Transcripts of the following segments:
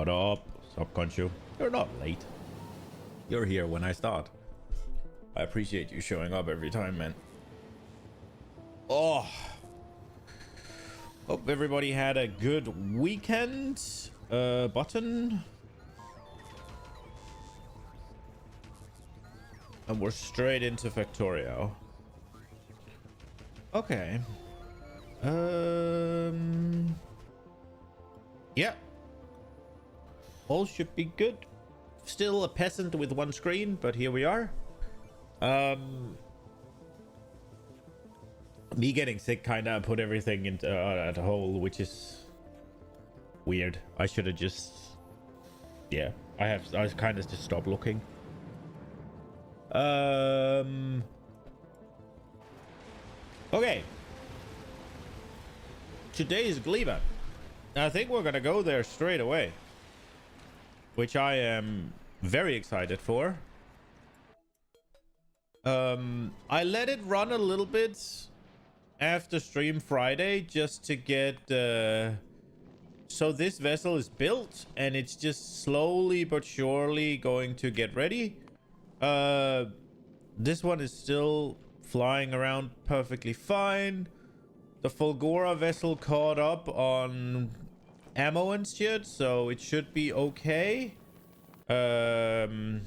What up, Subconscious? You're not late. You're here when I start. I appreciate you showing up every time, man. Oh. Hope everybody had a good weekend. Button. And we're straight into Factorio. Okay. Yeah. All should be good. Still a peasant with one screen, but here we are. Me getting sick kind of put everything into at a hole, which is weird. I should have just, yeah. I kind of just stopped looking. Okay. Today is Gleba. I think we're gonna go there straight away, which I am very excited for. I let it run a little bit after stream Friday just to get so this vessel is built and it's just slowly but surely going to get ready. This one is still flying around perfectly fine. The Fulgora vessel caught up on ammo and shit, so it should be okay. I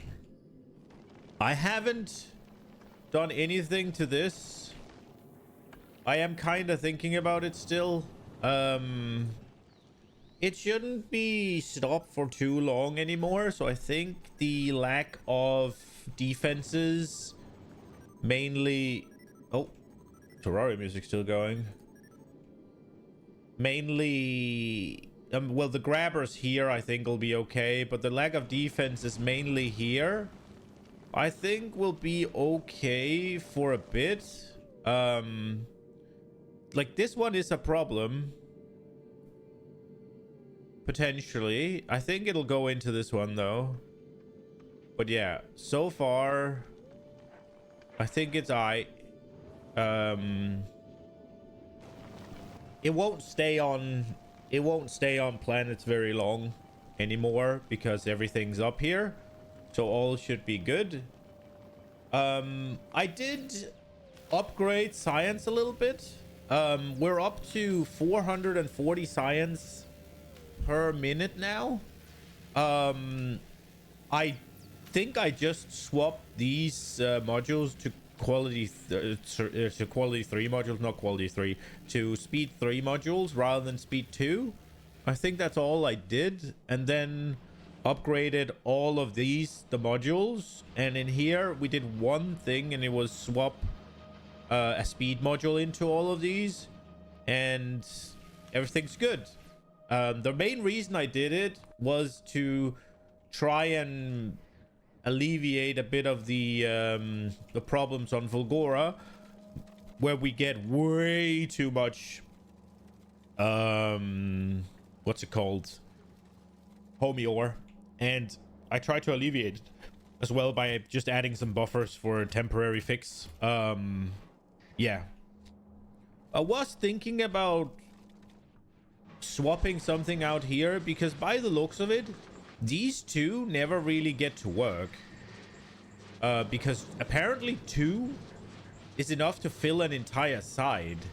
haven't done anything to this. I am kind of thinking about it still. It shouldn't be stopped for too long anymore, so I think the lack of defenses mainly... Oh, Terraria music still going. Mainly... well, the grabbers here I think will be okay, but the lack of defense is mainly here. I think we'll be okay for a bit. Like, this one is a problem. Potentially. I think it'll go into this one, though. But yeah, so far, I think it's it won't stay on planets very long anymore because everything's up here. So all should be good. I did upgrade science a little bit. We're up to 440 science per minute now. I think I just swapped these modules to quality 3 modules, not quality 3, to speed 3 modules rather than speed 2. I think that's all I did, and then upgraded all of the modules. And in here we did one thing, and it was swap a speed module into all of these, and everything's good. The main reason I did it was to try and alleviate a bit of the problems on Fulgora, where we get way too much what's it called, homie ore, and I try to alleviate it as well by just adding some buffers for a temporary fix. Yeah, I was thinking about swapping something out here, because by the looks of it, these two never really get to work, because apparently 2 is enough to fill an entire side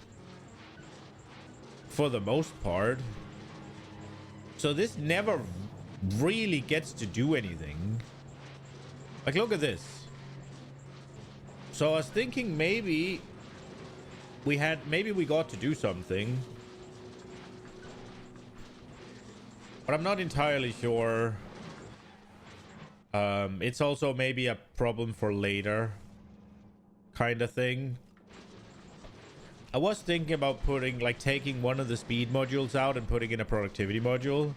for the most part. So this never really gets to do anything. Like, look at this. So I was thinking maybe we got to do something, but I'm not entirely sure. It's also maybe a problem for later kind of thing. I was thinking about putting, like, taking one of the speed modules out and putting in a productivity module.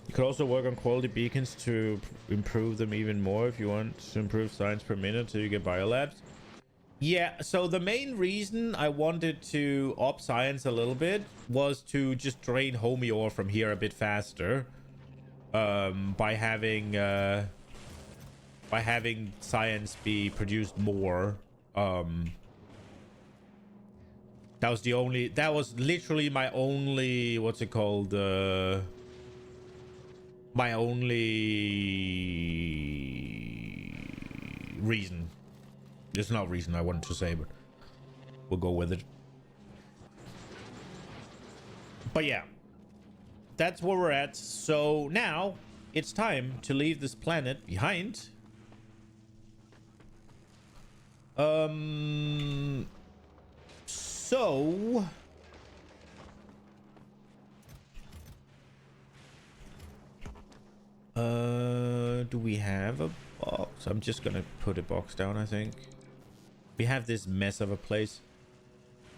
You could also work on quality beacons to improve them even more if you want to improve science per minute so you get biolabs. Yeah, so the main reason I wanted to up science a little bit was to just drain homie ore from here a bit faster, by having science be produced more. That was literally my only, what's it called, my only reason. It's not reason I wanted to say, but we'll go with it. But yeah, that's where we're at. So now it's time to leave this planet behind. So do we have a box? I'm just gonna put a box down. I think we have this mess of a place.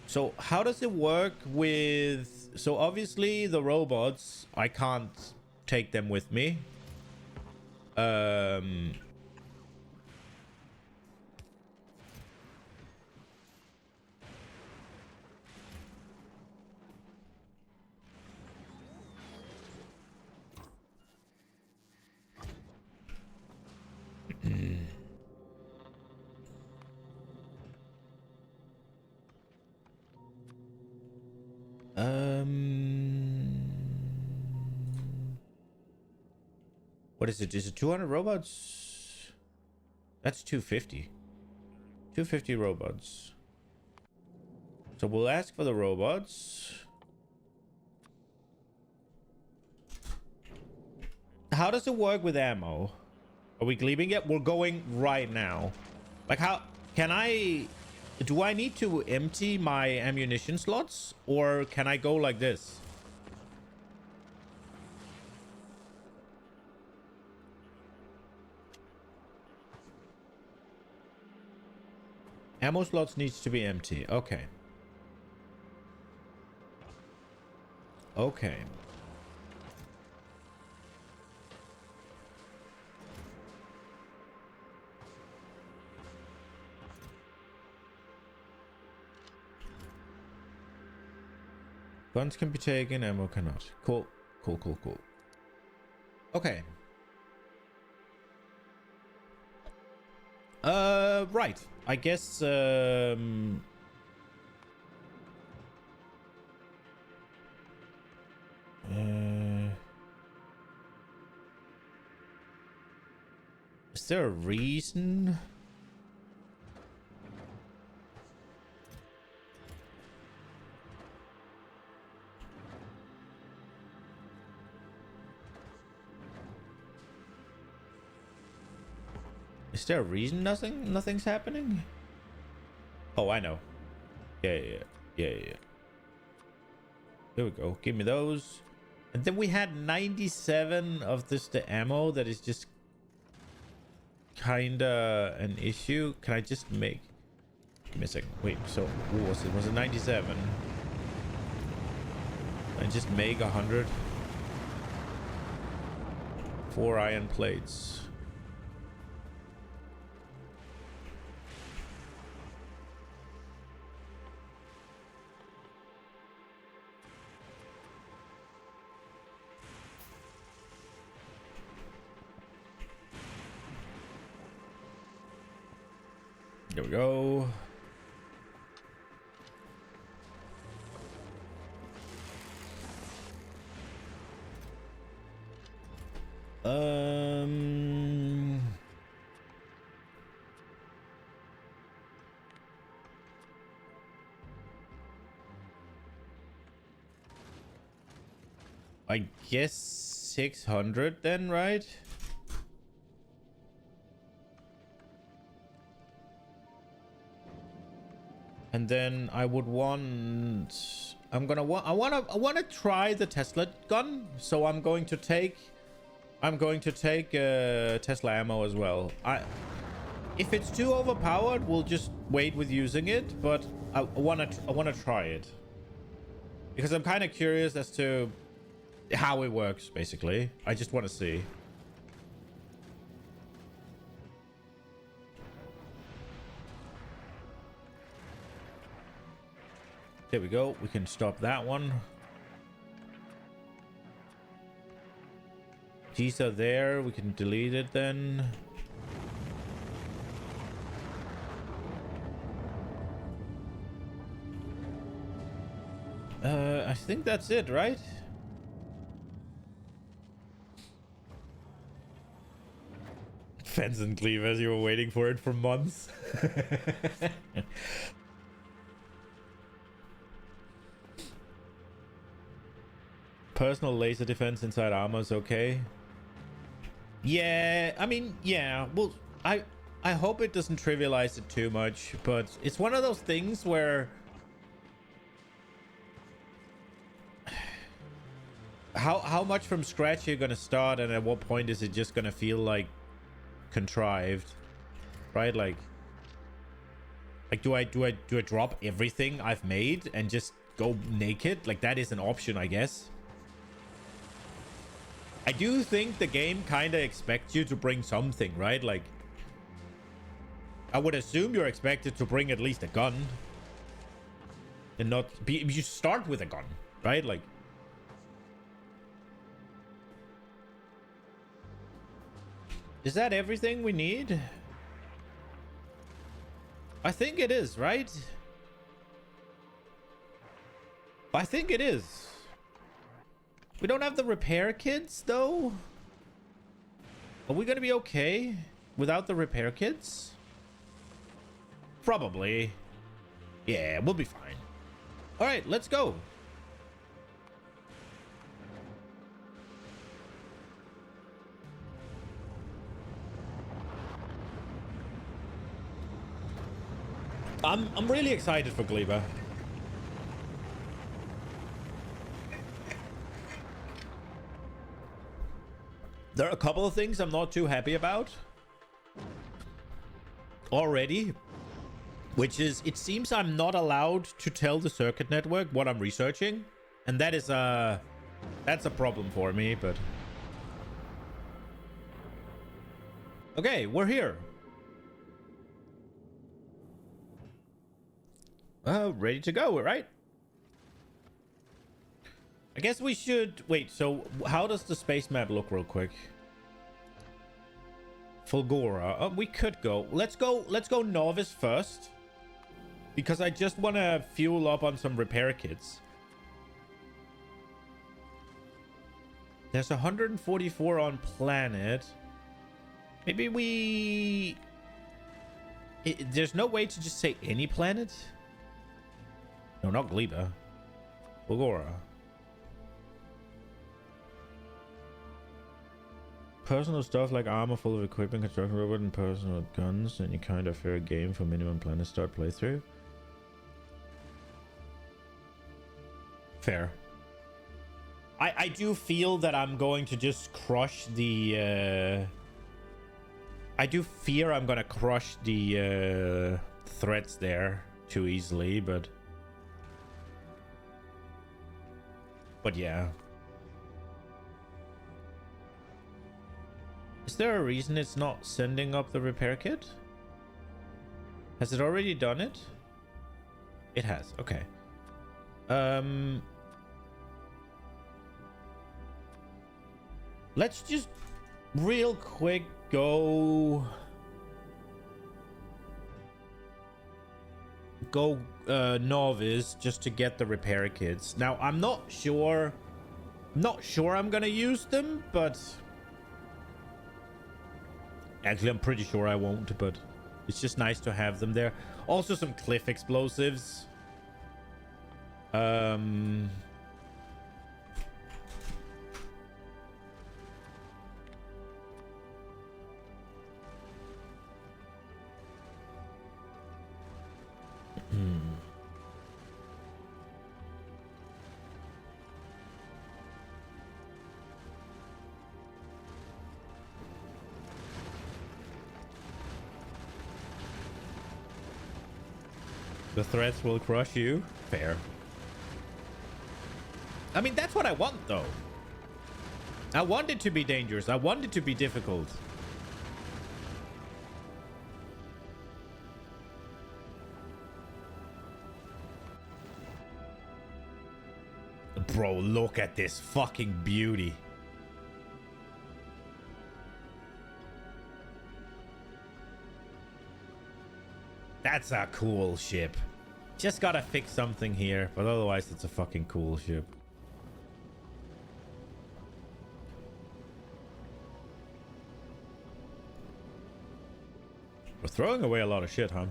So how does it work with... So obviously the robots, I can't take them with me. What is it? Is it 200 robots? That's 250. 250 robots. So we'll ask for the robots. How does it work with ammo? Are we leaving it? We're going right now. Like, how can I... Do I need to empty my ammunition slots? Or can I go like this? Ammo slots needs to be empty. Okay. Okay. Guns can be taken, ammo cannot. Cool. Cool, cool, cool. Okay. Right. I guess, is there a reason? Is there a reason nothing's happening? Oh, I know. Yeah. Here we go. Give me those. And then we had 97 of the ammo that is just kinda an issue. Can I just make... Missing. Wait, so what was it 97? I just make 100. 4 iron plates. There we go. I guess 600 then, right? And then I would want... I want to try the Tesla gun, so I'm going to take Tesla ammo as well. If it's too overpowered, we'll just wait with using it, but I want to try it. Because I'm kind of curious as to how it works, basically. I just want to see. There we go. We can stop that one. These are there. We can delete it then. I think that's it, right? Fence and cleavers, you were waiting for it for months. Personal laser defense inside armor is okay. Yeah, I mean, yeah. Well, I hope it doesn't trivialize it too much, but it's one of those things where how much from scratch you're gonna start, and at what point is it just gonna feel like contrived, right? Like do I drop everything I've made and just go naked? Like, that is an option, I guess. I do think the game kind of expects you to bring something, right? Like, I would assume you're expected to bring at least a gun and not be, you start with a gun, right? Like, is that everything we need? I think it is, right? I think it is. We don't have the repair kits, though. Are we gonna be okay without the repair kits? Probably. Yeah, we'll be fine. All right, let's go. I'm really excited for Gleba. There are a couple of things I'm not too happy about already, which is it seems I'm not allowed to tell the circuit network what I'm researching, and that is that's a problem for me. But okay, we're here. Ready to go, right? I guess we should wait. So how does the space map look real quick? Fulgora. We could go. Let's go novice first, because I just want to fuel up on some repair kits. There's 144 on planet. Maybe we... there's no way to just say any planet? No, not Gleba. Fulgora. Personal stuff like armor full of equipment, construction robot, and personal guns, and you kind of fair game for minimum planet start playthrough. Fair. I do feel that I'm going to just crush the I do fear I'm gonna crush the threats there too easily, but yeah. Is there a reason it's not sending up the repair kit? Has it already done it? It has. Okay. Let's just real quick go novice just to get the repair kits. Now, I'm not sure I'm gonna use them, but actually, I'm pretty sure I won't, but it's just nice to have them there. Also, some cliff explosives. The threats will crush you. Fair. I mean, that's what I want, though. I want it to be dangerous. I want it to be difficult. Bro, look at this fucking beauty. That's a cool ship. Just gotta fix something here, but otherwise it's a fucking cool ship. We're throwing away a lot of shit, huh?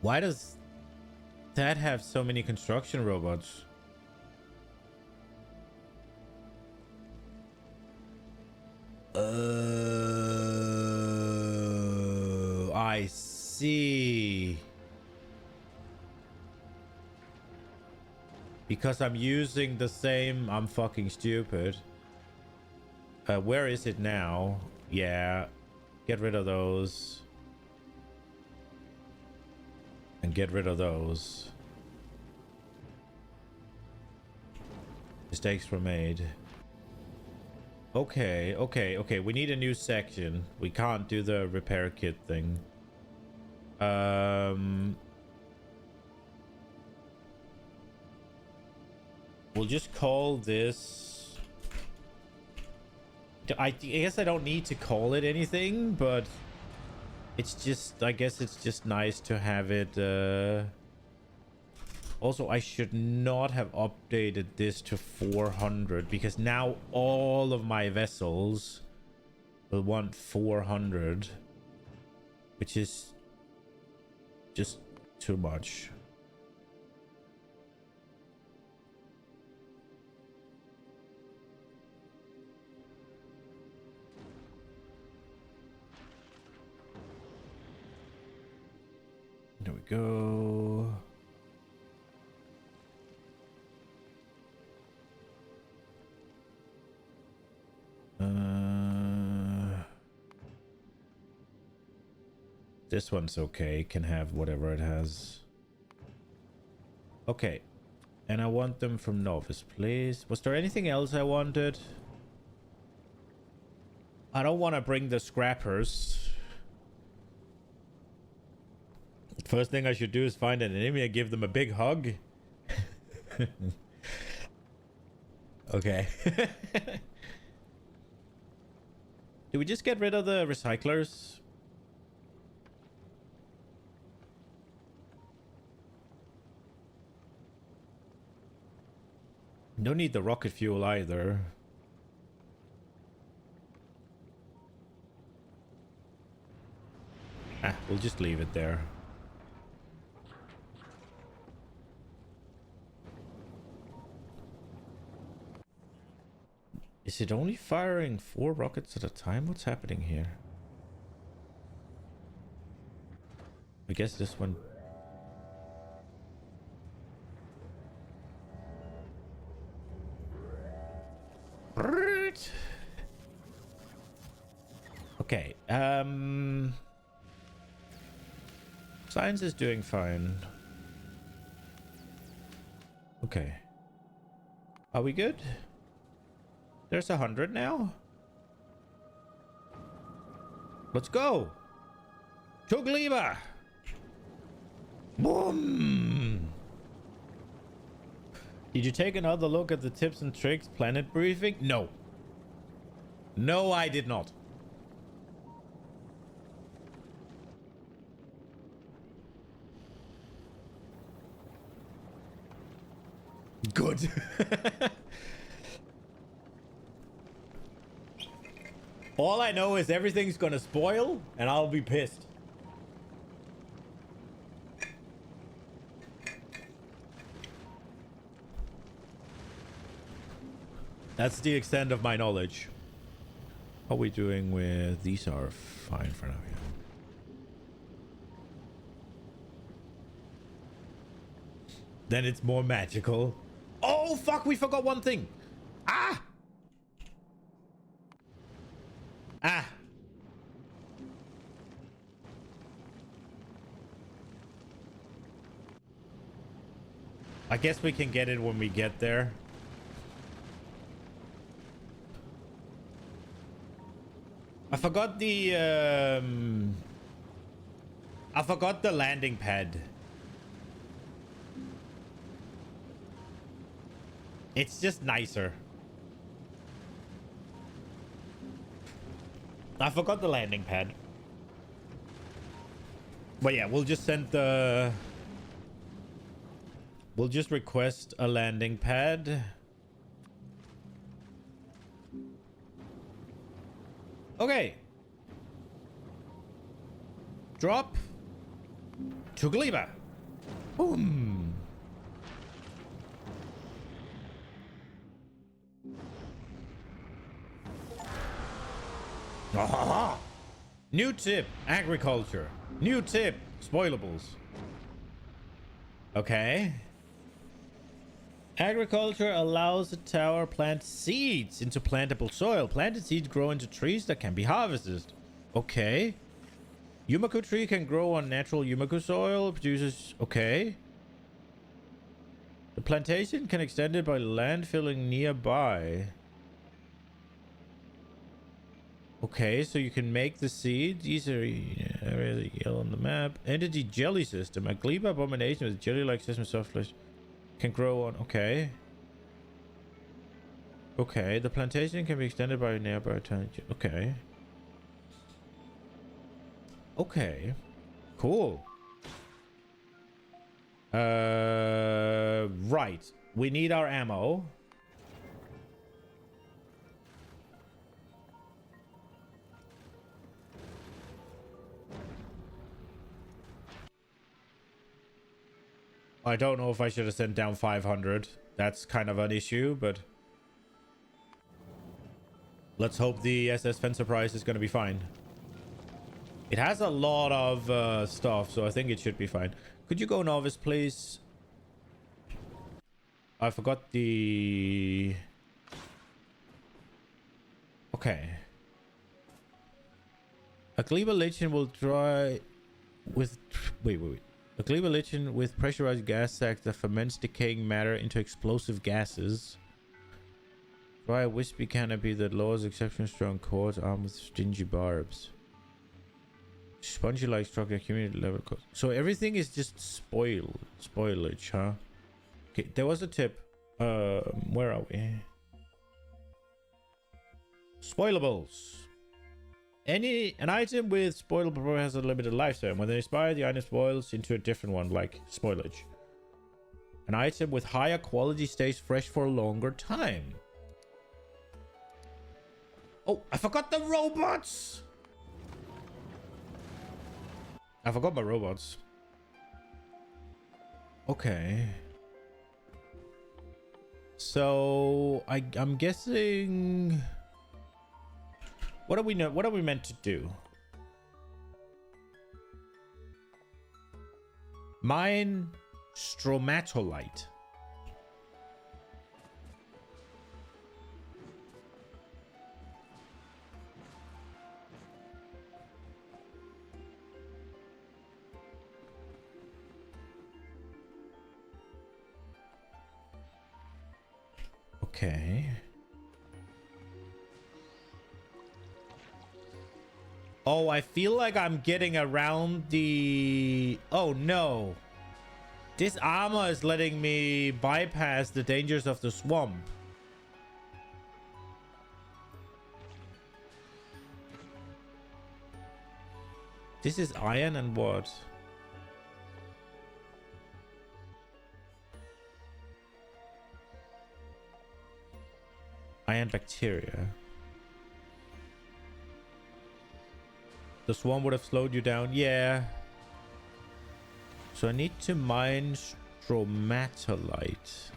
Why does that have so many construction robots? I see. Because I'm using the same... I'm fucking stupid. Where is it now? Yeah. Get rid of those. And get rid of those. Mistakes were made. Okay, okay, okay. We need a new section. We can't do the repair kit thing. We'll just call this... I guess I don't need to call it anything, but... It's just... I guess it's just nice to have it... Also, I should not have updated this to 400, because now all of my vessels will want 400, which is just too much. There we go. This one's okay. Can have whatever it has. Okay. And I want them from Novice, please. Was there anything else I wanted? I don't want to bring the scrappers. First thing I should do is find an enemy and give them a big hug. Okay. Do we just get rid of the recyclers? Don't need the rocket fuel either. Ah, we'll just leave it there. Is it only firing 4 rockets at a time? What's happening here? I guess this one... Okay, science is doing fine. Okay. Are we good? There's 100 now? Let's go! Chug lever! Boom! Did you take another look at the tips and tricks planet briefing? No. No, I did not. Good. All I know is everything's gonna spoil and I'll be pissed. That's the extent of my knowledge. How are we doing with... These are fine for now, yeah. Then it's more magical. Oh, fuck, we forgot one thing. Ah! Ah! I guess we can get it when we get there. I forgot the landing pad. It's just nicer. I forgot the landing pad. But yeah, we'll just send the We'll just request a landing pad. Okay. Drop to Gleba. Boom. Aha. New tip, agriculture. New tip, spoilables. Okay. Agriculture allows the tower plant seeds into plantable soil. Planted seeds grow into trees that can be harvested. Okay. Yumaku tree can grow on natural Yumaku soil. Produces... Okay. The plantation can extend it by landfilling nearby. Okay, so you can make the seeds. These are areas yellow on the map. Entity jelly system. A gleba abomination with jelly-like system of soft flesh can grow on. Okay. Okay, the plantation can be extended by nearby town. Okay. Okay. Cool. Right. We need our ammo. I don't know if I should have sent down 500. That's kind of an issue, but let's hope the SS Fencer price is going to be fine. It has a lot of stuff, so I think it should be fine. Could you go novice, please? I forgot the... Okay. A gleba lichen will dry with... Wait. A gleba lichen with pressurized gas sac that ferments decaying matter into explosive gases. Dry a wispy canopy that lowers exceptionally strong cords armed with stingy barbs. Spongy-like structure accumulated level cost. So everything is just spoilage, huh? Okay, there was a tip. Where are we? Spoilables. An item with spoilable has a limited lifetime. When they expire, the item spoils into a different one, like spoilage. An item with higher quality stays fresh for a longer time. Oh, I forgot the robots! I forgot my robots. Okay. So I'm guessing... What are we meant to do? Mine stromatolite. Okay. Oh, I feel like I'm getting around the... Oh, no. This armor is letting me bypass the dangers of the swamp. This is iron and what? Iron bacteria. The swarm would have slowed you down. Yeah. So I need to mine stromatolite.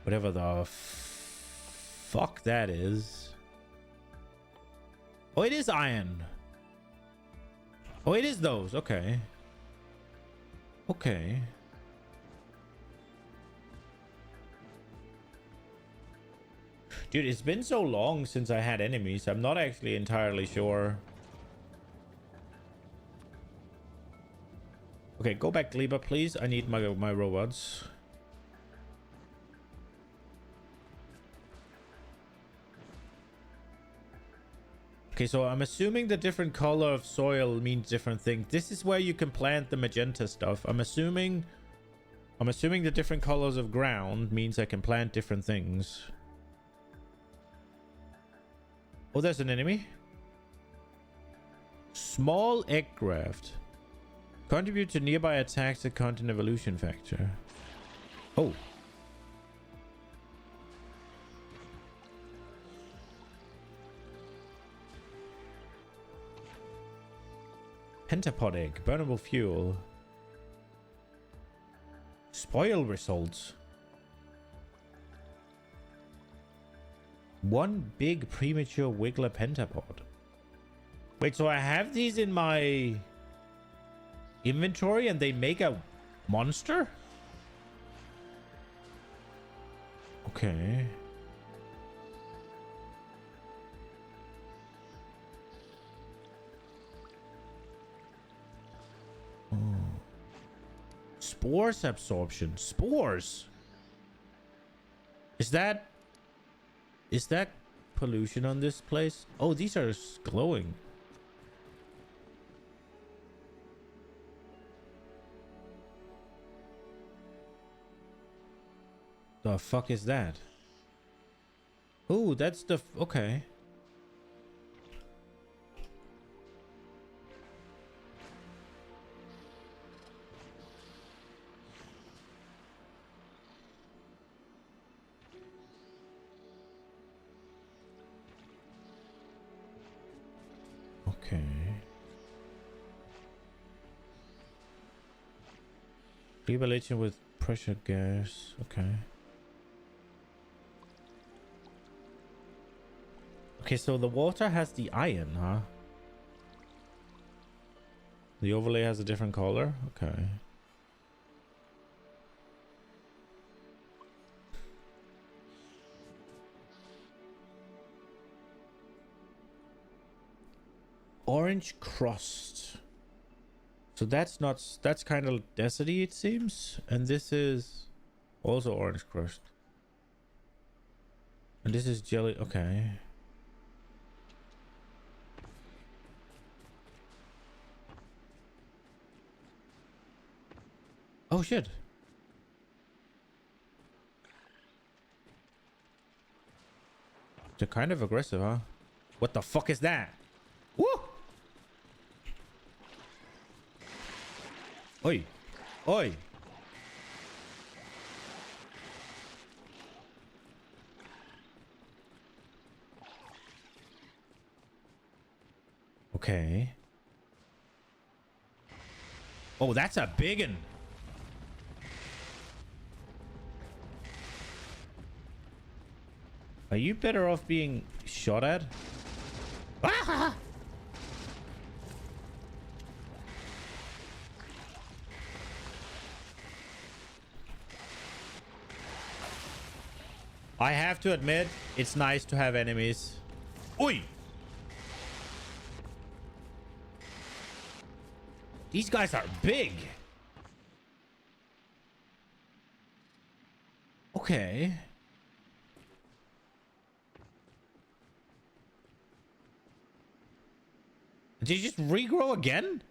Whatever the fuck that is. Oh, it is iron. Oh, it is those. Okay. Okay. Dude, it's been so long since I had enemies. I'm not actually entirely sure. Okay, go back, Gleba, please. I need my robots. Okay, so I'm assuming the different color of soil means different things. This is where you can plant the magenta stuff. I'm assuming the different colors of ground means I can plant different things. Oh, there's an enemy. Small egg graft. Contribute to nearby attacks at content evolution factor. Oh. Pentapod egg. Burnable fuel. Spoil results. One big premature wiggler pentapod. Wait, so I have these in my inventory and they make a monster? Okay. Oh. Spores absorption. Spores. Is that pollution on this place? Oh, these are glowing. The fuck is that? Oh, that's the... Okay. Okay. Revelation with pressure gas. Okay. Okay, so the water has the iron, huh? The overlay has a different color? Okay. Orange crust. So that's not... That's kind of deserty, it seems. And this is also orange crust. And this is jelly. Okay. Oh shit. They're kind of aggressive, huh? What the fuck is that? Woo! Oi. Oi. Okay. Oh, that's a big one. Are you better off being shot at? Ah! I have to admit, it's nice to have enemies. Oi! These guys are big. Okay. Did you just regrow again?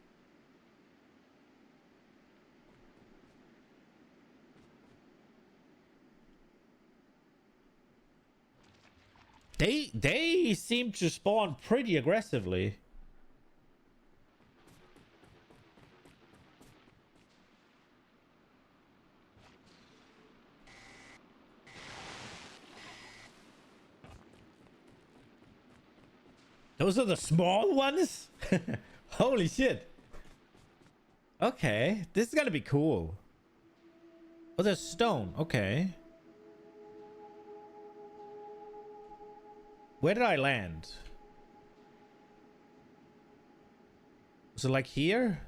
They seem to spawn pretty aggressively. Those are the small ones? Holy shit. Okay, this is gonna be cool. Oh, there's stone. Okay. Where did I land? Was it like here?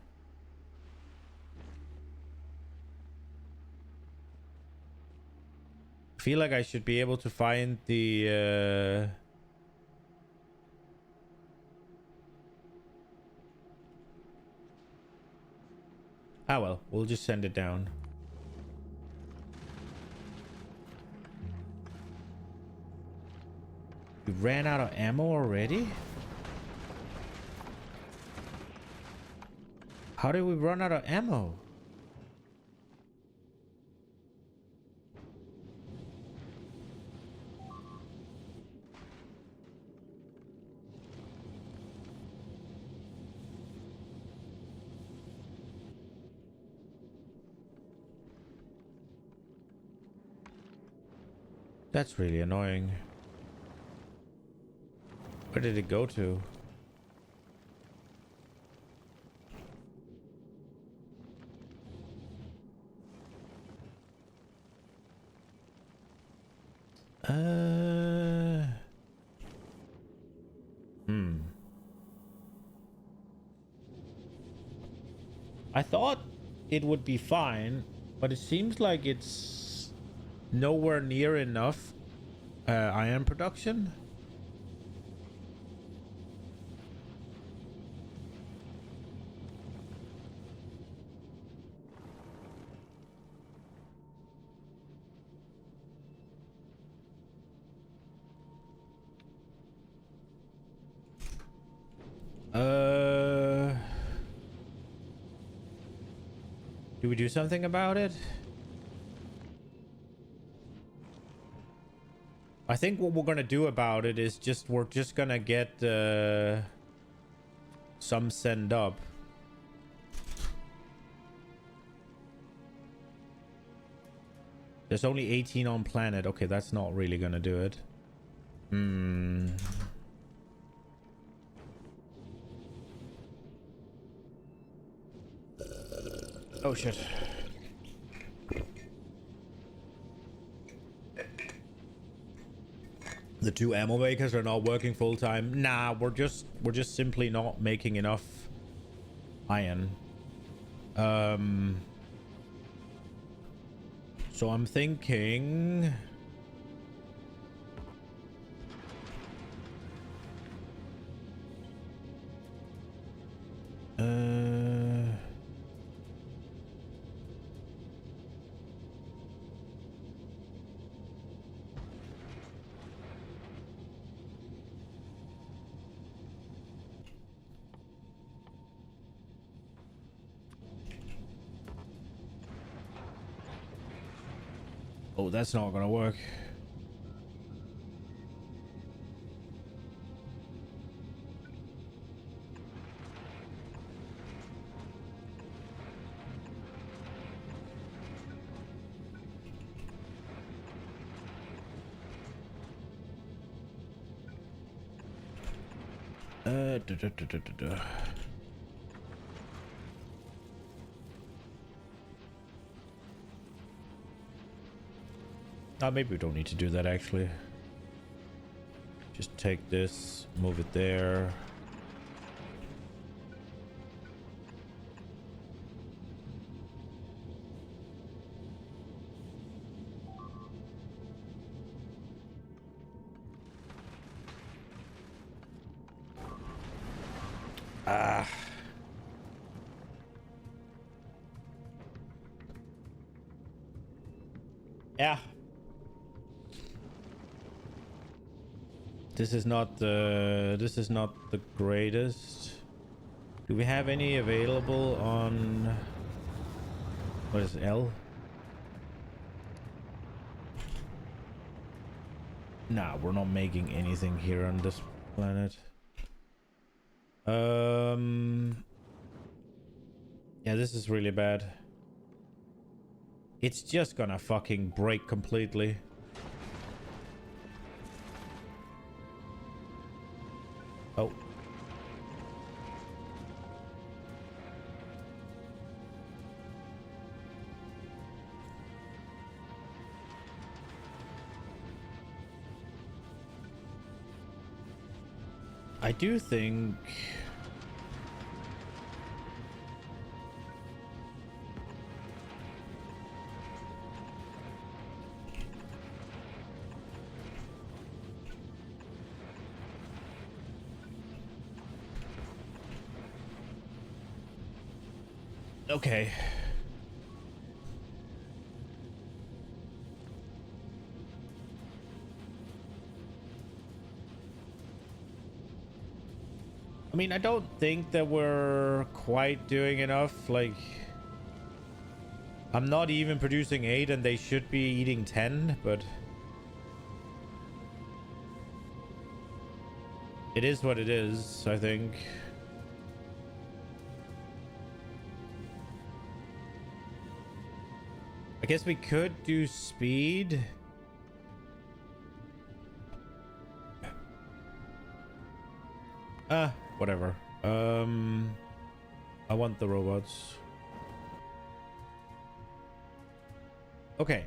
I feel like I should be able to find the Ah well, we'll just send it down. We ran out of ammo already? How did we run out of ammo? That's really annoying. Where did it go to? I thought it would be fine, but it seems like it's nowhere near enough iron production. Do we do something about it? I think what we're gonna do about it is we're just gonna get some send up. There's only 18 on planet. Okay, that's not really gonna do it. Oh shit. The two ammo makers are not working full time. Nah, we're just simply not making enough iron. So I'm thinking oh, that's not gonna work. Maybe we don't need to do that actually. Just take this, move it there. Yeah. This is not the greatest. Do we have any available on what is L? Nah, we're not making anything here on this planet. Yeah, this is really bad. It's just gonna fucking break completely. Oh. I do think okay. I mean, I don't think that we're quite doing enough. Like, I'm not even producing 8 and they should be eating 10, but it is what it is, I think. I guess we could do speed. Whatever. I want the robots. Okay.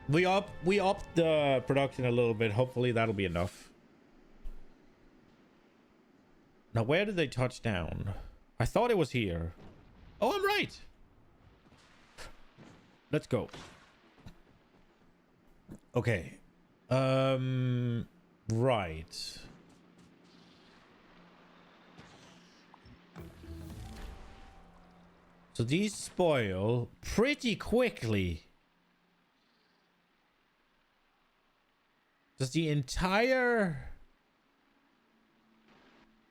We upped the production a little bit. Hopefully that'll be enough. Now, where did they touch down? I thought it was here. Oh, I'm right. Let's go. Okay. Right. So these spoil pretty quickly. Does the entire...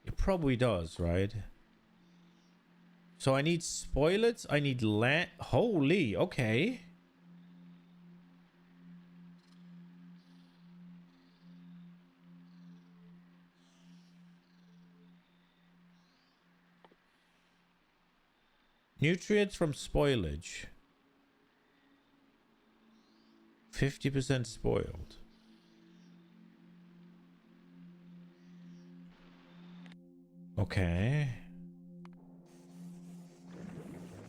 It probably does, right? So I need spoilets. I need land. Holy, okay. Nutrients from spoilage. 50% spoiled. Okay.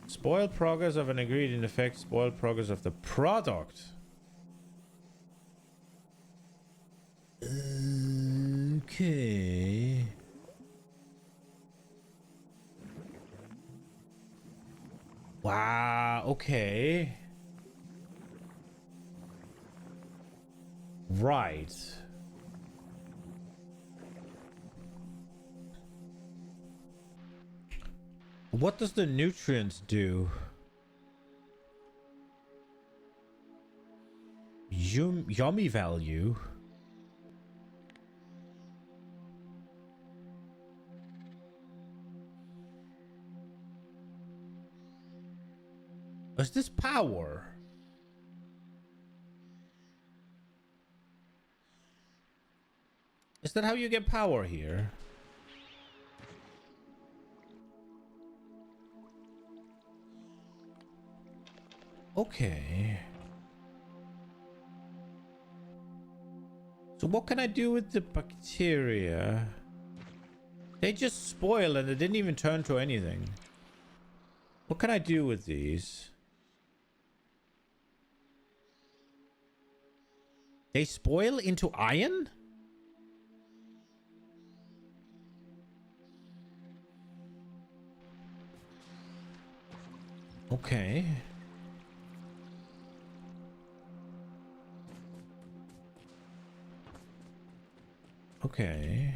Spoiled progress of an ingredient affects spoiled progress of the product. Okay. Wow, okay. Right. What does the nutrients do? Yummy value. Is this power? Is that how you get power here? Okay. So what can I do with the bacteria? They just spoil and they didn't even turn to anything. What can I do with these? They spoil into iron? Okay. Okay.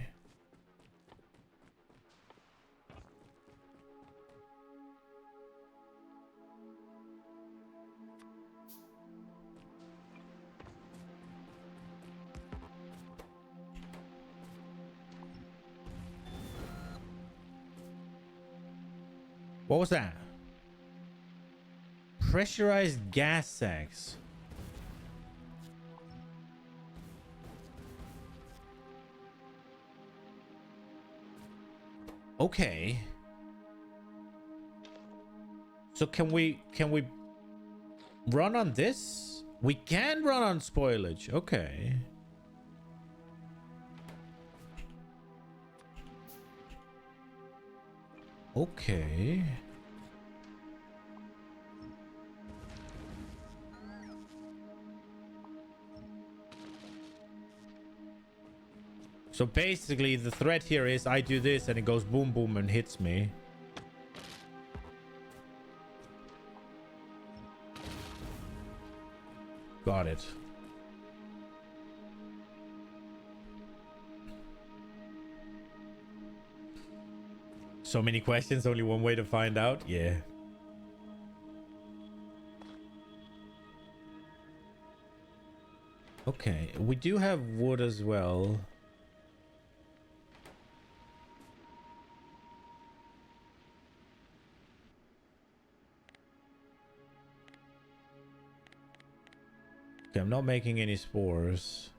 What was that? Pressurized gas sacks. Okay. So can we run on this? We can run on spoilage. Okay. Okay. So basically the threat here is I do this and it goes boom boom and hits me. Got it. So many questions, only one way to find out. Yeah. Okay, we do have wood as well. Okay, I'm not making any spores.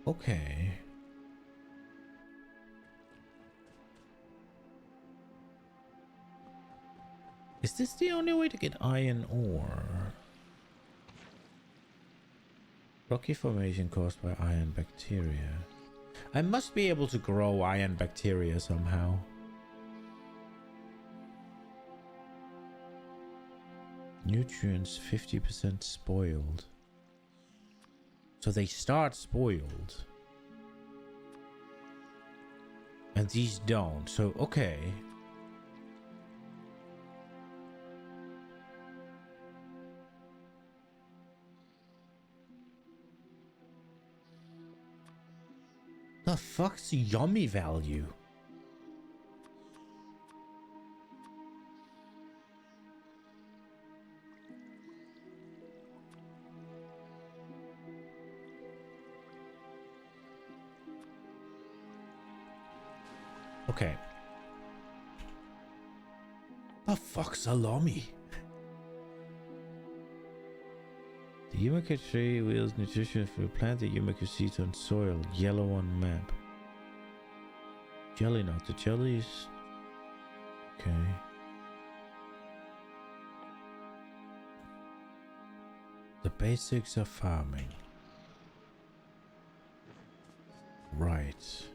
Okay. Is this the only way to get iron ore? Rocky formation caused by iron bacteria. I must be able to grow iron bacteria somehow. Nutrients 50% spoiled. So they start spoiled. And these don't. So, okay. The fuck's the yummy value? Okay. The fuck's salami? The Yumaka tree wields nutrition for plant the Yumaka seeds on soil. Yellow on map. Jelly nut. The jellies. Okay. The basics of farming. Right.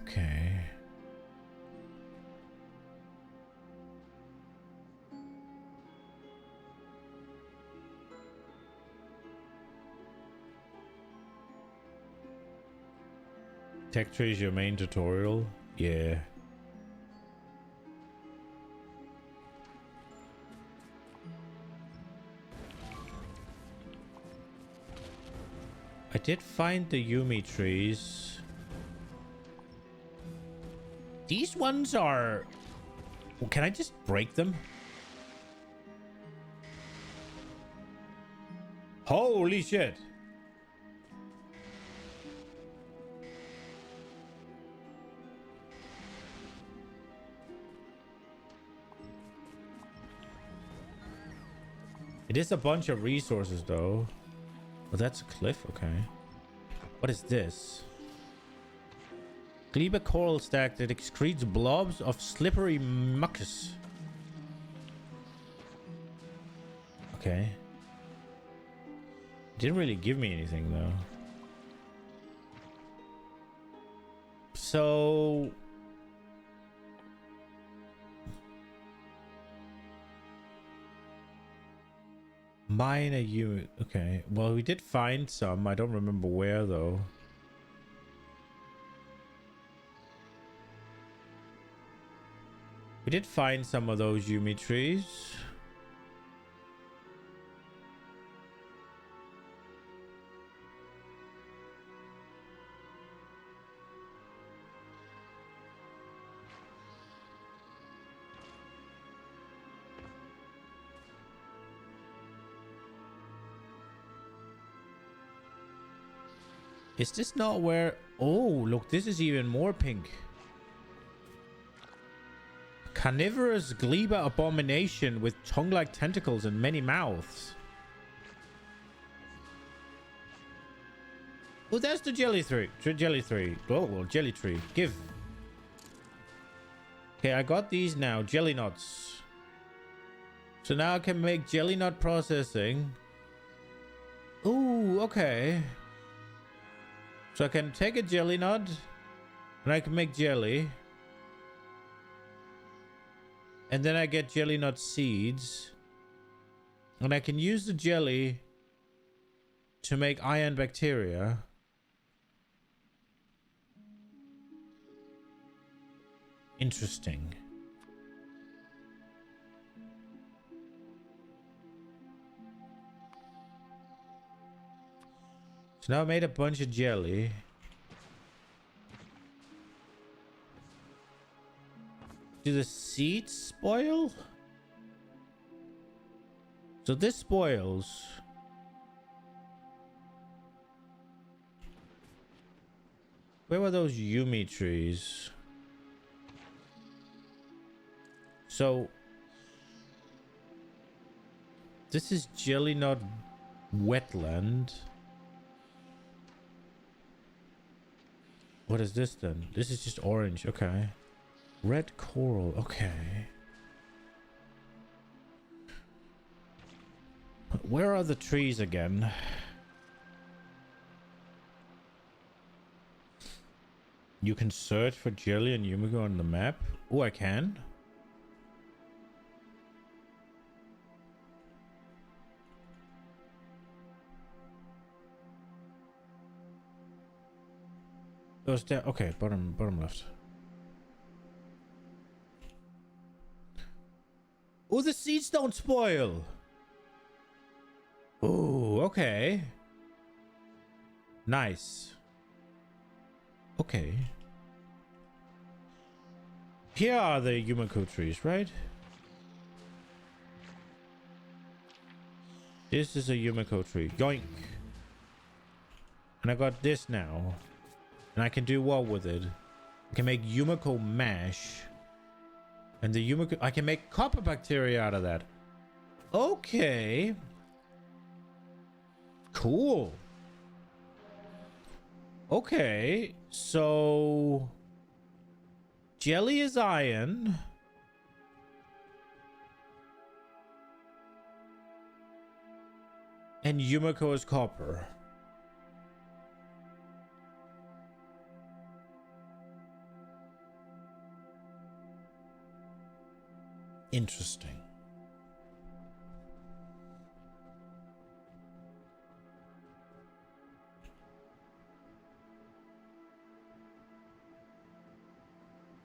Okay. Tech tree is your main tutorial? Yeah. I did find the Yumi trees. These ones are... Well, can I just break them? Holy shit. It is a bunch of resources though. Oh, that's a cliff. Okay. What is this? Gleba coral stack that excretes blobs of slippery mucus. Okay. Didn't really give me anything though. So... Mine are you... Okay. Well, we did find some. I don't remember where though. We did find some of those Yumi trees. Is this not where... Oh, look, this is even more pink. Carnivorous gleba abomination with tongue-like tentacles and many mouths. Oh, that's the jelly tree. Jelly tree. Oh, well, jelly tree. Give. Okay, I got these now. Jelly nuts. So now I can make jelly nut processing. Ooh, okay. So I can take a jelly nut and I can make jelly. And then I get jelly nut seeds. And I can use the jelly to make iron bacteria. Interesting. So now I made a bunch of jelly. Do the seeds spoil? So this spoils. Where were those Yumi trees? So this is jelly, not wetland. What is this then? This is just orange. Okay. Red coral. Okay. Where are the trees again? You can search for jelly and Yumiko on the map. Oh, I can. Goes down. Okay, bottom left. Oh, the seeds don't spoil. Oh, okay. Nice. Okay. Here are the Yumiko trees, right? This is a Yumiko tree. Yoink. And I got this now. And I can do what with it? I can make Yumiko mash. And the Yumiko... I can make copper bacteria out of that. Okay. Cool. Okay. So... jelly is iron. And Yumiko is copper. Interesting.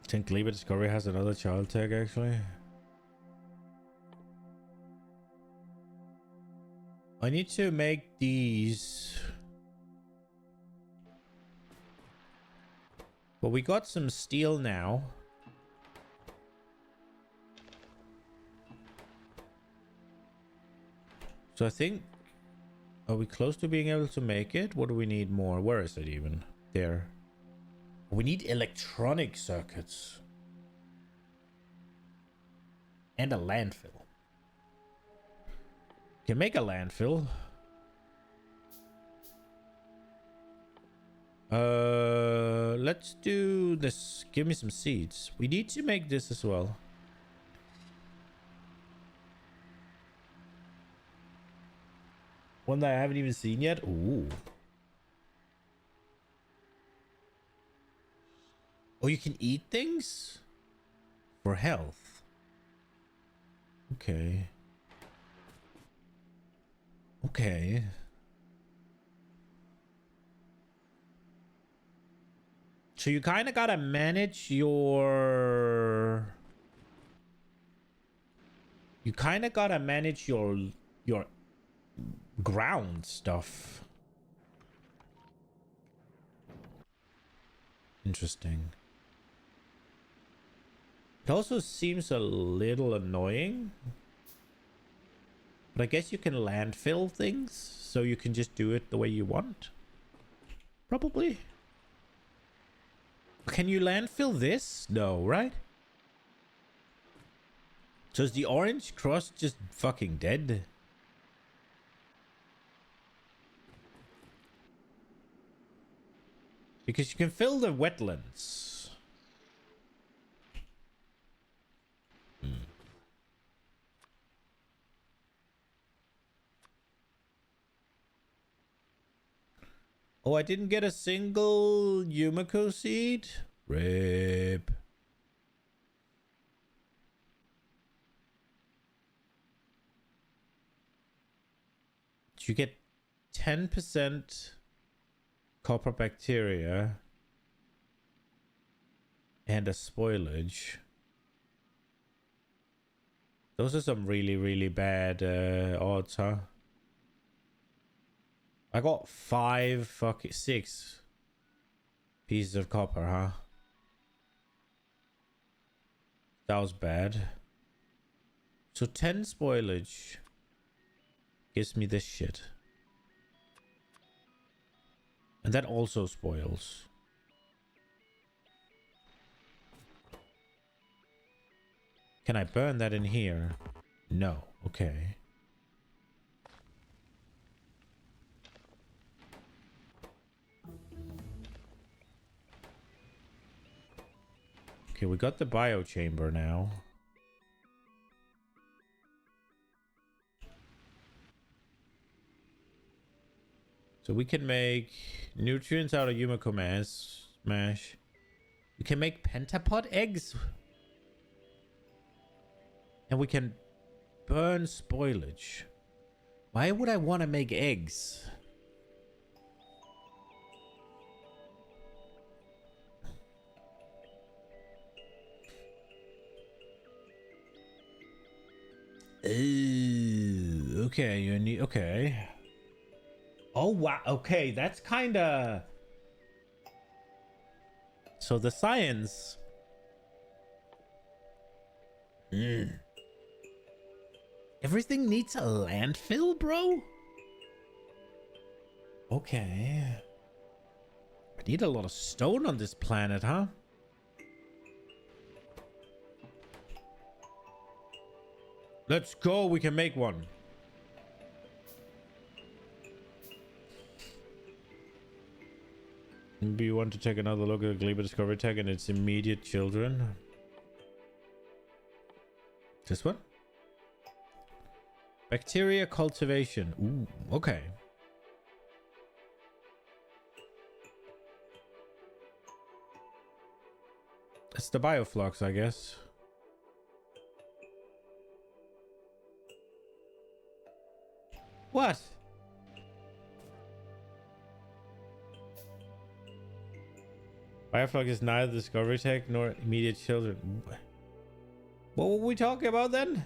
I think Libre Discovery has another child tag actually. I need to make these. But we got some steel now. So I think, are we close to being able to make it? What do we need more? Where is it even? There. We need electronic circuits. And a landfill. Can make a landfill. Let's do this. Give me some seeds. We need to make this as well. One that I haven't even seen yet. Ooh. Oh, you can eat things? For health. Okay. Okay. So you kind of gotta manage your... You kind of gotta manage your ground stuff. Interesting. It also seems a little annoying. But I guess you can landfill things, so you can just do it the way you want. Probably. Can you landfill this? No, right? So is the orange crust just fucking dead? Because you can fill the wetlands. Oh, I didn't get a single Yumiko seed? Rip. You get 10% copper bacteria and a spoilage. Those are some really, really bad odds, huh? I got 6 pieces of copper, huh? That was bad. So 10 spoilage gives me this shit. And that also spoils. Can I burn that in here? No. Okay. Okay, we got the biochamber now. So we can make nutrients out of Yumiko mash. We can make pentapod eggs. And we can burn spoilage. Why would I want to make eggs? Ooh, okay, you need... Okay. Oh, wow. Okay, that's kind of... So the science... Everything needs a landfill, bro? Okay. I need a lot of stone on this planet, huh? Let's go. We can make one. Maybe you want to take another look at the Gleba Discovery Tech and its immediate children. This one? Bacteria cultivation. Ooh, okay. It's the bioflux, I guess. What? Bioflux is neither discovery tech nor immediate children. What were we talking about then?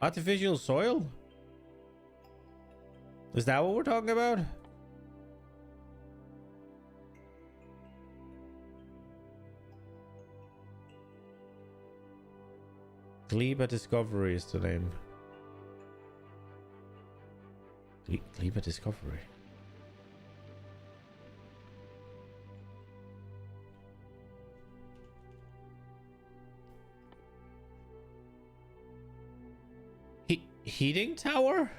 Artificial soil? Is that what we're talking about? Gleba Discovery is the name. Gleba Discovery. Heating tower?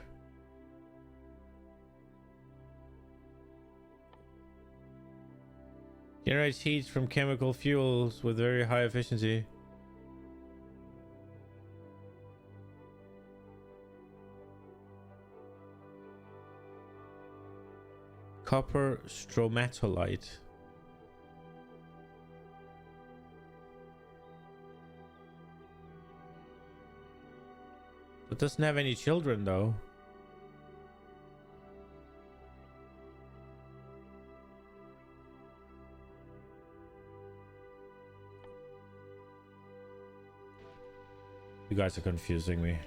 Generates heat from chemical fuels with very high efficiency. Copper stromatolite. It doesn't have any children though. You guys are confusing me.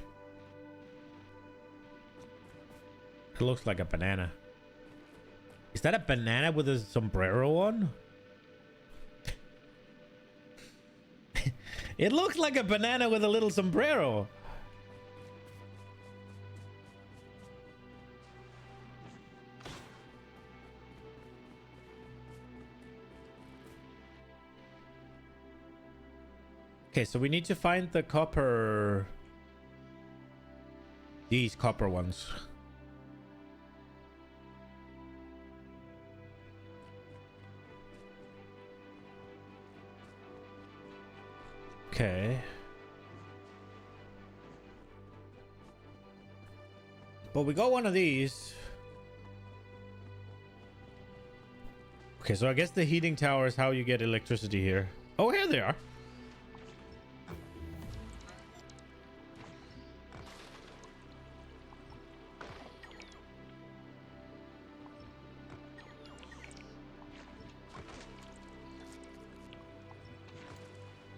It looks like a banana. Is that a banana with a sombrero on? It looks like a banana with a little sombrero. Okay, so we need to find the copper... These copper ones. Okay. But we got one of these. Okay, so I guess the heating tower is how you get electricity here. Oh, here they are.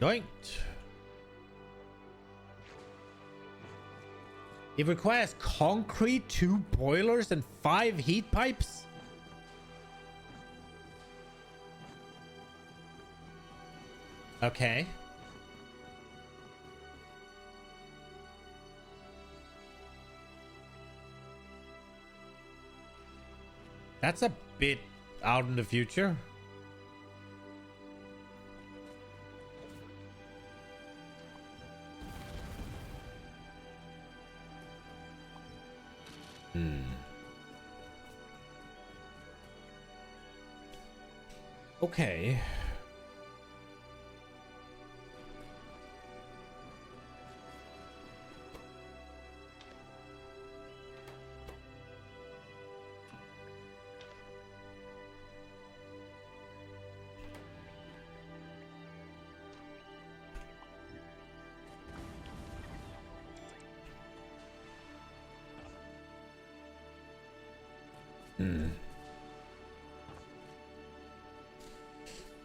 Yoinked. It requires concrete, 2 boilers, and 5 heat pipes. Okay. That's a bit out in the future. Okay.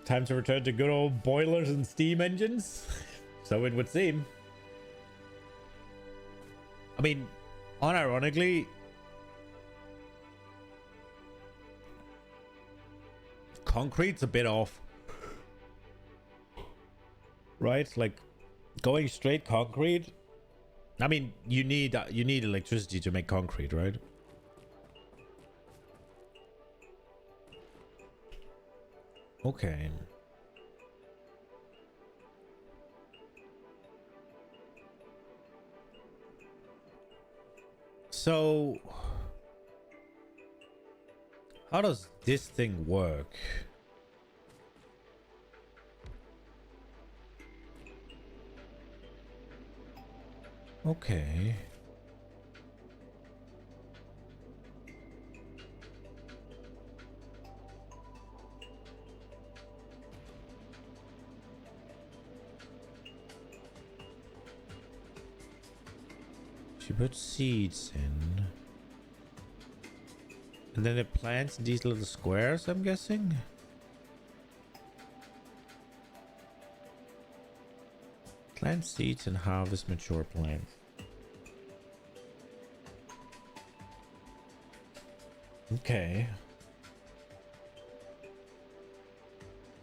Time to return to good old boilers and steam engines. So it would seem. I mean, unironically, concrete's a bit off. Right? Like going straight concrete. I mean, you need electricity to make concrete, right? Okay. So, how does this thing work? Okay. She puts seeds in. And then it plants these little squares, I'm guessing? Plant seeds and harvest mature plants. Okay.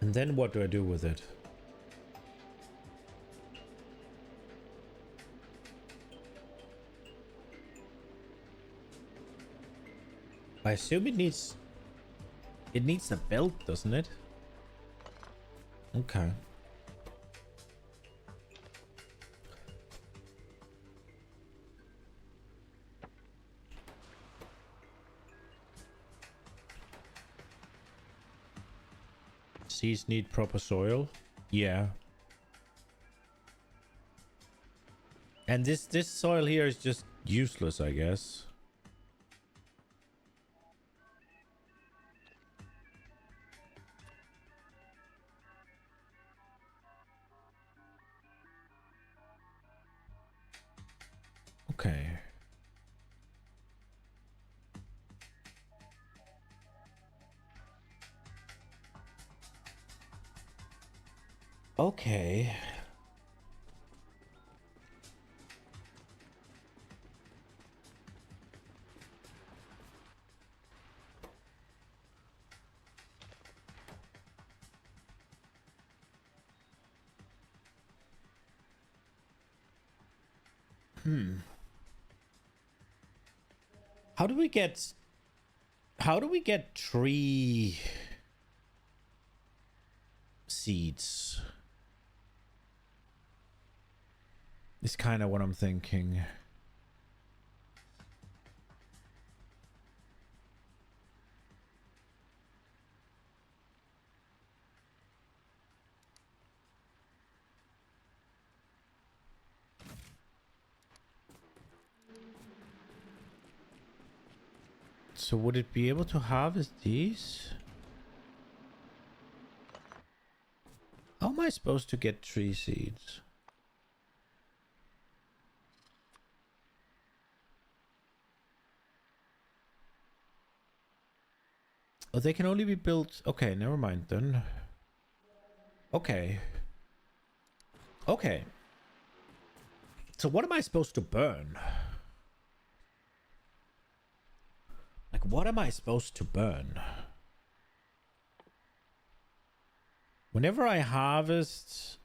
And then what do I do with it? I assume it needs a belt, doesn't it? Okay. Seeds need proper soil. Yeah. And this soil here is just useless, I guess. Okay. Okay. How do we get tree seeds? It's kind of what I'm thinking. So would it be able to harvest these? How am I supposed to get tree seeds? Oh, they can only be built. Okay, never mind then. Okay. Okay. So what am I supposed to burn? Like, what am I supposed to burn? Whenever I harvest...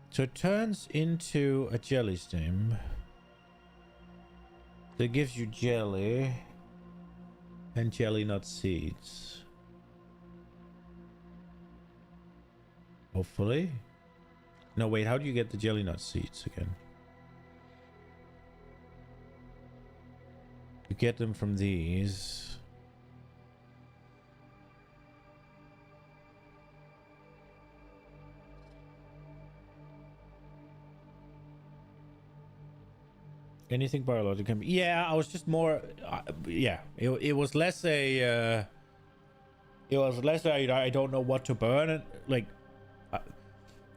So it turns into a jelly stem. That gives you jelly. And jelly nut seeds. Hopefully. No, wait, how do you get the jelly nut seeds again? You get them from these. Anything biological? Yeah, I was just more. Yeah, it was less a. It was less a I don't know what to burn. Like,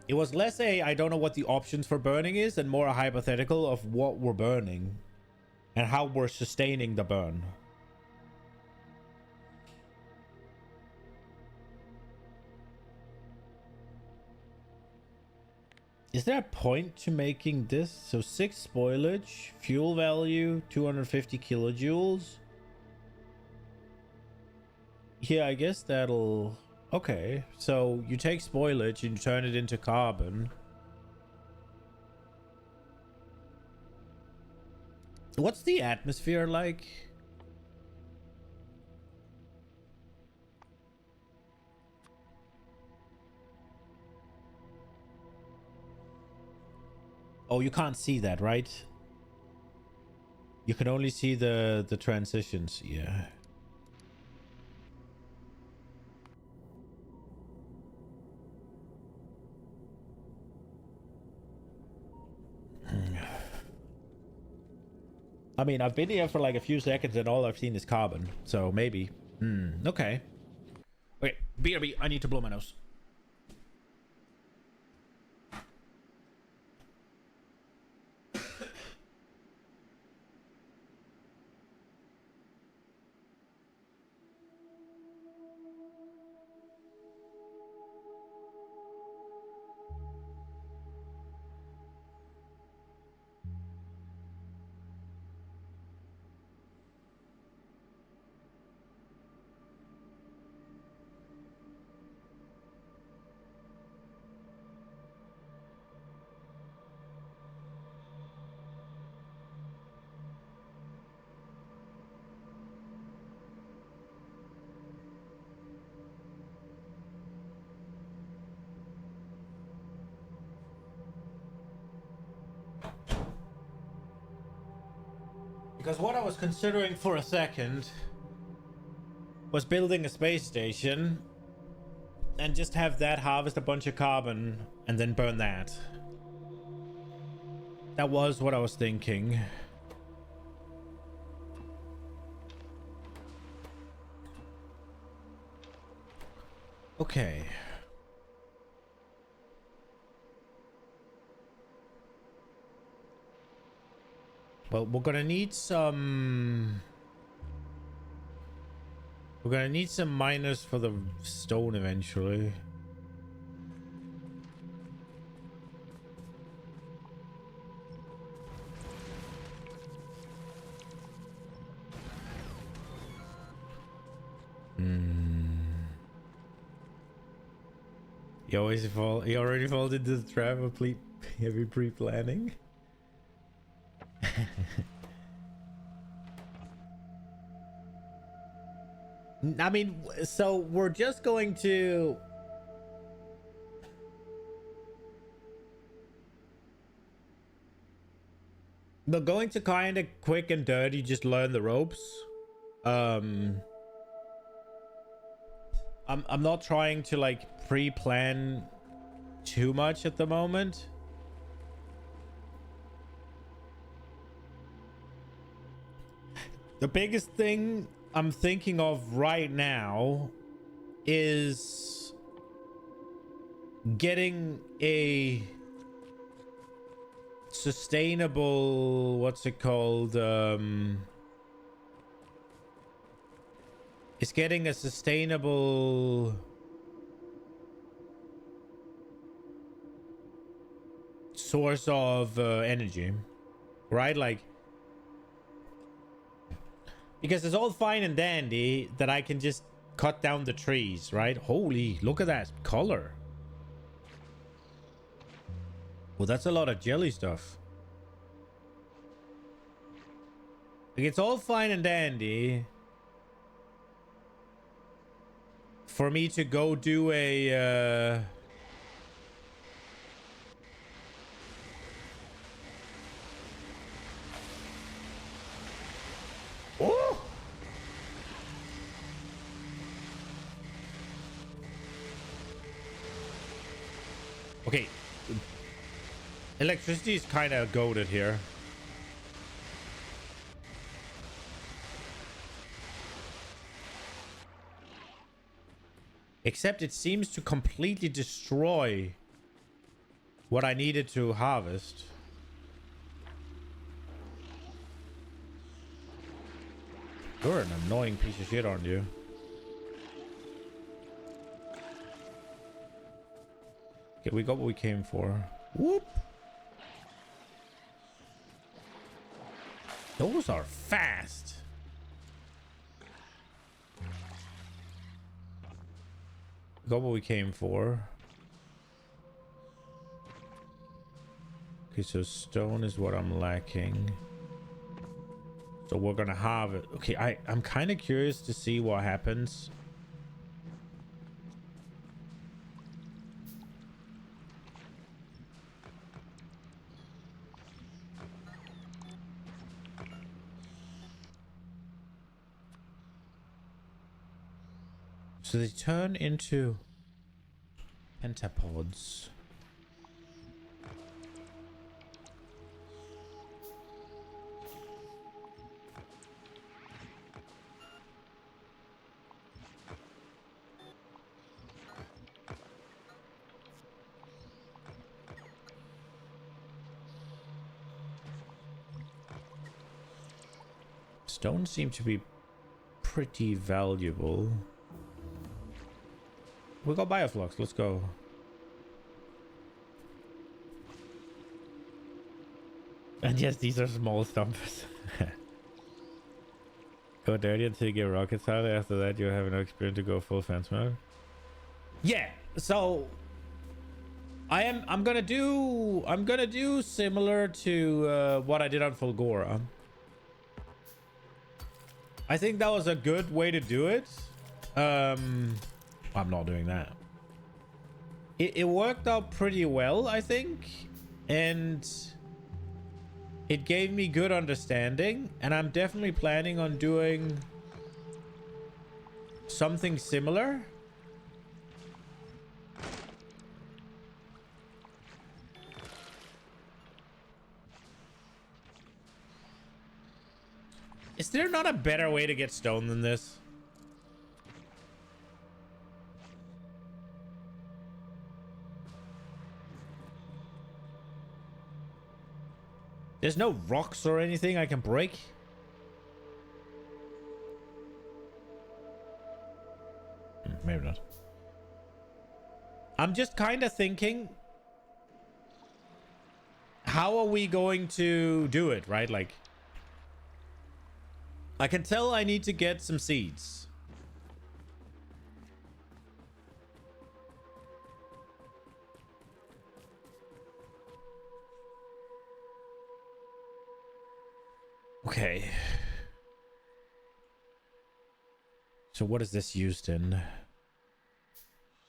it was less a I don't know what the options for burning is, and more a hypothetical of what we're burning, and how we're sustaining the burn. Is there a point to making this? So 6 spoilage, fuel value, 250 kilojoules. Yeah, I guess that'll... Okay, so you take spoilage and you turn it into carbon. What's the atmosphere like? Oh, you can't see that, right? You can only see the transitions. Yeah. I mean, I've been here for like a few seconds and all I've seen is carbon. So maybe. Okay. Okay, BRB, I need to blow my nose. Because what I was considering for a second was building a space station and just have that harvest a bunch of carbon and then burn that. That was what I was thinking. Okay. Well, we're gonna need some... We're gonna need some miners for the stone eventually. You already fall into the trap of heavy pre-planning. I mean, so we're just going to... We're going to kind of quick and dirty just learn the ropes. I'm not trying to like pre-plan too much at the moment. The biggest thing I'm thinking of right now is getting a sustainable, what's it called? It's getting a sustainable source of energy, right? Like, because it's all fine and dandy that I can just cut down the trees, right? Holy, look at that color. Well, that's a lot of jelly stuff. Like, it's all fine and dandy for me to go do a Okay. Electricity is kind of goated here. Except it seems to completely destroy what I needed to harvest. You're an annoying piece of shit, aren't you? Okay, we got what we came for. Whoop! Those are fast. Got what we came for. Okay, so stone is what I'm lacking. So we're gonna have it. Okay, I'm kind of curious to see what happens. So they turn into pentapods. Stones seem to be pretty valuable. We got bioflux. Let's go. And yes, these are small stumpers. Go dirty until you get rocket solid. After that, you have enough experience to go full fence mode. Yeah. So I'm gonna do similar to what I did on Fulgora. I think that was a good way to do it. I'm not doing that. It worked out pretty well, I think, and it gave me good understanding, and I'm definitely planning on doing something similar. Is there not a better way to get stone than this? There's no rocks or anything I can break? Maybe not. I'm just kind of thinking, how are we going to do it, right? Like, I can tell I need to get some seeds. Okay. So what is this used in?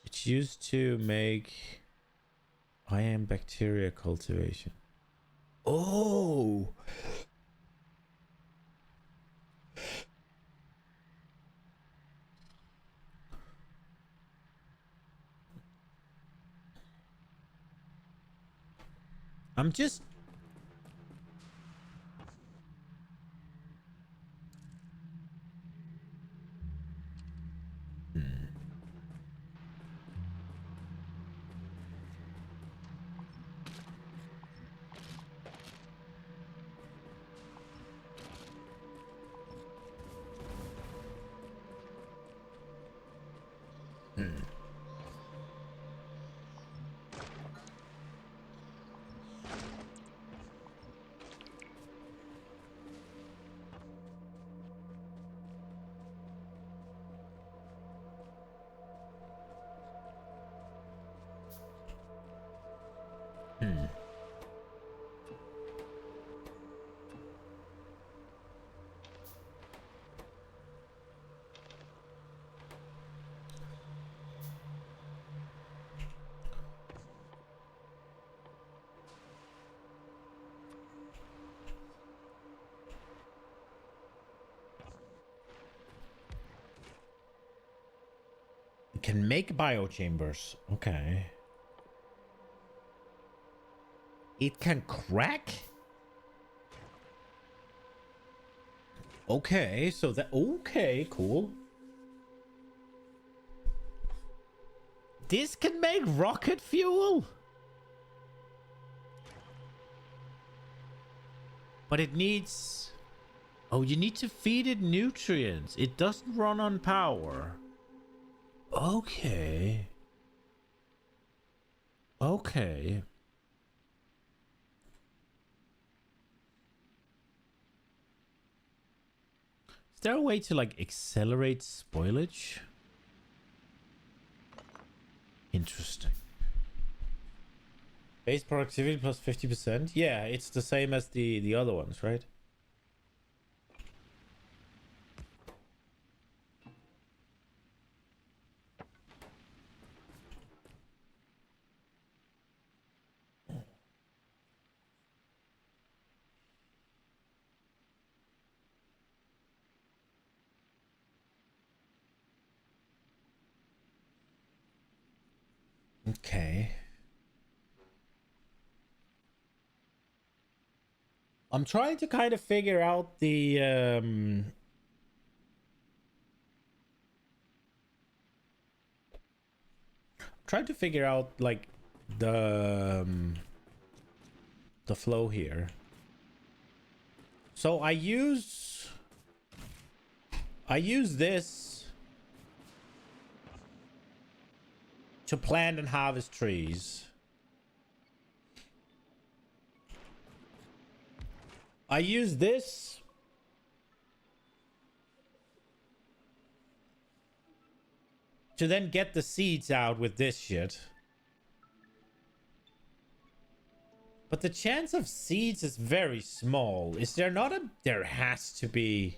It's used to make iron bacteria cultivation. Oh! I'm just... Can make biochambers. Okay. It can crack? Okay, so that... Okay, cool. This can make rocket fuel? But it needs... Oh, you need to feed it nutrients. It doesn't run on power. Okay. Okay. Is there a way to, like, accelerate spoilage? Interesting. Base productivity plus 50%? Yeah, it's the same as the other ones, right? Okay. I'm trying to kind of figure out the trying to figure out like the flow here. So I use this to plant and harvest trees. I use this to then get the seeds out with this shit. But the chance of seeds is very small. Is there not a... There has to be...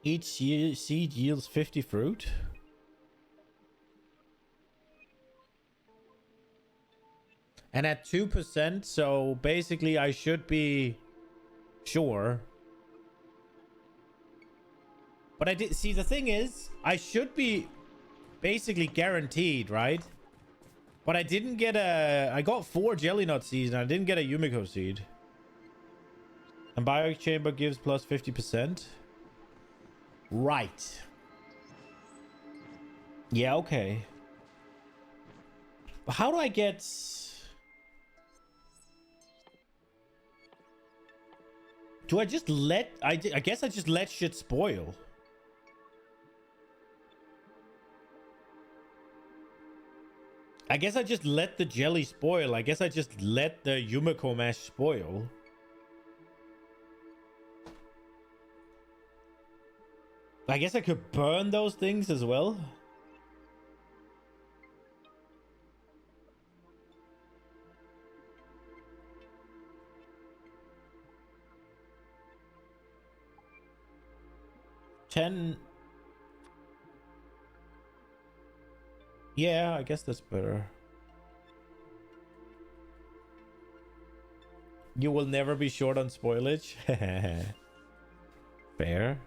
Each seed yields 50 fruit. And at 2%, so basically I should be sure. But I did see, the thing is, I should be basically guaranteed, right? But I didn't get I got 4 jelly nut seeds and I didn't get a Yumiko seed. And bio chamber gives plus 50%. Right. Yeah, okay. But how do I get... Do I just let... I guess I just let shit spoil. I guess I just let the jelly spoil. I guess I just let the Yumiko mash spoil. I guess I could burn those things as well. $10. Yeah, I guess that's better. You will never be short on spoilage. Fair.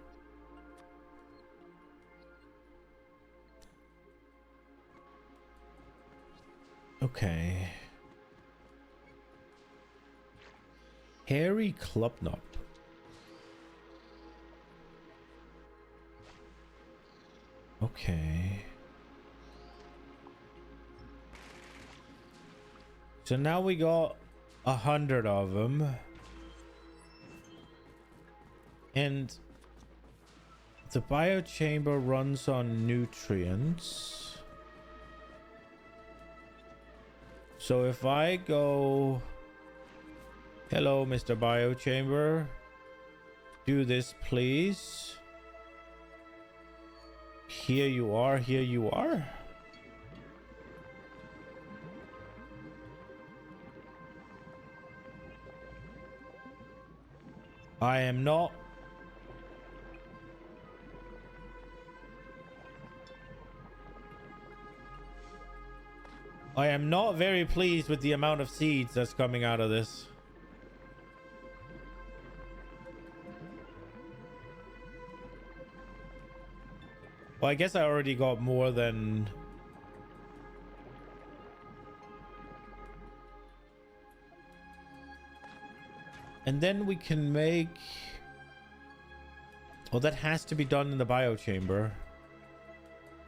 Okay. Hairy Clubknot. Okay. So now we got 100 of them. And the biochamber runs on nutrients. So if I go... Hello, Mr. Biochamber. Do this, please. Here you are, here you are. I am not. I am not very pleased with the amount of seeds that's coming out of this. Well, I guess I already got more than... And then we can make... Well, that has to be done in the biochamber.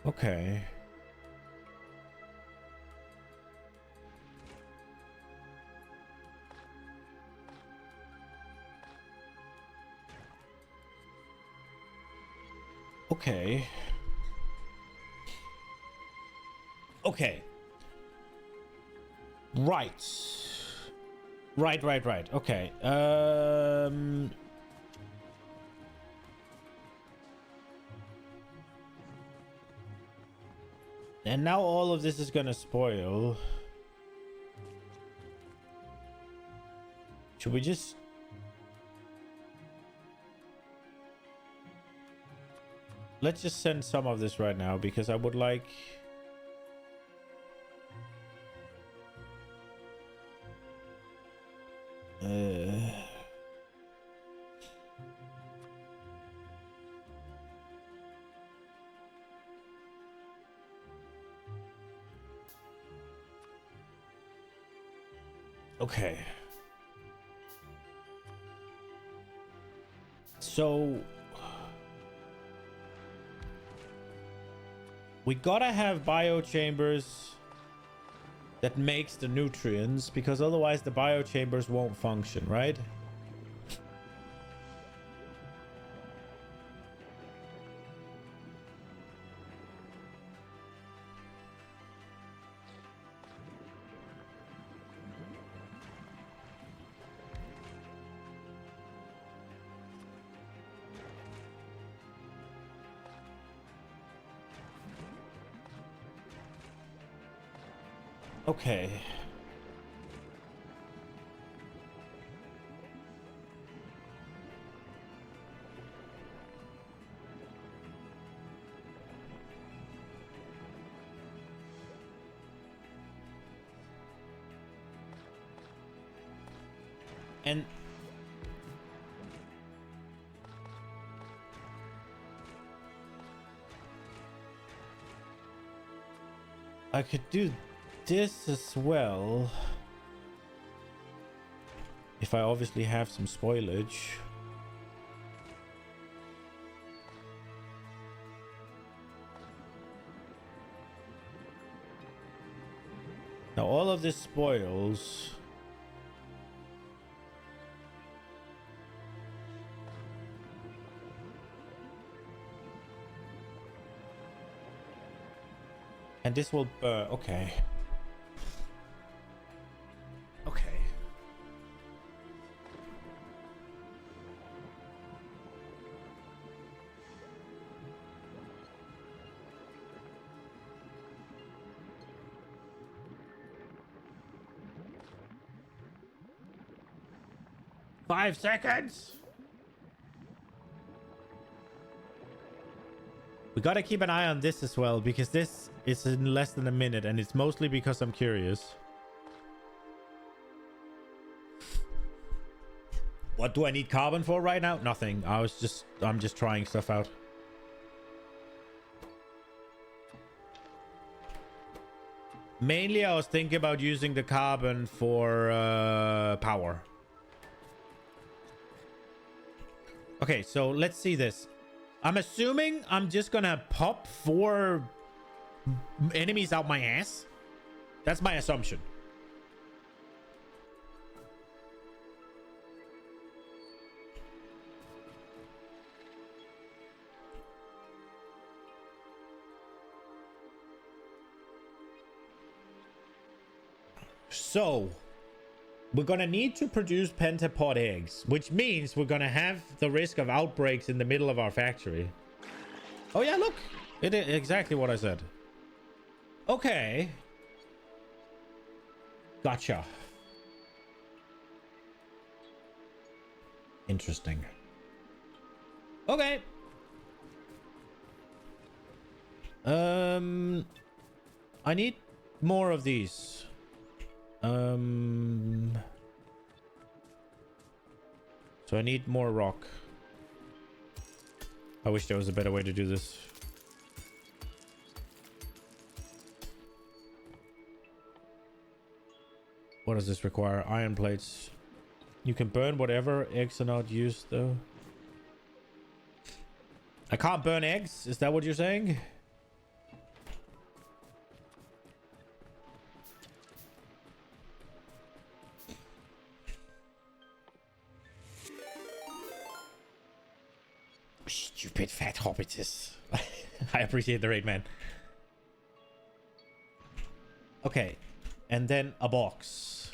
Okay. Okay. Okay. Right. Right. Okay. And now all of this is gonna spoil. Should we just... Let's just send some of this right now, because I would like... Okay. So... We gotta have biochambers that makes the nutrients, because otherwise the biochambers won't function, right? Okay. And I could do this as well, if I obviously have some spoilage. Now all of this spoils. And this will okay. Okay. Five seconds. We gotta keep an eye on this as well, because this is in less than a minute, and it's mostly because I'm curious. What do I need carbon for right now? Nothing. I'm just trying stuff out. Mainly I was thinking about using the carbon for power. Okay, so let's see this. I'm assuming I'm just gonna pop 4 enemies out my ass. That's my assumption. So we're gonna need to produce pentapod eggs, which means we're gonna have the risk of outbreaks in the middle of our factory. Oh yeah, look, it is exactly what I said. Okay, gotcha. Interesting. Okay. I need more of these. So I need more rock. I wish there was a better way to do this. What does this require? Iron plates. You can burn whatever. Eggs are not used though. I can't burn eggs? Is that what you're saying? Stupid fat hobbitess. I appreciate the raid, man. Okay. And then a box.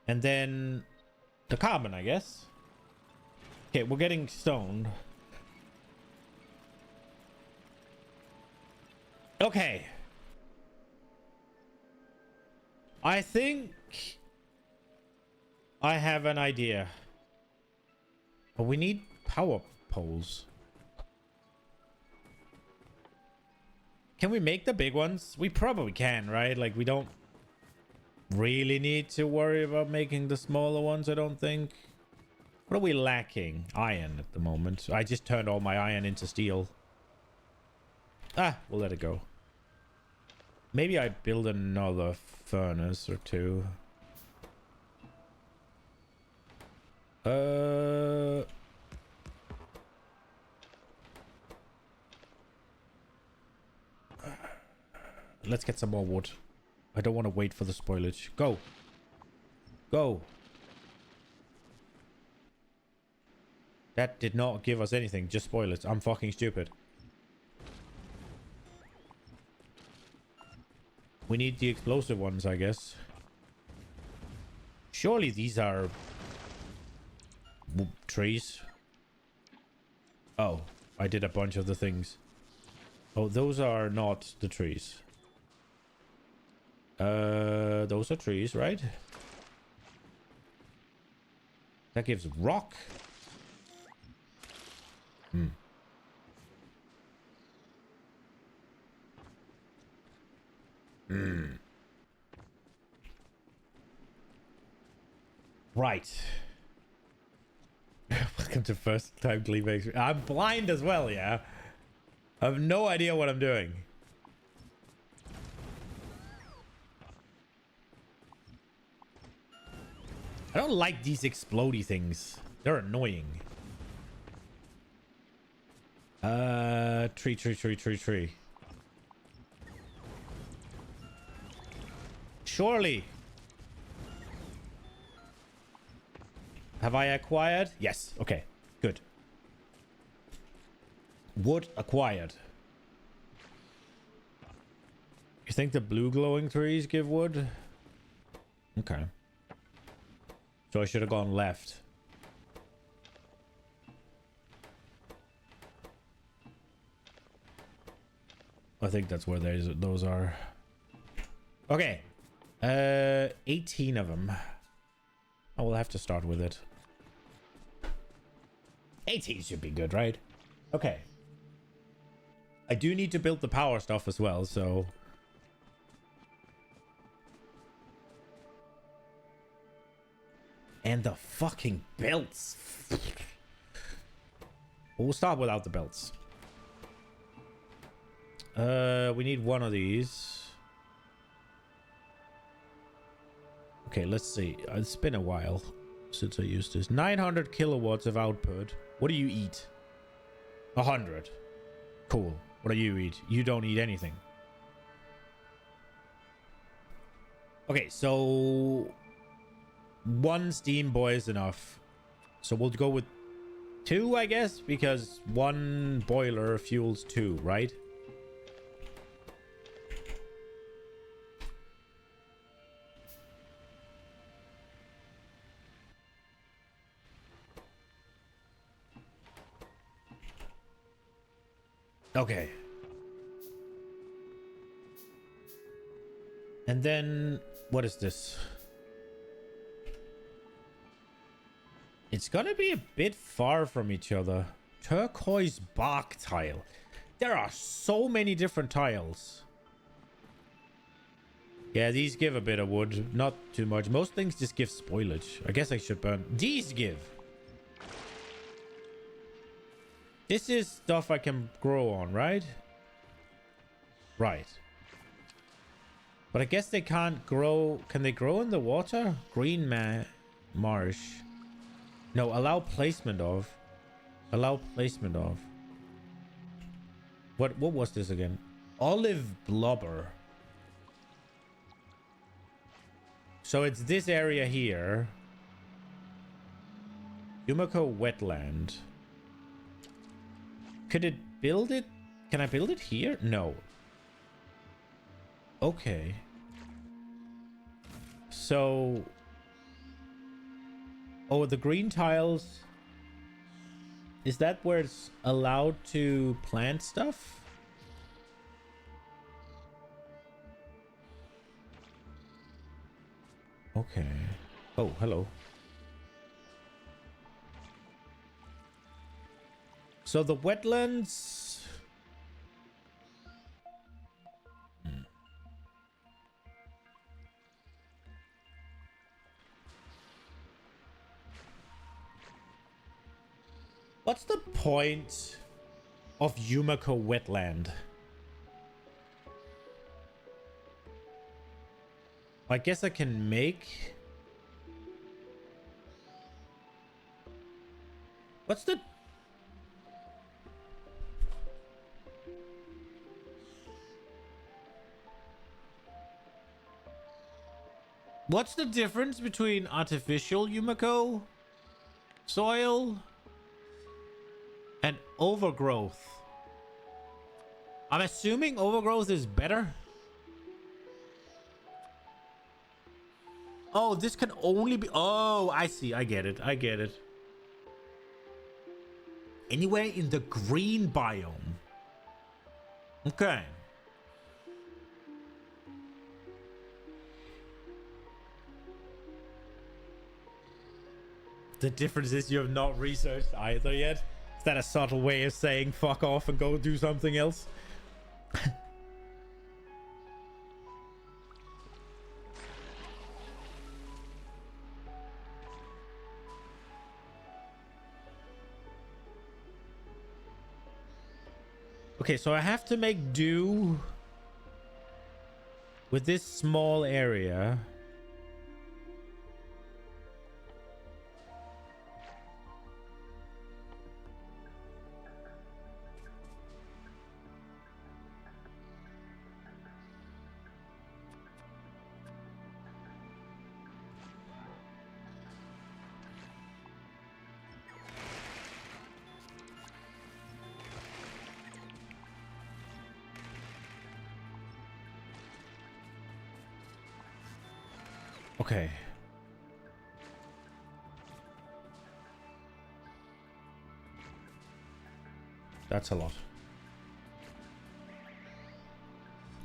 And then the carbon, I guess. Okay, we're getting stone. Okay. I think I have an idea. But we need power poles. Can we make the big ones? We probably can, right? Like, we don't really need to worry about making the smaller ones, I don't think. What are we lacking? Iron at the moment. I just turned all my iron into steel. Ah, we'll let it go. Maybe I build another furnace or two. Let's get some more wood. I don't want to wait for the spoilage. Go. Go. That did not give us anything. Just spoil it. I'm fucking stupid. We need the explosive ones, I guess. Surely these are trees. Oh, I did a bunch of the things. Oh, those are not the trees. Those are trees, right? That gives rock. Right. Welcome to first time cleavage. I'm blind as well, yeah. I have no idea what I'm doing. I don't like these explodey things. They're annoying. Tree. Surely. Have I acquired? Yes. Okay. Good. Wood acquired. You think the blue glowing trees give wood? Okay. So I should have gone left. I think that's where those are. Okay. 18 of them. I will have to start with it. 18 should be good, right? Okay. I do need to build the power stuff as well, so... And the fucking belts. We'll start without the belts. We need one of these. Okay, let's see. It's been a while since I used this. 900 kilowatts of output. What do you eat? 100. Cool. What do you eat? You don't eat anything. Okay, so... one steam boy is enough. So we'll go with 2, I guess, because 1 boiler fuels 2, right? Okay. And then, what is this? It's gonna be a bit far from each other. Turquoise bark tile. There are so many different tiles. Yeah, these give a bit of wood. Not too much. Most things just give spoilage. I guess I should burn. These give. This is stuff I can grow on, right? Right. But I guess they can't grow. Can they grow in the water? Green marsh. No, allow placement of. Allow placement of. What was this again? Olive blubber. So it's this area here. Yumiko wetland. Could it build it? Can I build it here? No. Okay. So... Oh, the green tiles... Is that where it's allowed to plant stuff? Okay. Oh, hello. So the wetlands... What's the point of Yumiko wetland? I guess I can make... What's the... What's the difference between artificial Yumiko soil and overgrowth? I'm assuming overgrowth is better. Oh, this can only be... Oh, I see. I get it. I get it. Anywhere in the green biome. Okay. The difference is you have not researched either yet. Is that a subtle way of saying fuck off and go do something else? Okay, so I have to make do with this small area. Okay. That's a lot.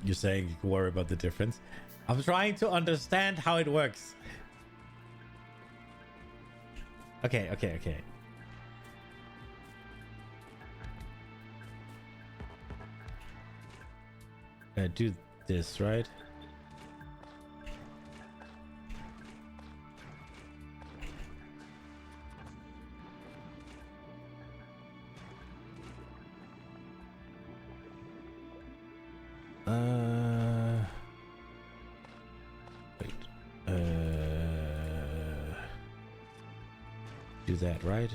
You're saying you can worry about the difference? I'm trying to understand how it works. Okay. Do this, right? Wait. Do that, right?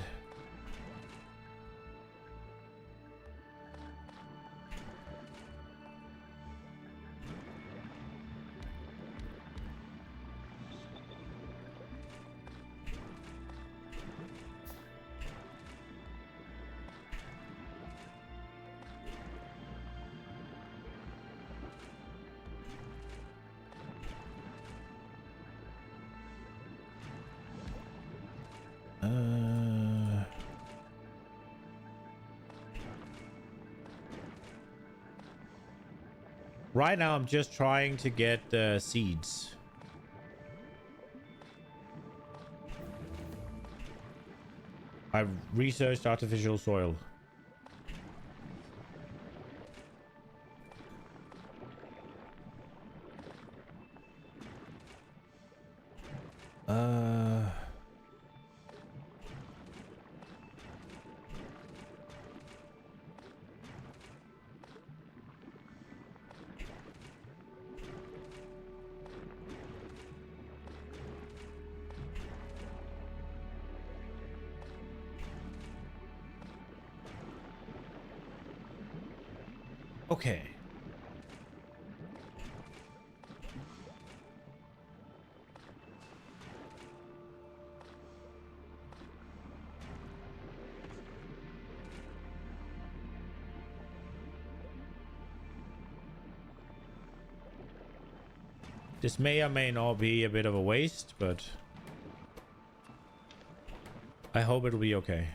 Right now, I'm just trying to get seeds. I've researched artificial soil. Okay. This may or may not be a bit of a waste, but I hope it'll be okay.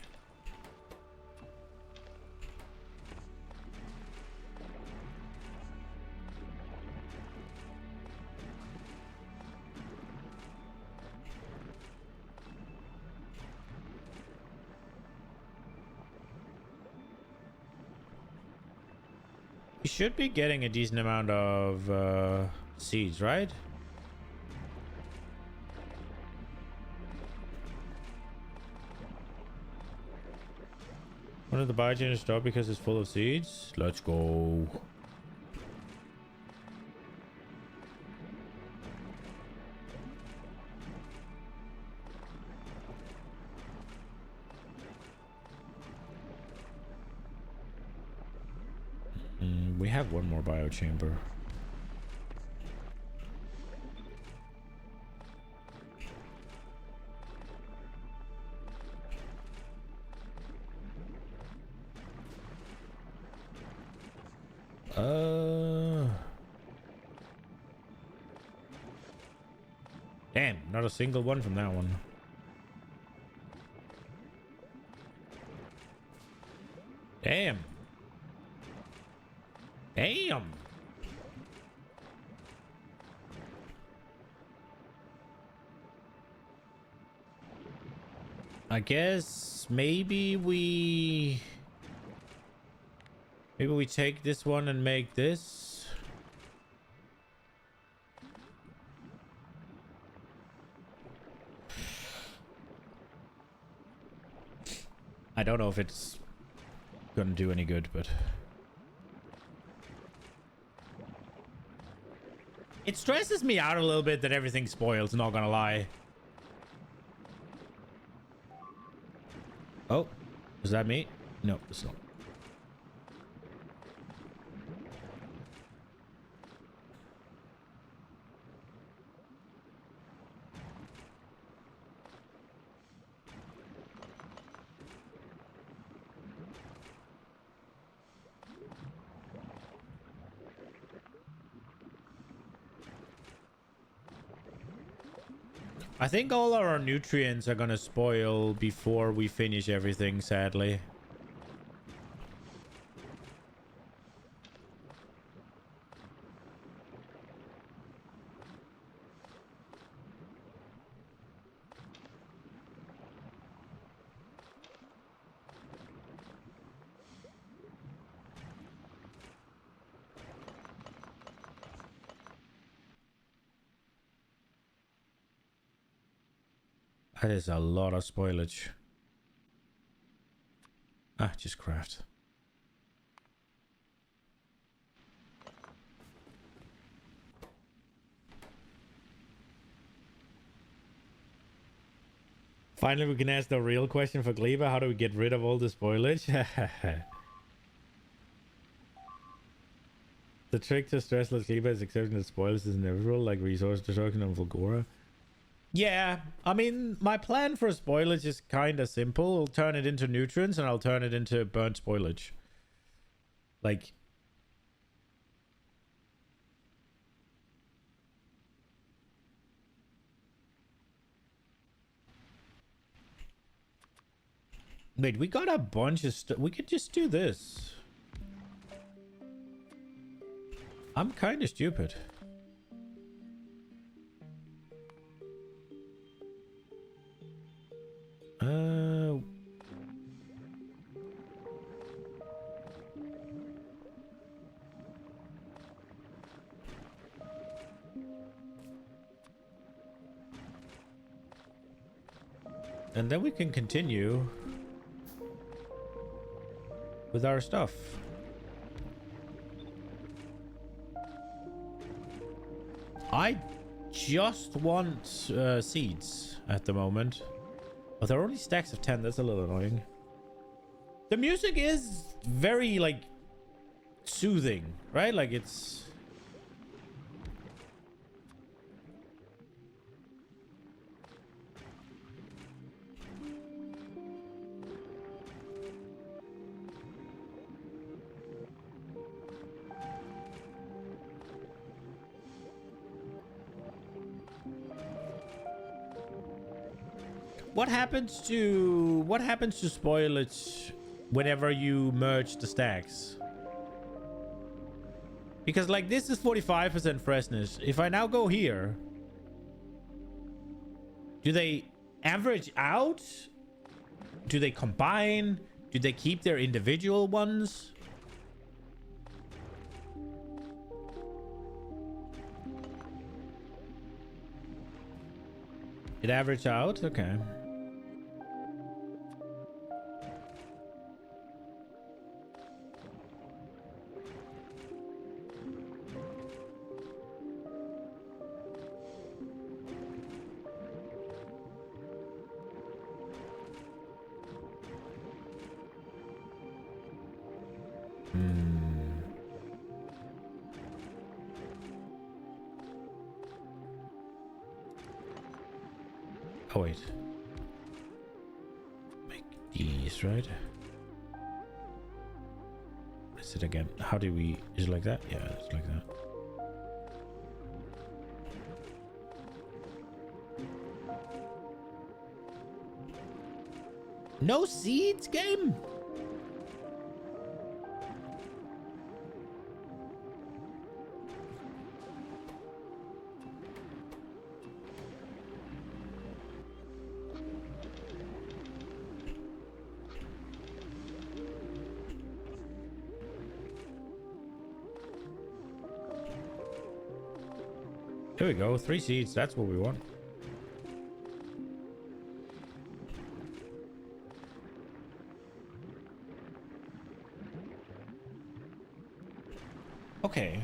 We should be getting a decent amount of seeds, right? One of the biogen stop because it's full of seeds. Let's go. We have one more biochamber. Damn, not a single one from that one. Damn. Damn. I guess maybe we take this one and make this. I don't know if it's gonna do any good, but it stresses me out a little bit that everything spoils, not gonna lie. Oh, is that me? No, it's not. I think all our nutrients are gonna spoil before we finish everything, sadly. That is a lot of spoilage. Ah, just craft. Finally, we can ask the real question for Gleba. How do we get rid of all the spoilage? The trick to stressless Gleba is accepting that spoilage is inevitable, like resource destruction on Volgora. Yeah, I mean, my plan for spoilage is kind of simple. I'll turn it into nutrients and I'll turn it into burnt spoilage. Like, wait, we got a bunch of stuff. We could just do this. I'm kind of stupid. And then we can continue with our stuff. I just want seeds at the moment. But there are only stacks of 10. That's a little annoying. The music is very, like, soothing, right? Like, it's... What happens to spoilage whenever you merge the stacks? Because like this is 45% freshness. If I now go here, do they average out? Do they combine? Do they keep their individual ones? It average out? Okay. Oh, wait. Make these, right? Is it again? How do we... Is it like that? Yeah, it's like that. No seeds, game? Here we go. 3 seeds. That's what we want. Okay.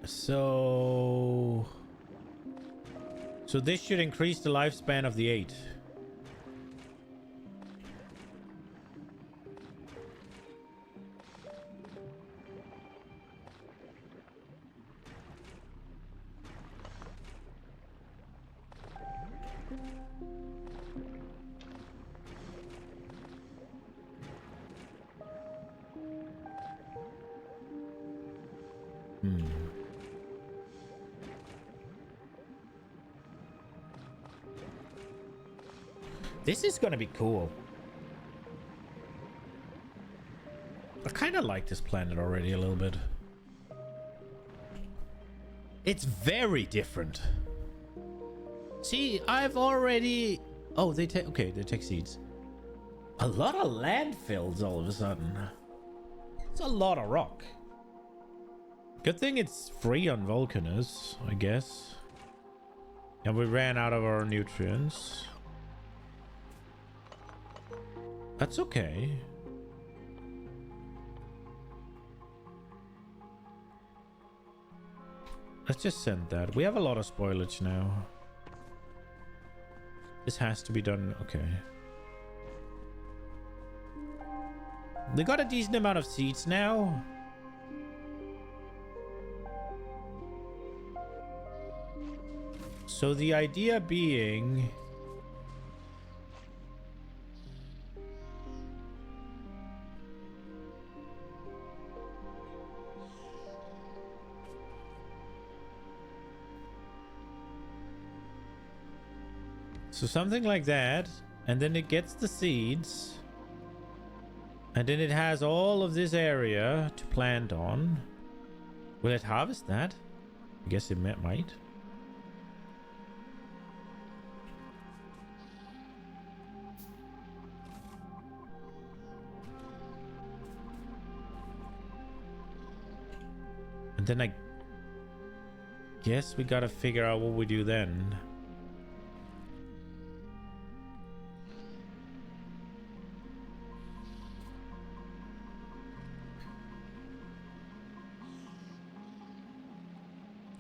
So this should increase the lifespan of the 8. This is gonna be cool. I kind of like this planet already a little bit. It's very different. See, I've already... Oh, they take... Okay, they take seeds. A lot of landfills all of a sudden. It's a lot of rock. Good thing it's free on Vulcanus, I guess. And we ran out of our nutrients. That's okay. Let's just send that. We have a lot of spoilage now. This has to be done. Okay. They got a decent amount of seeds now. So the idea being... So something like that, and then it gets the seeds, and then it has all of this area to plant on. Will it harvest that? I guess it might. And then I guess we gotta figure out what we do then.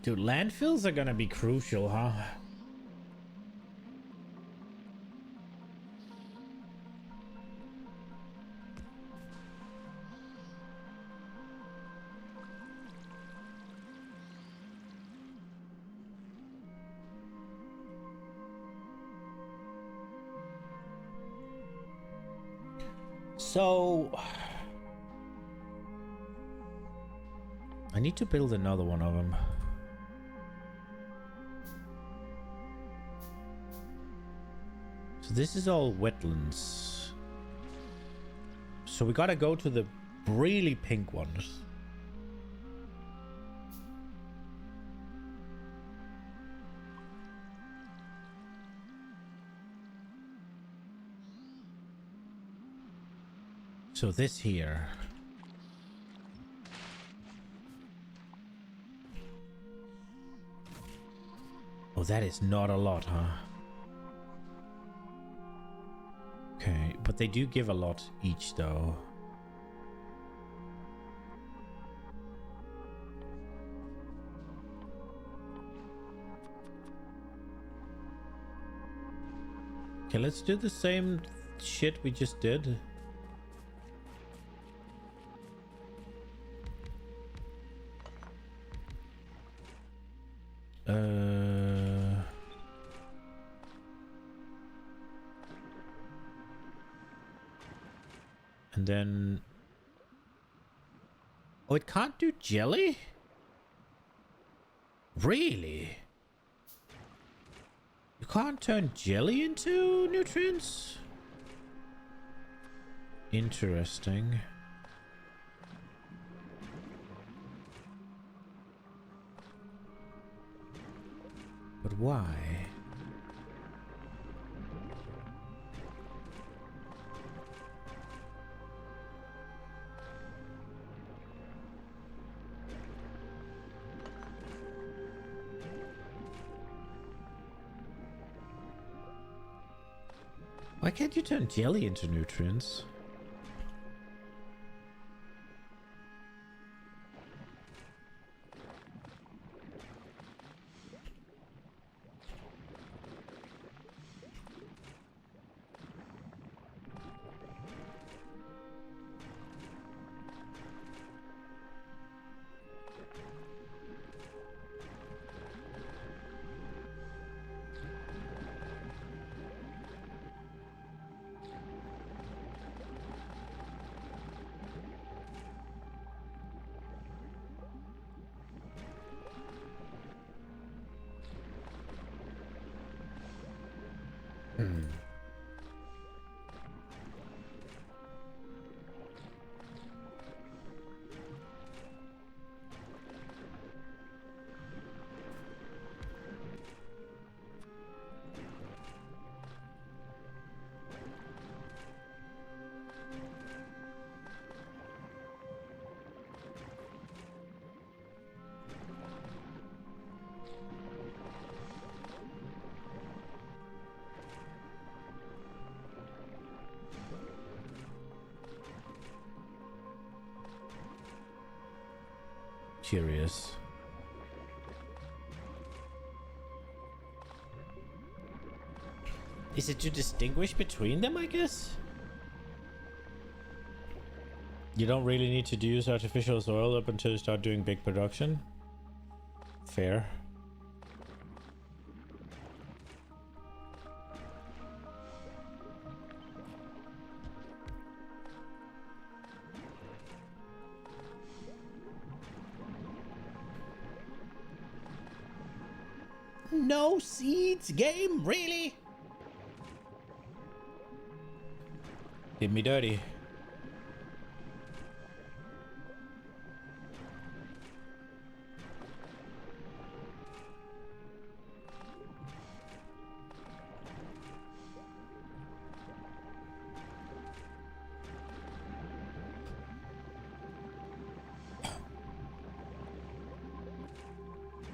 Dude, landfills are gonna be crucial, huh? So I need to build another one of them. So this is all wetlands. So we gotta go to the really pink ones. So this here. Oh, that is not a lot, huh? Okay, but they do give a lot each, though. Okay, let's do the same shit we just did. And then... Oh, it can't do jelly? Really? You can't turn jelly into nutrients? Interesting. But why? Why can't you turn jelly into nutrients? Curious. Is it to distinguish between them, I guess? You don't really need to use artificial soil up until you start doing big production. Fair. No seeds game, really? Did me dirty.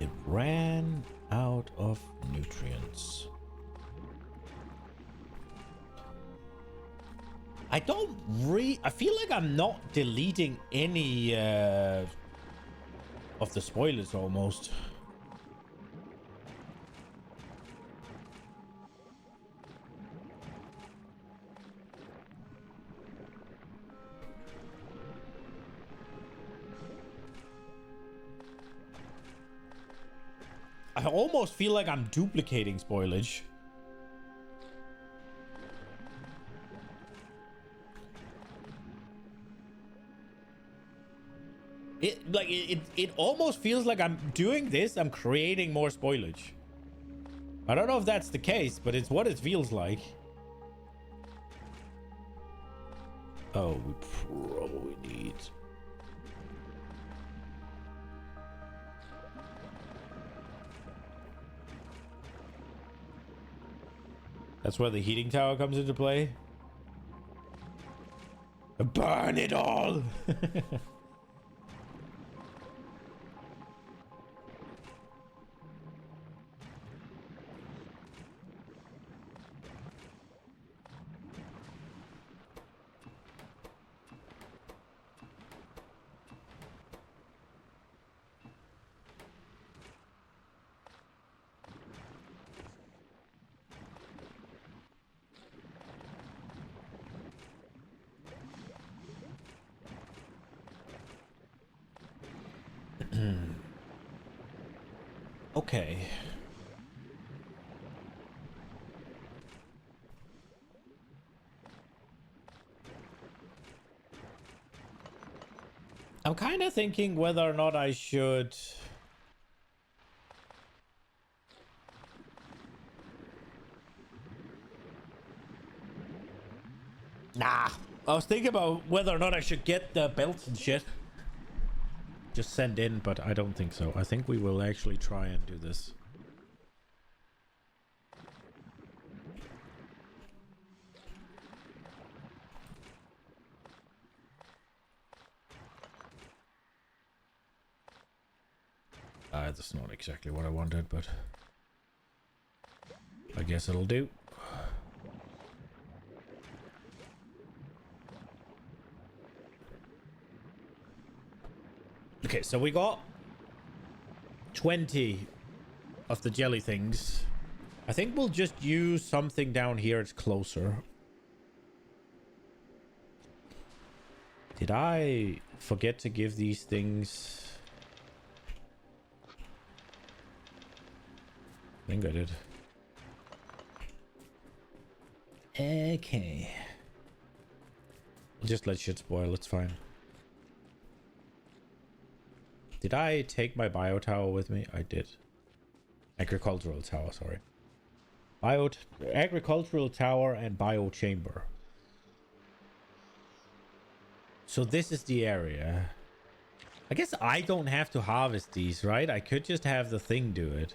It ran out of nutrients. I feel like I'm not deleting any of the spoilers almost. I almost feel like I'm duplicating spoilage. It almost feels like I'm doing this. I'm creating more spoilage. I don't know if that's the case, but it's what it feels like. Oh, we probably need... That's where the heating tower comes into play. Burn it all! Okay. I'm kind of thinking whether or not I should... Nah. I was thinking about whether or not I should get the belts and shit. Just send in, but I don't think so. I think we will actually try and do this. That's not exactly what I wanted, but I guess it'll do. Okay, so we got 20 of the jelly things. I think we'll just use something down here. It's closer. Did I forget to give these things? I think I did. Okay. Just let shit spoil. It's fine. Did I take my bio tower with me? I did. Agricultural tower, sorry. Agricultural tower and bio chamber. So this is the area. I guess I don't have to harvest these, right? I could just have the thing do it.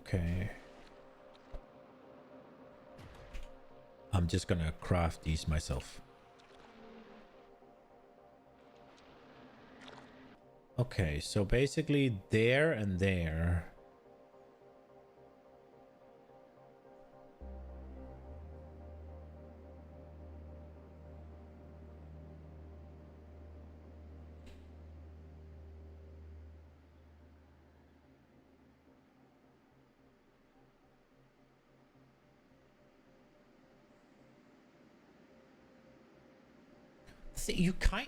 Okay. I'm just gonna craft these myself. Okay, so basically there and there. See, you kind...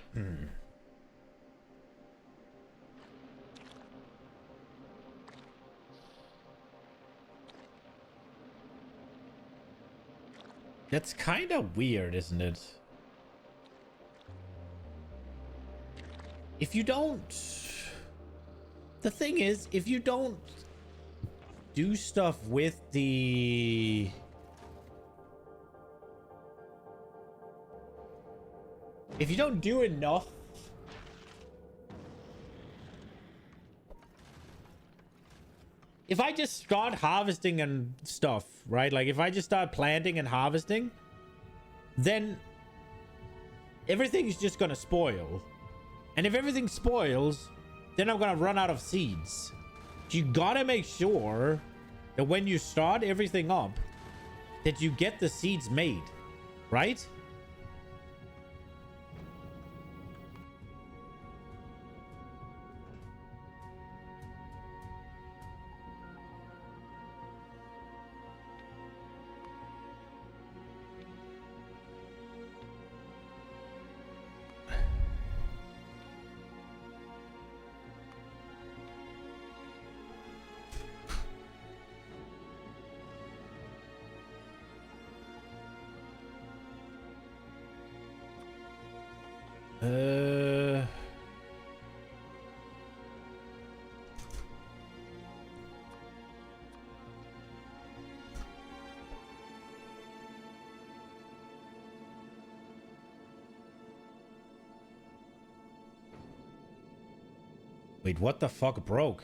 That's kind of weird, isn't it? If you don't... The thing is, if you don't do stuff with the... If you don't do enough... If I just start harvesting and stuff, right? Like, if I just start planting and harvesting, then everything's just gonna spoil. And if everything spoils, then I'm gonna run out of seeds. You gotta make sure that when you start everything up, that you get the seeds made, right? Wait, what the fuck broke?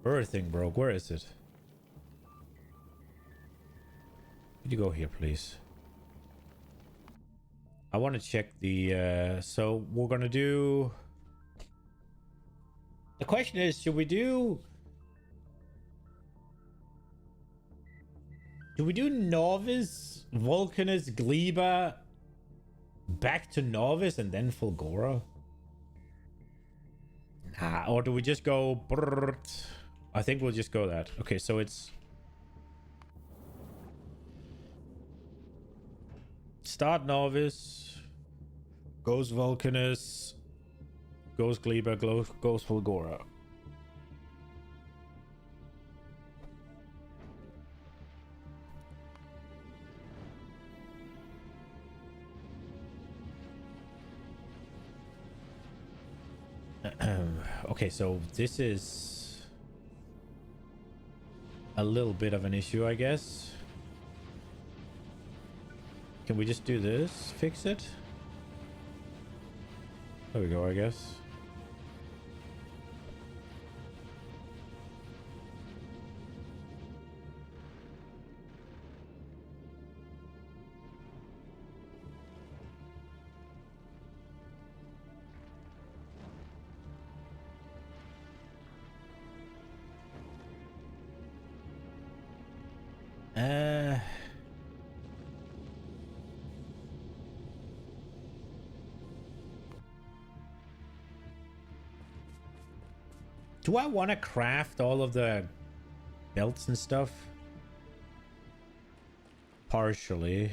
Everything broke. Where is it? Could you go here, please? I want to check the... So we're gonna do... The question is, should we do... Do we do Novice, Vulcanus, Gleba, back to Novice, and then Fulgora? Nah, or do we just go... Brrrt? I think we'll just go that. Okay, so it's... Start Novice, goes Vulcanus, goes Gleba, goes Fulgora. Okay, so this is a little bit of an issue, I guess. Can we just do this? Fix it? There we go, I guess. Do I want to craft all of the belts and stuff? Partially.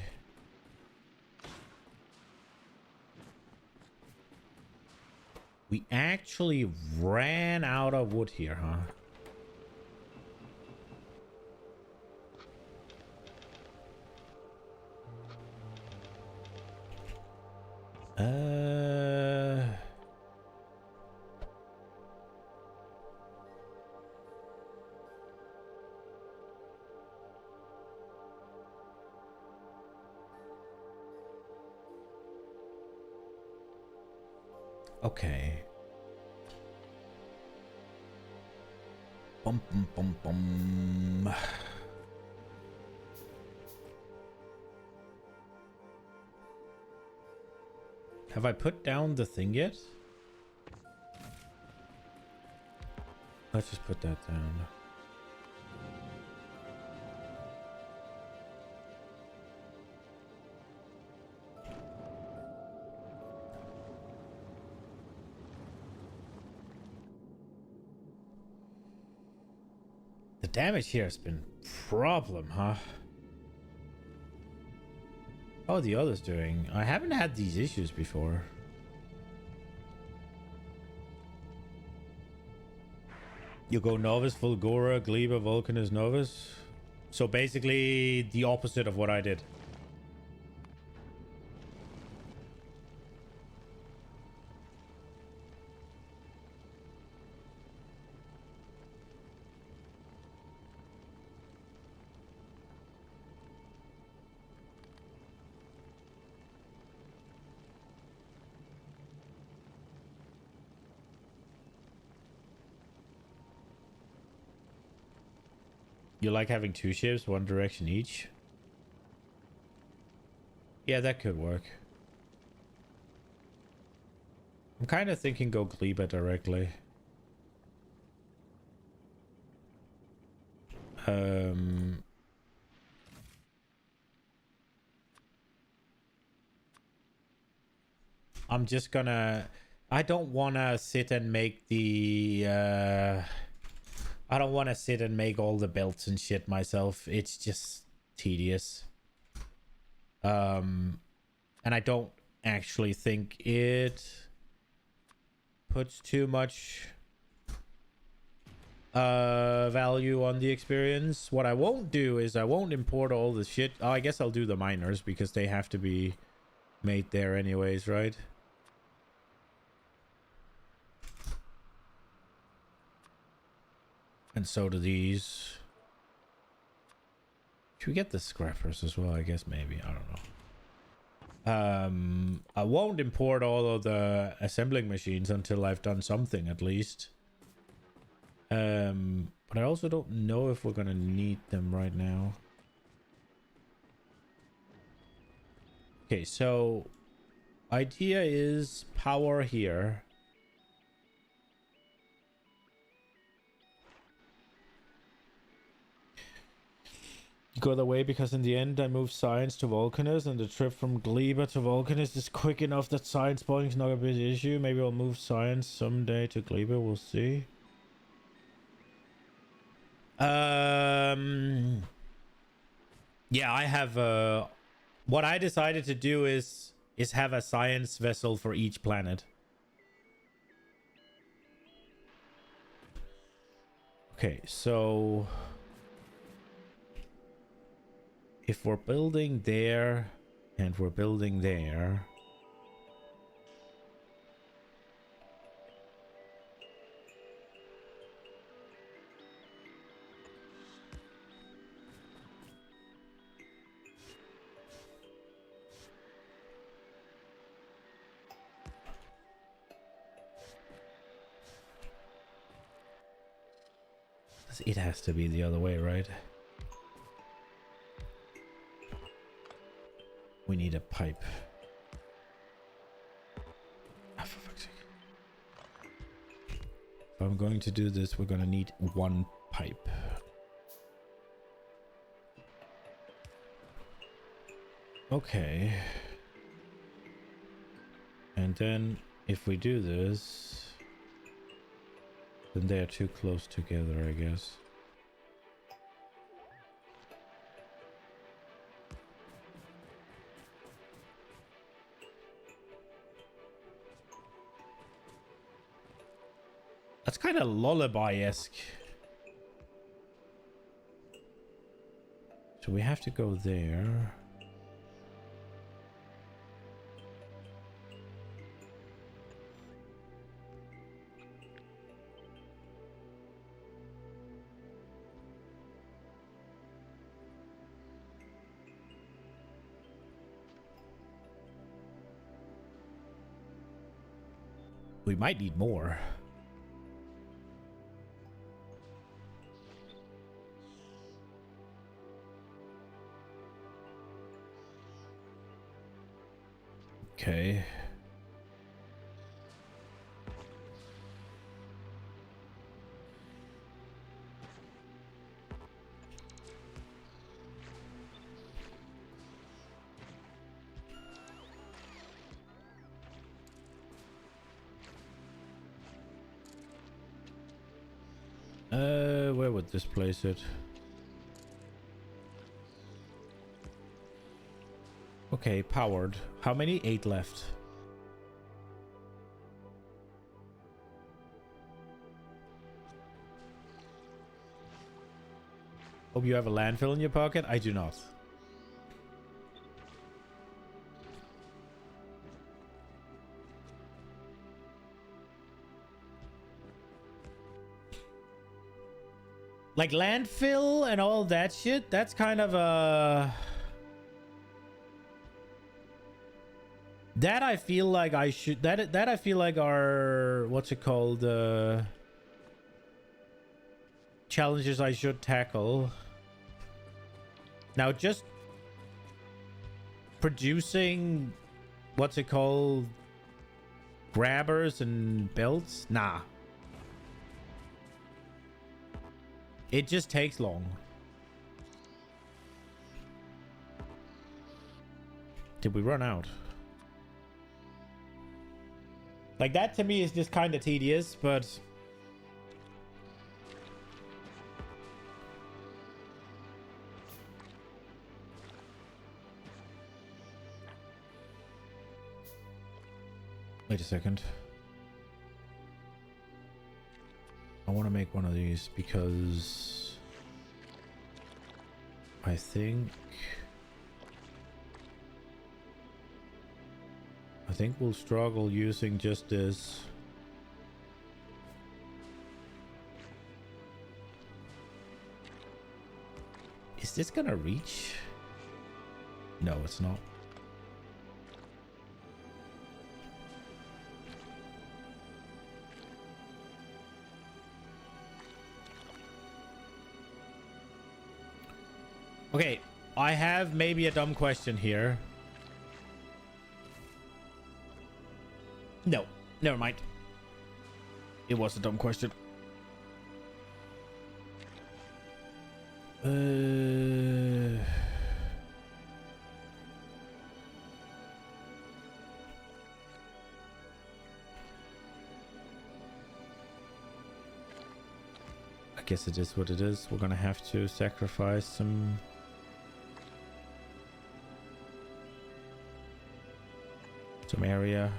We actually ran out of wood here, huh? Okay. Bum, bum, bum, bum. Have I put down the thing yet? Let's just put that down. The damage here has been problem, huh? How are the others doing? I haven't had these issues before. You go Novice, Fulgora, Gleba, Vulcanus, Novice. So basically the opposite of what I did. You like having two ships, one direction each? Yeah, that could work. I'm kind of thinking go Gleba directly. I'm just gonna... I don't want to sit and make the... I don't want to sit and make all the belts and shit myself. It's just tedious. And I don't actually think it puts too much value on the experience. What I won't do is I won't import all the shit. Oh, I guess I'll do the miners because they have to be made there anyways, right? And so do these. Should we get the scrappers as well? I guess maybe. I don't know. I won't import all of the assembling machines until I've done something at least. But I also don't know if we're gonna need them right now. Okay, so idea is power here. Go the way because in the end I move science to Vulcanus and the trip from Gleba to Vulcanus is quick enough that science spawning is not a big issue. Maybe I'll move science someday to Gleba, we'll see. Yeah, I have what I decided to do is have a science vessel for each planet. Okay, so if we're building there and we're building there, it has to be the other way, right? We need a pipe. Ah, for fuck's sake. If I'm going to do this, we're gonna need one pipe. Okay. And then if we do this, then they are too close together, I guess. That's kind of lullaby-esque. So we have to go there. We might need more. Okay. Where would this place it? Okay, powered. How many? 8 left. Hope you have a landfill in your pocket. I do not. Like landfill and all that shit, that's kind of a... That I feel like I should... That I feel like are... What's it called? Challenges I should tackle. Now, just producing, what's it called? Grabbers and belts? Nah. It just takes long. Did we run out? Like, that to me is just kind of tedious, but... Wait a second. I want to make one of these because... I think we'll struggle using just this. Is this gonna reach? No, it's not. Okay, I have maybe a dumb question here. No, never mind. It was a dumb question. I guess it is what it is. We're gonna have to sacrifice some area.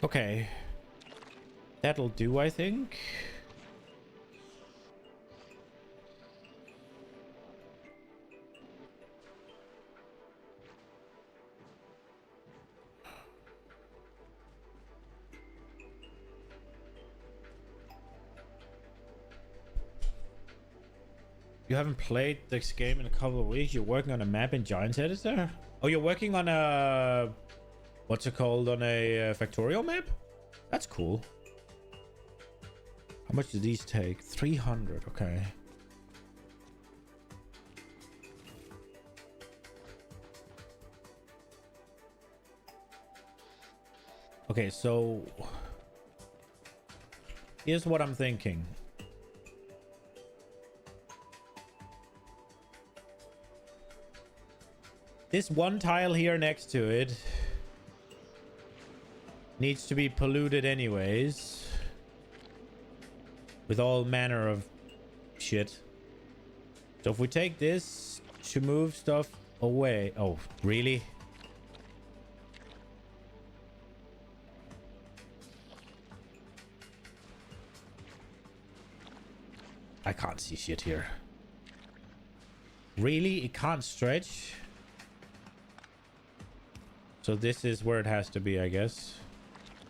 Okay. That'll do, I think. You haven't played this game in a couple of weeks. You're working on a map in Giants Editor? Oh, you're working on a... What's it called? On a Factorio map? That's cool. How much do these take? 300. Okay. Okay, so... Here's what I'm thinking. This one tile here next to it needs to be polluted anyways with all manner of shit. So if we take this to move stuff away... Oh, really? I can't see shit here. Really? It can't stretch? So this is where it has to be, I guess.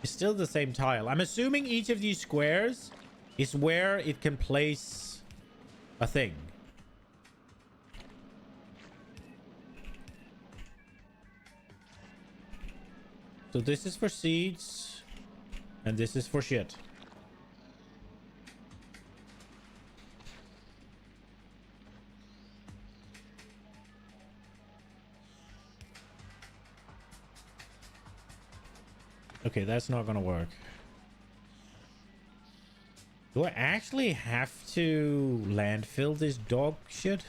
It's still the same tile. I'm assuming each of these squares is where it can place a thing. So this is for seeds, and this is for shit. Okay, that's not gonna work. Do I actually have to landfill this dog shit?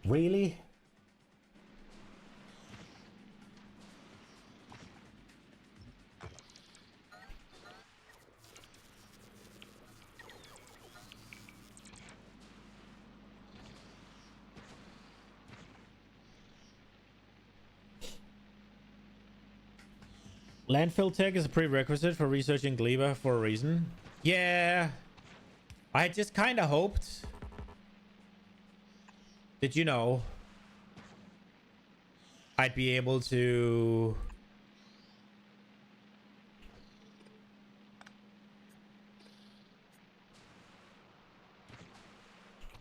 Really? Landfill tech is a prerequisite for researching Gleba for a reason. Yeah. I just kind of hoped that, you know, I'd be able to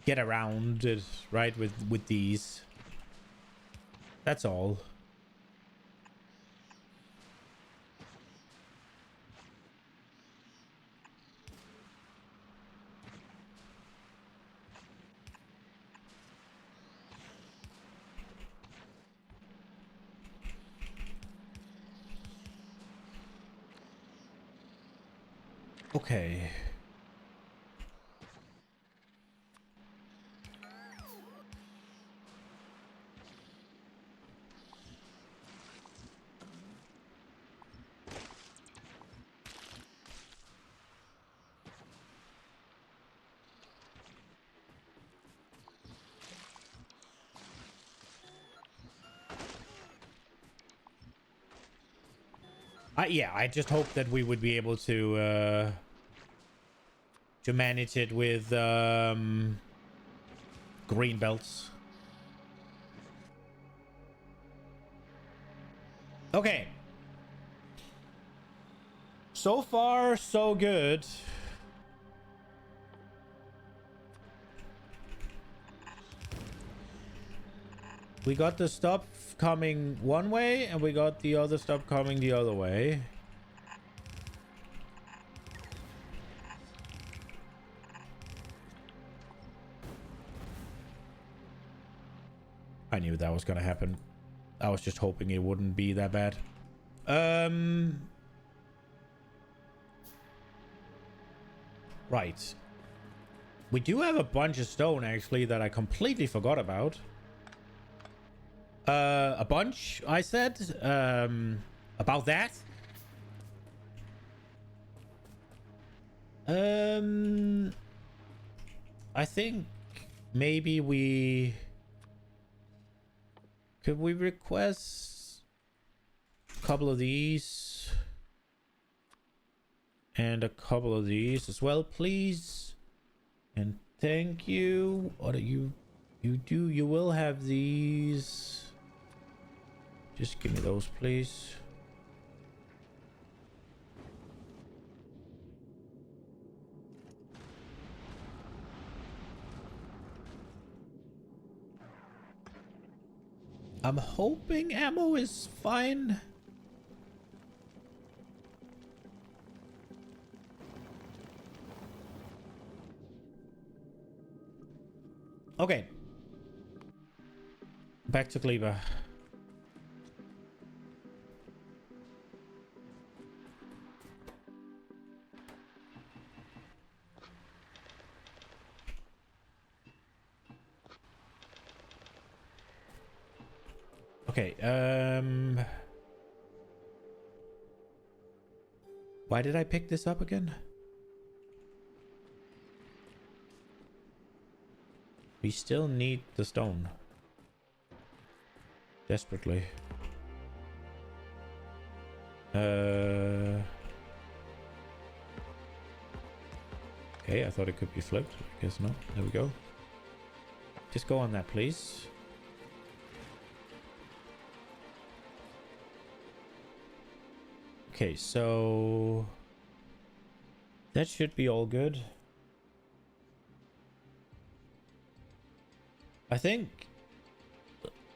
get around it, right, with these. That's all. Okay. Yeah, I just hope that we would be able to manage it with green belts. Okay. So far, so good. We got the stuff coming one way, and we got the other stuff coming the other way. I knew that was gonna happen. I was just hoping it wouldn't be that bad. Right. We do have a bunch of stone, actually, that I completely forgot about. A bunch, I said. About that. I think maybe we... Could we request a couple of these? And a couple of these as well, please. And thank you. What are you? You will have these. Just give me those, please. I'm hoping ammo is fine. Okay. Back to Gleba. Okay, why did I pick this up again? We still need the stone. Desperately. Okay, I thought it could be flipped. I guess not. There we go. Just go on that, please. Okay, so that should be all good. I think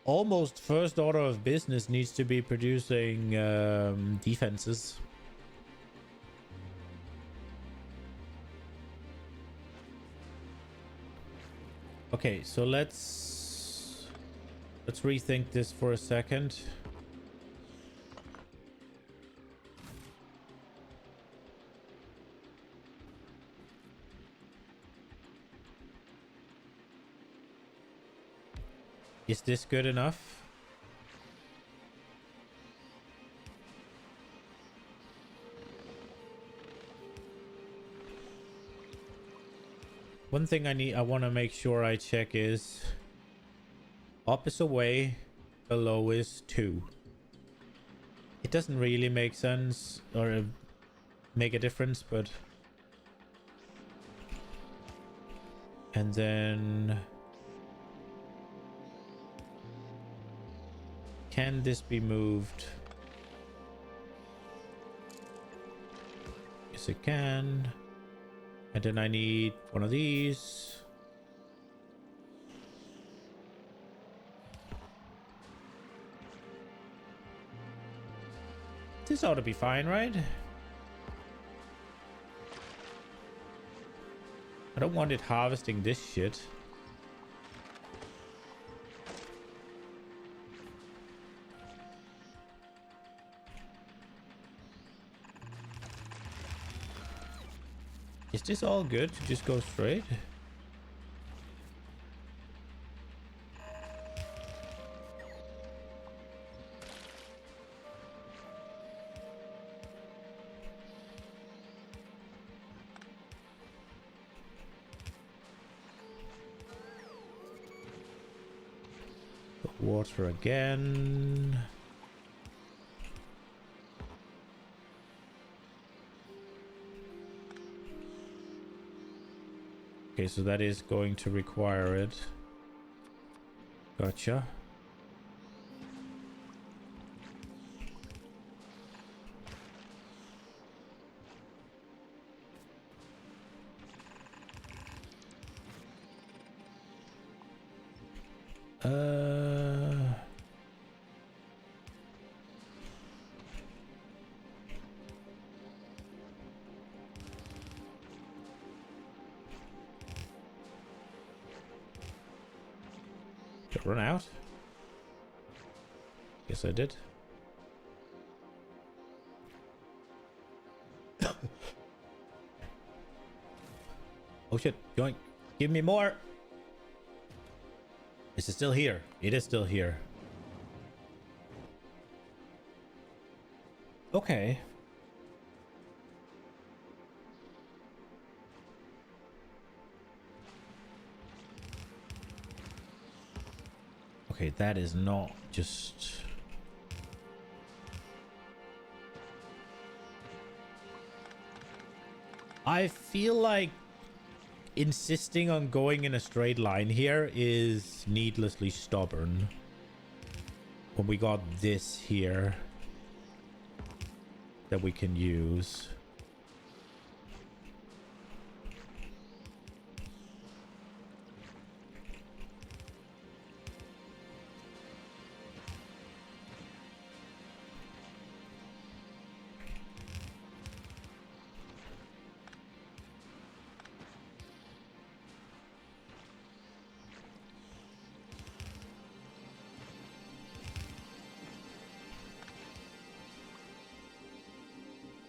almost first order of business needs to be producing defenses. Okay, so let's rethink this for a second. Is this good enough? One thing I want to make sure I check is up is away, below is 2. It It doesn't really make sense or make a difference, but... And then... Can this be moved? Yes, it can. And then I need one of these. This ought to be fine, right? I don't want it harvesting this shit. Is this all good to just go straight? Water again. Okay, so that is going to require it. Gotcha. Did it run out? Yes, I did. Oh shit, yoink. Give me more. Is it still here? It is still here. Okay. Okay, that is not just... I feel like insisting on going in a straight line here is needlessly stubborn. When we got this here that we can use.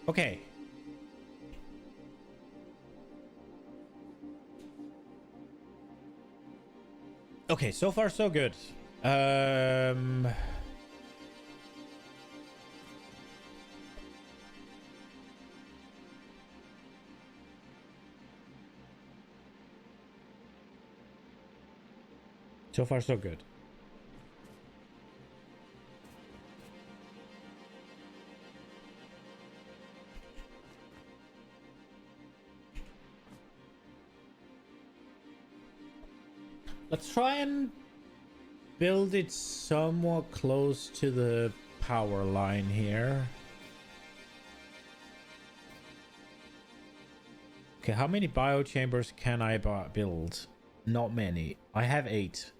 Okay. Okay, so far so good. So far so good. Let's try and build it somewhat close to the power line here. Okay, how many biochambers can I build? Not many. I have 8.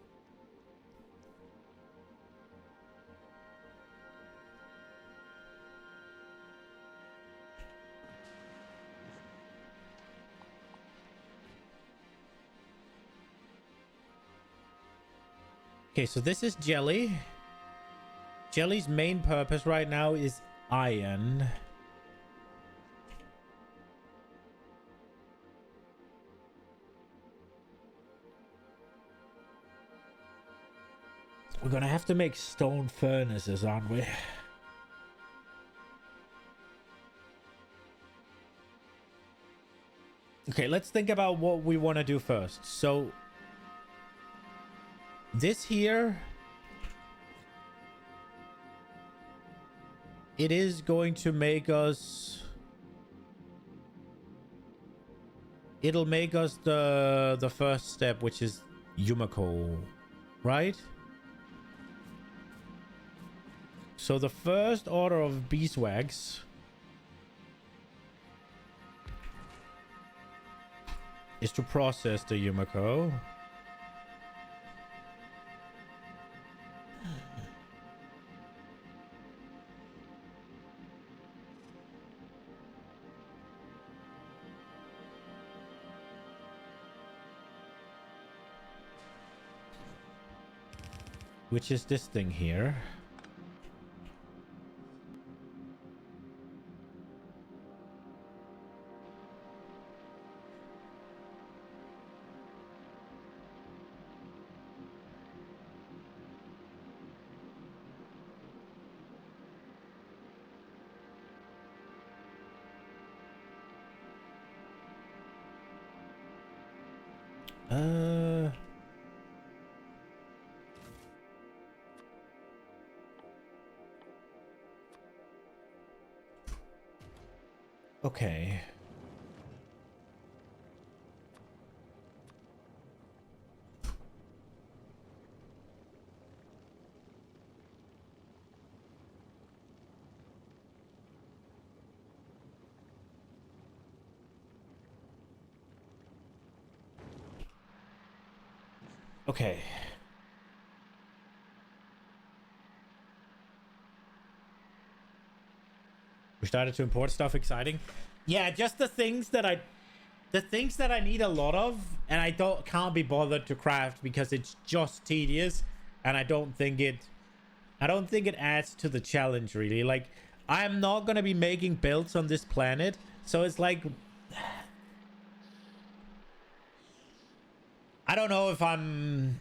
Okay, so this is Jelly. Jelly's main purpose right now is iron. We're gonna have to make stone furnaces, aren't we? Okay, let's think about what we want to do first. So this here it is going to make us... It'll make us the first step, which is Yumiko, right? So the first order of beeswax is to process the Yumiko. Which is this thing here. Okay. Okay. We started to import stuff exciting. Yeah, just the things that I need a lot of, and I can't be bothered to craft because it's just tedious, and I don't think it adds to the challenge really. Like, I'm not gonna be making builds on this planet, so it's like, I don't know if I'm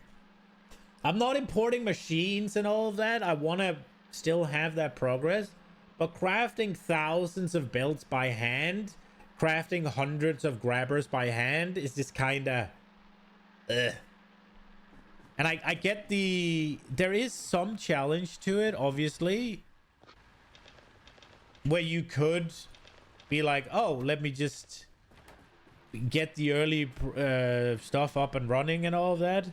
not importing machines and all of that. I want to still have that progress, but crafting thousands of builds by hand, crafting hundreds of grabbers by hand is just kind of and I get there is some challenge to it, obviously, where you could be like, oh, let me just get the early stuff up and running and all of that.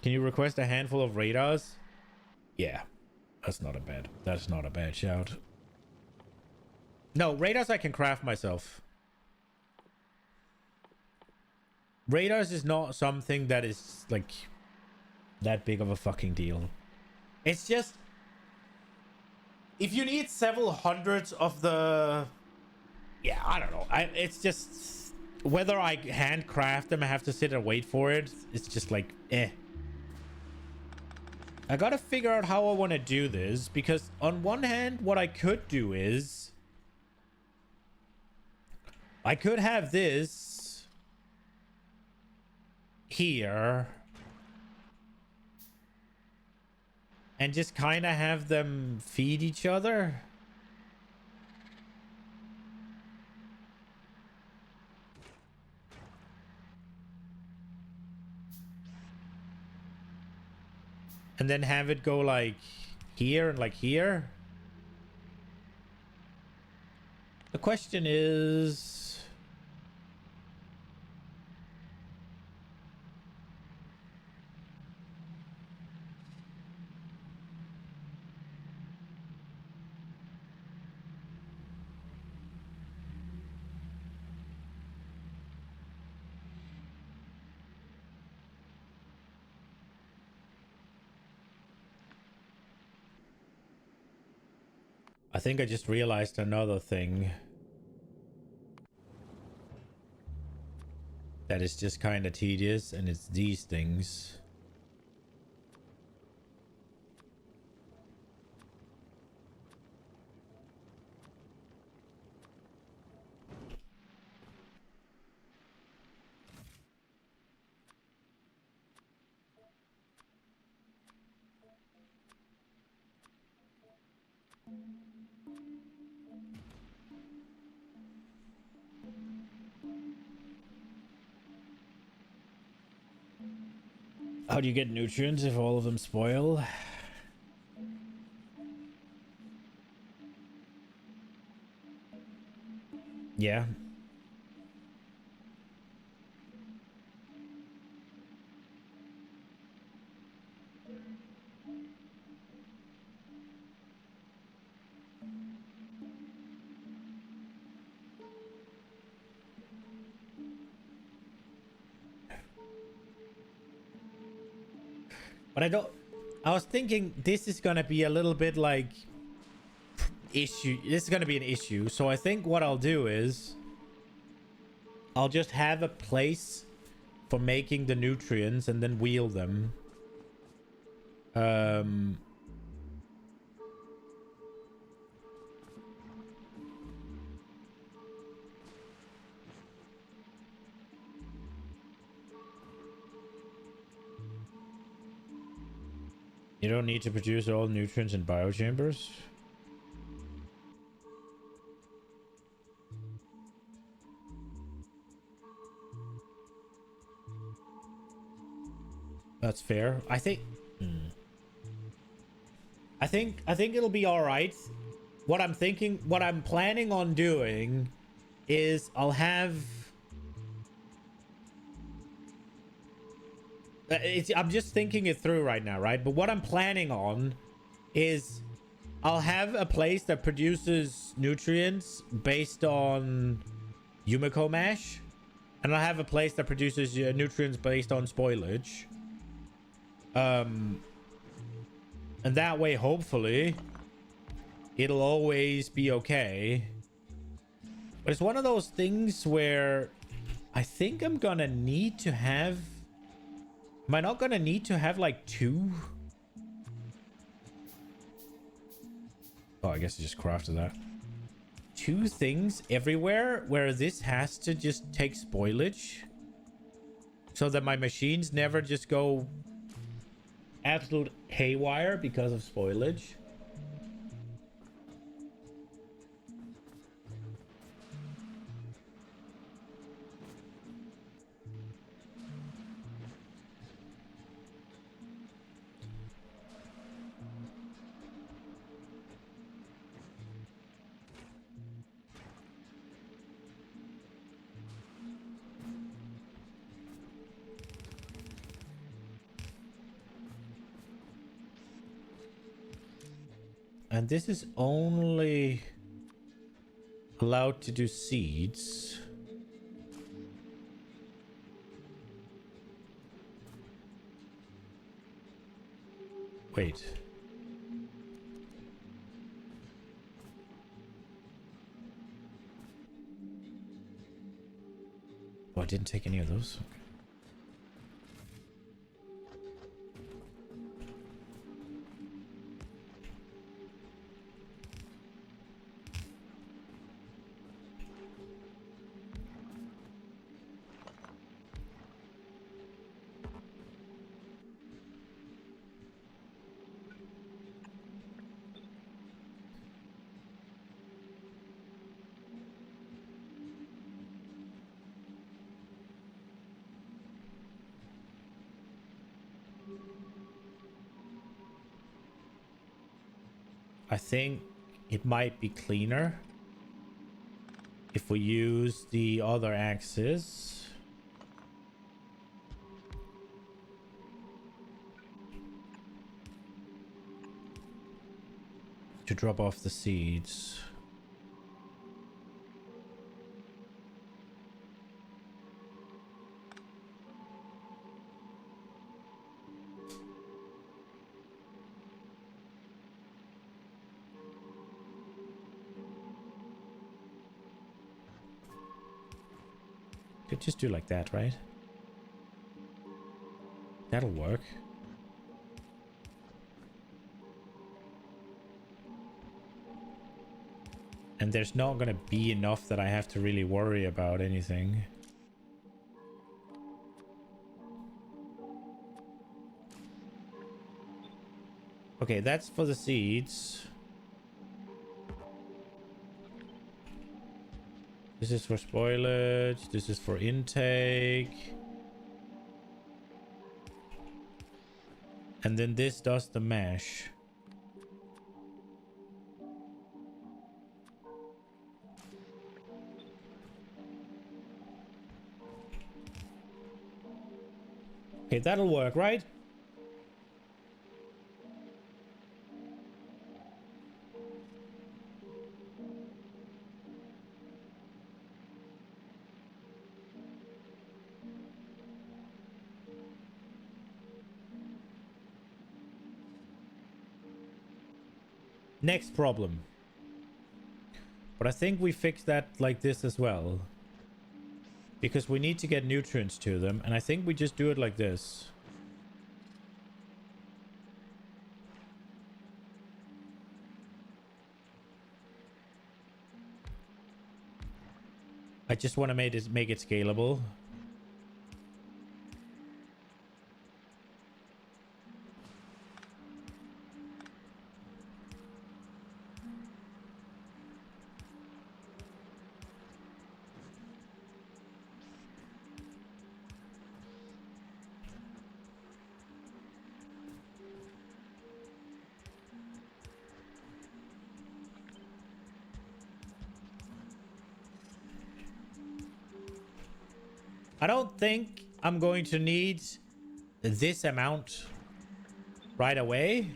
Can you request a handful of radars? Yeah, that's not a bad shout. No, radars I can craft myself. Radars is not something that is like that big of a fucking deal. It's just, if you need several hundreds of the, yeah, I don't know. It's just whether I handcraft them, I have to sit and wait for it. It's just like, eh. I gotta figure out how I want to do this, because on one hand, what I could do is I could have this here and just kind of have them feed each other. And then have it go like here and like here. The question is, I think I just realized another thing that is just kind of tedious, and it's these things. How do you get nutrients if all of them spoil? Yeah. But I was thinking this is gonna be a little bit like issue. This is gonna be an issue. So I think what I'll do is I'll just have a place for making the nutrients and then wheel them. You don't need to produce all nutrients in biochambers. That's fair. I think it'll be all right. What I'm planning on doing is I'll have I'm just thinking it through right now, right? But what I'm planning on is I'll have a place that produces nutrients based on Yumiko mash, and I'll have a place that produces nutrients based on spoilage. And that way, hopefully, it'll always be okay. But it's one of those things where I think I'm gonna need to have... Am I not gonna need to have like 2? Oh, I guess I just crafted that. 2 things everywhere where this has to just take spoilage so that my machines never just go absolute haywire because of spoilage. And this is only allowed to do seeds. Wait. Oh, I didn't take any of those. Okay. I think it might be cleaner if we use the other axis. To drop off the seeds. Could just do like that, right? That'll work. And there's not gonna be enough that I have to really worry about anything. Okay, that's for the seeds. This is for spoilage. This is for intake. And then this does the mash. Okay, that'll work, right? Next problem. But I think we fixed that like this as well. Because we need to get nutrients to them. And I think we just do it like this. I just want to make it scalable. I don't think I'm going to need this amount right away.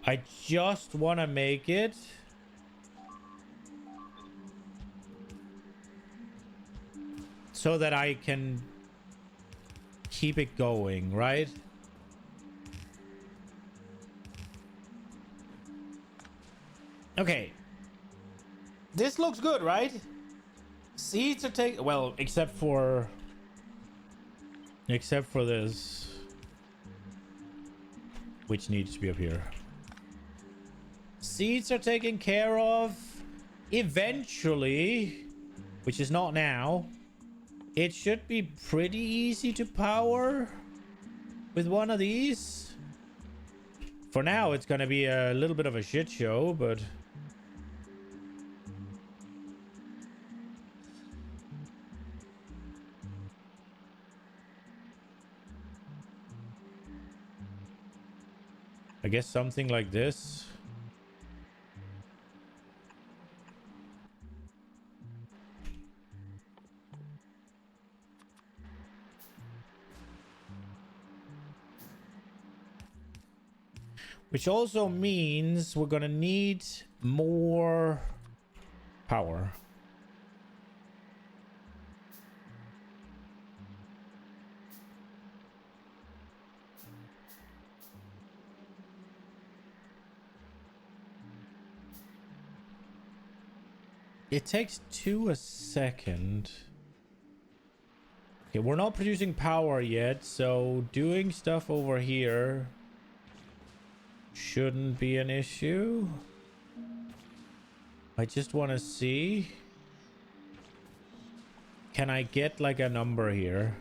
I just want to make it so that I can keep it going, right? Okay. This looks good, right? Seeds are taken, well, except for this, which needs to be up here. Seeds are taken care of. Eventually, which is not now, it should be pretty easy to power with one of these. For now, it's gonna be a little bit of a shit show, but I guess something like this. Which also means we're gonna need more power. It takes 2 a second. Okay, we're not producing power yet, so doing stuff over here shouldn't be an issue. I just want to see. Can I get like a number here?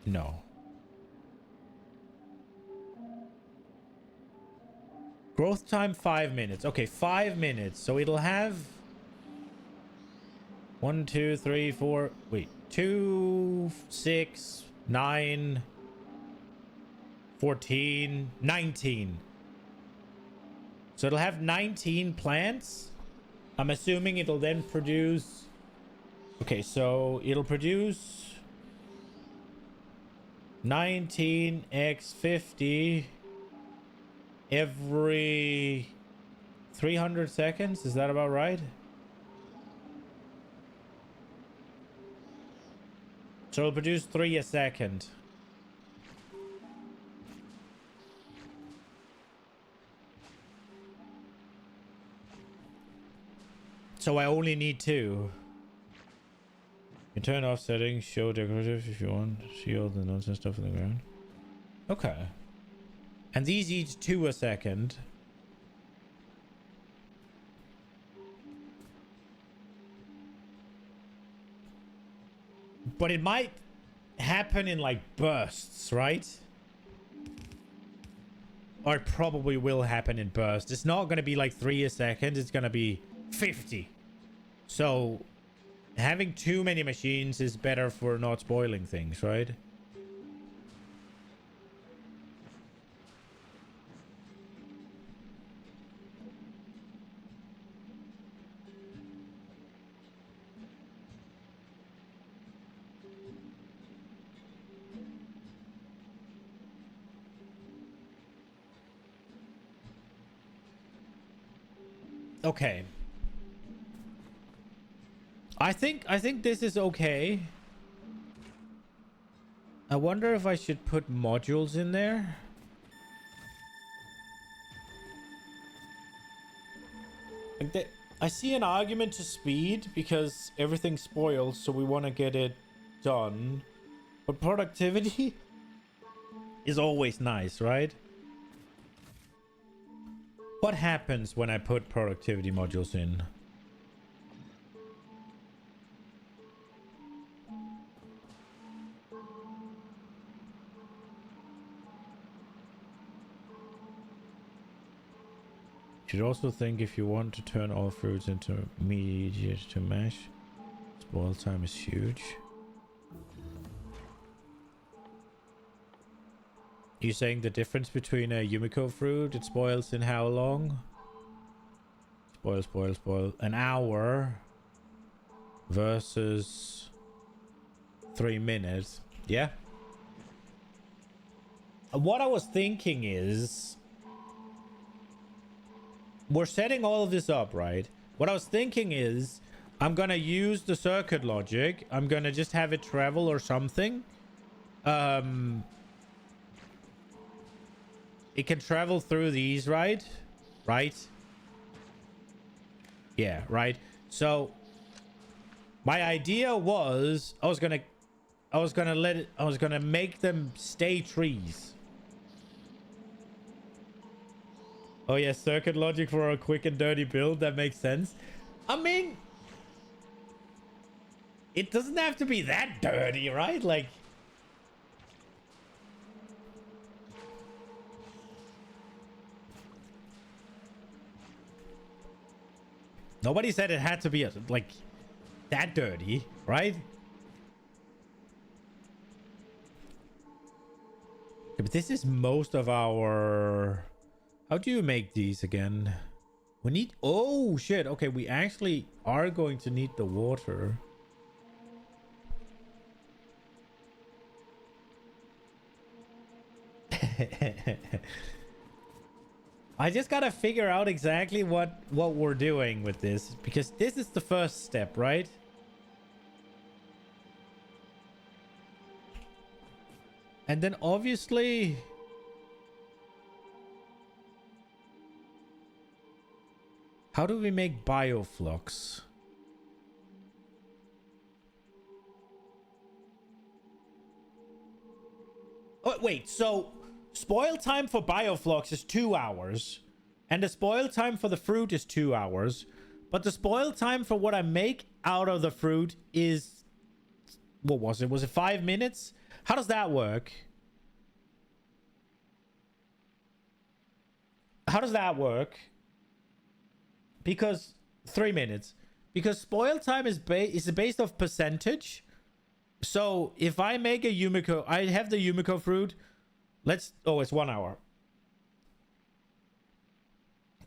No. Growth time 5 minutes. Okay, 5 minutes. So it'll have 1, 2, 3, 4. Wait, 2, 6, 9, 14, 19. So it'll have 19 plants. I'm assuming it'll then produce. Okay, so it'll produce 19 x 50 every 300 seconds. Is that about right? So it'll produce 3 a second. So I only need 2. You turn off settings, show decorative if you want. See all the nonsense stuff in the ground. Okay. And these eat 2 a second. But it might happen in like bursts, right? Or it probably will happen in bursts. It's not going to be like 3 a second. It's going to be 50. So having too many machines is better for not spoiling things, right? Okay. I think this is okay. I wonder if I should put modules in there. Like I see an argument to speed because everything spoils, so we want to get it done. But productivity is always nice, right? What happens when I put productivity modules in? Should also think if you want to turn all fruits into immediate to mash, spoil time is huge. You saying the difference between a Yumiko fruit, it spoils in how long? Spoil. An hour versus 3 minutes. Yeah. What I was thinking is, we're setting all of this up, right? What I was thinking is, I'm gonna use the circuit logic. I'm gonna just have it travel or something. It can travel through these, right? Right? Yeah, right. So my idea was I was gonna make them stay trees. Oh yeah, circuit logic for a quick and dirty build. That makes sense. I mean, it doesn't have to be that dirty, right? Like, nobody said it had to be like that dirty, right? Yeah, but this is most of our... How do you make these again? We need... Oh, shit. Okay, we actually are going to need the water. I just gotta figure out exactly what we're doing with this, because this is the first step, right? And then obviously... How do we make bioflux? Oh, wait, so spoil time for bioflux is 2 hours. And the spoil time for the fruit is 2 hours. But the spoil time for what I make out of the fruit is... What was it? Was it 5 minutes? How does that work? How does that work? Because 3 minutes. Because spoil time is based off percentage. So if I make a Yumiko, I have the Yumiko fruit. Let's... Oh, it's 1 hour.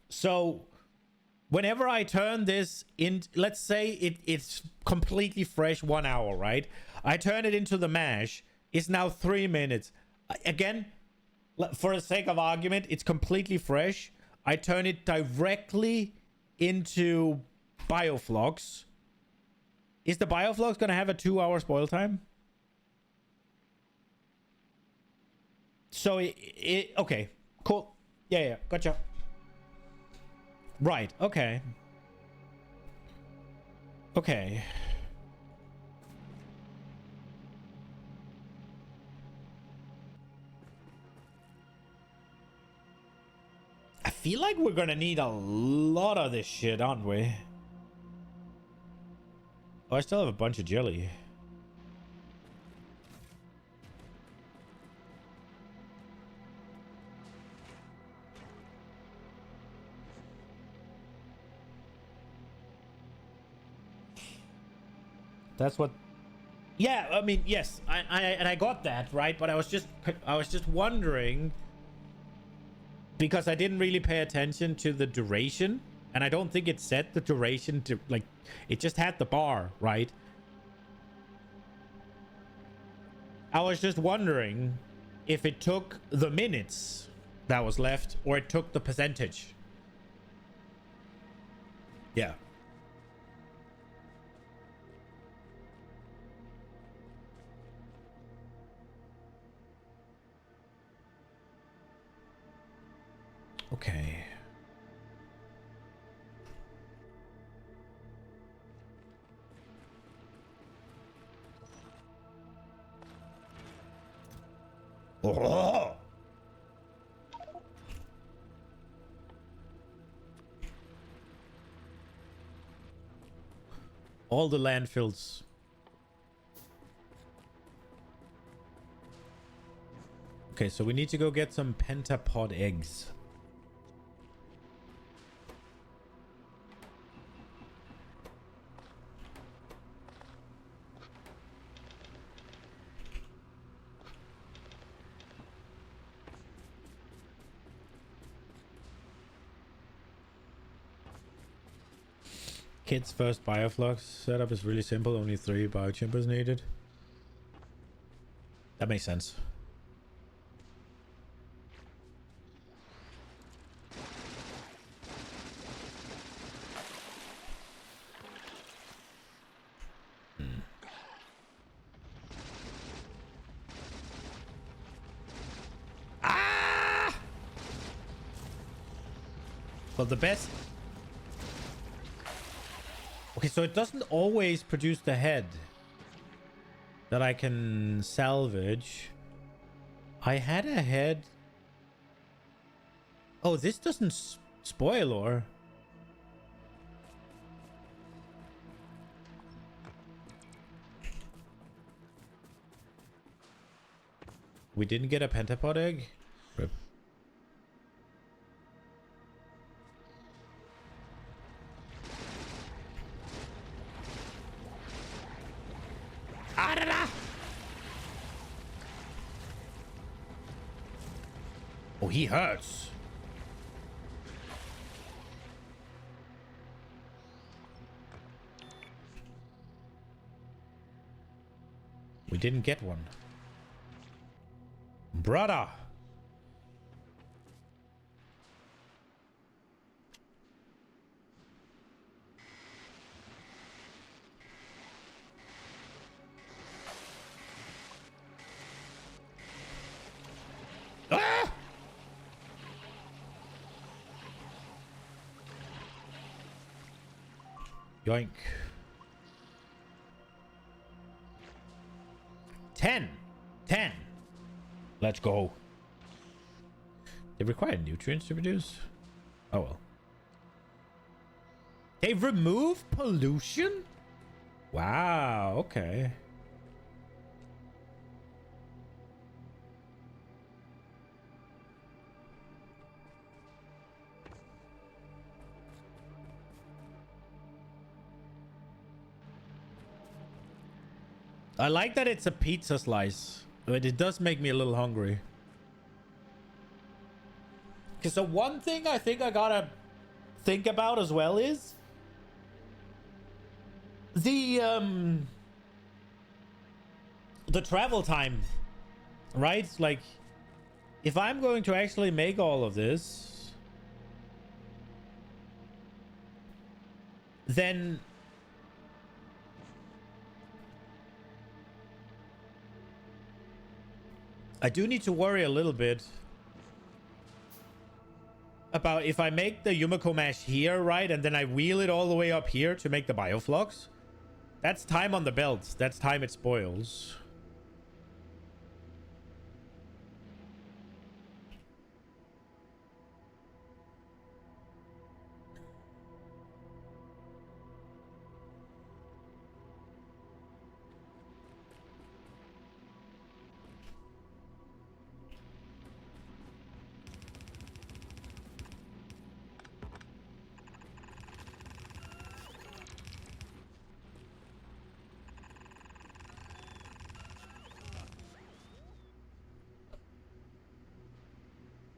So whenever I turn this in, let's say it's completely fresh 1 hour, right? I turn it into the mash. It's now 3 minutes. Again, for the sake of argument, it's completely fresh. I turn it directly into bioflux. Is the bioflux gonna have a 2 hour spoil time? So okay, cool. Yeah, gotcha. Right, okay. Okay. I feel like we're gonna need a lot of this shit, aren't we? Oh, I still have a bunch of jelly. That's what... Yeah, I mean, yes, I got that, right? But I was just wondering, because I didn't really pay attention to the duration, and I don't think it set the duration to, like, it just had the bar, right? I was just wondering if it took the minutes that was left, or it took the percentage. Yeah. Okay. Oh! All the landfills. Okay, so we need to go get some pentapod eggs. Kid's first bioflux setup is really simple. Only 3 biochambers needed. That makes sense. Ah! Well, the best... Okay, so it doesn't always produce the head that I can salvage. I had a head... Oh, this doesn't spoil, or... We didn't get a pentapod egg? Rip. Ah, da, da. Oh, he hurts. We didn't get one. Brother. Ah! Yoink. 10. 10. Let's go. They require nutrients to produce? Oh well. They remove pollution? Wow, okay. I like that it's a pizza slice, but it does make me a little hungry. Okay, so one thing I think I gotta think about as well is the travel time, right? Like, if I'm going to actually make all of this, then I do need to worry a little bit about if I make the Yumiko mash here, right? And then I wheel it all the way up here to make the bioflux. That's time on the belt. That's time it spoils.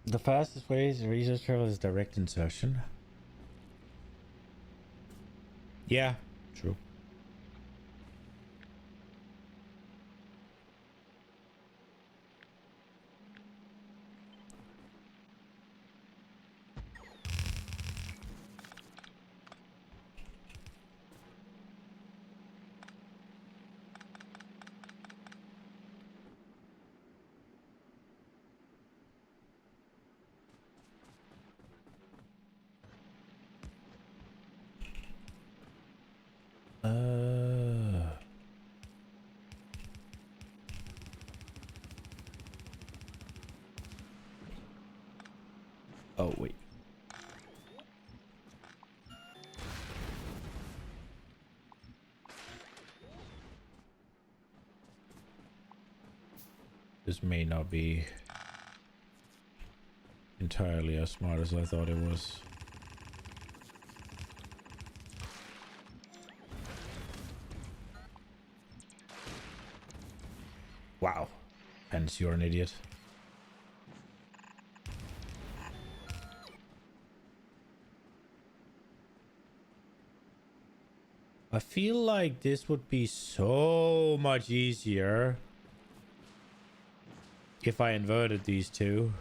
The fastest way to research travel is direct insertion. Yeah, true. Oh, wait. This may not be entirely as smart as I thought it was. Wow. Hence, you're an idiot. I feel like this would be so much easier if I inverted these two.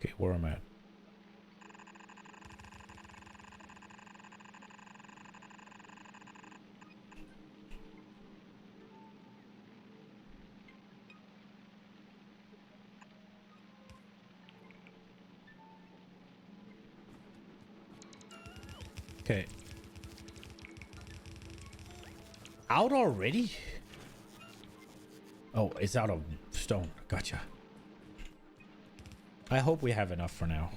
Okay, where am I at? Okay. Out already? Oh, it's out of stone. Gotcha. I hope we have enough for now.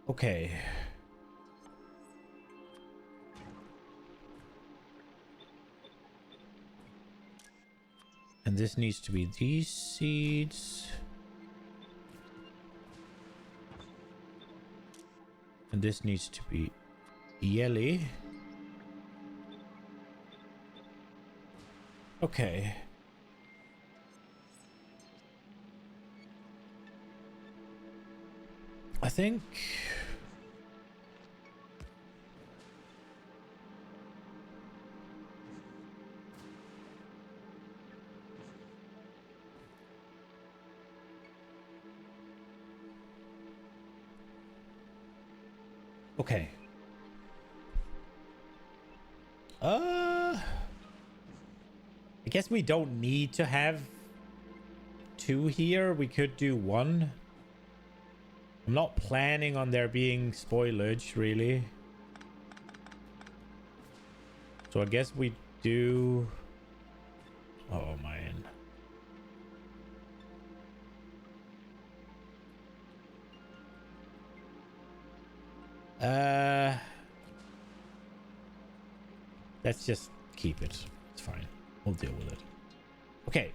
Okay. And this needs to be these seeds. And this needs to be yellow. Okay. I think... Okay. I guess we don't need to have 2 here. We could do 1. I'm not planning on there being spoilage, really. So I guess we do... Oh, man. Let's just keep it. It's fine. We'll deal with it. Okay.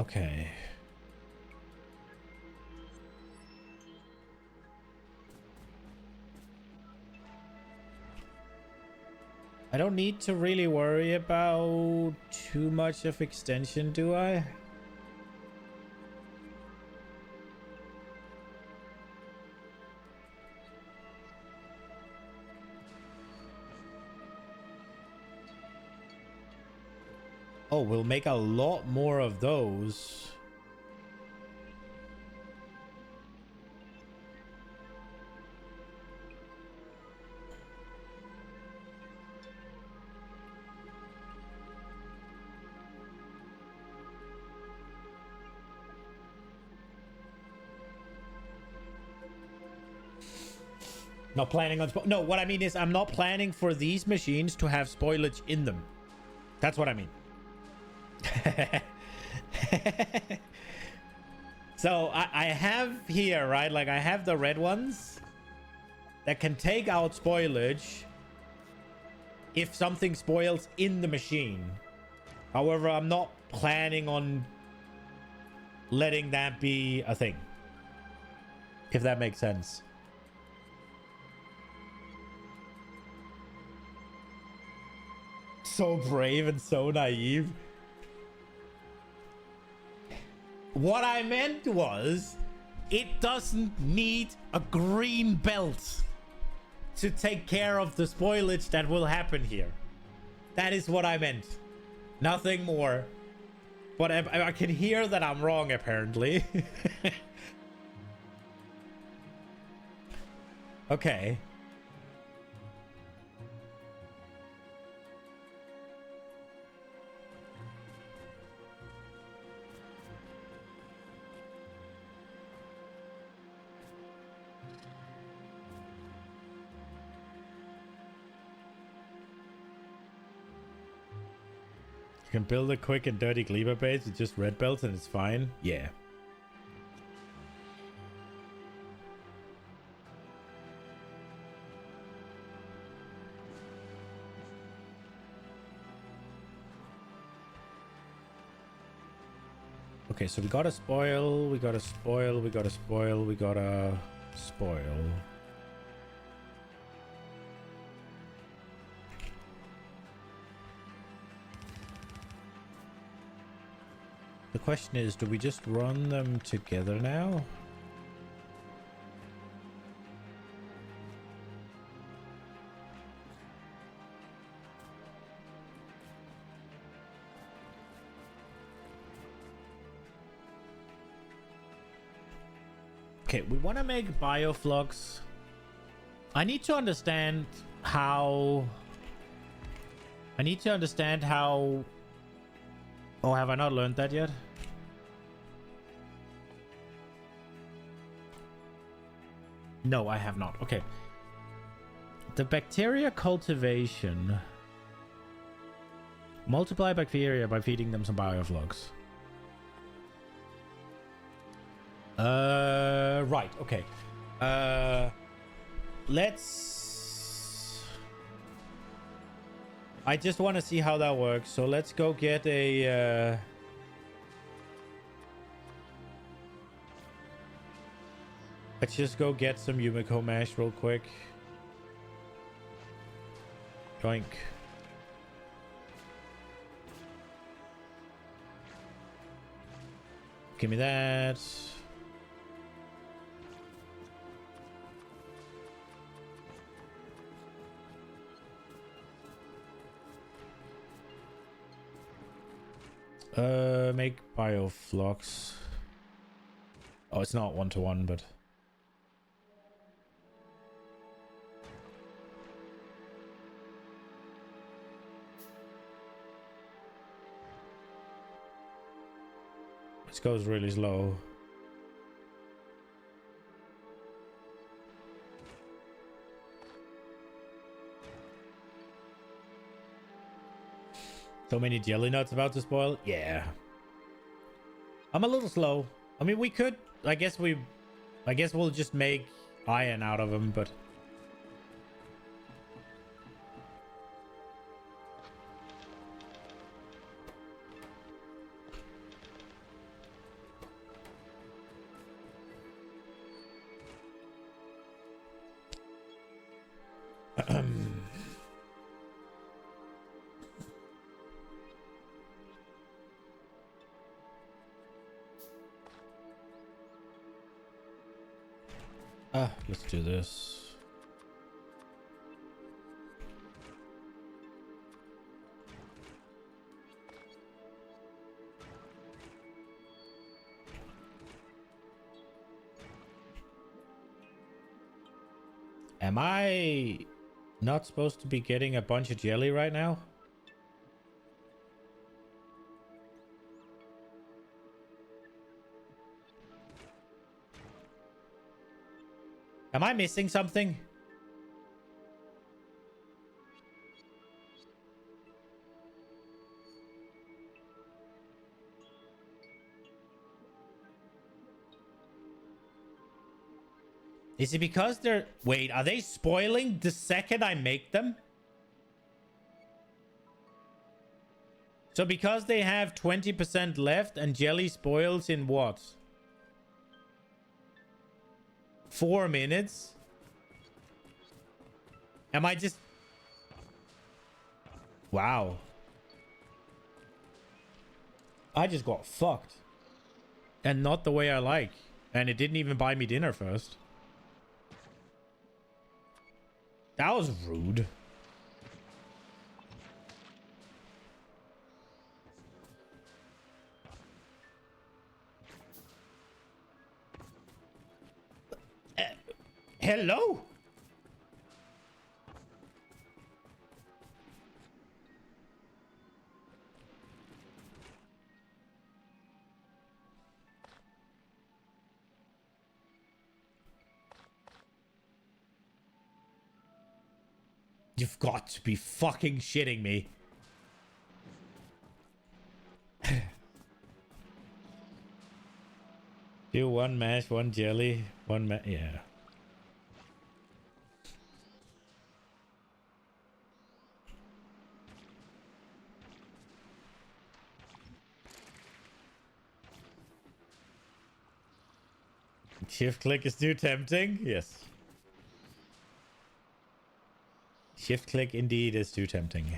Okay. I don't need to really worry about too much of extension, do I? Oh, we'll make a lot more of those. Not planning on... No, what I mean is I'm not planning for these machines to have spoilage in them. That's what I mean. So I have here, right? Like I have the red ones that can take out spoilage if something spoils in the machine. However, I'm not planning on letting that be a thing. If that makes sense. so brave and so naive. What I meant was, it doesn't need a green belt to take care of the spoilage that will happen here. That is what I meant. Nothing more. But I can hear that I'm wrong, apparently. Okay. You can build a quick and dirty cleaver base with just red belts and it's fine. Yeah. Okay, so we gotta spoil, we gotta spoil, we gotta spoil, we gotta spoil. The question is, do we just run them together now? Okay, we want to make bioflux. I need to understand how... Oh, have I not learned that yet? No, I have not. Okay. The bacteria cultivation. Multiply bacteria by feeding them some bioflux. Right, okay. Let's... I just want to see how that works, so let's go get a, let's just go get some Yumiko mash real quick. Yoink. Give me that. Make bioflux. Oh, it's not 1-to-1, but... This goes really slow. So many jelly nuts about to spoil? Yeah. I'm a little slow. I mean, we could... I guess we'll just make iron out of them, but... let's do this. Am I not supposed to be getting a bunch of jelly right now? Am I missing something? Is it because they're... Wait, are they spoiling the second I make them? So because they have 20% left and jelly spoils in what? 4 minutes? Am I just... Wow. I just got fucked. And not the way I like. And it didn't even buy me dinner first. That was rude. Hello? You've got to be fucking shitting me. Do one mash, one jelly, one yeah. Shift click is too tempting? Yes. Shift click indeed is too tempting.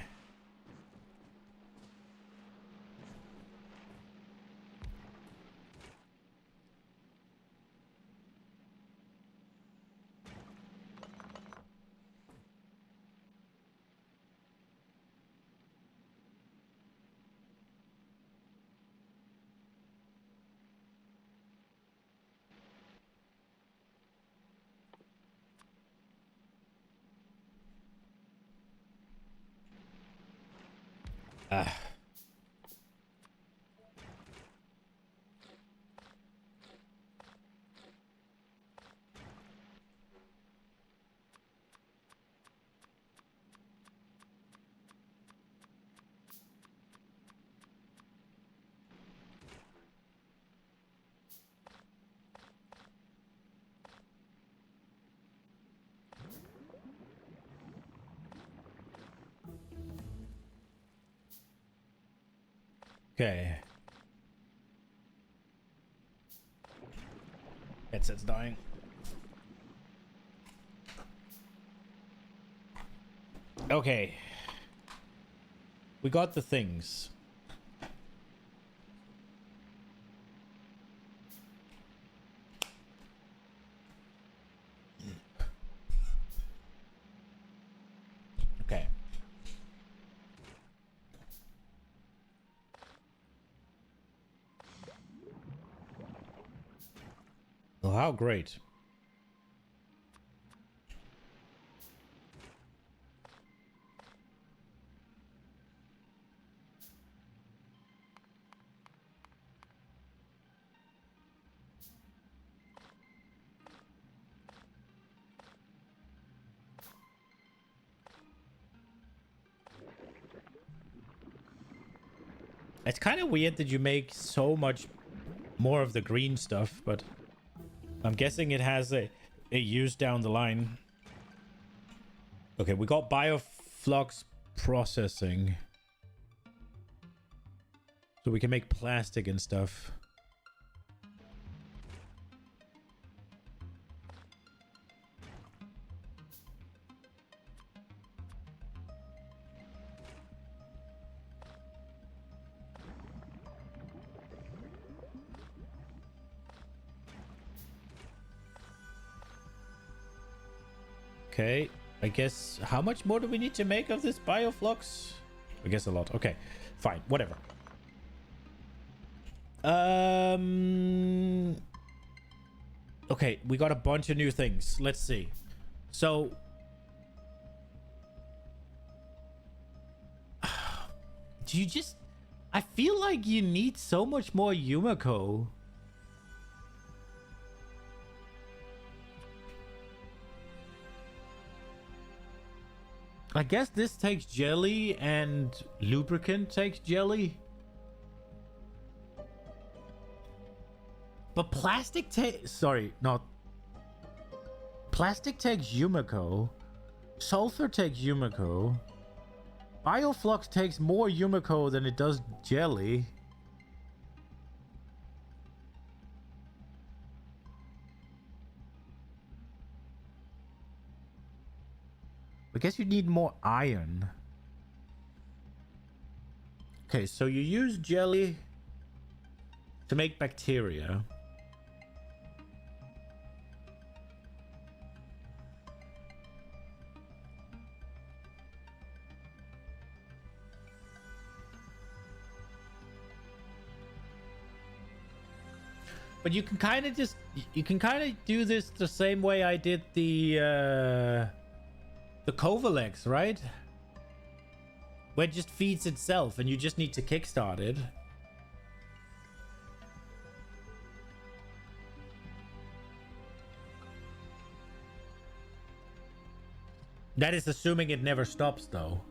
Okay. Headset's dying. Okay. We got the things. Okay. Oh, how great. It's kind of weird that you make so much more of the green stuff, but I'm guessing it has a use down the line. Okay, we got bioflux processing. So we can make plastic and stuff. Okay, I guess how much more do we need to make of this bioflux? I guess a lot. Okay, fine, whatever. Okay, we got a bunch of new things. Let's see. So do you just I feel like you need so much more Yumiko. I guess this takes jelly and lubricant takes jelly. But plastic takes... Sorry, not... Plastic takes Yumiko. Sulfur takes Yumiko. Bioflux takes more Yumiko than it does jelly. I guess you need more iron. Okay, so you use jelly. to make bacteria. But you can kind of do this the same way I did the Kovalex, right? Where it just feeds itself and you just need to kickstart it. That is assuming it never stops, though.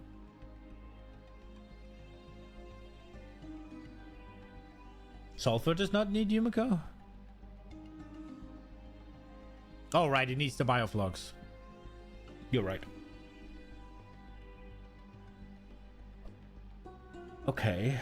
Sulfur does not need Yumiko? Oh, right. It needs the bioflogs. You're right. Okay.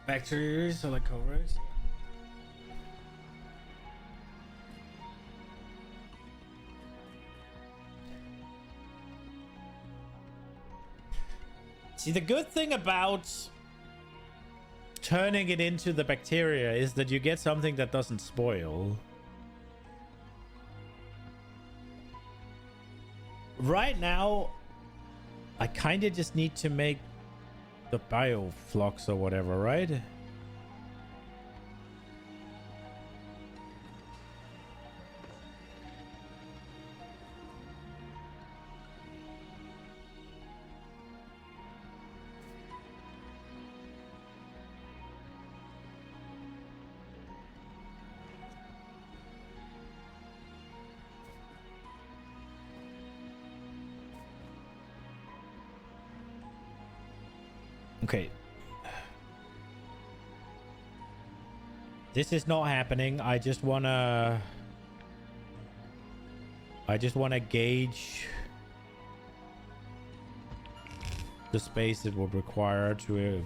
Factories, so like Corex. See, the good thing about turning it into the bacteria is that you get something that doesn't spoil. Right now, I kind of just need to make the bioflux or whatever, right? Okay. This is not happening. I just wanna gauge the space it would require to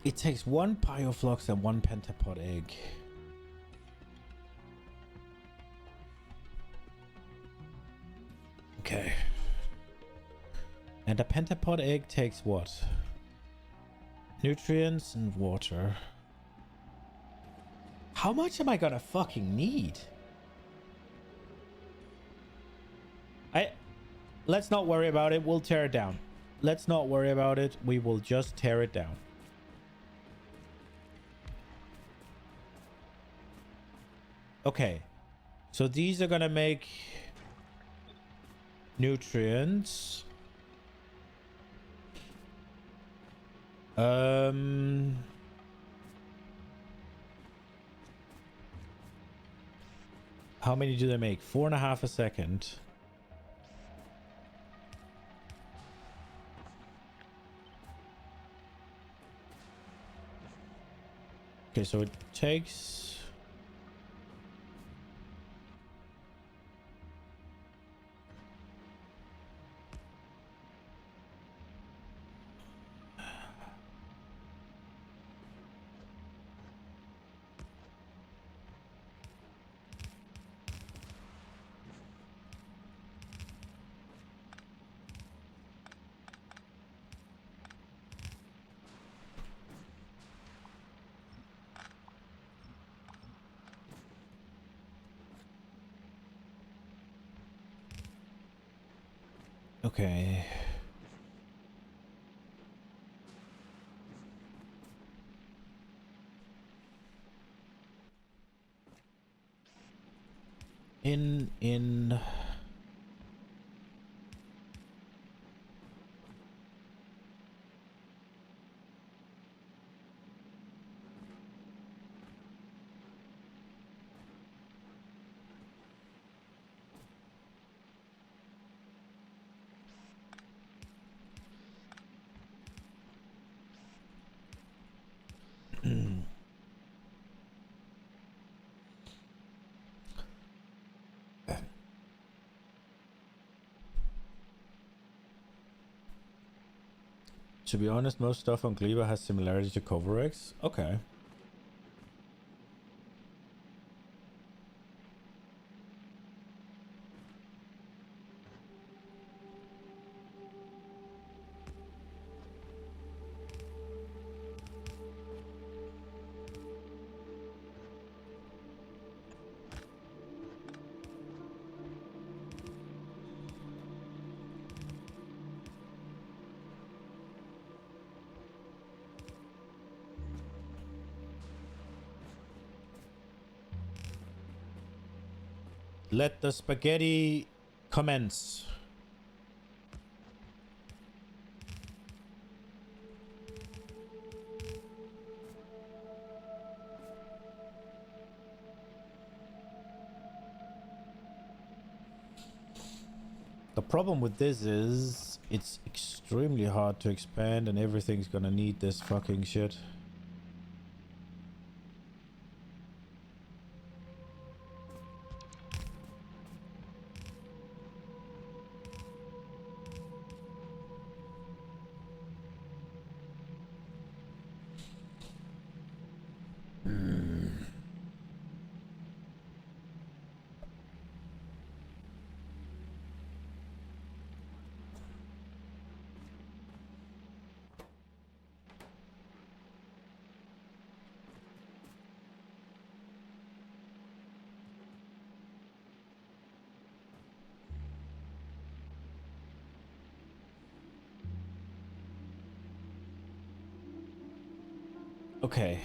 It takes one bioflux and one pentapod egg. Okay. And a pentapod egg takes what? Nutrients and water. How much am I gonna fucking need? Let's not worry about it. We'll tear it down. Let's not worry about it. We will just tear it down. Okay. So these are gonna make nutrients. How many do they make? 4.5 a second. Okay, so it takes... Okay. In To be honest, most stuff on Cleaver has similarity to Coverex. Okay. Let the spaghetti commence. The problem with this is it's extremely hard to expand and everything's gonna need this fucking shit. Okay.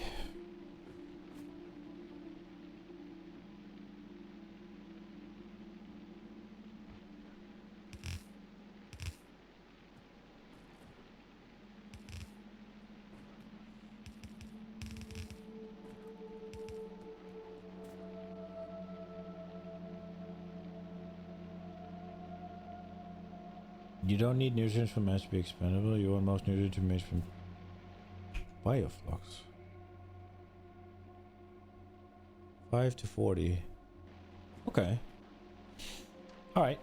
You don't need nutrients from mass to be expandable. You want most nutrients to be made from bioflux. 5 to 40. Okay. Alright.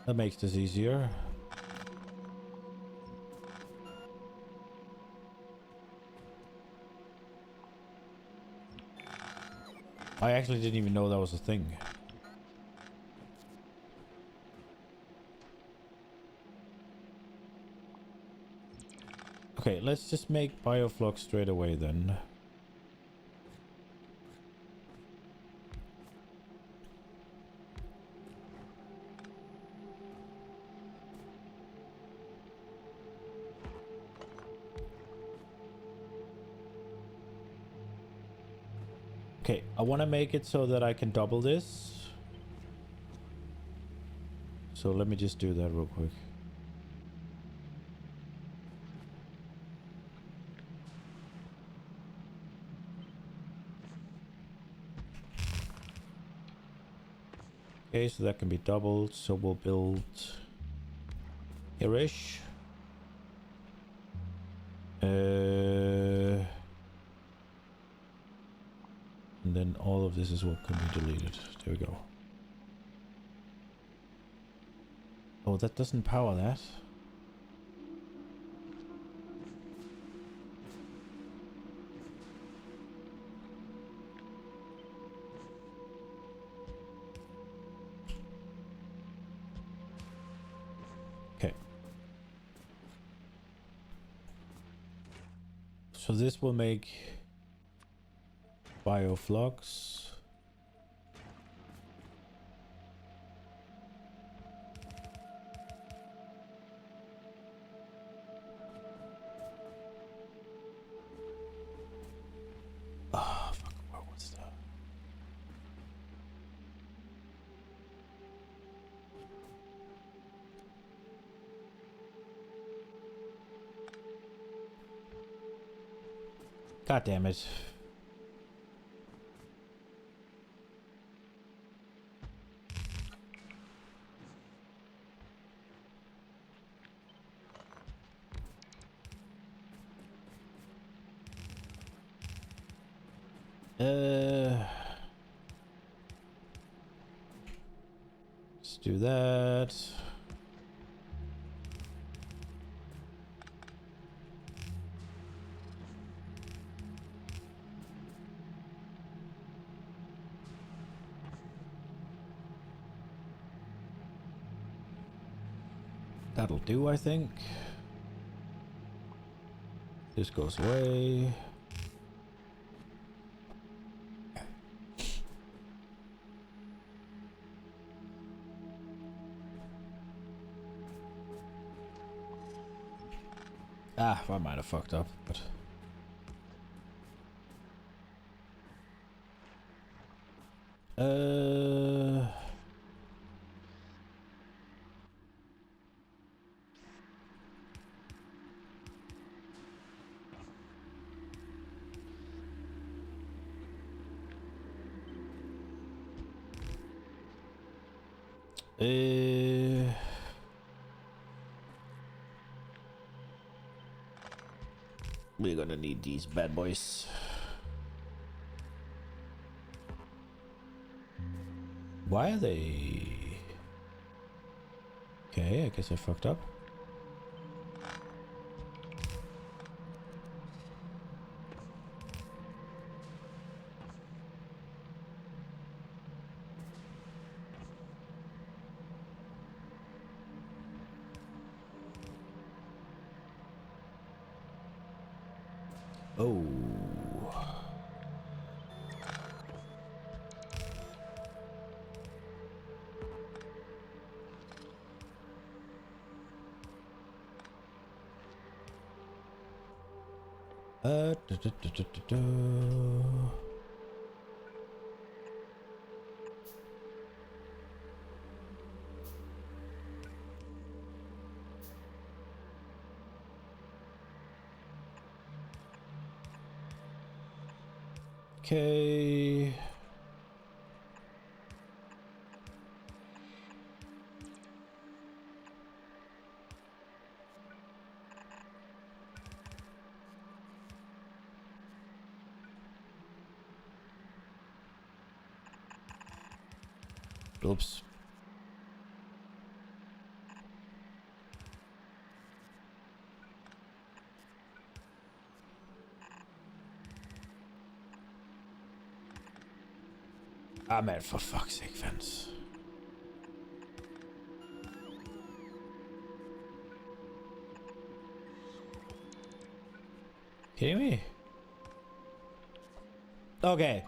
That makes this easier. I actually didn't even know that was a thing. Okay, let's just make bioflux straight away then. Okay, I want to make it so that I can double this. So let me just do that real quick. Okay, so that can be doubled. So we'll build here-ish. And then all of this is what can be deleted. There we go. Oh, that doesn't power that. Okay. So this will make bioflux. Ah, fuck. What's that? God damn it. Let's do that. That'll do, I think. This goes away. Ah, I might have fucked up, but... Uh... We're gonna need these bad boys. Why are they... Okay, I guess I fucked up. Oh. Da, da, da, da, da, da. Okay. Oops. Ah, man, for fuck's sake, fence. Kidding me? Okay.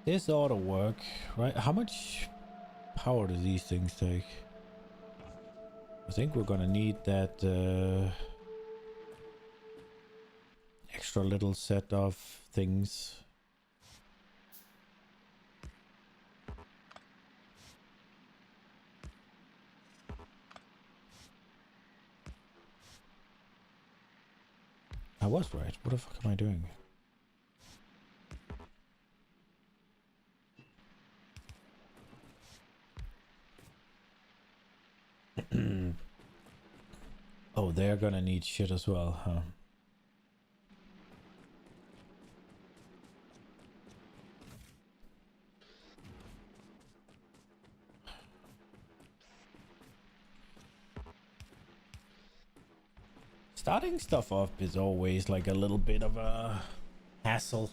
This ought to work, right? How much power do these things take? I think we're gonna need that extra little set of things. I was right. What the fuck am I doing? Oh, they're gonna need shit as well, huh? Starting stuff up is always like a little bit of a hassle.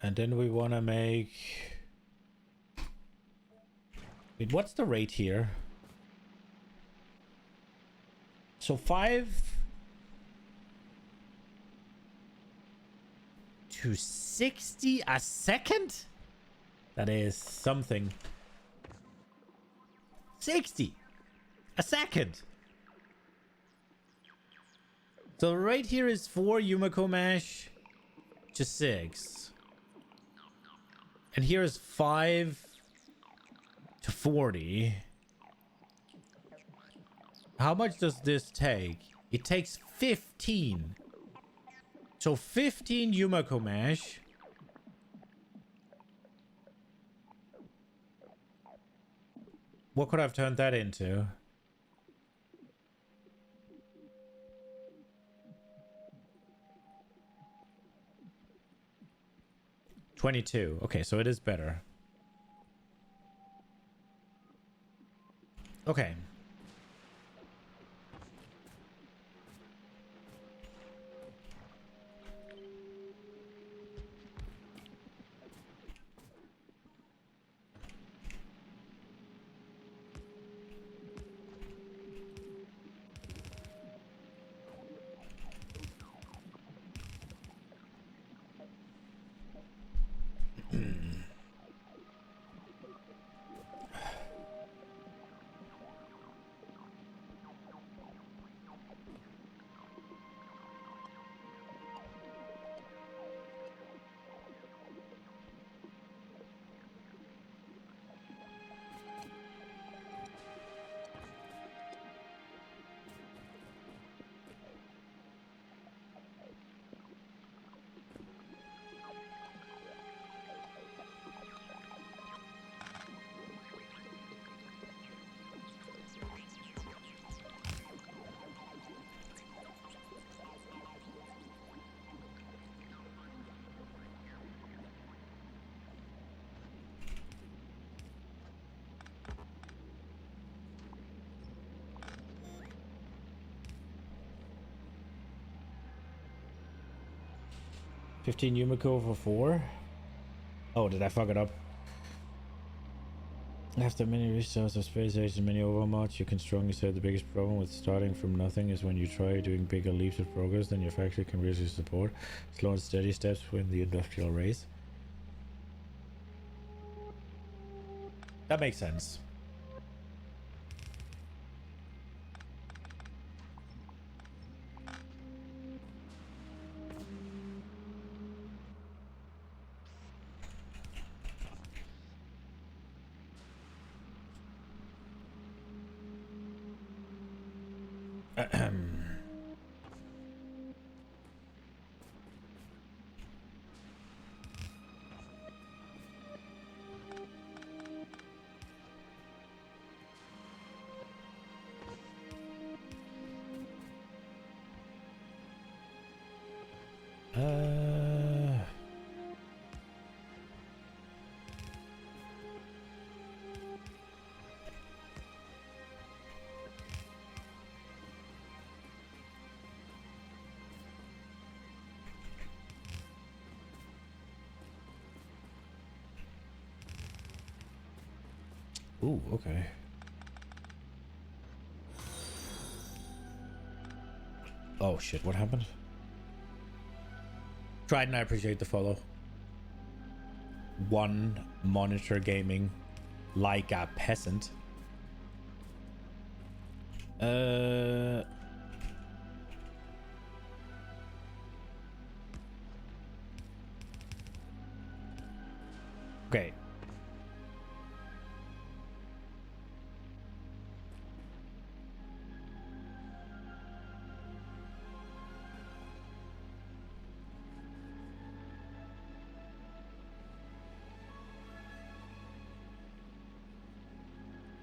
And then we want to make... Wait, what's the rate here? So 5 to 60 a second? That is something. 60 a second. So the rate here is 4 Yumiko mash to 6. And here is 5 to 40. How much does this take? It takes 15. So 15 Yumiko mash. What could I have turned that into? 22. Okay, so it is better. Okay. $15 Yumiko for 4. Oh, did I fuck it up? After many restarts of Space Age and many overmods, you can strongly say the biggest problem with starting from nothing is when you try doing bigger leaps of progress than your factory can really support. Slow and steady steps win the industrial race. That makes sense. Ooh, okay. Oh shit, what happened? Trident, I appreciate the follow. One monitor gaming like a peasant. Okay.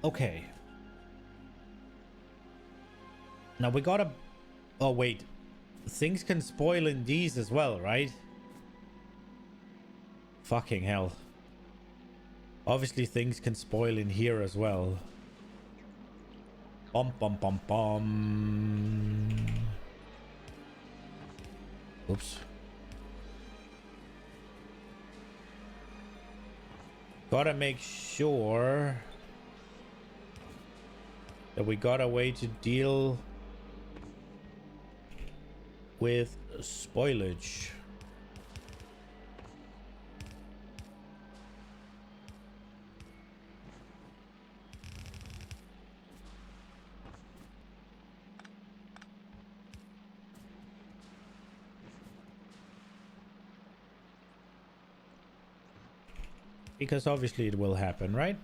Okay. Now we gotta... Oh, wait. Things can spoil in these as well, right? Fucking hell. Obviously, things can spoil in here as well. Bum, bum, bum, bum. Oops. Gotta make sure that we got a way to deal with spoilage. Because obviously it will happen, right?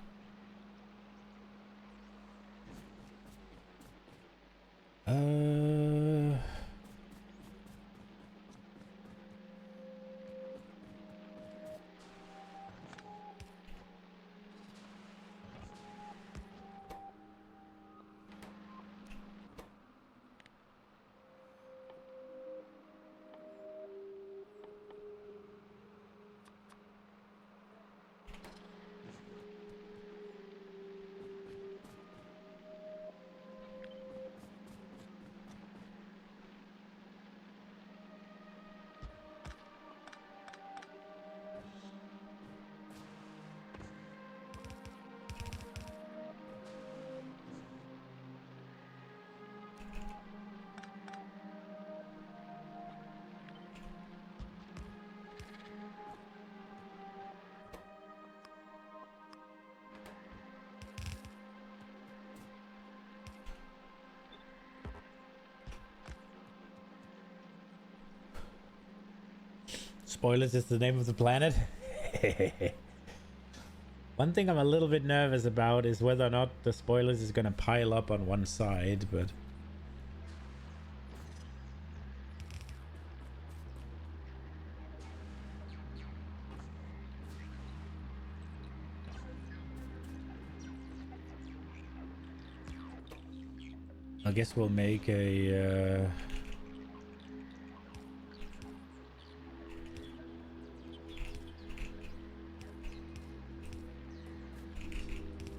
Spoilers is the name of the planet. One thing I'm a little bit nervous about is whether or not the spoilers is gonna pile up on one side, but I guess we'll make a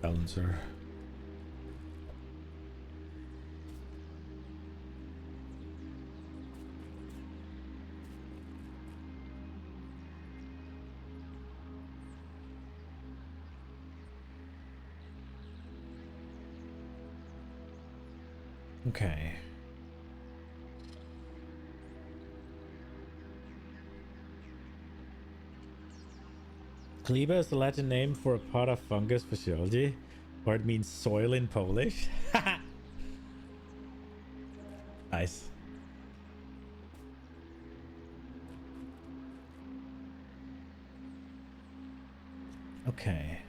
balancer. Okay. Gleba is the Latin name for a part of fungus physiology, or it means soil in Polish. Nice. Okay.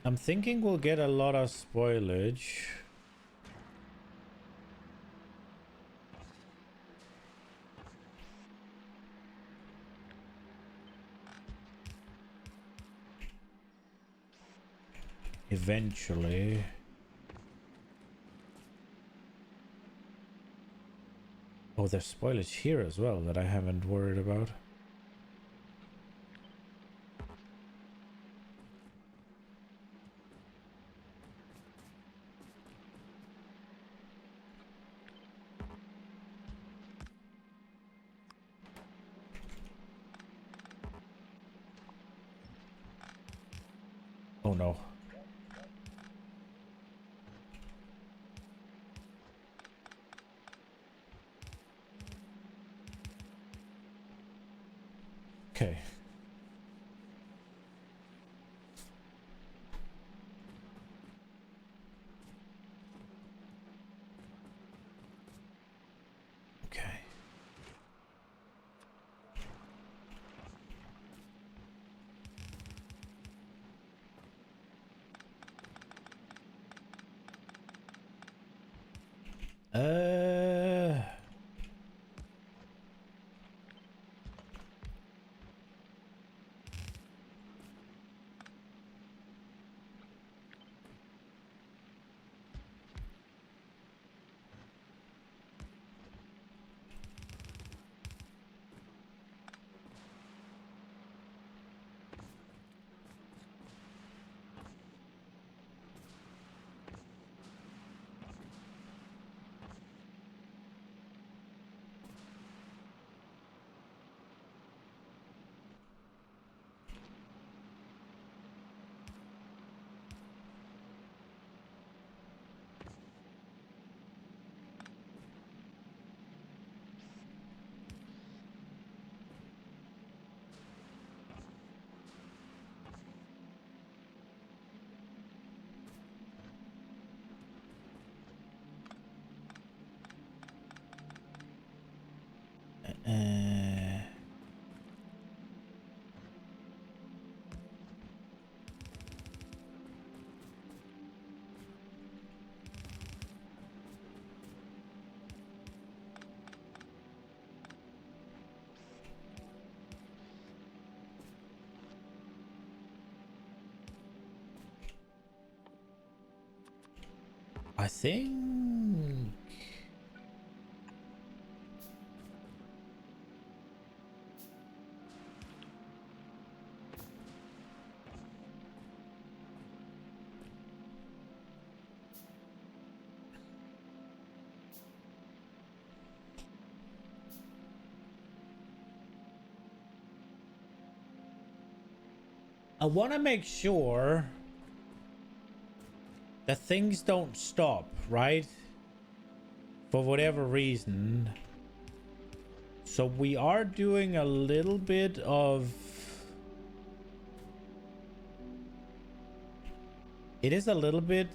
I'm thinking we'll get a lot of spoilage. Eventually. Oh, there's spoilage here as well that I haven't worried about. Oh no. Okay. Okay. Uh I think I want to make sure the things don't stop, right? For whatever reason. So we are doing a little bit of... It is a little bit...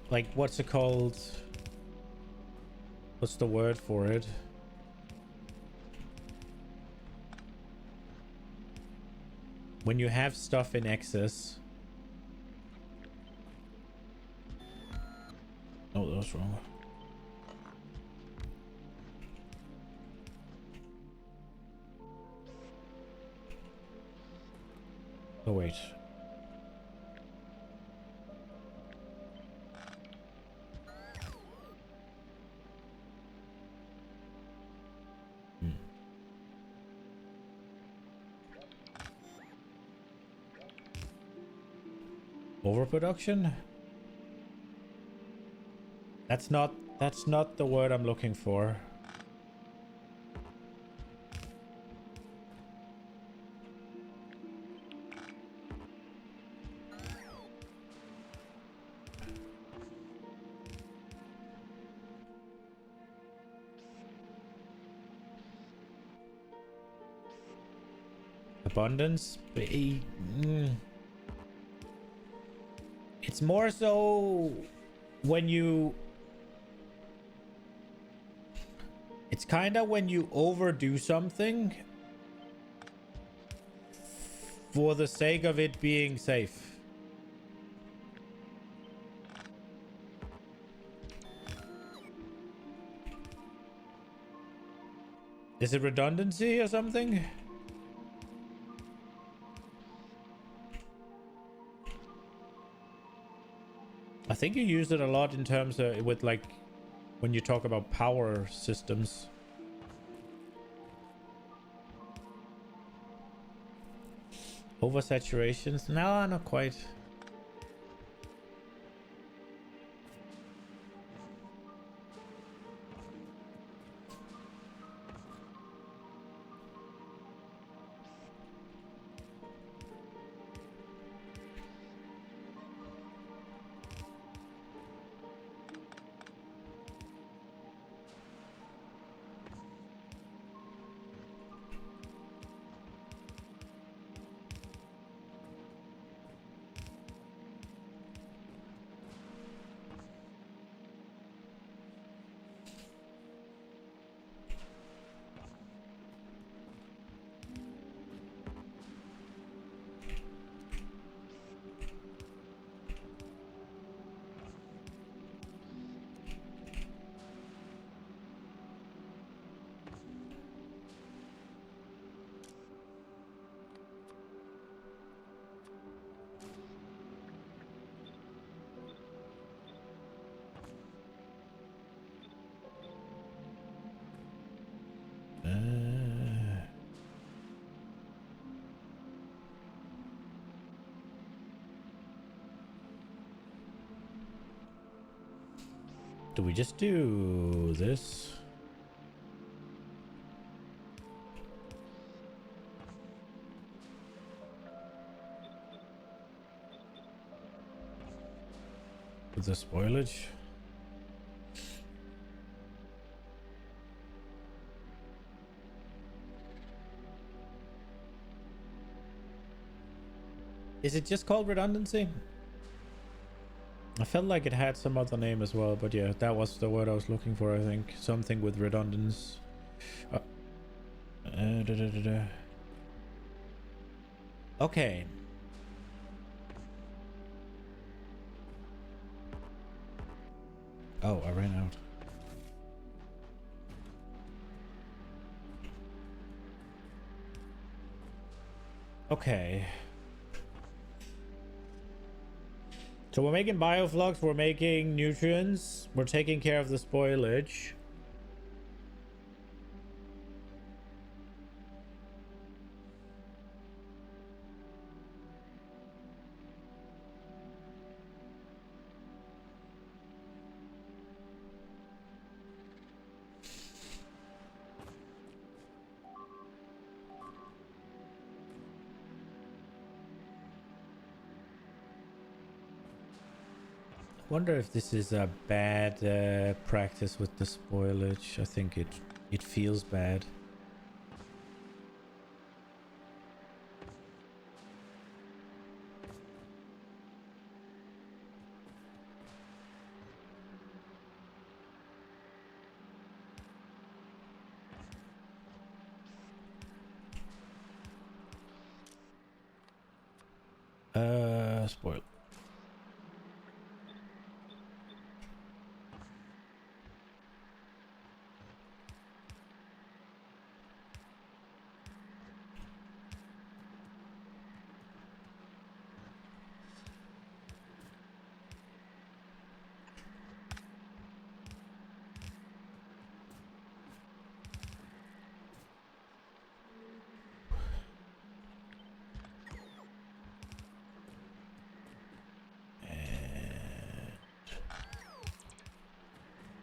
Like, what's it called? What's the word for it? When you have stuff in excess. Oh, that was wrong. Oh, wait. Overproduction? That's not the word I'm looking for. Abundance? It's more so when you... It's kind of when you overdo something for the sake of it being safe. Is it redundancy or something? I think you use it a lot in terms of with like when you talk about power systems. Oversaturations? No, not quite. Do we just do this? With the spoilage? Is it just called redundancy? I felt like it had some other name as well, but yeah, that was the word I was looking for, I think. Something with redundance. Okay. Oh, I ran out. Okay. So we're making bioflux, we're making nutrients, we're taking care of the spoilage. Wonder if this is a bad practice with the spoilage. I think it feels bad. Spoil.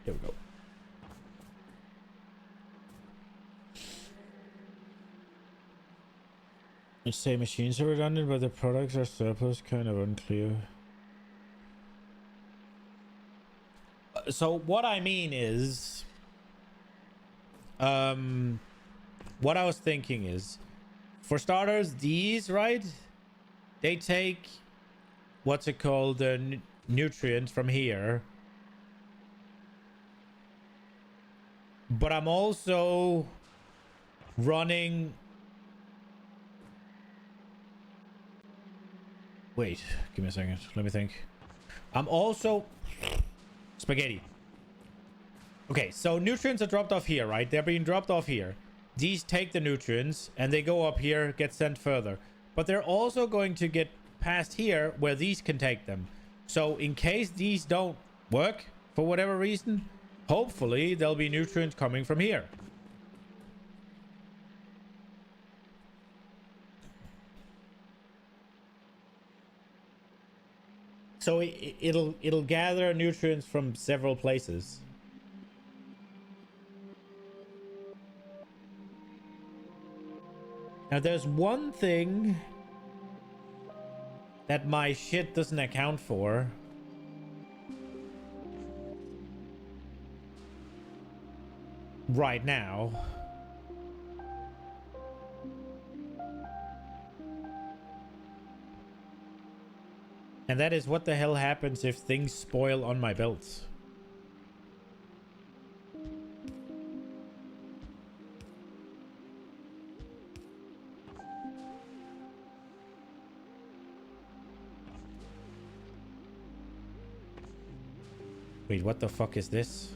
Here we go. You say machines are redundant, but the products are surplus, kind of unclear. So what I mean is, what I was thinking is, for starters, these, right? They take, what's it called, the nutrients from here. But I'm also running... Wait, give me a second. Let me think. I'm also... Spaghetti. Okay, so nutrients are dropped off here, right? They're being dropped off here. These take the nutrients and they go up here, get sent further. But they're also going to get past here where these can take them. So in case these don't work for whatever reason, hopefully there'll be nutrients coming from here. So it'll gather nutrients from several places. Now there's one thing that my shit doesn't account for. Right now. And that is what the hell happens if things spoil on my belts. Wait, what the fuck is this?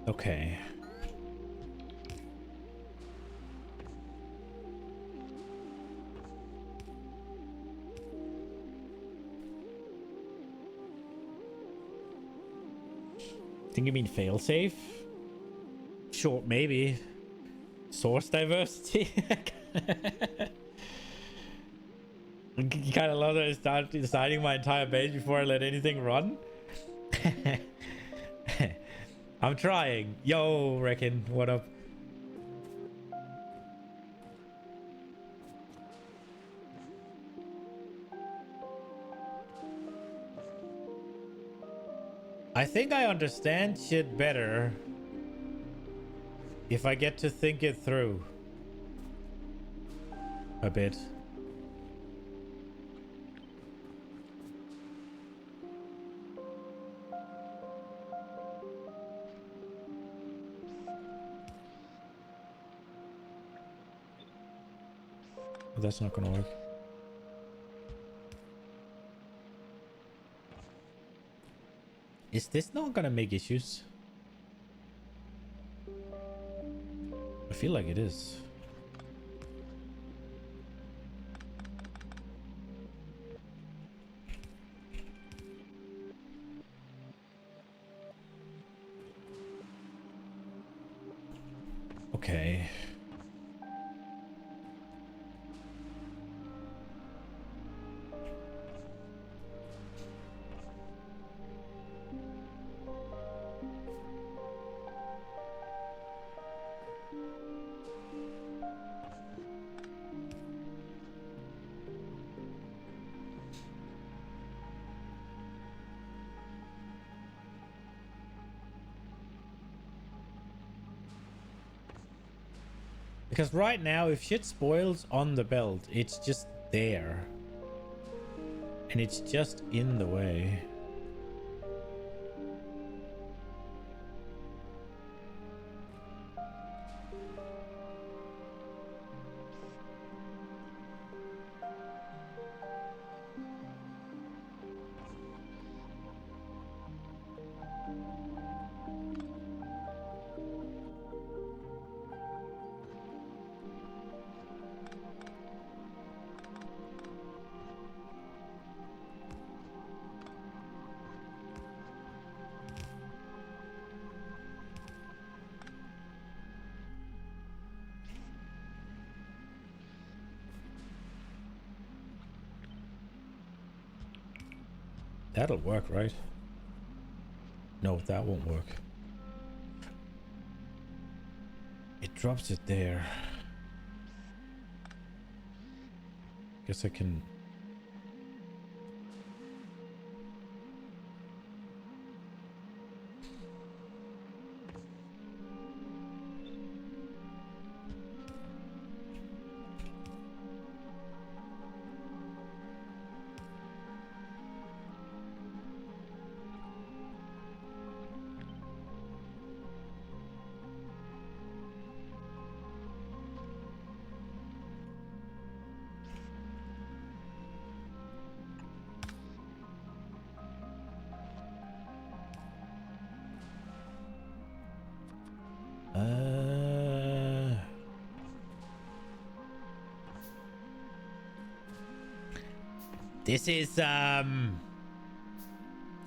Okay. Think you mean failsafe? Sure, maybe. Source diversity? You kind of love that I start deciding my entire base before I let anything run? I'm trying. Yo, Reckon, what up? I think I understand shit better if I get to think it through a bit. But that's not gonna work. Is this not gonna make issues? I feel like it is. Okay. Because right now, if shit spoils on the belt, it's just there. And it's just in the way. That'll work, right? No, that won't work. It drops it there. Guess I can...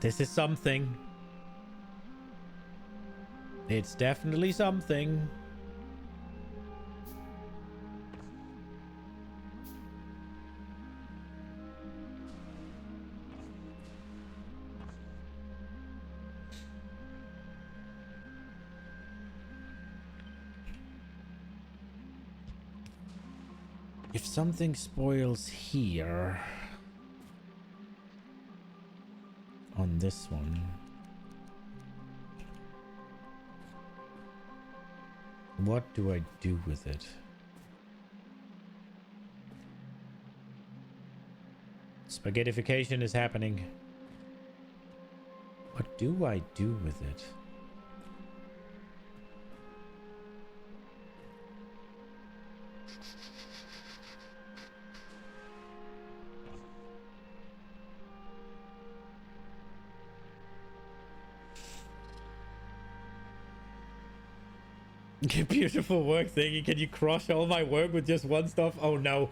This is something. It's definitely something. If something spoils here on this one, what do I do with it? Spaghettification is happening. What do I do with it? Beautiful work thingy. Can you crush all my work with just one stuff? Oh no.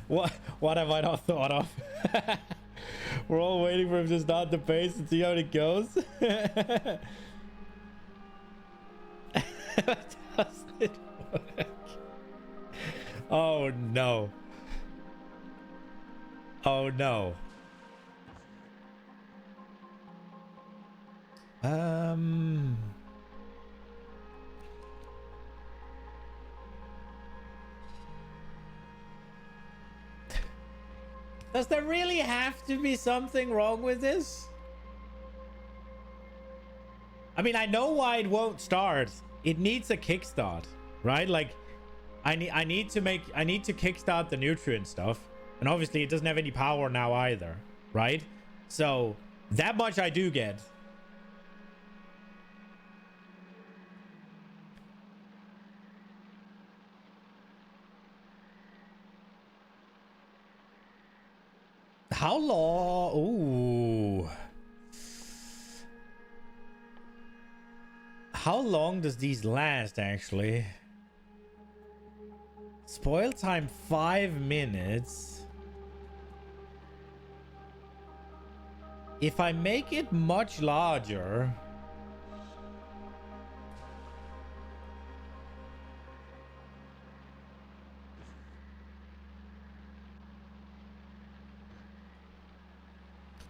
What have I not thought of? We're all waiting for him to start the pace and see how it goes. Doesn't it work? Oh no. Oh no. Does there really have to be something wrong with this? I mean, I know why it won't start. It needs a kickstart, right? Like, I need to kickstart the nutrient stuff. And obviously it doesn't have any power now either, right? So that much I do get. How long? Ooh. How long does these last, actually? Spoil time 5 minutes. If I make it much larger...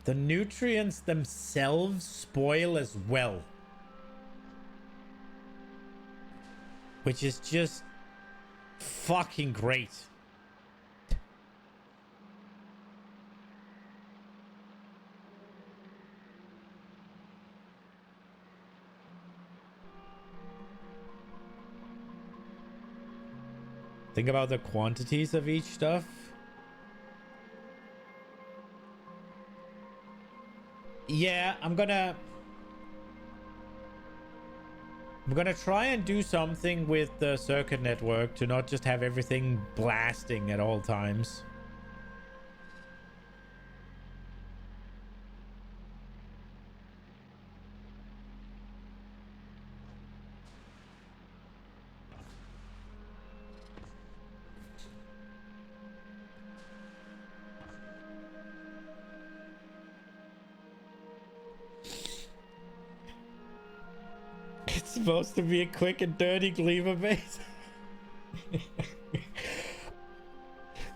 the nutrients themselves spoil as well. Which is just fucking great. Think about the quantities of each stuff. Yeah, I'm gonna try and do something with the circuit network to not just have everything blasting at all times. It's supposed to be a quick and dirty cleaver base.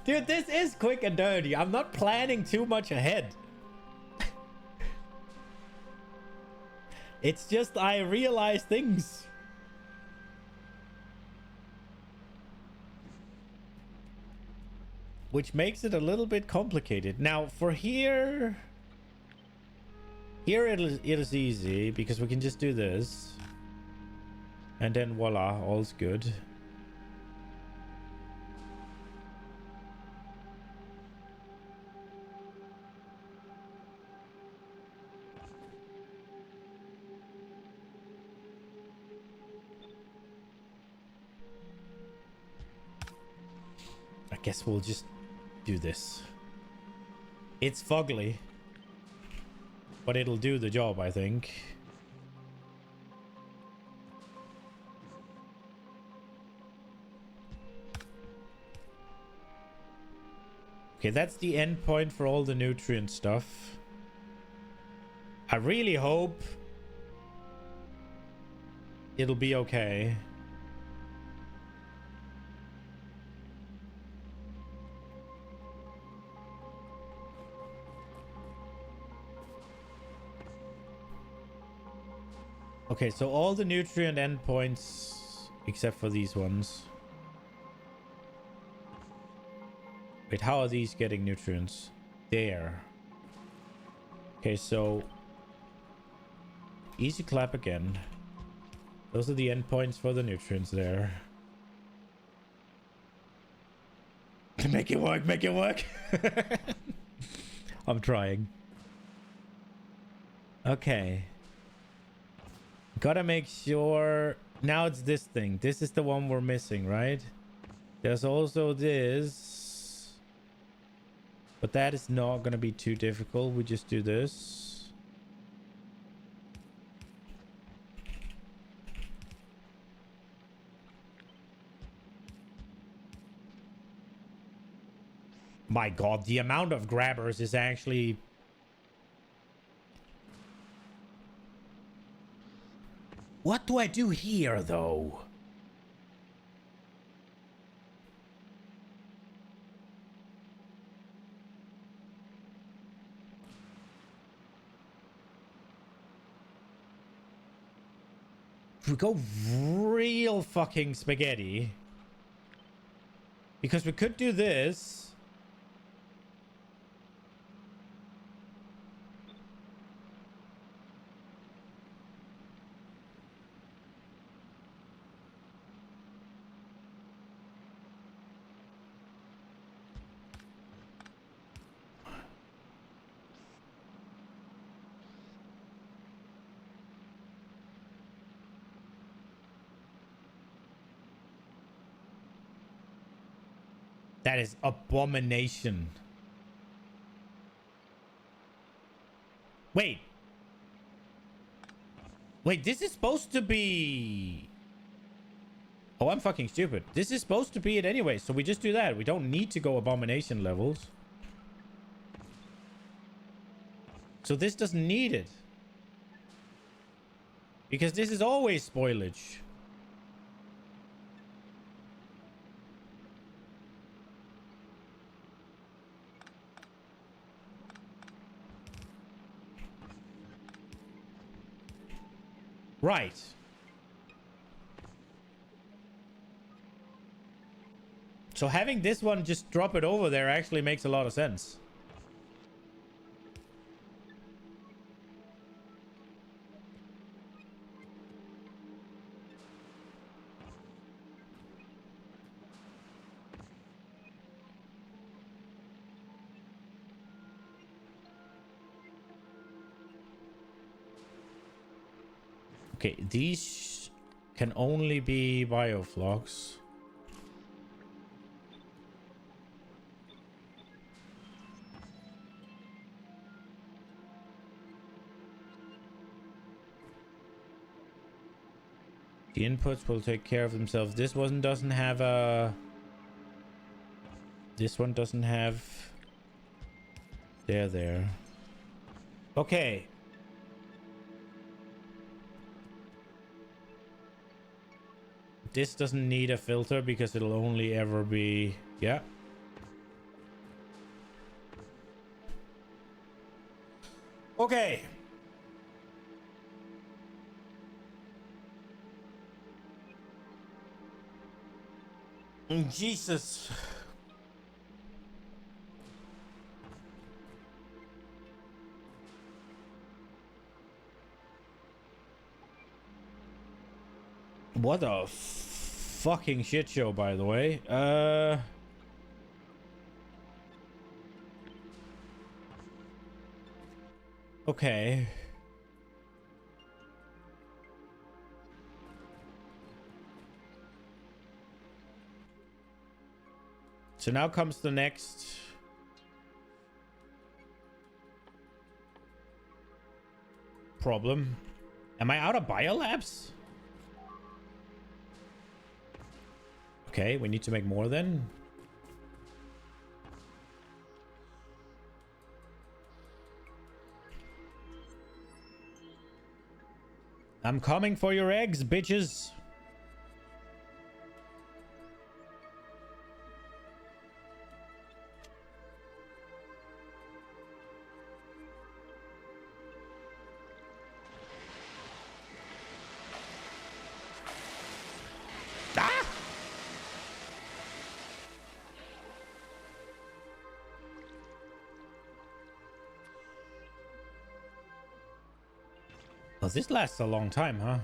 Dude, this is quick and dirty. I'm not planning too much ahead. It's just I realize things. Which makes it a little bit complicated. Now, for here... Here it is easy, because we can just do this. And then voila, all's good. I guess we'll just do this. It's fugly, but it'll do the job, I think. Okay, that's the end point for all the nutrient stuff. I really hope it'll be okay. Okay, so all the nutrient endpoints, except for these ones. Wait, how are these getting nutrients? There. Okay, so... easy clap again. Those are the endpoints for the nutrients there. Make it work, make it work! I'm trying. Okay. Gotta make sure... now it's this thing. This is the one we're missing, right? There's also this... but that is not gonna be too difficult. We just do this. My god, the amount of grabbers is actually... what do I do here, though? If we go real fucking spaghetti... because we could do this... That is abomination. Wait. Wait, this is supposed to be... Oh, I'm fucking stupid. This is supposed to be it anyway, so we just do that. We don't need to go abomination levels. So this doesn't need it. Because this is always spoilage. Right. So having this one just drop it over there actually makes a lot of sense. Okay, these can only be bioflocs. The inputs will take care of themselves. This one doesn't have a... This one doesn't have... There. Okay. This doesn't need a filter because it'll only ever be... Yeah. Okay. Jesus. What a fucking shit show, by the way. Okay. So now comes the next problem. Am I out of biolabs? Okay, we need to make more then. I'm coming for your eggs, bitches. Oh, this lasts a long time, huh?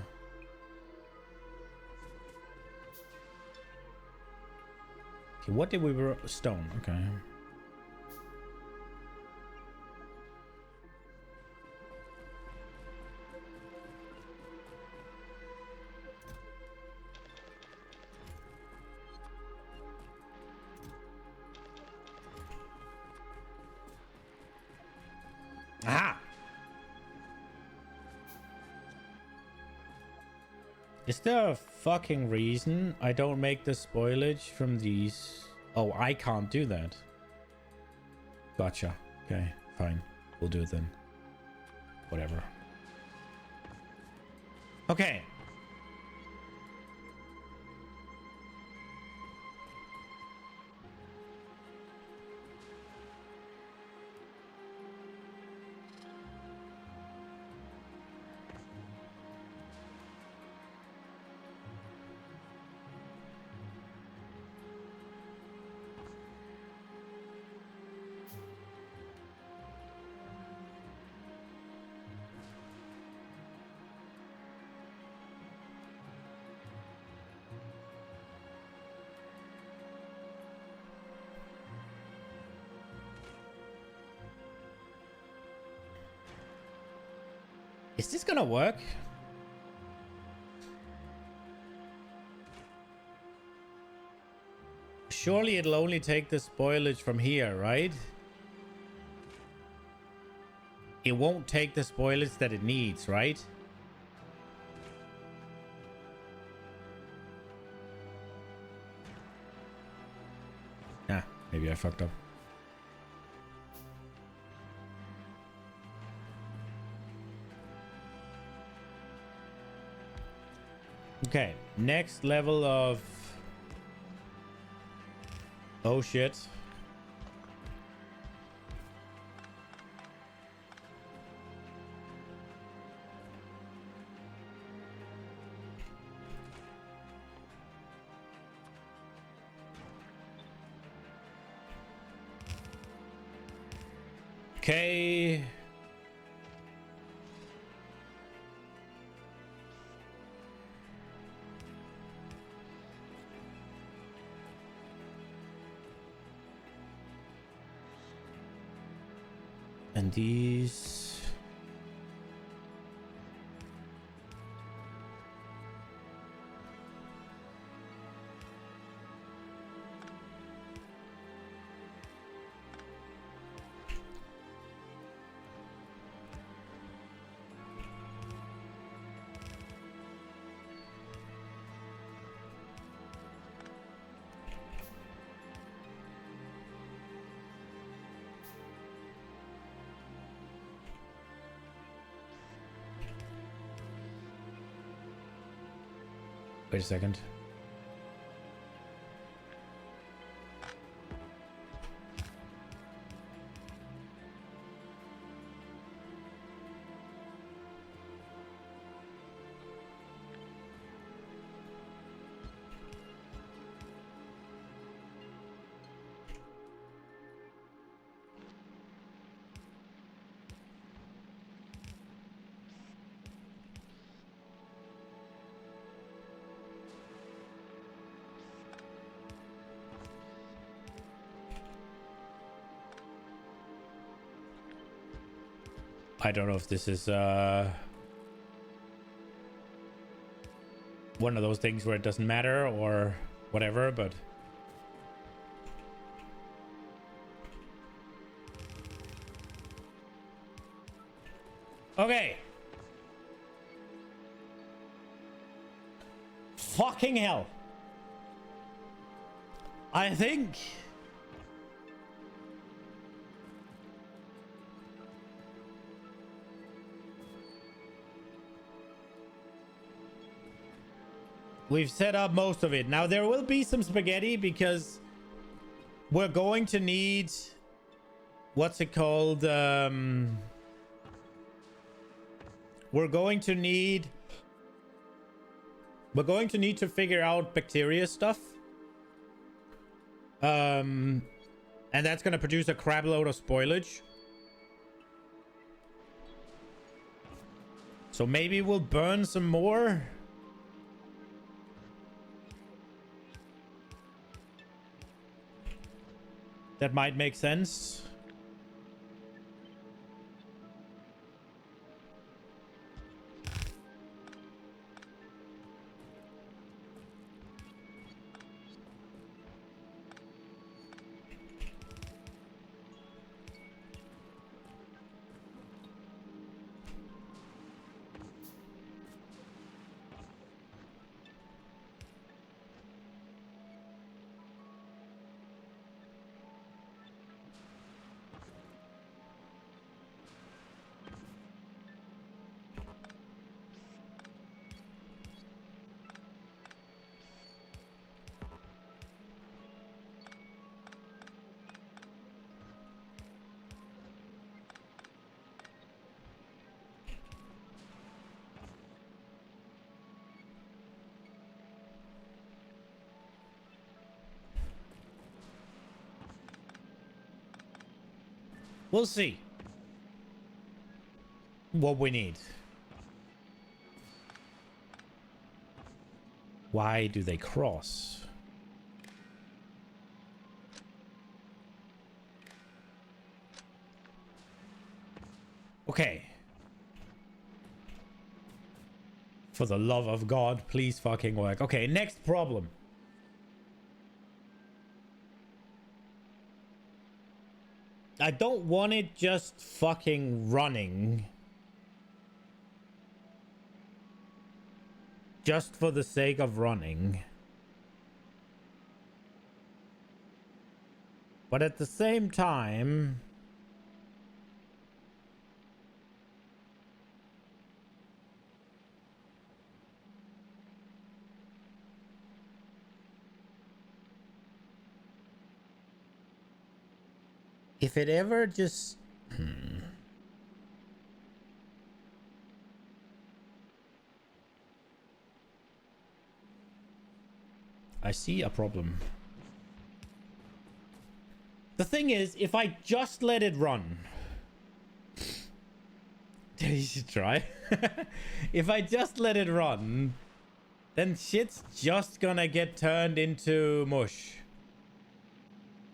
Okay, what did we... Stone, okay. Aha! Is there a fucking reason I don't make the spoilage from these? Oh, I can't do that. Gotcha. Okay, fine. We'll do it then. Whatever. Okay. Is this gonna work? surely it'll only take the spoilage from here, right? It won't take the spoilage that it needs, right? Ah, maybe I fucked up. Okay, next level of... Oh shit. Okay. And these... Wait a second. I don't know if this is one of those things where it doesn't matter or whatever, but okay. Fucking hell. I think we've set up most of it. Now there will be some spaghetti because we're going to need, what's it called? We're going to need to figure out bacteria stuff. And that's going to produce a crap load of spoilage. So maybe we'll burn some more. That might make sense. We'll see what we need. Why do they cross? Okay. For the love of God, please fucking work. Okay, next problem. I don't want it just fucking running. Just for the sake of running. But at the same time... if it ever just... I see a problem. The thing is, if I just let it run... you should try. If I just let it run, then shit's just gonna get turned into mush.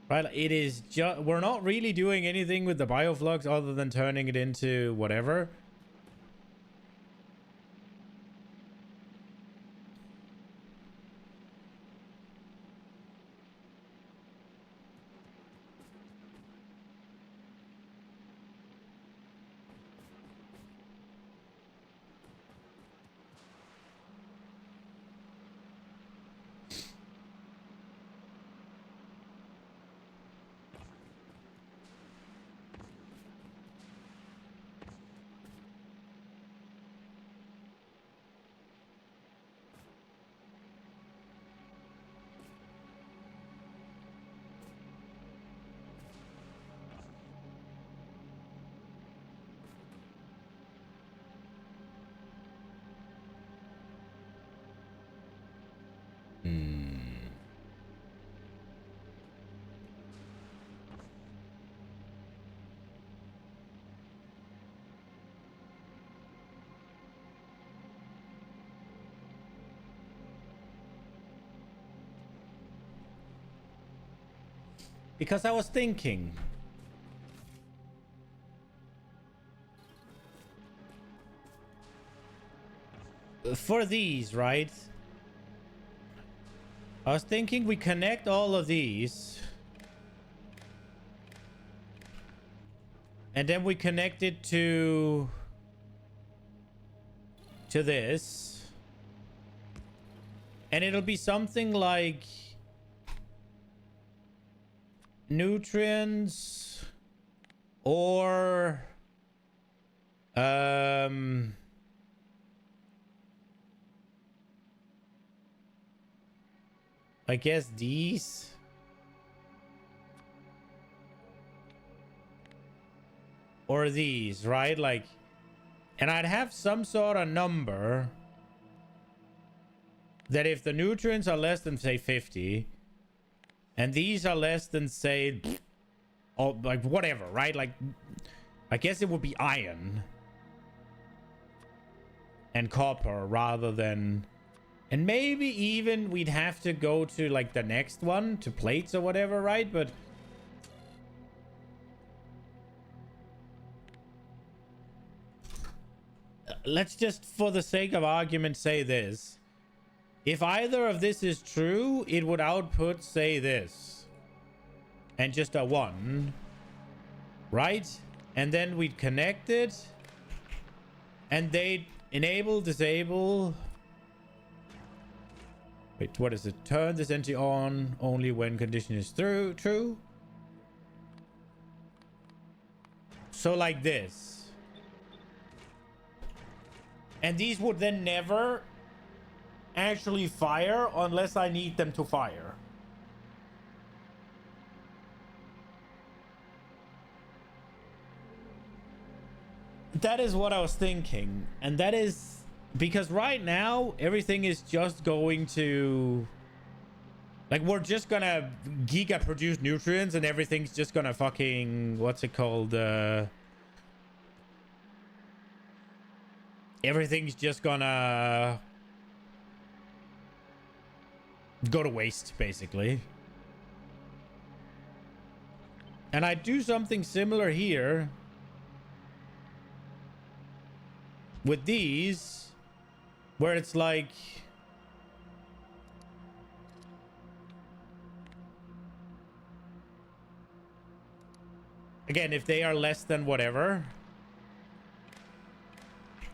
Right? It is just... we're not really doing anything with the bioflux other than turning it into whatever. Because I was thinking... for these, right? I was thinking we connect all of these. And then we connect it to this. And it'll be something like... nutrients or I guess these or these, right? Like, and I'd have some sort of number that if the nutrients are less than say 50 and these are less than, say, oh, like, whatever, right? Like, I guess it would be iron and copper rather than... and maybe even we'd have to go to, like, the next one, to plates or whatever, right? But... let's just, for the sake of argument, say this. If either of this is true, it would output, say, this. And just a 1. Right? And then we'd connect it. And they'd enable, disable... wait, what is it? Turn this entity on only when condition is true. So like this. And these would then never... actually fire unless I need them to fire. That is what I was thinking. And that is because right now everything is just going to, like, we're just gonna giga produce nutrients and everything's just gonna fucking, what's it called, everything's just gonna go to waste, basically. And I do something similar here with these, where it's like, Again, if they are less than whatever,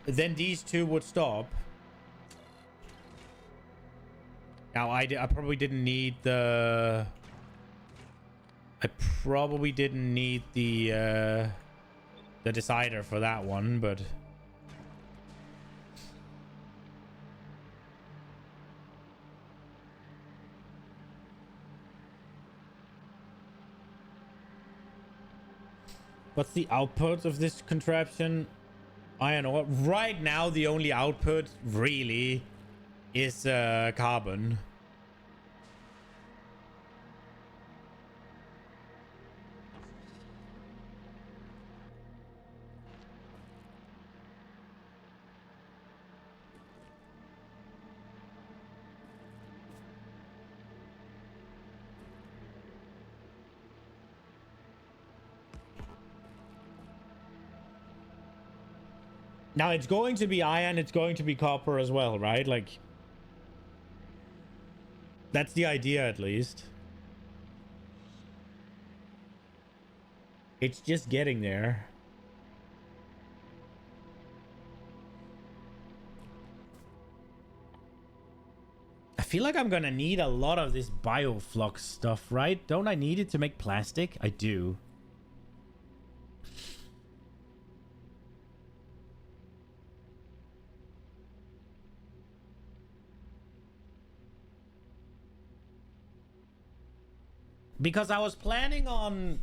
then these two would stop. Now, I probably didn't need the... I probably didn't need the decider for that one, but... What's the output of this contraption? Iron ore. Right now, the only output, really, is carbon. Now, it's going to be iron, it's going to be copper as well, right? Like, that's the idea, at least. It's just getting there. I feel like I'm gonna need a lot of this bioflux stuff, right? Don't I need it to make plastic? I do. Because I was planning on...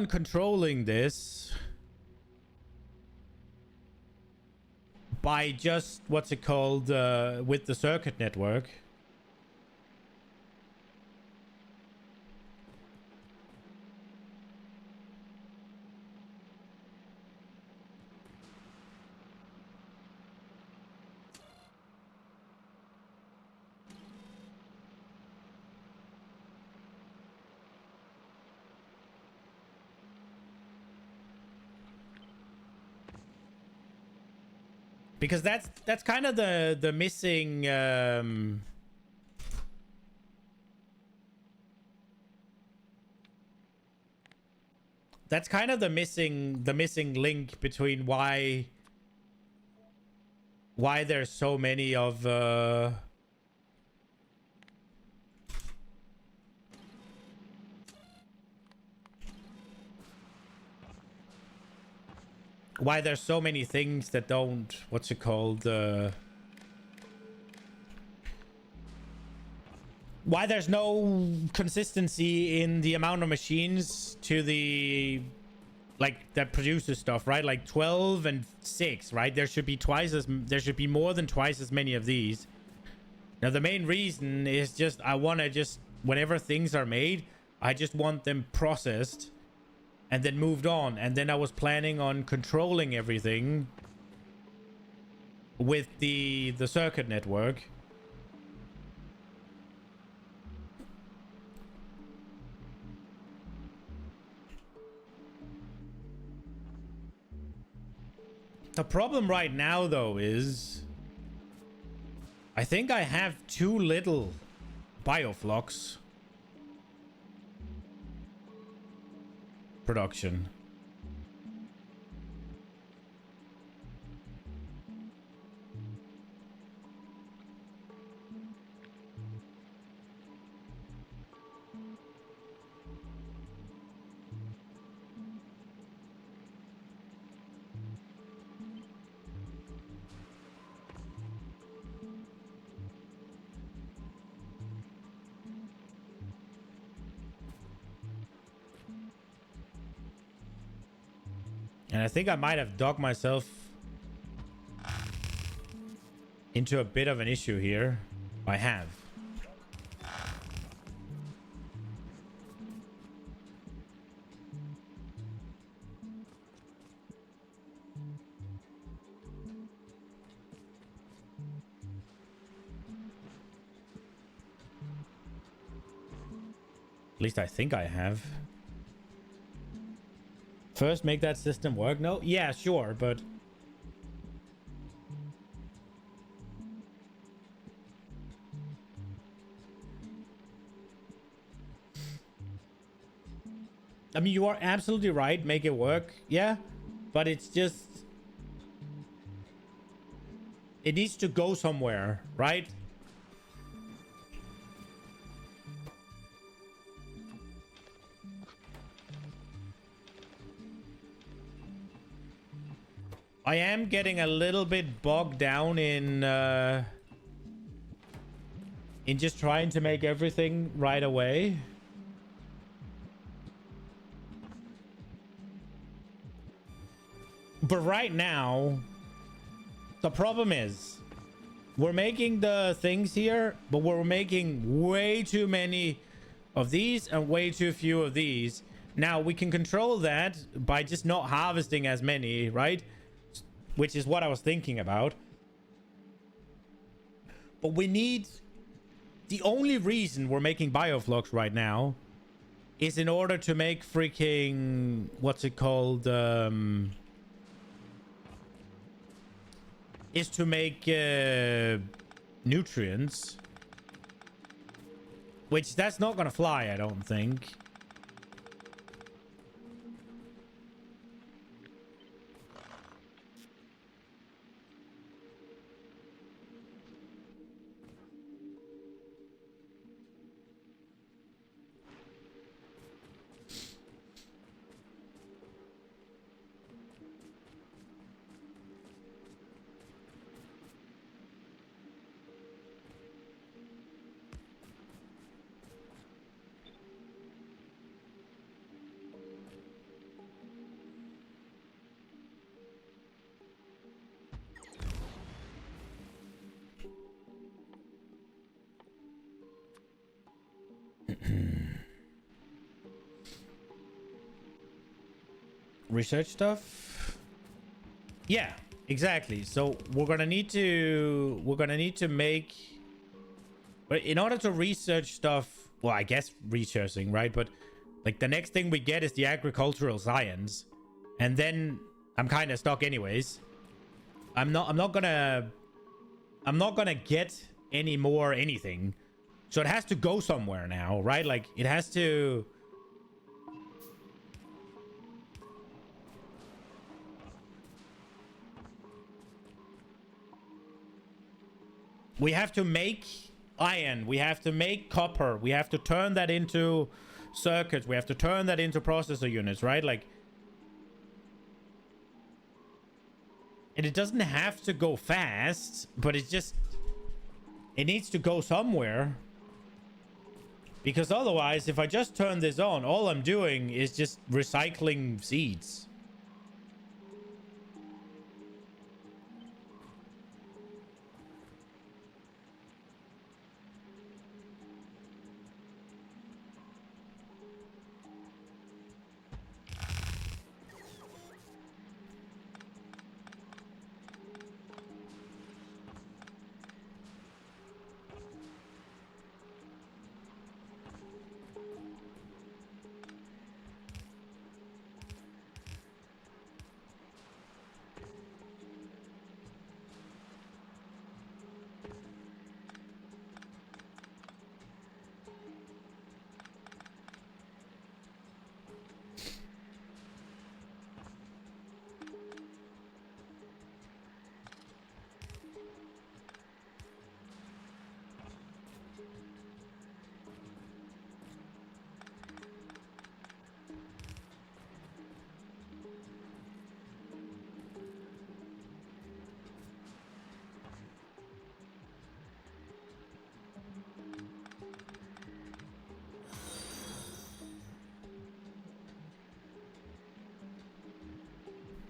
controlling this by just, what's it called, with the circuit network. Because that's kind of the missing that's kind of the missing link between why there's so many of why there's so many things that don't, what's it called, why there's no consistency in the amount of machines to the, like, that produces stuff, right? Like 12 and 6, right? There should be more than twice as many of these. Now, the main reason is just, I want to just, whenever things are made, I just want them processed and then moved on. And then I was planning on controlling everything with the circuit network. The problem right now, though, is I think I have too little bioflux production. And I think I might have dug myself into a bit of an issue here. I have. At least I think I have. First, make that system work? No? Yeah, sure, but... I mean, you are absolutely right. Make it work. Yeah. But it's just... It needs to go somewhere, right? I am getting a little bit bogged down in just trying to make everything right away. But right now, the problem is we're making the things here, but we're making way too many of these and way too few of these. Now, we can control that by just not harvesting as many, right? Which is what I was thinking about. But we need... The only reason we're making bioflux right now is in order to make freaking... What's it called? Is to make nutrients. Which, that's not gonna fly, I don't think. Research stuff. Yeah, exactly. So we're gonna need to make, but in order to research stuff, well, I guess researching, right? But like the next thing we get is the agricultural science, and then I'm kind of stuck anyways. I'm not gonna get any more anything, so it has to go somewhere now, right? Like it has to. We have to make iron. We have to make copper. We have to turn that into circuits. We have to turn that into processor units, right? Like, and it doesn't have to go fast, but it's just, it needs to go somewhere. Because otherwise, if I just turn this on, all I'm doing is just recycling seeds.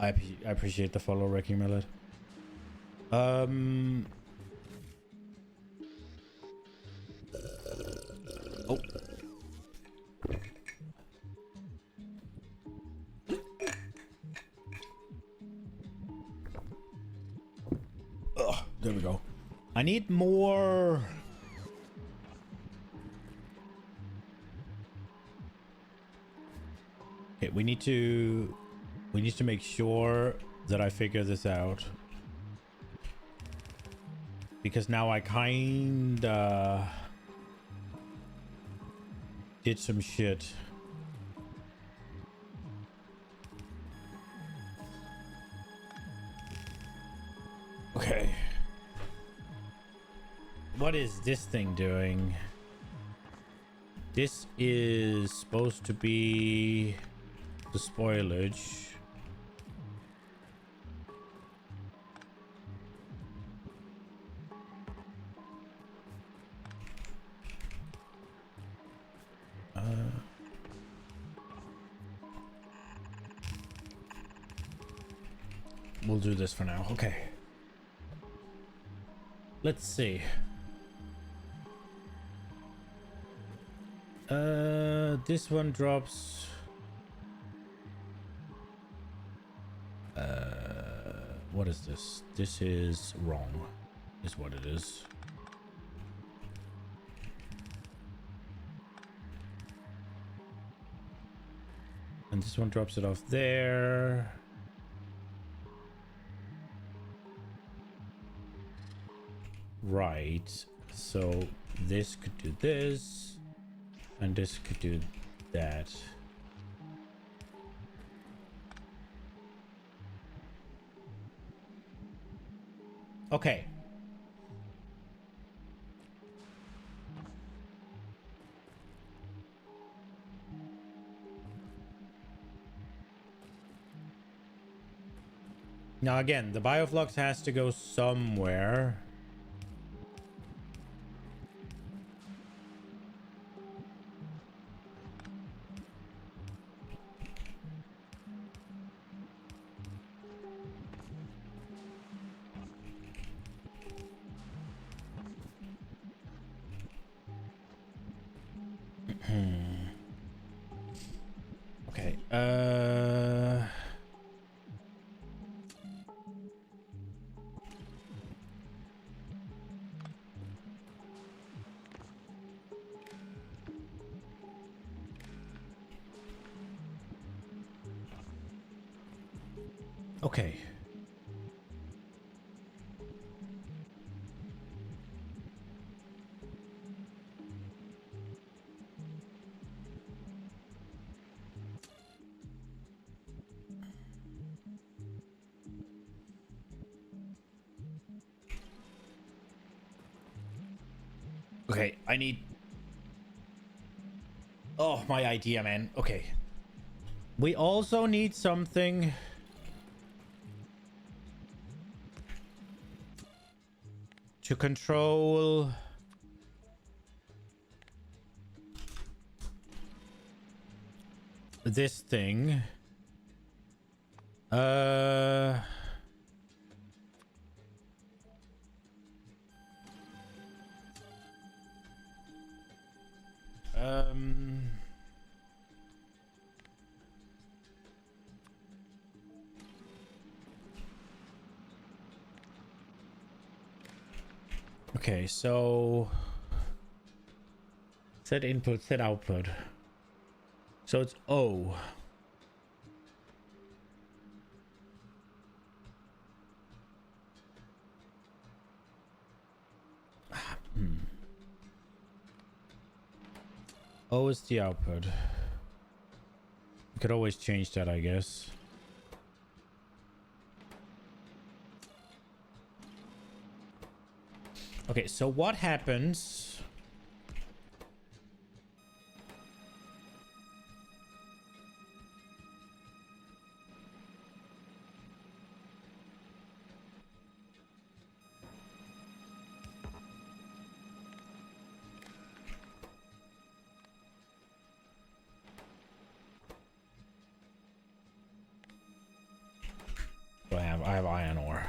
I appreciate the follow, Wrecking Millet. Oh, there we go. I need more. Okay, we need to make sure that I figure this out, because now I kinda did some shit. Okay. What is this thing doing? This is supposed to be the spoilage. We'll do this for now. Okay. Let's see. This one drops. What is this? This is wrong, is what it is. And this one drops it off there. Right. So this could do this, and this could do that. Okay. Now again, the bioflux has to go somewhere. Okay. Okay. Okay, I need... Oh, my idea, man. Okay. We also need something... to control... this thing. Okay, so set input, set output. So it's O. O is the output. You could always change that, I guess. Okay, so what happens? I have iron ore.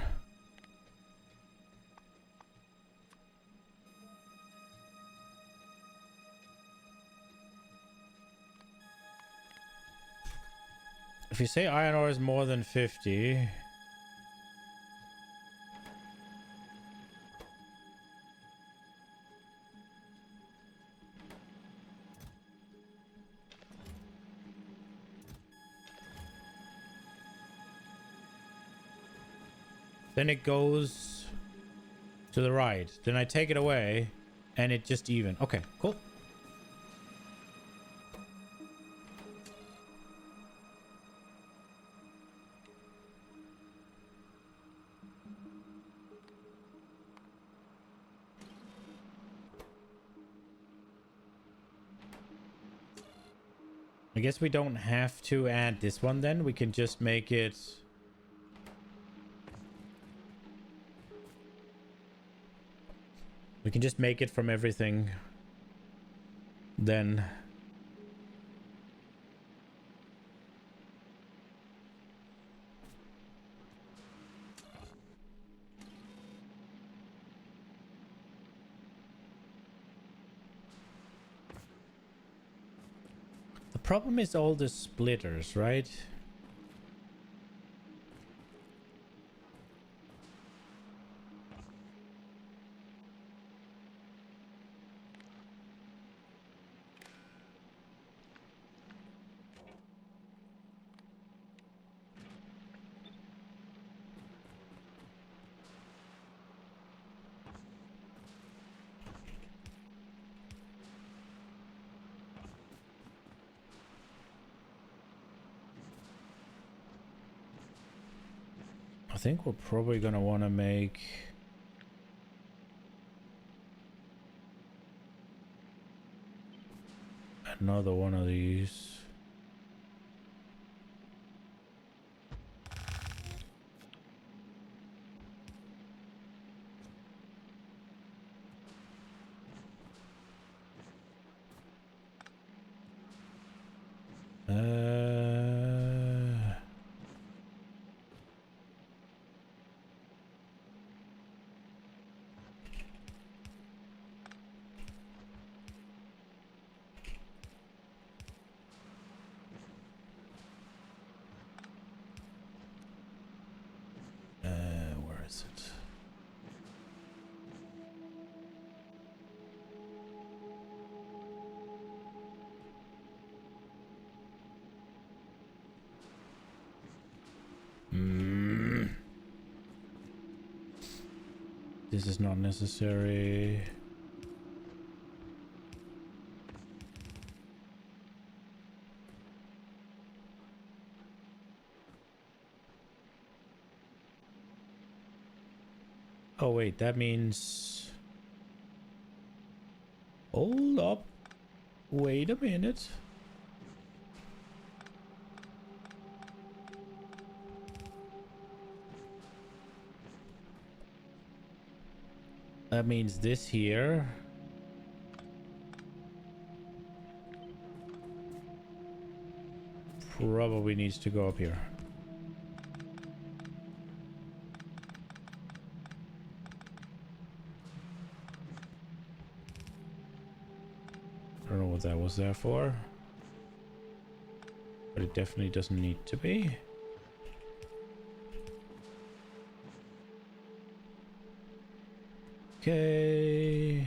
If you say iron ore is more than 50, then it goes to the right. Then I take it away and it just even. Okay, cool. I guess we don't have to add this one then. We can just make it... We can just make it from everything. Then... The problem is all the splitters, right? I think we're probably gonna want to make... Another one of these. Where is it? This is not necessary. Oh wait, that means... Hold up. Wait a minute. That means this here. Probably needs to go up here. I don't know what that was there for. But it definitely doesn't need to be. Okay.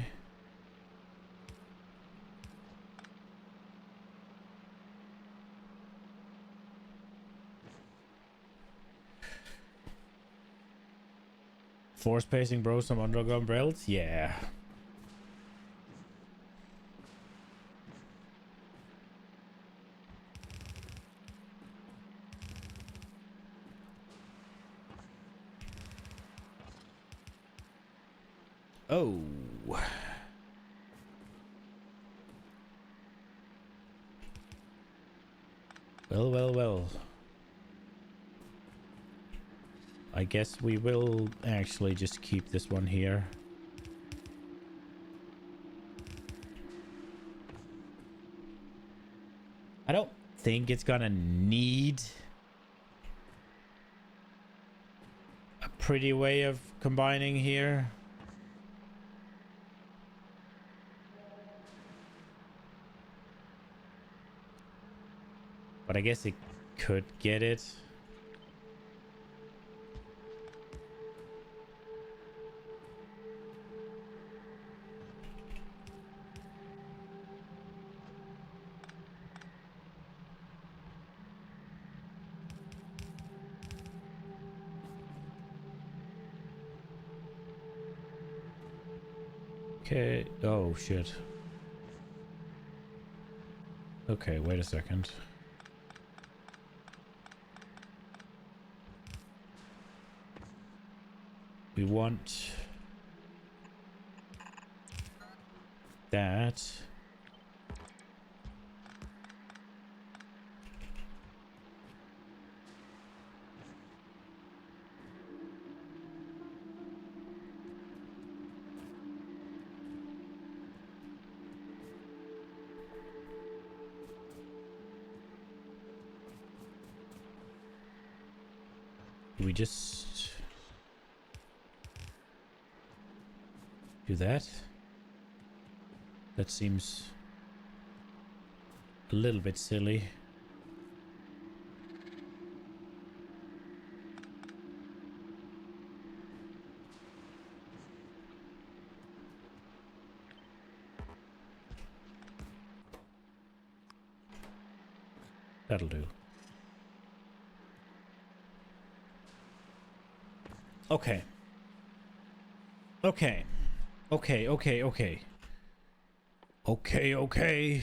Force pacing, bro, some underground belts? Yeah. Oh. Well, well, well. I guess we will actually just keep this one here. I don't think it's gonna need a pretty way of combining here. But I guess it could get it. Okay. Oh, shit. Okay, wait a second. We want that. we just do that? That seems a little bit silly. That'll do. Okay. Okay. Okay, okay, okay. Okay, okay.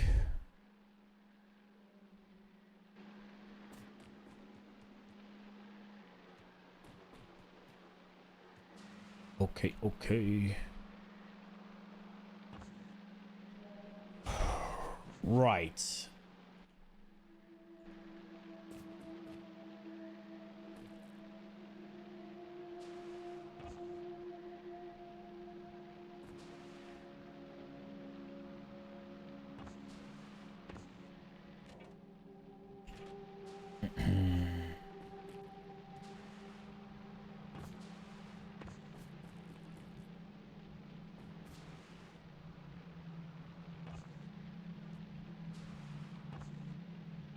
Okay, okay. Right.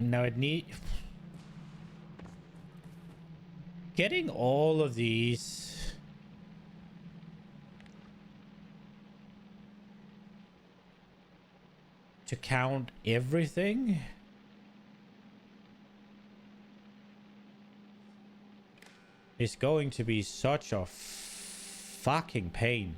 Now it need getting all of these to count everything is going to be such a fucking pain.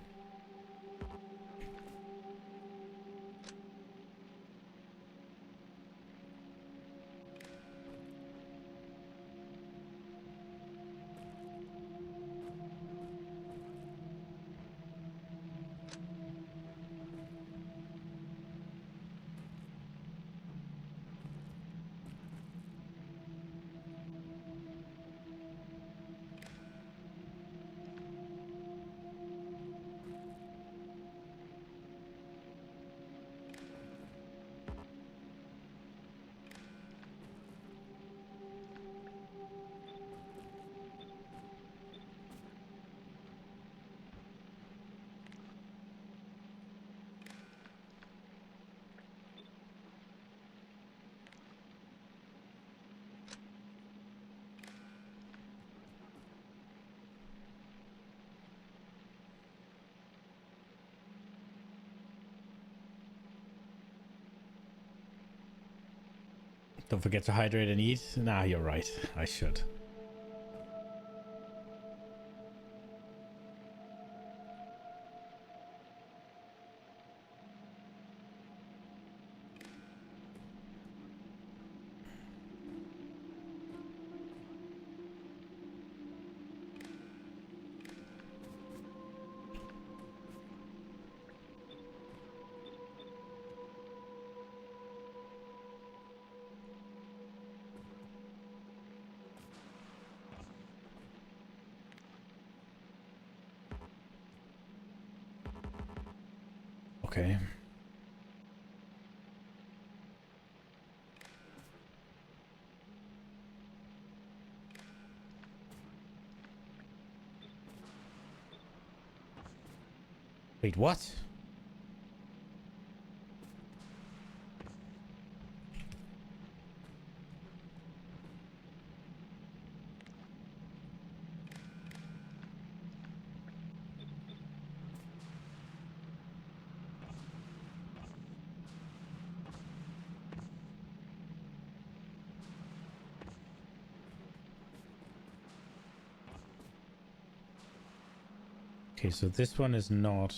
Don't forget to hydrate and eat. Nah, you're right. I should. Okay. Wait, what? Okay, so this one is not.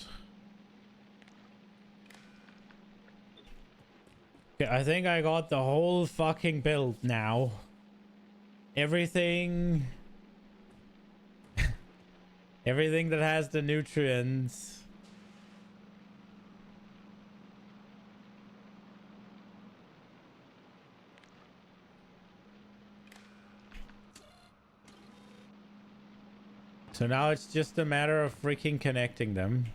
Okay, I think I got the whole fucking build now. Everything... Everything that has the nutrients. So now it's just a matter of freaking connecting them.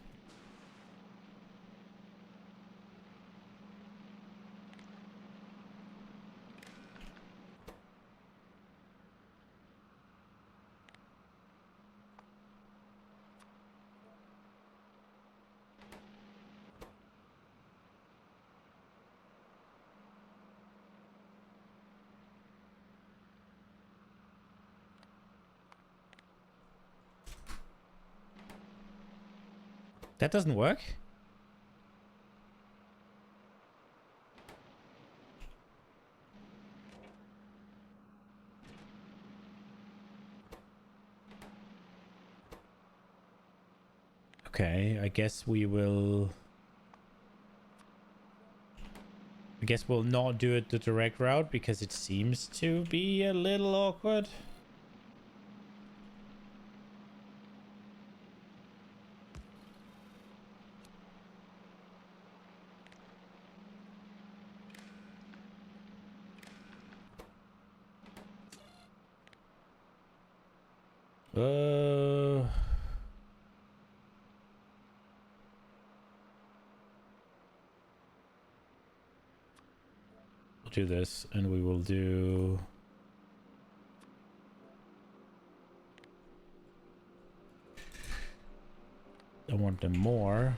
That doesn't work? Okay, I guess we'll not do it the direct route because it seems to be a little awkward. We'll do this, and we will do... I want them more.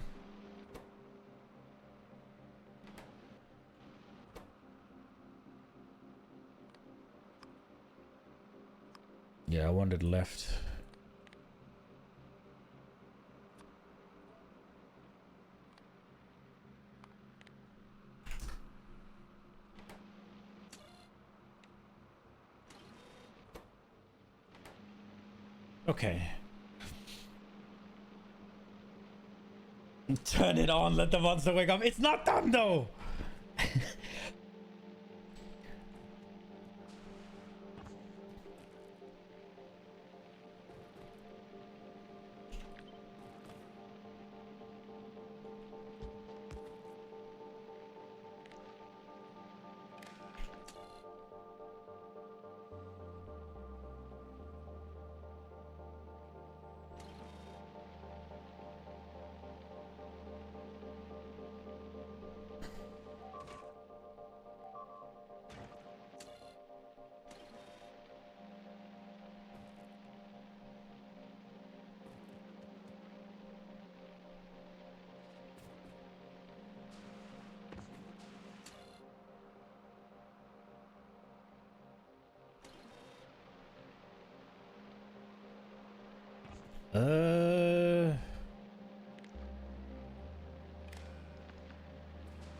Yeah, I want it left. Okay. Turn it on, let the monster wake up. It's not done though!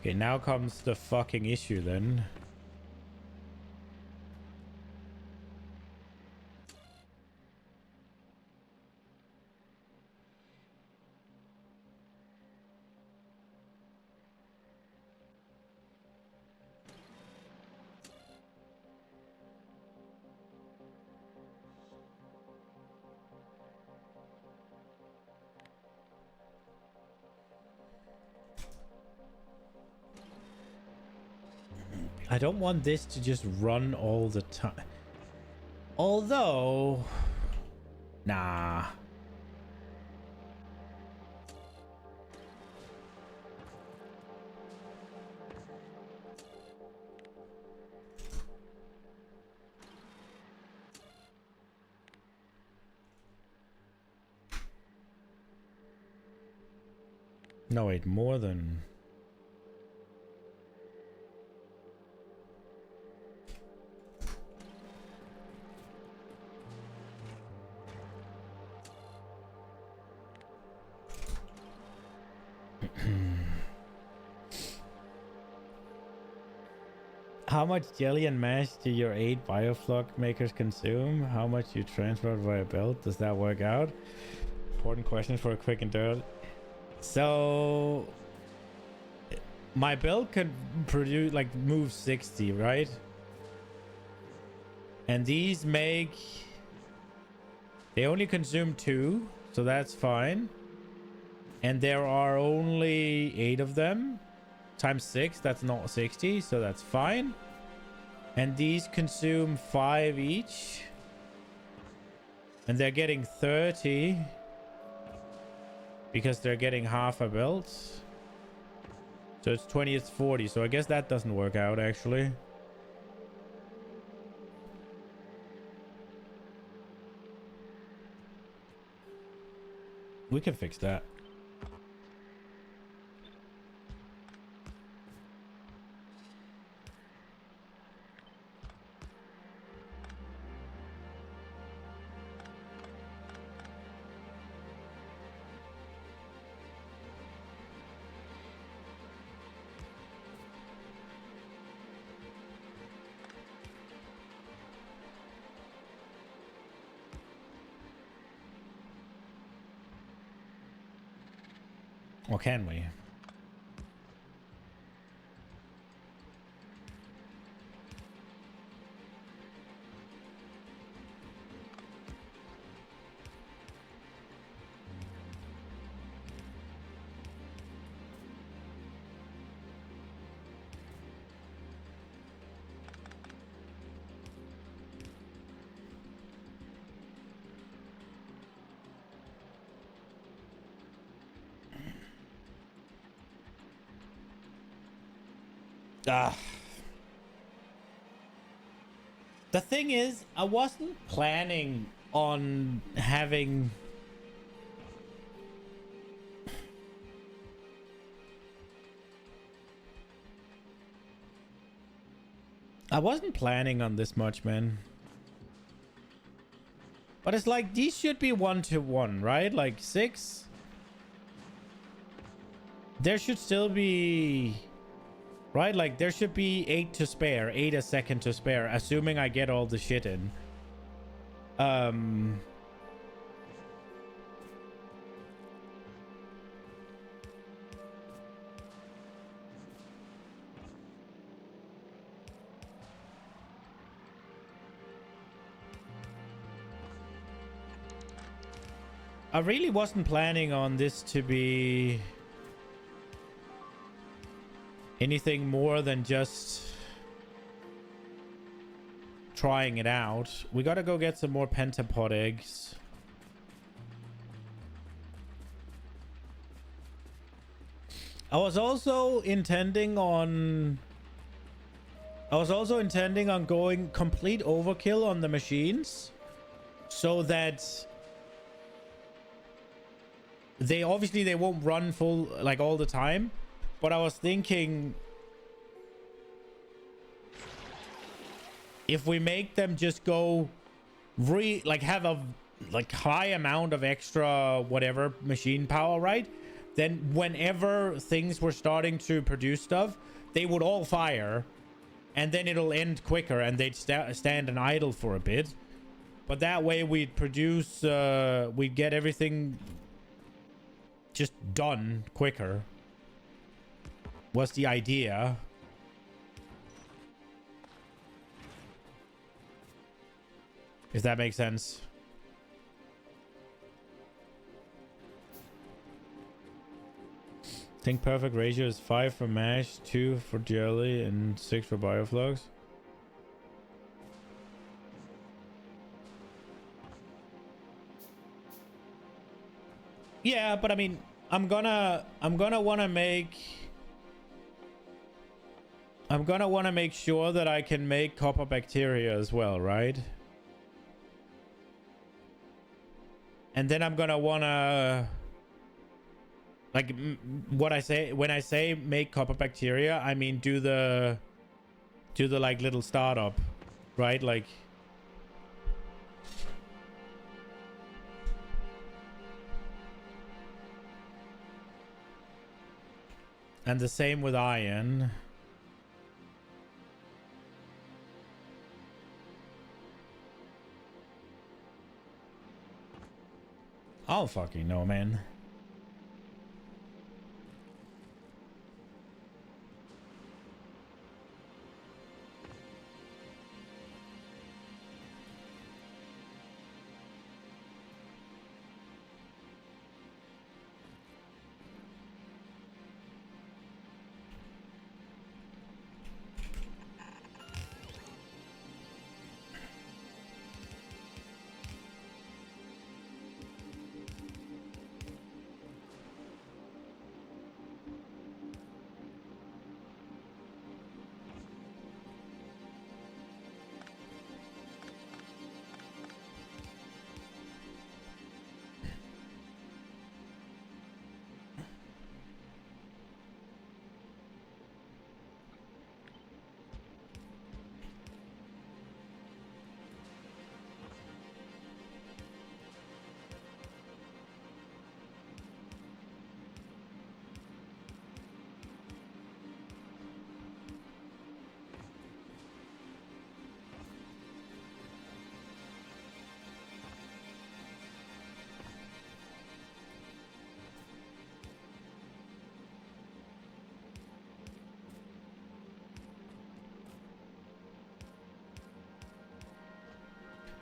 Okay, now comes the fucking issue then. I don't want this to just run all the time. Although... Nah. No, wait, more than... How much jelly and mash do your 8 bioflock makers consume? How much you transport via belt? Does that work out? Important question for a quick and dirt. So... My belt can produce, like, move 60, right? And these make... They only consume 2, so that's fine. And there are only 8 of them. Times 6, that's not 60, so that's fine. And these consume 5 each. And they're getting 30. Because they're getting half a belt. So it's 20, it's 40. So I guess that doesn't work out, actually. We can fix that. Or can we? Ah. The thing is, I wasn't planning on having... I wasn't planning on this much, man. But it's like, these should be 1-to-1, right? Like 6. There should still be... Right? Like, there should be 8 to spare. 8 a second to spare. Assuming I get all the shit in. I really wasn't planning on this to be anything more than just trying it out. We gotta go get some more pentapod eggs. I was also intending on going complete overkill on the machines so that they won't run full like all the time, but I was thinking if we make them just go have a high amount of extra whatever machine power, right? Then whenever things were starting to produce stuff, they would all fire, and then it'll end quicker and they'd stand and idle for a bit. But that way we'd produce, we'd get everything just done quicker. Was the idea. If that makes sense. I think perfect ratio is 5 for mash, 2 for jelly, and 6 for bioflux. Yeah, but I mean, I'm gonna want to make sure that I can make copper bacteria as well, right? And then I'm gonna want to, like, what I say when I say make copper bacteria, I mean do the like little startup, right? Like, and the same with iron. I don't fucking know, man.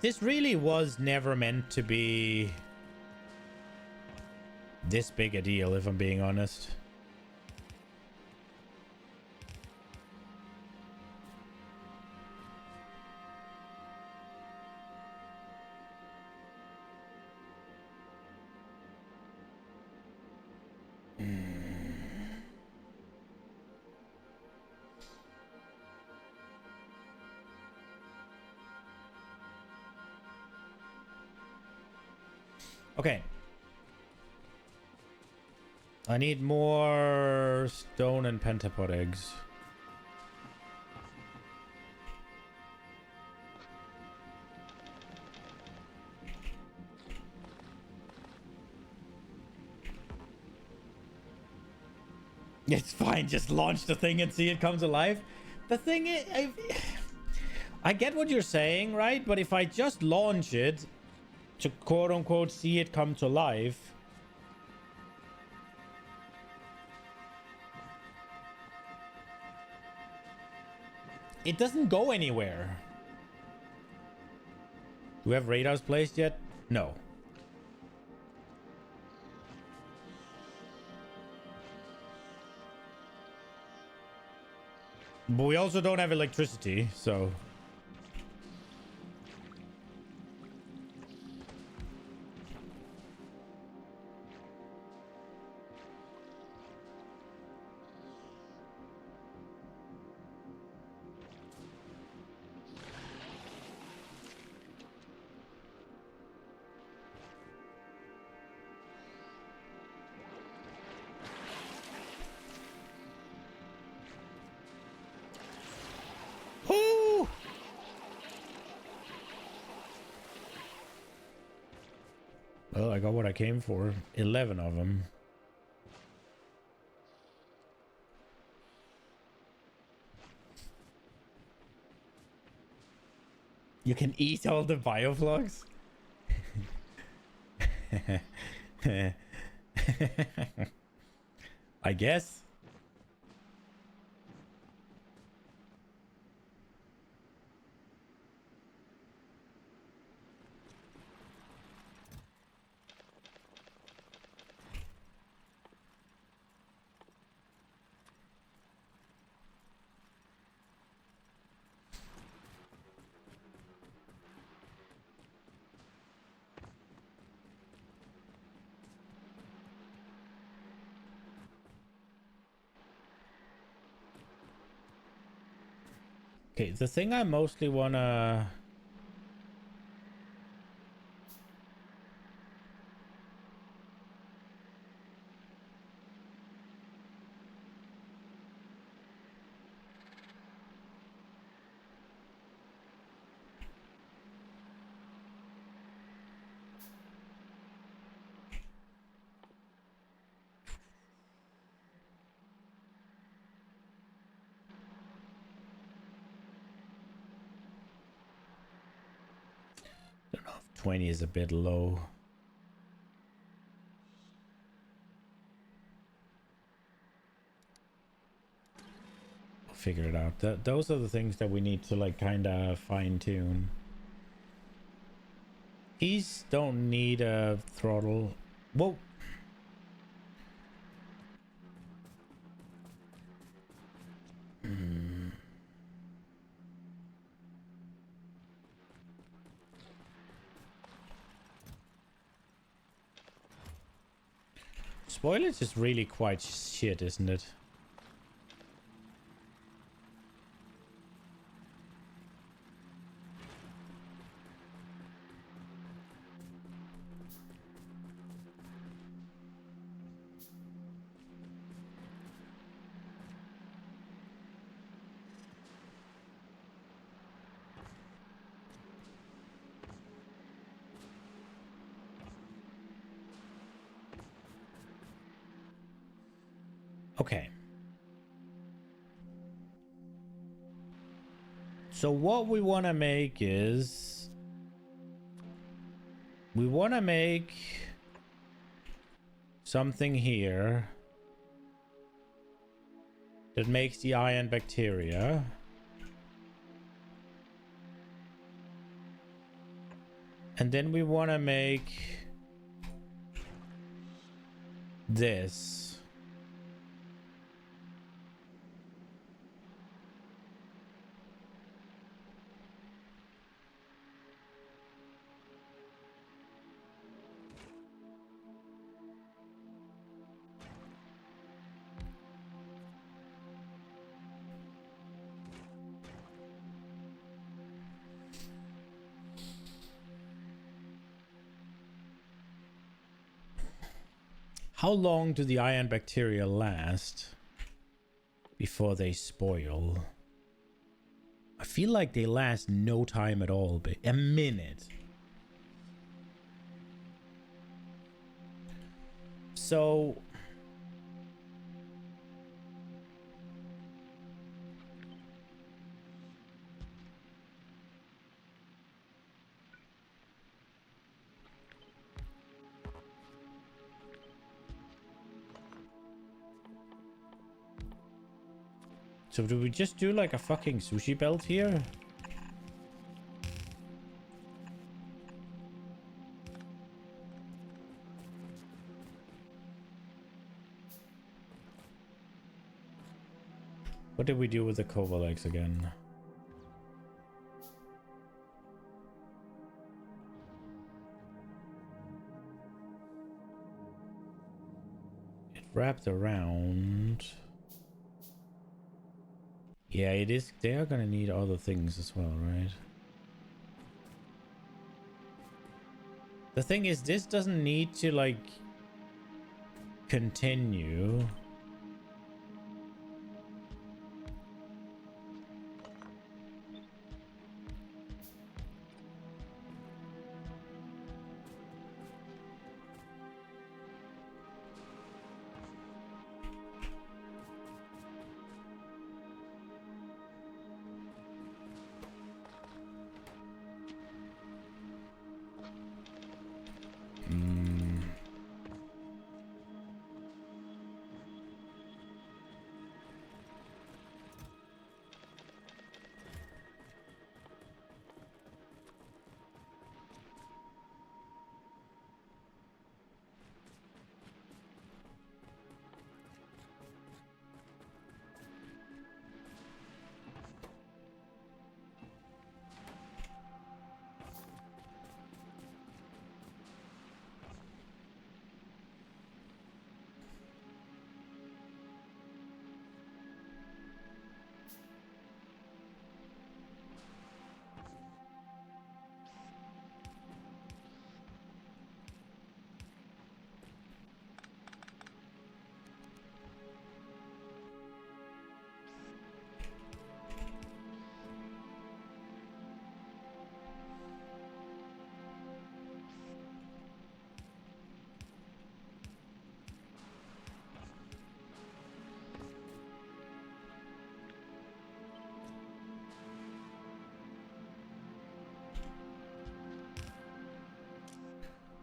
This really was never meant to be this big a deal, if I'm being honest. Okay. I need more stone and pentapod eggs. It's fine, just launch the thing and see it comes alive. The thing is, I get what you're saying, right? But if I just launch it to quote unquote see it come to life, it doesn't go anywhere. Do we have radars placed yet? No. But we also don't have electricity, so... Well, I got what I came for. 11 of them. You can eat all the bioflogs? I guess. Okay, the thing I mostly wanna... Don't know if 20 is a bit low. We'll figure it out. Those are the things that we need to like kind of fine tune. These don't need a throttle. Whoa. Spoilage is really quite shit, isn't it? Okay. So what we want to make is... we want to make something here that makes the iron bacteria. And then we want to make this. How long do the iron bacteria last before they spoil? I feel like they last no time at all, but a minute. So do we just do like a fucking sushi belt here? What did we do with the cobra legs again? It wrapped around. Yeah, it is. They are gonna need other things as well, right? The thing is, this doesn't need to like continue.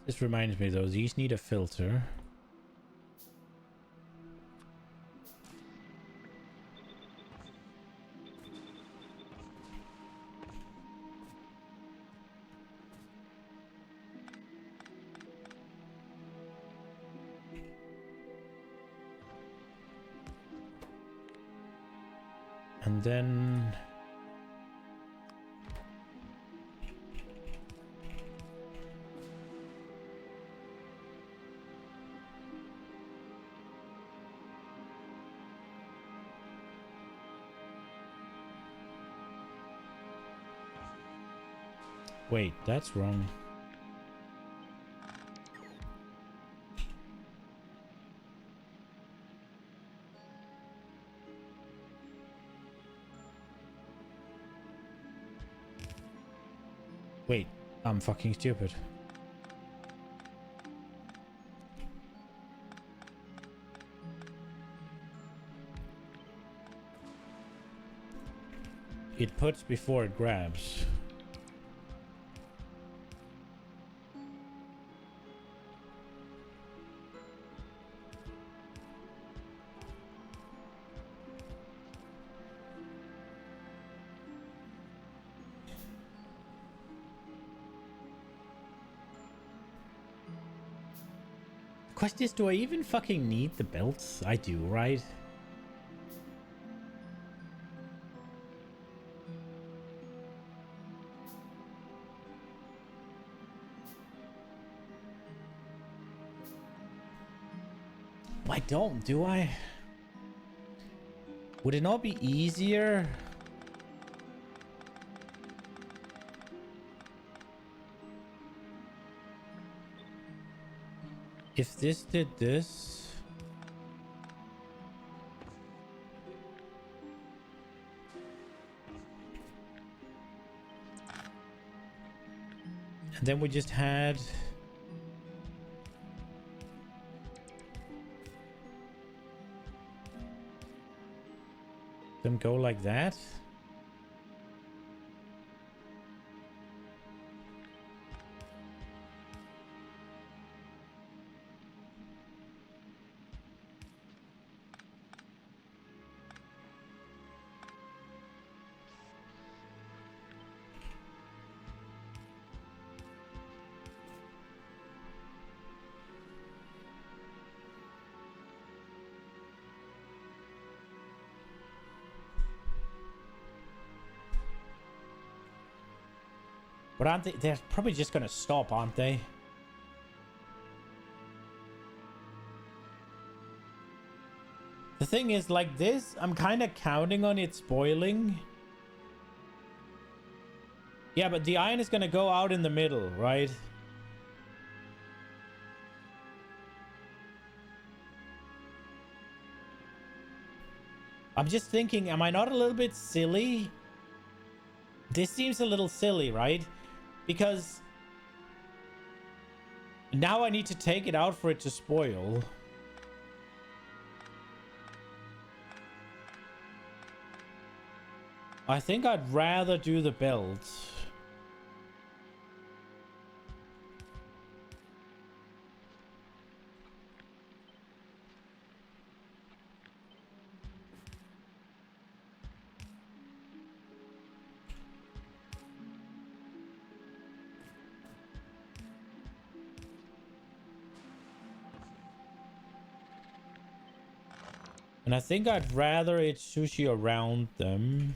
This reminds me though, these need a filter. And then wait, that's wrong. Wait, I'm fucking stupid. It puts before it grabs. Question is, do I even fucking need the belts? I do, right? I don't, do I? Would it not be easier? If this did this... And then we just had... them go like that. But aren't they? They're probably just gonna stop, aren't they? The thing is, like this, I'm kind of counting on it spoiling. Yeah, but the iron is gonna go out in the middle, right? I'm just thinking, am I not a little bit silly? This seems a little silly, right? Because now I need to take it out for it to spoil. I think I'd rather do the belt. And I think I'd rather it sushi around them.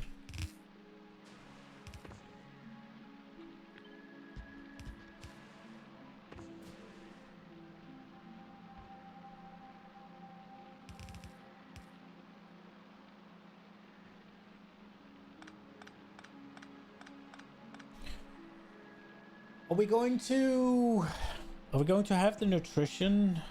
Are we going to have the nutrition?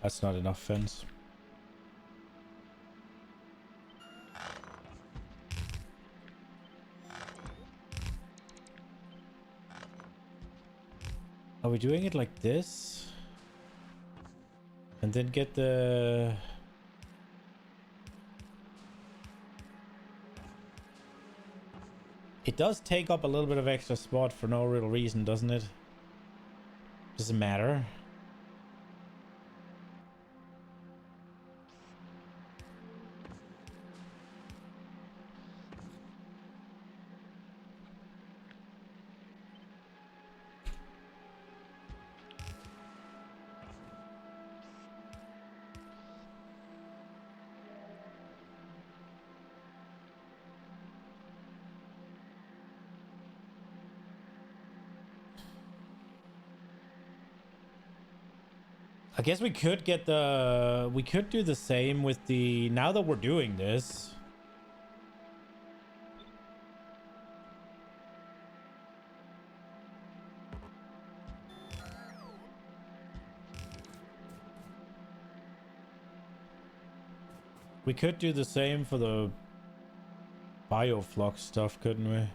That's not enough fence. Are we doing it like this? And then get the... It does take up a little bit of extra spot for no real reason, doesn't it? Doesn't matter. I guess we could get the... We could do the same with the... Now that we're doing this... We could do the same for the bioflux stuff, couldn't we?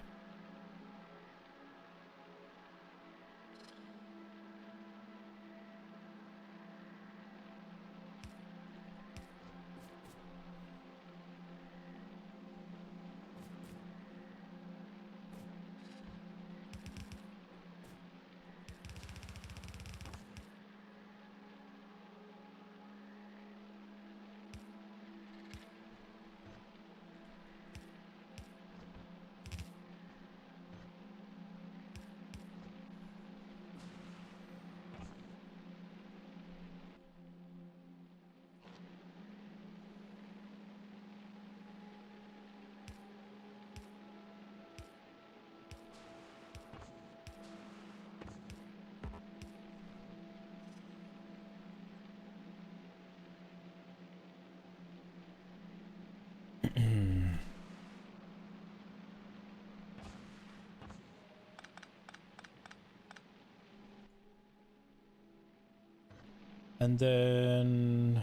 And then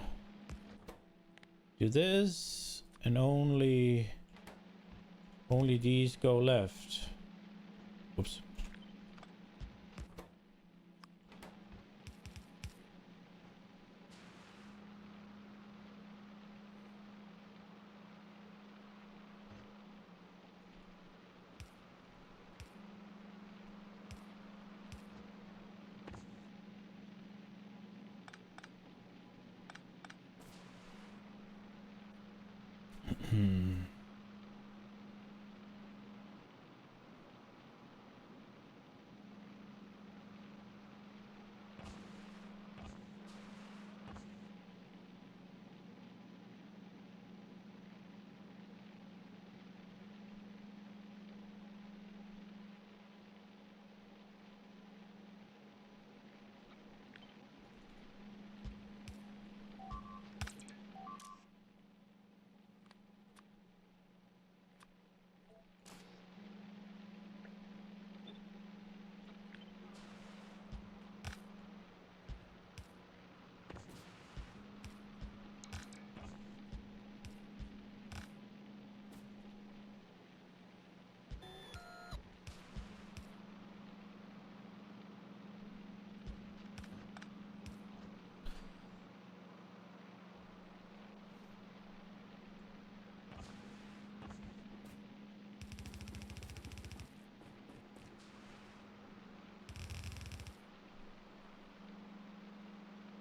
do this, and only these go left. Oops.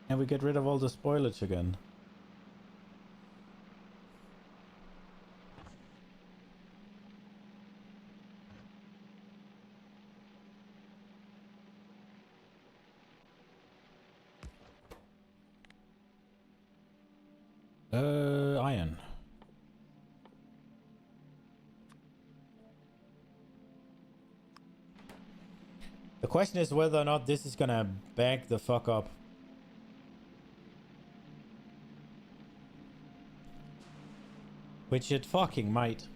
And we get rid of all the spoilage again. Iron. The question is whether or not this is gonna back the fuck up. Which it fucking might.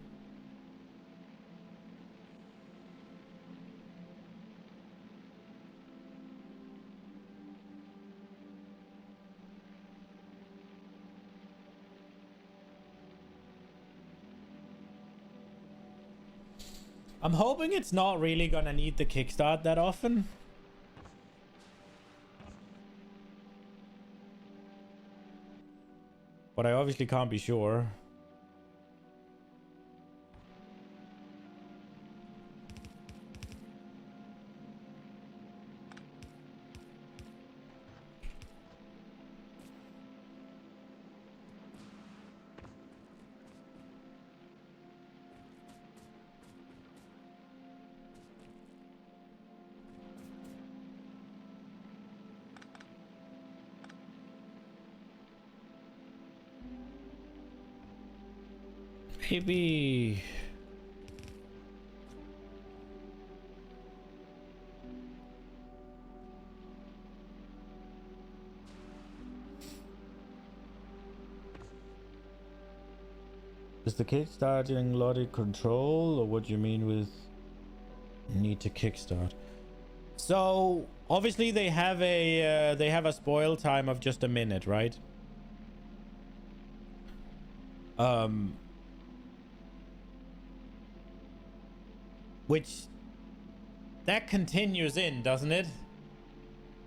I'm hoping it's not really gonna need the kickstart that often. But I obviously can't be sure. Maybe... Is the kickstarting logic control, or what do you mean with need to kickstart? So obviously they have a spoil time of just a minute, right? Which that continues in, doesn't it?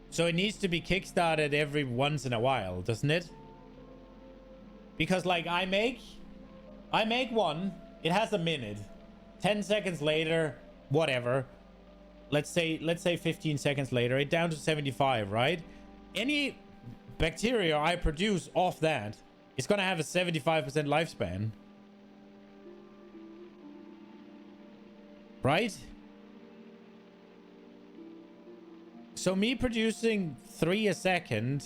So it needs to be kickstarted every once in a while, doesn't it? Because like I make one, it has a minute. 10 seconds later, whatever. Let's say 15 seconds later, it's down to 75, right? Any bacteria I produce off that is gonna have a 75% lifespan. Right? So me producing 3 a second...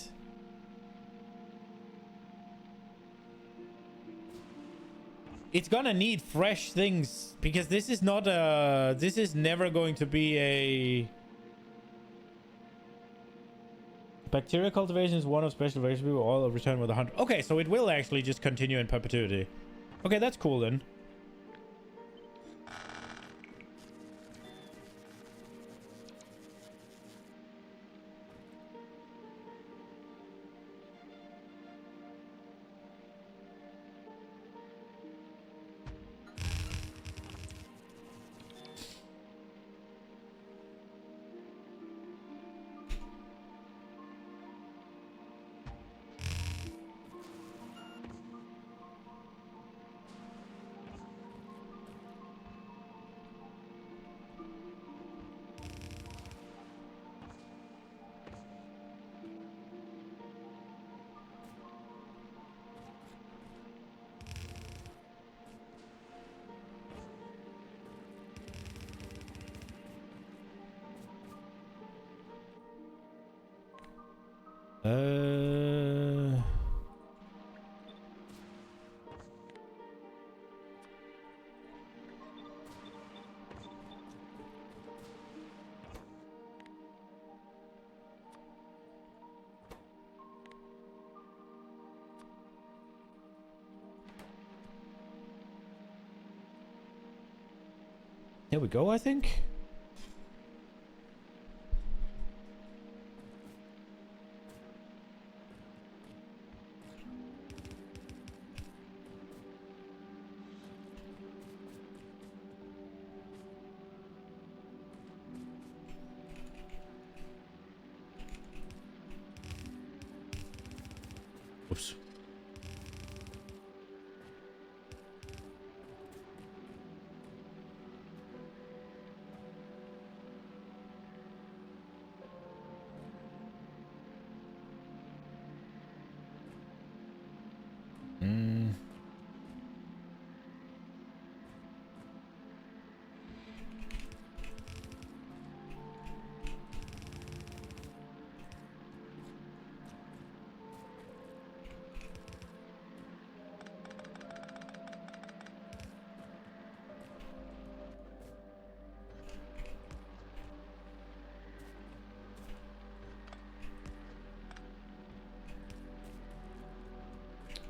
It's gonna need fresh things, because this is not a... This is never going to be a... Bacteria cultivation is one of special recipes all return with 100. Okay, so it will actually just continue in perpetuity. Okay, that's cool then. Uh... There we go, I think. Oops.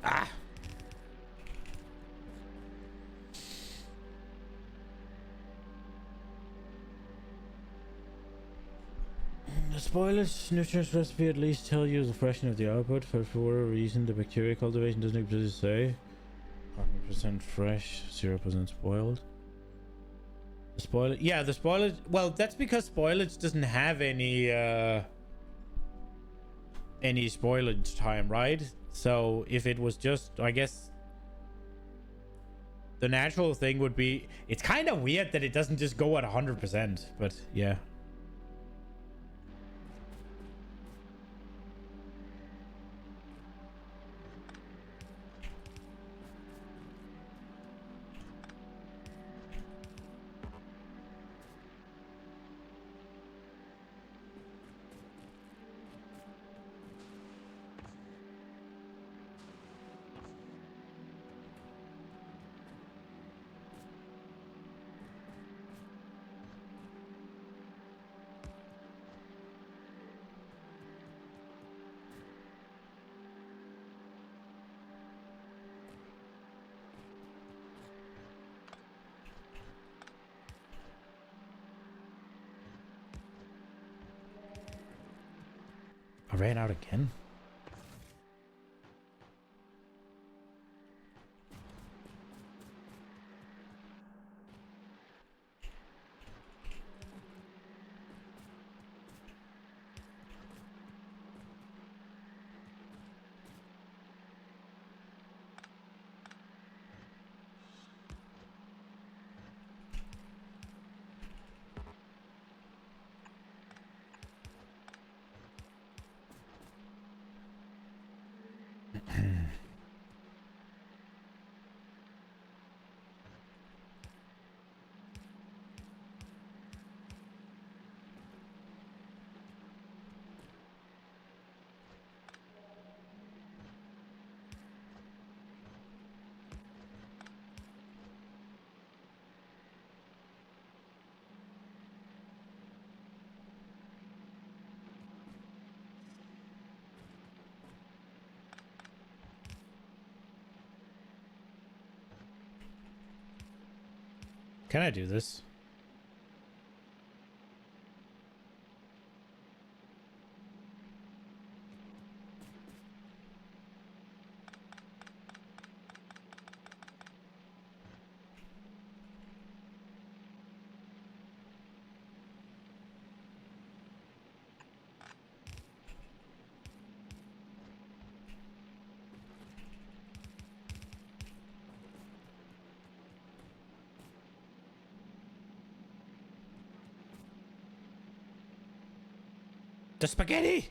Ah! The spoilage nutrients recipe at least tell you the freshness of the output. For whatever reason, the bacteria cultivation doesn't explicitly say. 100% fresh, 0% spoiled. The spoilage, yeah, the spoilage. Well, that's because spoilage doesn't have any spoilage time, right? So if it was just, I guess, the natural thing would be. It's kind of weird that it doesn't just go at 100%, but yeah. I ran out again. Can I do this? The spaghetti!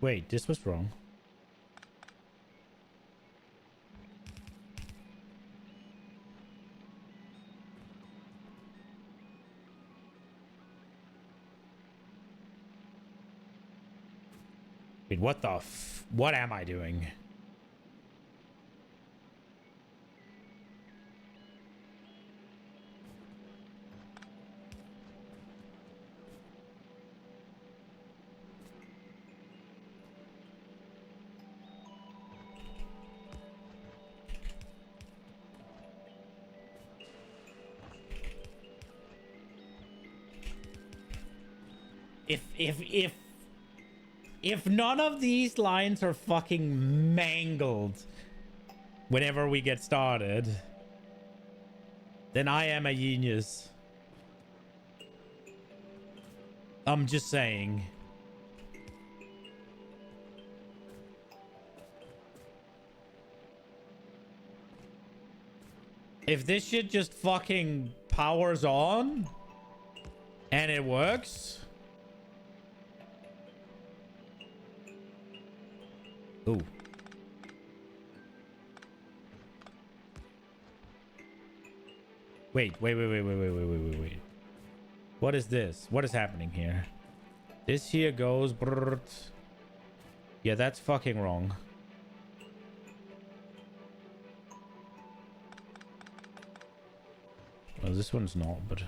Wait, this was wrong. Wait, what the what am I doing? If none of these lines are fucking mangled whenever we get started, then I am a genius. I'm just saying. If this shit just fucking powers on and it works. Ooh. Wait. What is this? What is happening here? This here goes... Brrrt. Yeah, that's fucking wrong. Well, this one's not, but...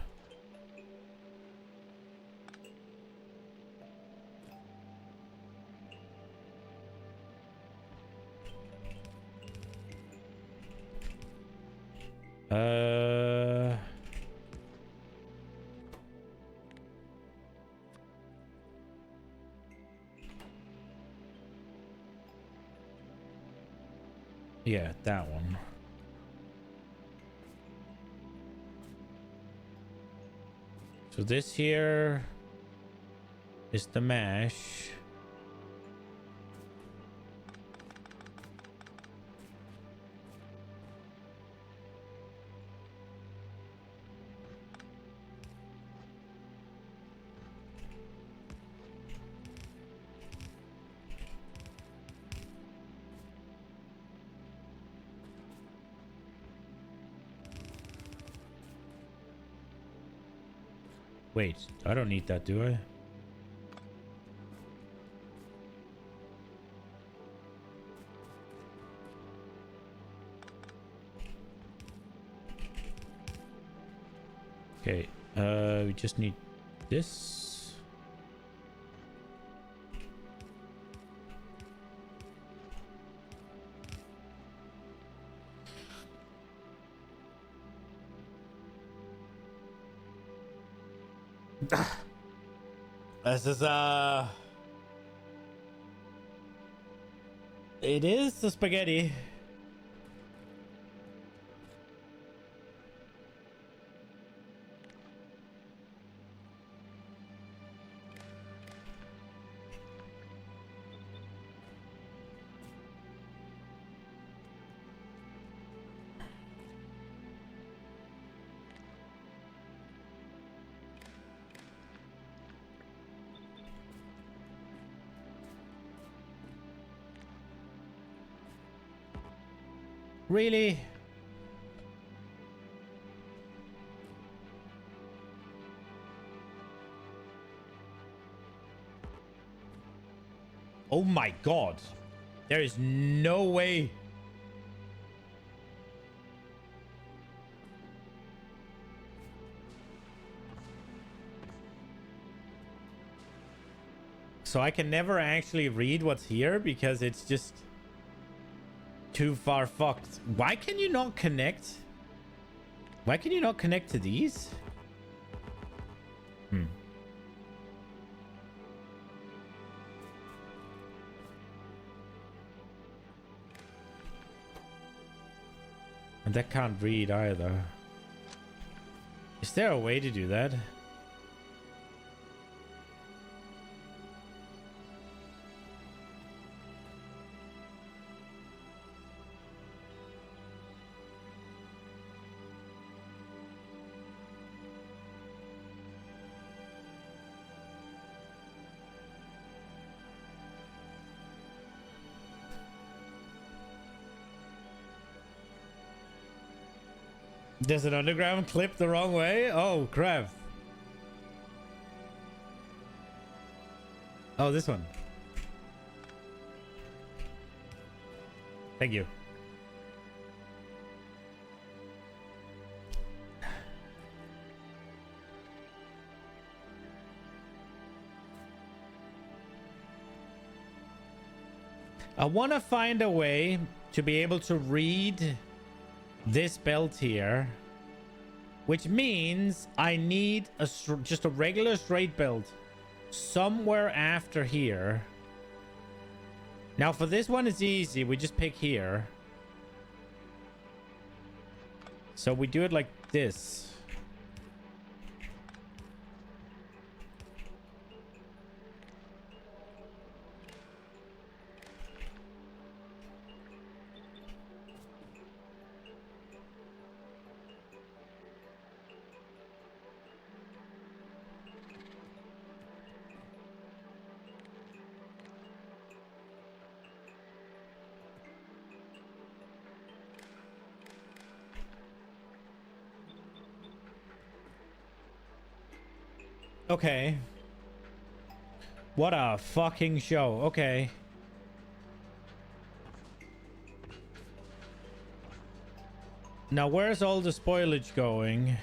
Yeah, that one. So this here is the mesh. Wait, I don't need that, do I? Okay, we just need this. This is it is the spaghetti. Really? Oh my god. There is no way. So I can never actually read what's here because it's just too far fucked. Why can you not connect? Why can you not connect to these? Hmm. And that can't read either. Is there a way to do that? There's an underground clip the wrong way? Oh, crap. Oh, this one. Thank you. I want to find a way to be able to read this belt here, which means I need just a regular straight belt somewhere after here. Now for this one, it's easy. We just pick here. So we do it like this. Okay. What a fucking show. Okay. Now, where's all the spoilage going?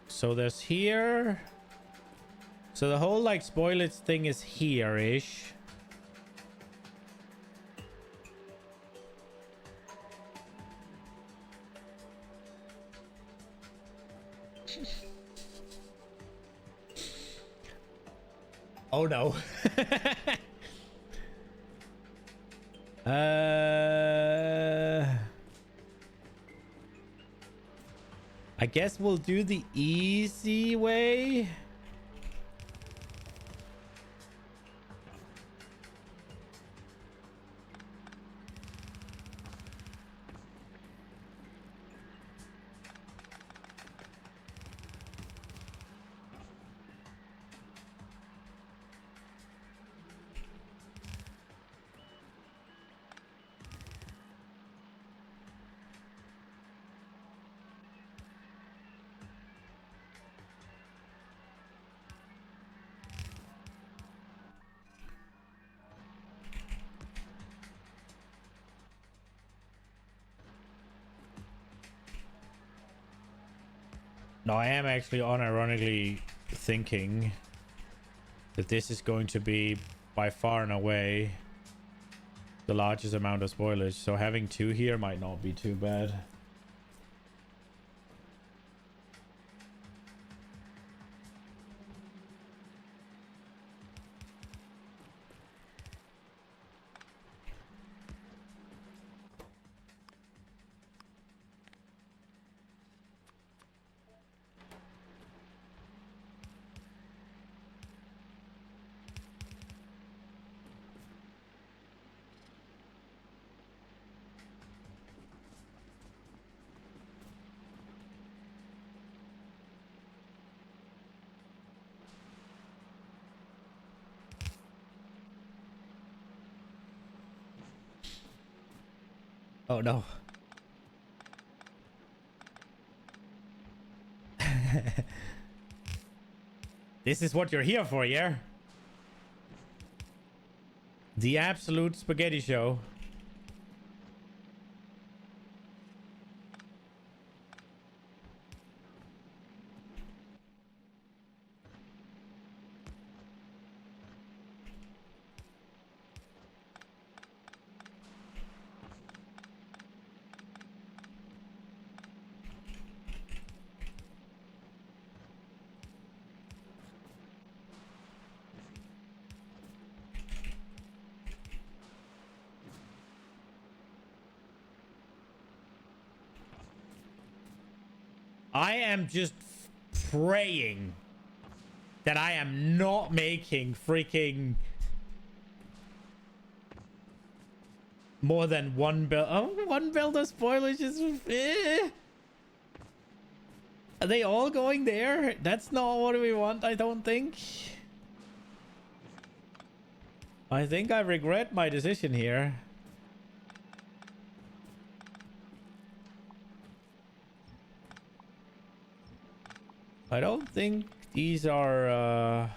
So there's here. So the whole like spoilage thing is here-ish. Oh no. I guess we'll do the easy way. No, I am actually unironically thinking that this is going to be by far and away the largest amount of spoilage. So having two here might not be too bad. Oh no. This is what you're here for, yeah? The absolute spaghetti show. I am just praying that I am not making freaking more than one build. Oh, one build of spoilage is Are they all going there? That's not what we want, I don't think. I think I regret my decision here. I don't think these are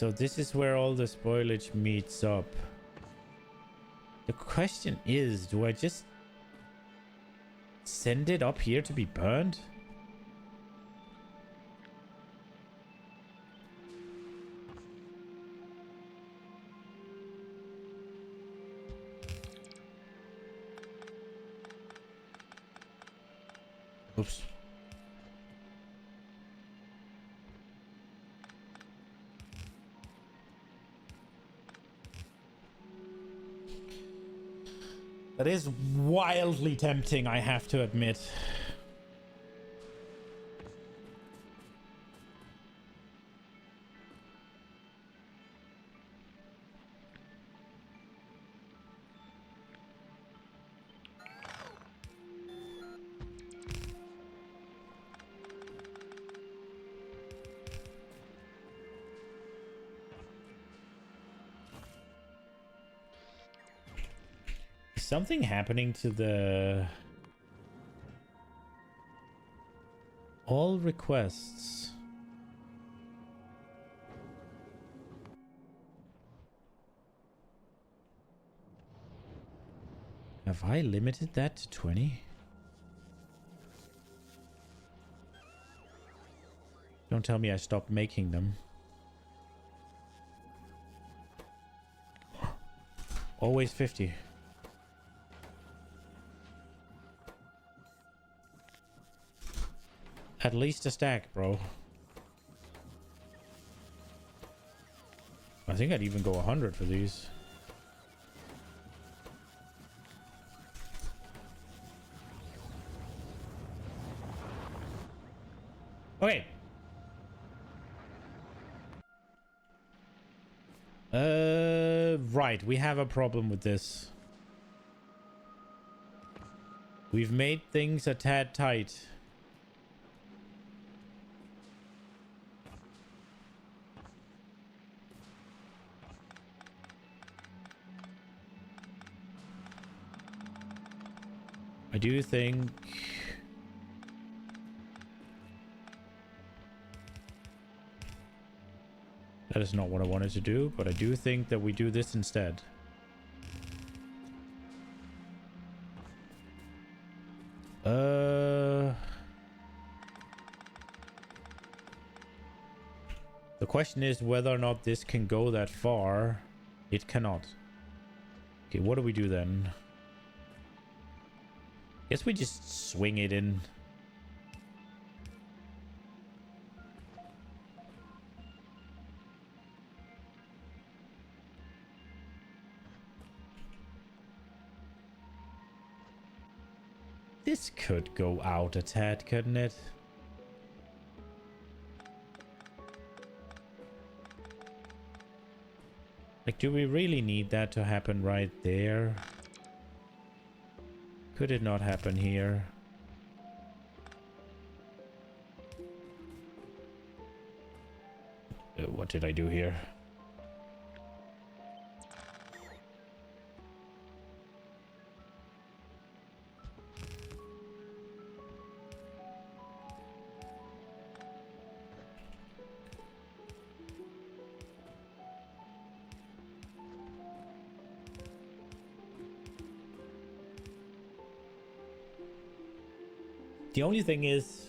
So this is where all the spoilage meets up. The question is, do I just send it up here to be burned? Oops. That is wildly tempting, I have to admit. Something happening to the all requests. Have I limited that to 20? Don't tell me I stopped making them. Always 50. At least a stack, bro. I think I'd even go 100 for these. Okay. Right. We have a problem with this. We've made things a tad tight. I do think that is not what I wanted to do, but I do think that we do this instead. The question is whether or not this can go that far. It cannot. Okay, what do we do then? Guess we just swing it in. This could go out a tad, couldn't it? Like, do we really need that to happen right there? Could it not happen here? What did I do here? The only thing is,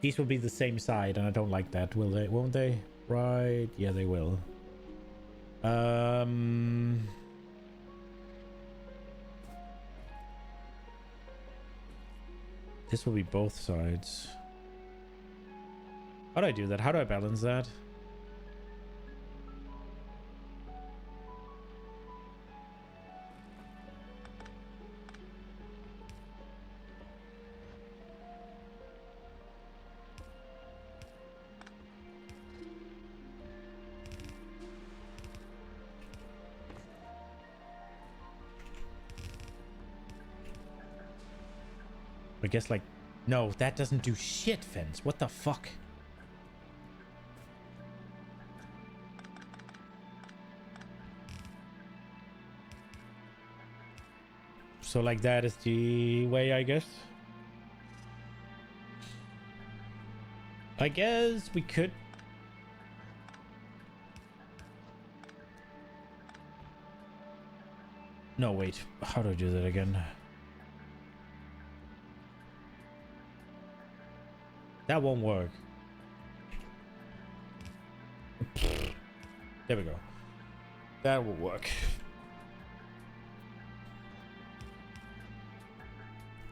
these will be the same side, and I don't like that, will they? Won't they? Right? Yeah, they will. This will be both sides. How do I do that? How do I balance that? I guess like, no, that doesn't do shit, Fence. What the fuck? So like that is the way, I guess. I guess we could. No, wait. How do I do that again? That won't work. There we go. That will work.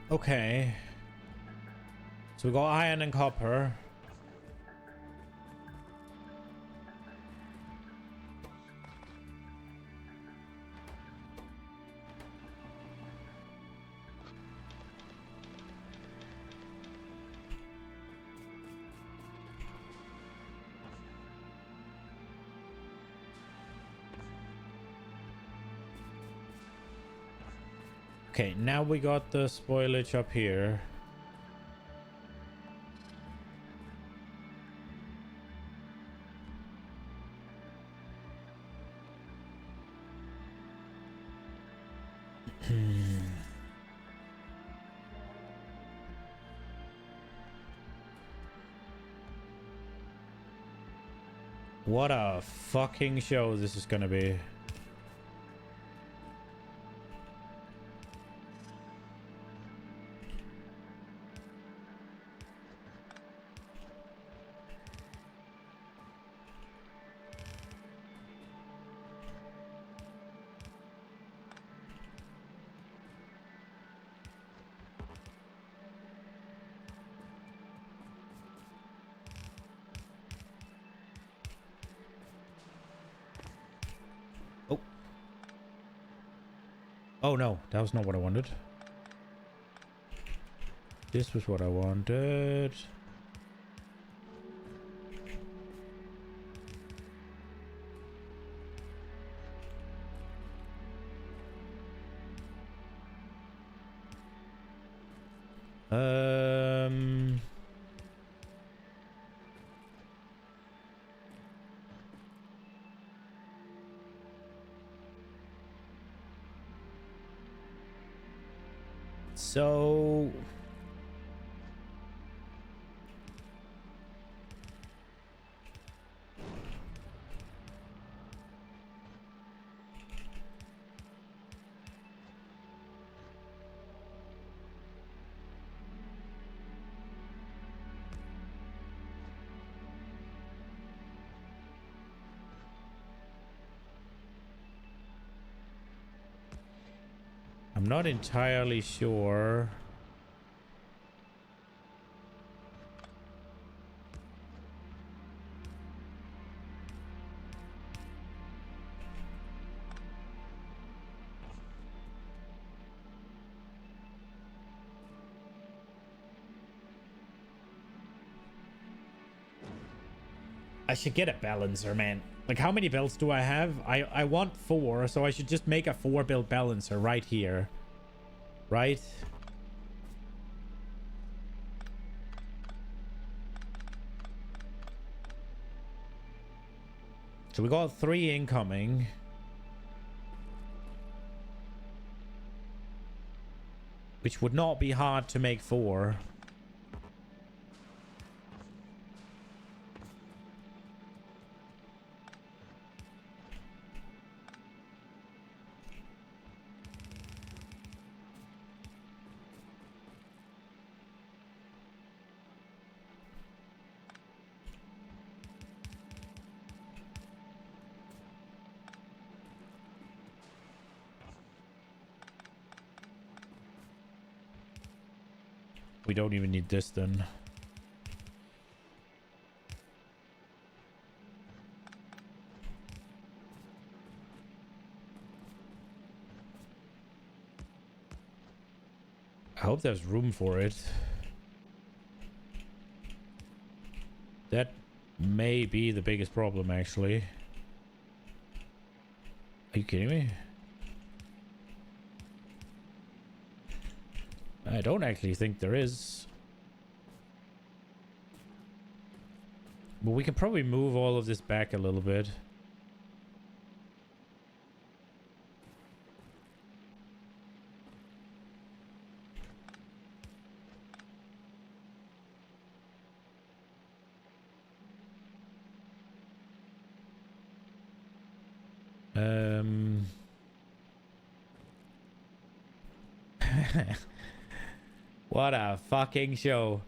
Okay. So we got iron and copper. Okay, now we got the spoilage up here. What a fucking show this is gonna be. Oh. Oh no, that was not what I wanted. This was what I wanted. Um... So... I'm not entirely sure. I should get a balancer, man. Like, how many belts do I have? I want 4, so I should just make a 4-belt balancer right here. Right? So we got 3 incoming. Which would not be hard to make 4. We don't even need this then. I hope there's room for it. That may be the biggest problem, actually. Are you kidding me? I don't actually think there is. But we can probably move all of this back a little bit. What a fucking show.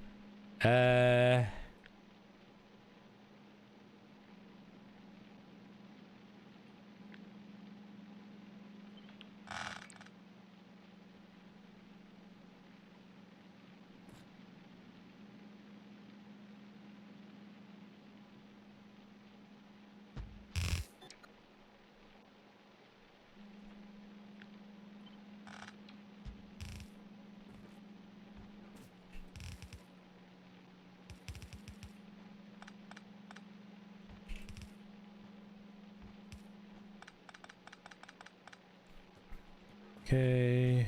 Okay.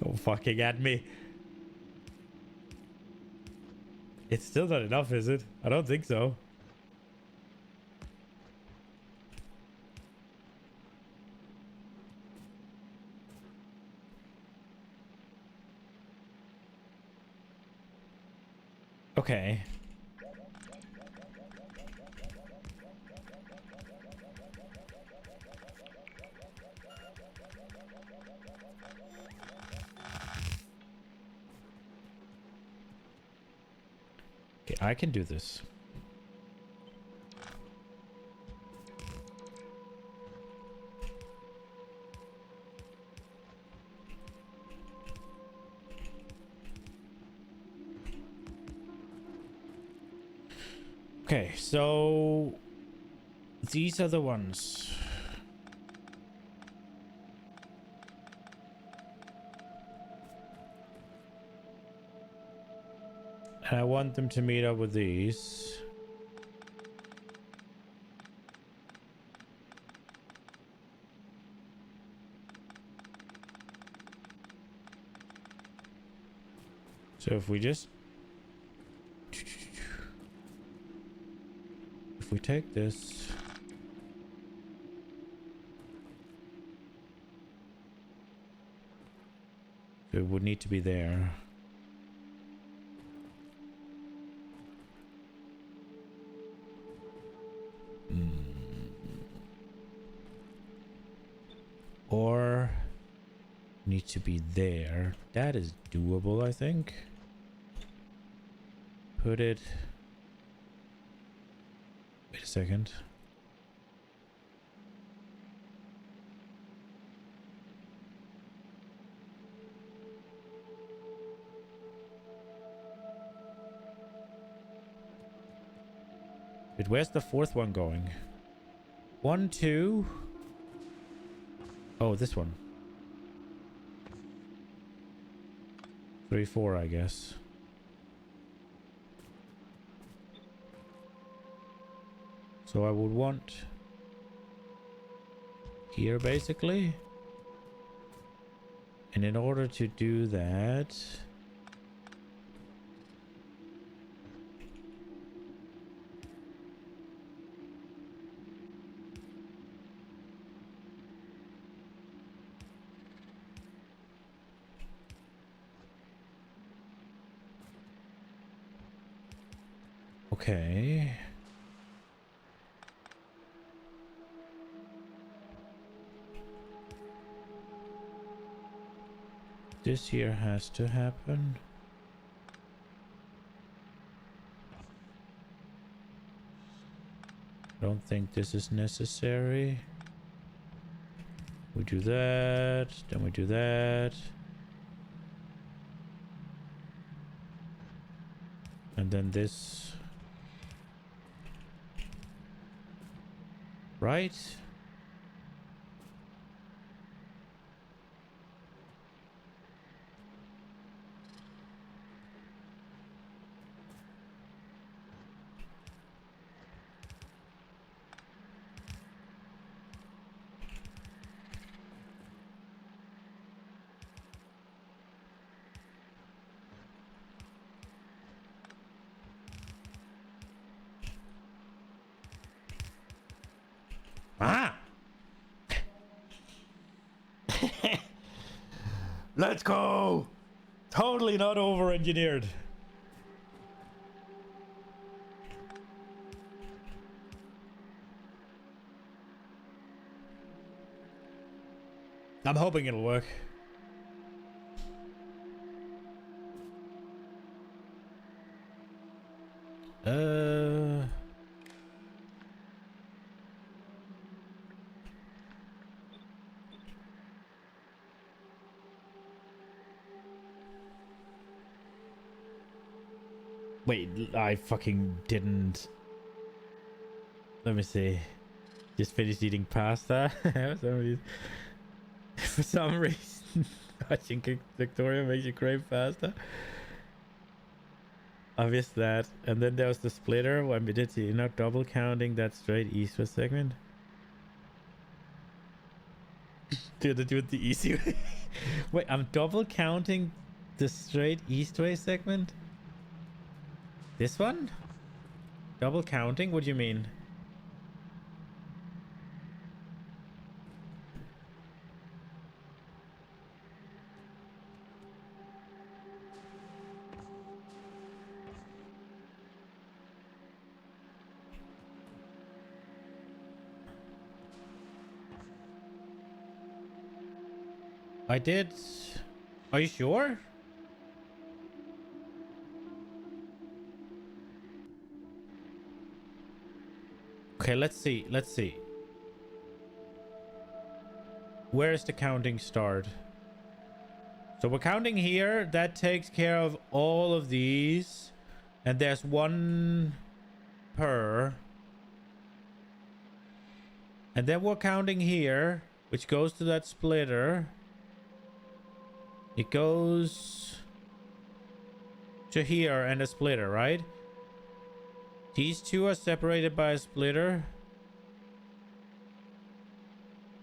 Don't fucking at me. It's still not enough, is it? I don't think so. Okay. Okay, I can do this. Okay, so these are the ones. And I want them to meet up with these. So if we just... If we take this... It would need to be there. Or need to be there. That is doable, I think. Put it... Wait a second. Wait, where's the fourth one going? 1, 2... Oh, this one. 3, 4, I guess. So I would want... Here, basically. And in order to do that... Okay. This here has to happen. Don't think this is necessary. We do that, then we do that. And then this. Right? Ah! Let's go! Totally not over-engineered. I'm hoping it'll work. Wait, I fucking didn't. Let me see. Just finished eating pasta. For some reason, watching Factorio makes you crave pasta. I missed that. And then there was the splitter. When we did see, not double counting that straight east-west segment. Do it the easy way. Wait, I'm double counting the straight east-west segment? This one? Double counting? What do you mean? I did. Are you sure? Okay, let's see. Let's see. Where is the counting start? So we're counting here. That takes care of all of these. And there's one per. And then we're counting here, which goes to that splitter. It goes to here and a splitter, right? These two are separated by a splitter.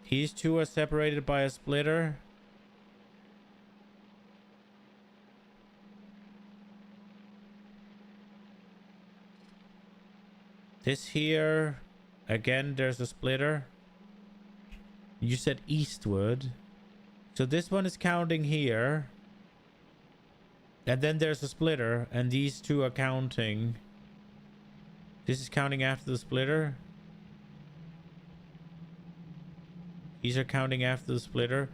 These two are separated by a splitter. This here, again, there's a splitter. You said eastward. So this one is counting here. And then there's a splitter, and these two are counting. This is counting after the splitter. These are counting after the splitter.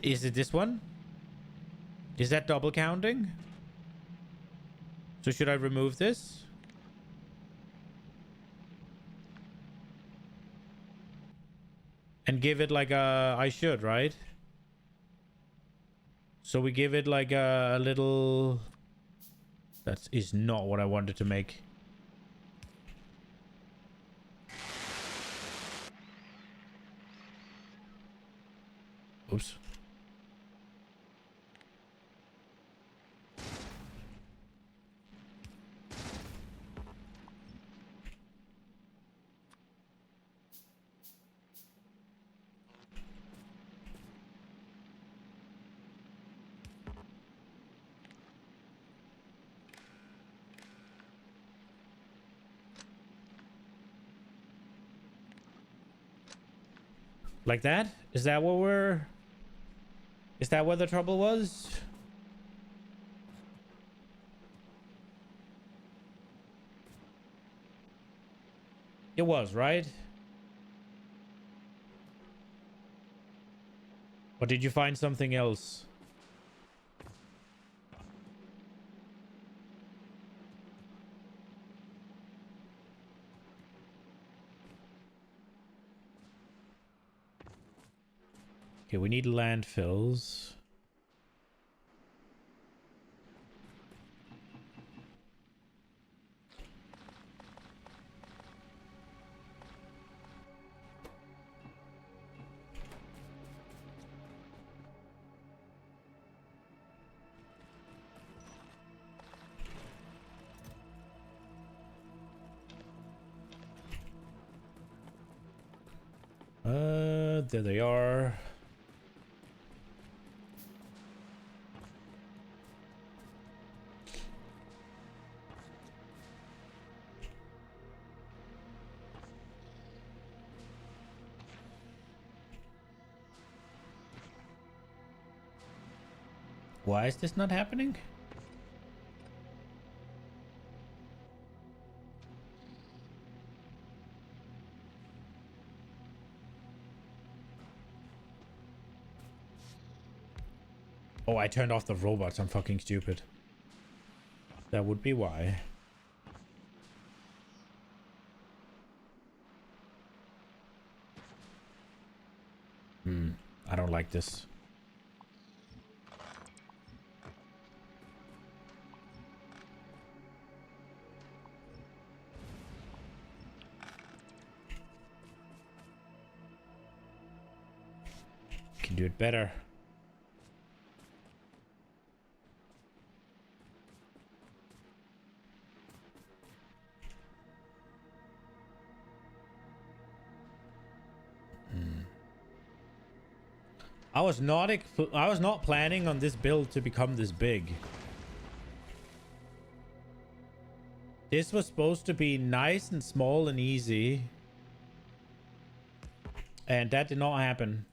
Is it this one? Is that double counting? So should I remove this? And give it like a... I should, right? So we give it like a little... That is not what I wanted to make. Oops. Like that? Is that what we're... Is that where the trouble was? It was, right? Or did you find something else? Okay, we need landfills. There they are. Why is this not happening? Oh, I turned off the robots. I'm fucking stupid. That would be why. I don't like this. Can do it better. I was not planning on this build to become this big. This was supposed to be nice and small and easy. And that did not happen.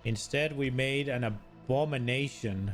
Instead, we made an abomination.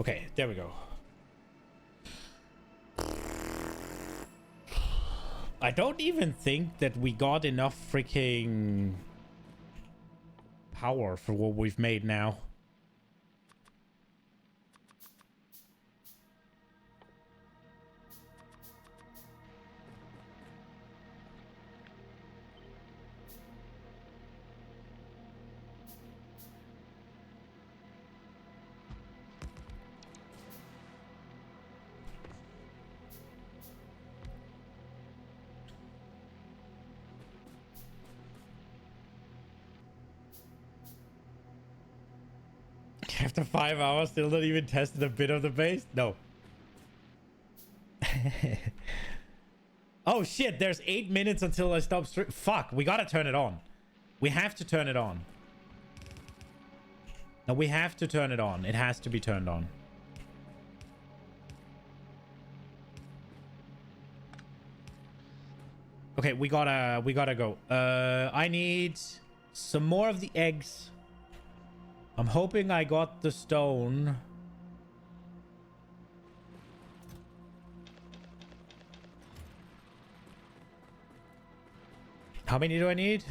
Okay, there we go. I don't even think that we got enough freaking power for what we've made now. After 5 hours, still not even tested a bit of the base? No. Oh shit, there's 8 minutes until I stop stream. Fuck, we gotta turn it on. We have to turn it on. No, we have to turn it on. It has to be turned on. Okay, we gotta go. I need some more of the eggs. I'm hoping I got the stone. How many do I need?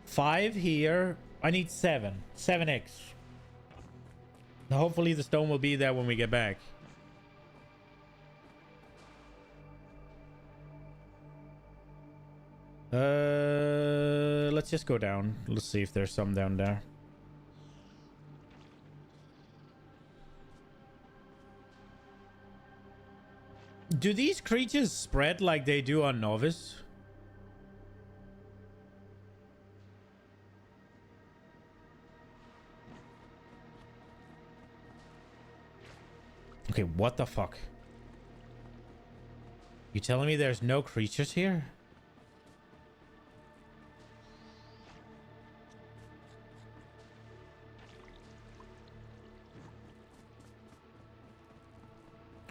5 here. I need 7. 7x. Now hopefully the stone will be there when we get back. Let's just go down. Let's see if there's some down there. Do these creatures spread like they do on Novice? Okay, what the fuck? You telling me there's no creatures here?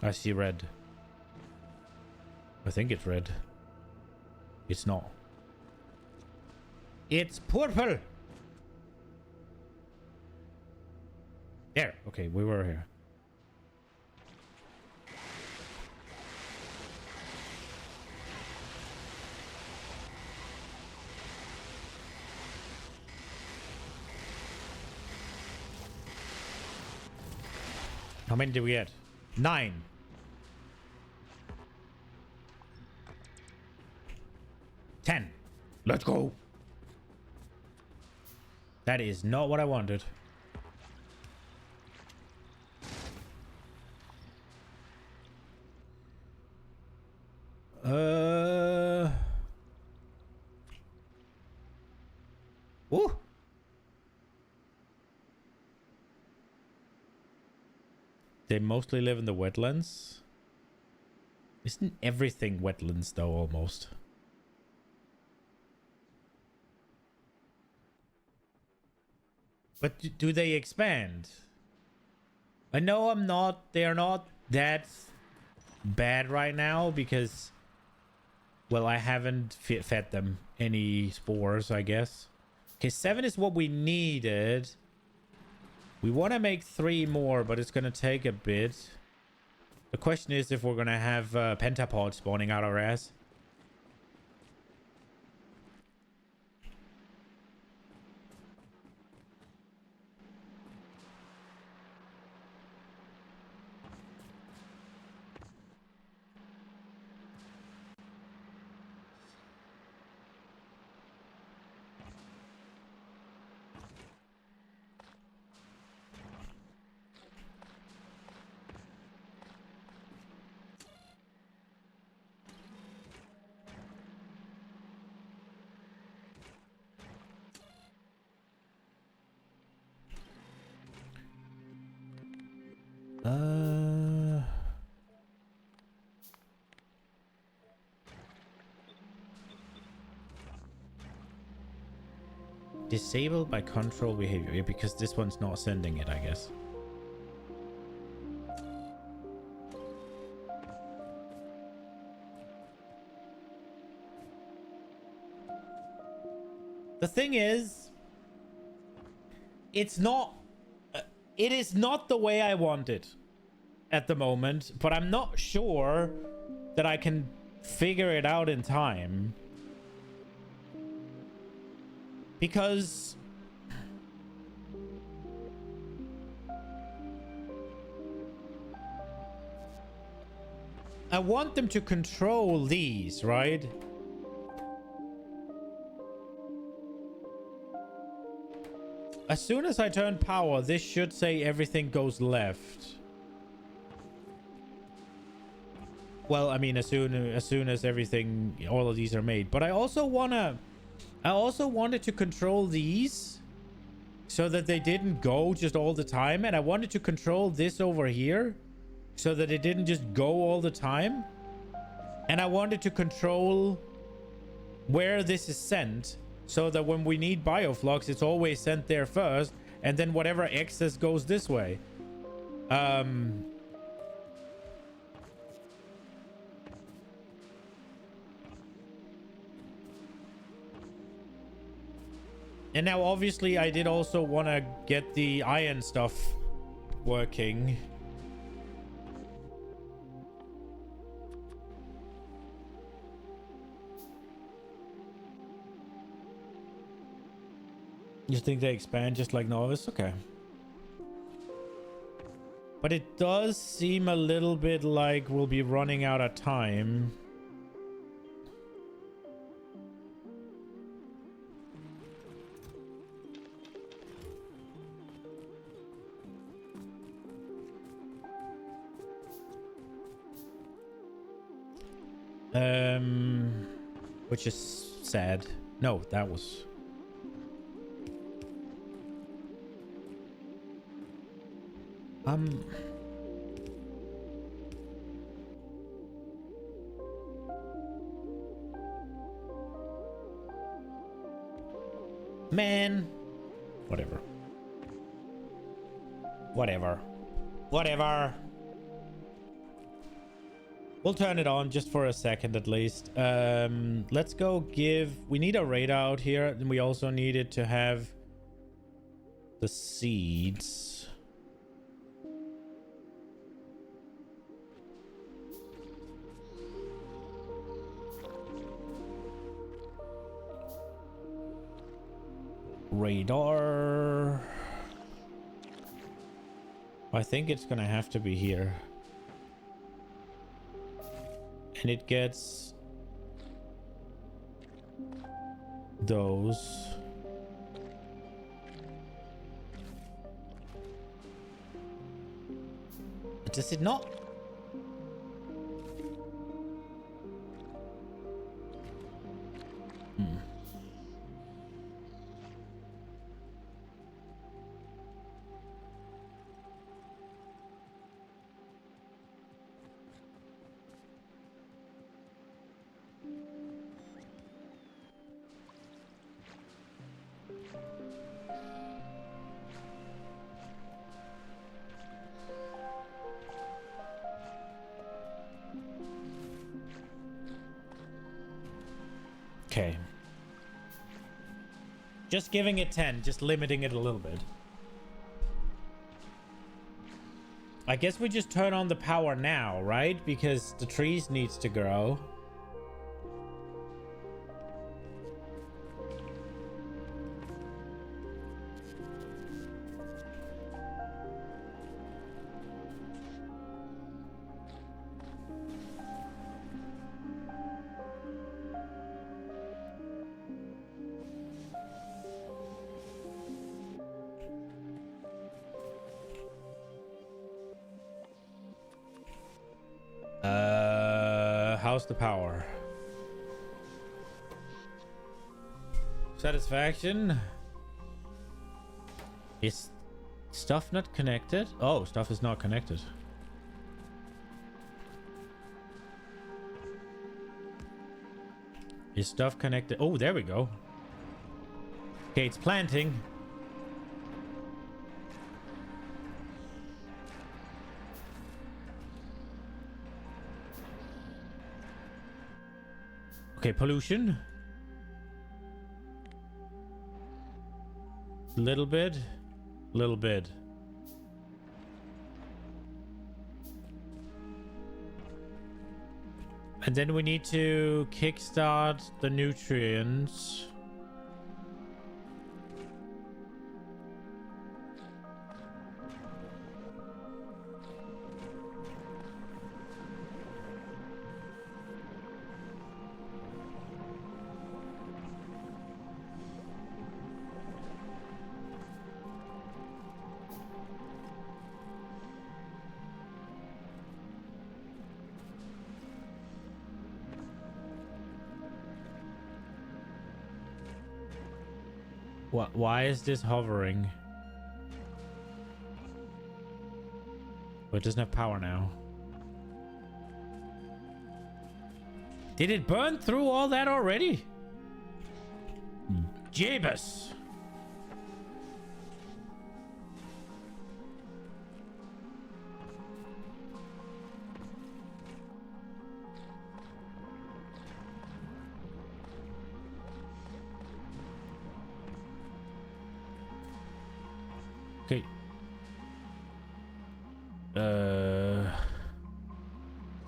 I see red. I think it's red. It's not. It's purple! There. Okay, we were here. How many did we get? 9. Ten. Let's go. That is not what I wanted. Woo. They mostly live in the wetlands. Isn't everything wetlands though, almost? But do they expand? I know they are not that bad right now because, well, I haven't fed them any spores, I guess. Okay, 7 is what we needed. We want to make 3 more, but it's going to take a bit. The question is if we're going to have pentapods spawning out our ass. Disabled by control behavior. Yeah, because this one's not sending it, I guess. The thing is, it's not... it is not the way I want it at the moment, but I'm not sure that I can figure it out in time. Because I want them to control these, right? As soon as I turn power, this should say everything goes left. Well, I mean, as soon as everything, all of these are made. But I also wanted to control these so that they didn't go just all the time. And I wanted to control this over here so that it didn't just go all the time. And I wanted to control where this is sent so that when we need bioflux, it's always sent there first. And then whatever excess goes this way. And now, obviously, I did also want to get the iron stuff working. You think they expand just like Novice? Okay. But it does seem a little bit like we'll be running out of time. Which is sad. No, that was... Man. Whatever. Whatever. Whatever. We'll turn it on just for a second at least. Let's go give... We need a radar out here. And we also needed to have the seeds. Radar. I think it's gonna have to be here. And it gets those. Does it not? Okay. Just giving it 10, just limiting it a little bit. I guess we just turn on the power now, right? Because the trees needs to grow. How's the power? Satisfaction? Is stuff not connected? Oh, stuff is not connected. Is stuff connected? Oh, there we go. Okay, it's planting. Okay, pollution. Little bit. Little bit. And then we need to kickstart the nutrients. What? Why is this hovering? Oh, it doesn't have power now. Did it burn through all that already? Jabus.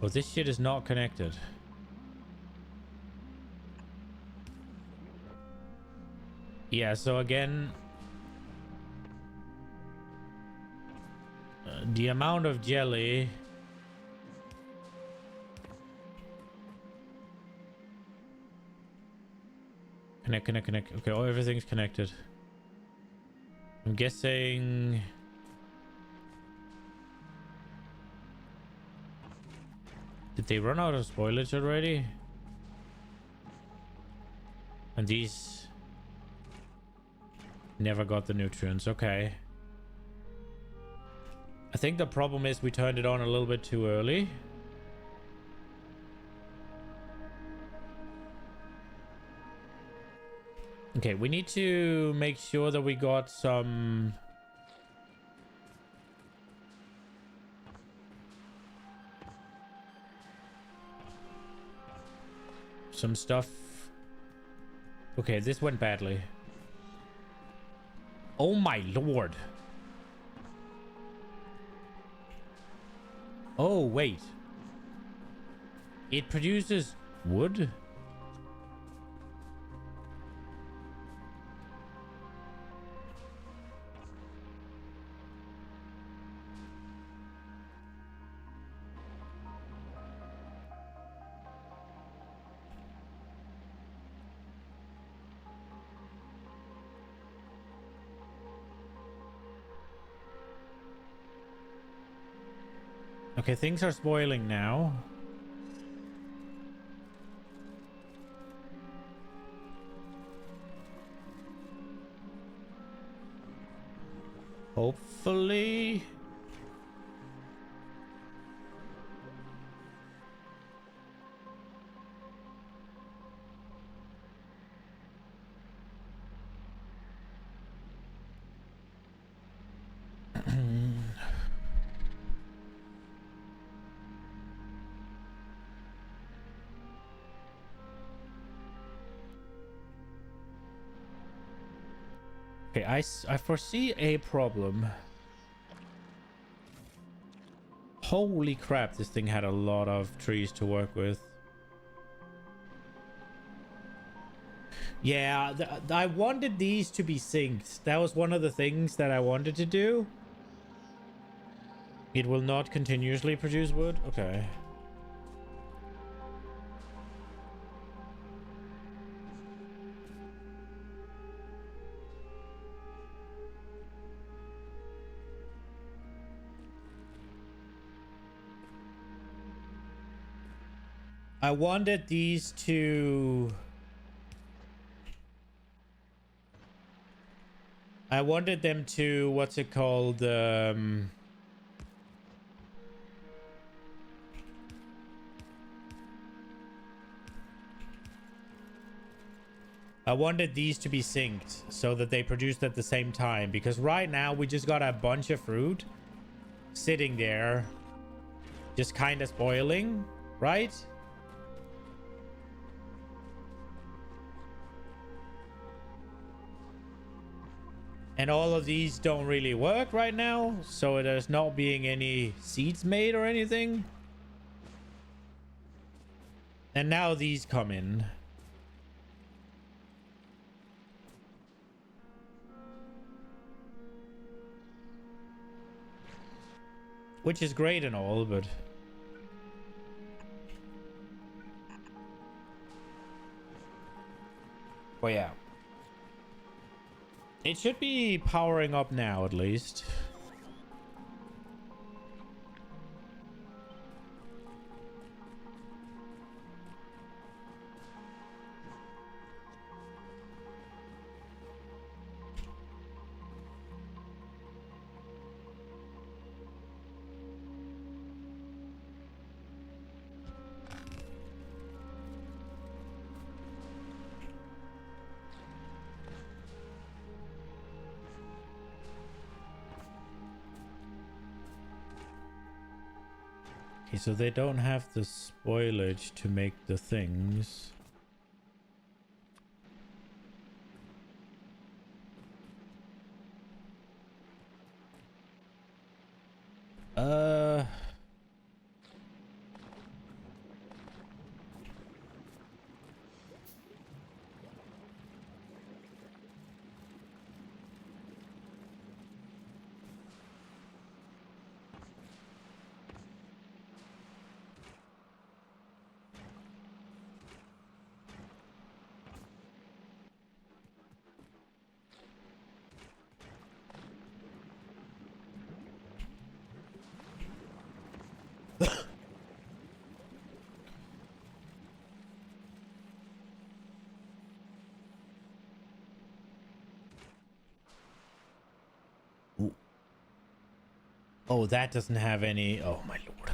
Oh, this shit is not connected. Yeah, so again, the amount of jelly. Connect. Okay, oh, everything's connected. I'm guessing. Did they run out of spoilage already? And these never got the nutrients. Okay. I think the problem is we turned it on a little bit too early. Okay, we need to make sure that we got some stuff. Okay, this went badly. Oh my lord. Oh, wait. It produces wood? Okay, things are spoiling now. Hopefully. Okay, I foresee a problem. Holy crap, this thing had a lot of trees to work with. Yeah, I wanted these to be synced. That was one of the things that I wanted to do. It will not continuously produce wood? Okay. I wanted these to... I wanted them to... What's it called? I wanted these to be synced so that they produced at the same time. Because right now we just got a bunch of fruit sitting there. Just kind of spoiling, right? And all of these don't really work right now. So there's not being any seeds made or anything. And now these come in. Which is great and all, but... Well, yeah. It should be powering up now, at least. Okay, so they don't have the spoilage to make the things. Uh... Oh, that doesn't have any... Oh, my lord.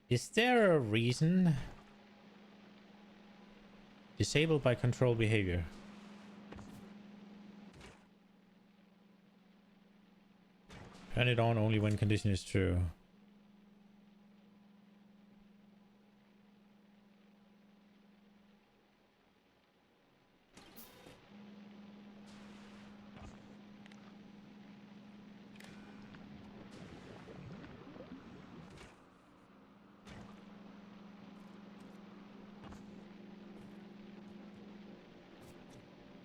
Is there a reason? Disabled by control behavior. Turn it on only when condition is true.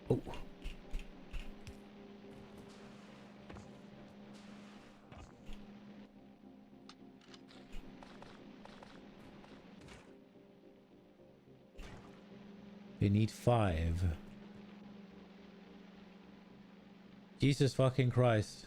Oh. We need 5. Jesus fucking Christ.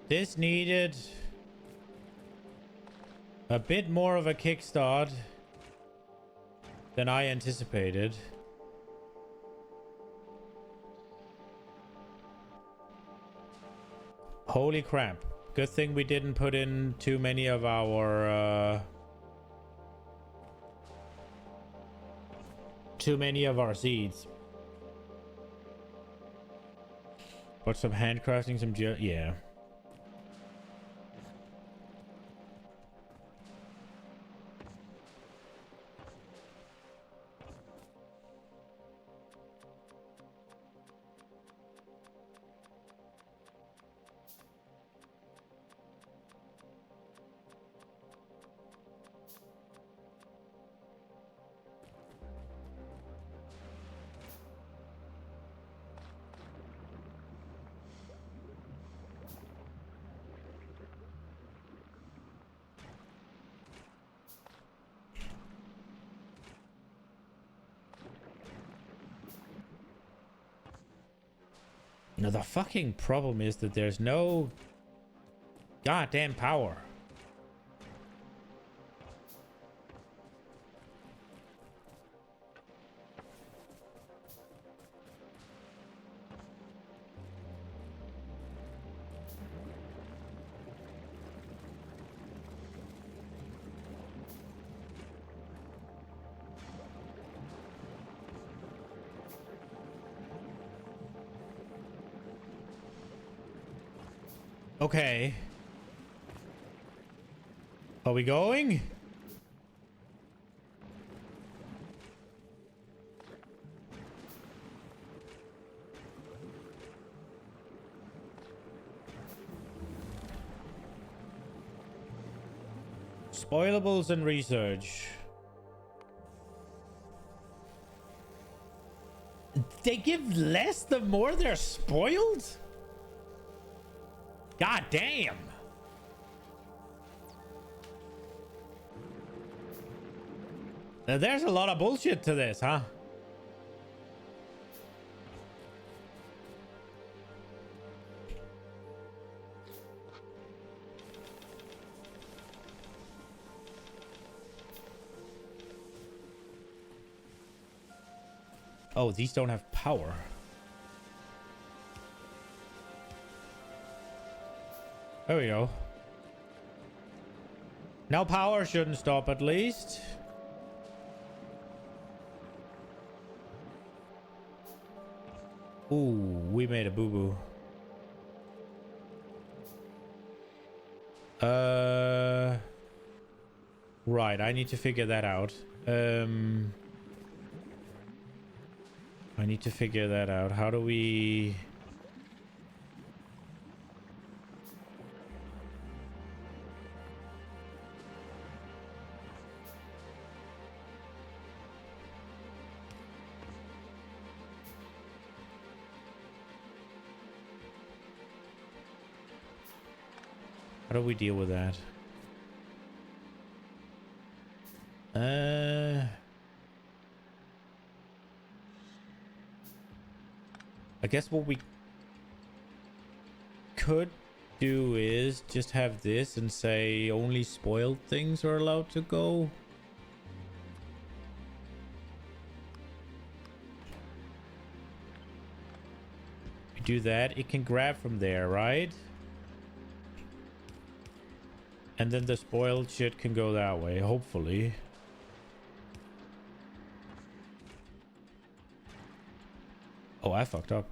This needed a bit more of a kickstart than I anticipated. Holy crap. Good thing we didn't put in too many of our seeds. But some handcrafting, some yeah. Now the fucking problem is that there's no goddamn power. Okay. Are we going? Spoilables and research. They give less the more they're spoiled? God damn. Now, there's a lot of bullshit to this, huh? Oh, these don't have power. There we go. Now power shouldn't stop at least. Ooh, we made a boo-boo. Right, I need to figure that out. I need to figure that out. How do we... How do we deal with that? I guess what we could do is just have this and say only spoiled things are allowed to go. We do that, it can grab from there, right? And then the spoiled shit can go that way, hopefully. Oh, I fucked up.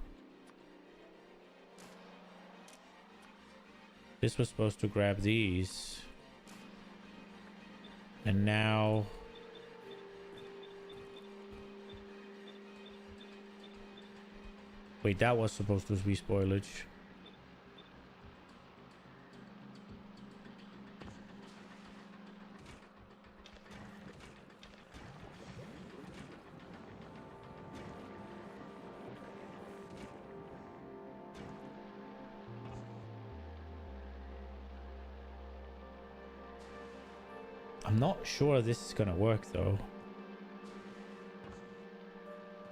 This was supposed to grab these. And now... Wait, that was supposed to be spoilage. I'm not sure this is gonna work though.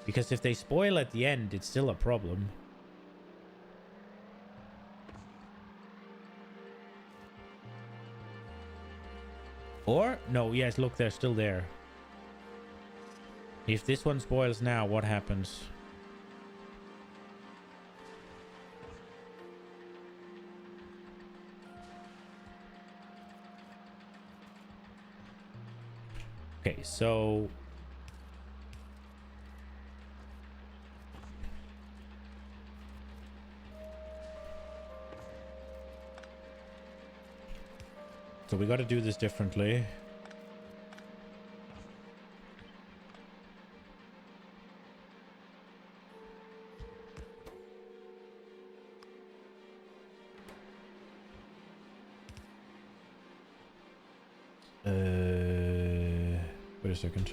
Because if they spoil at the end, it's still a problem. Or, no, yes, look, they're still there. If this one spoils now, what happens? Okay, so... So we got to do this differently. Wait a second.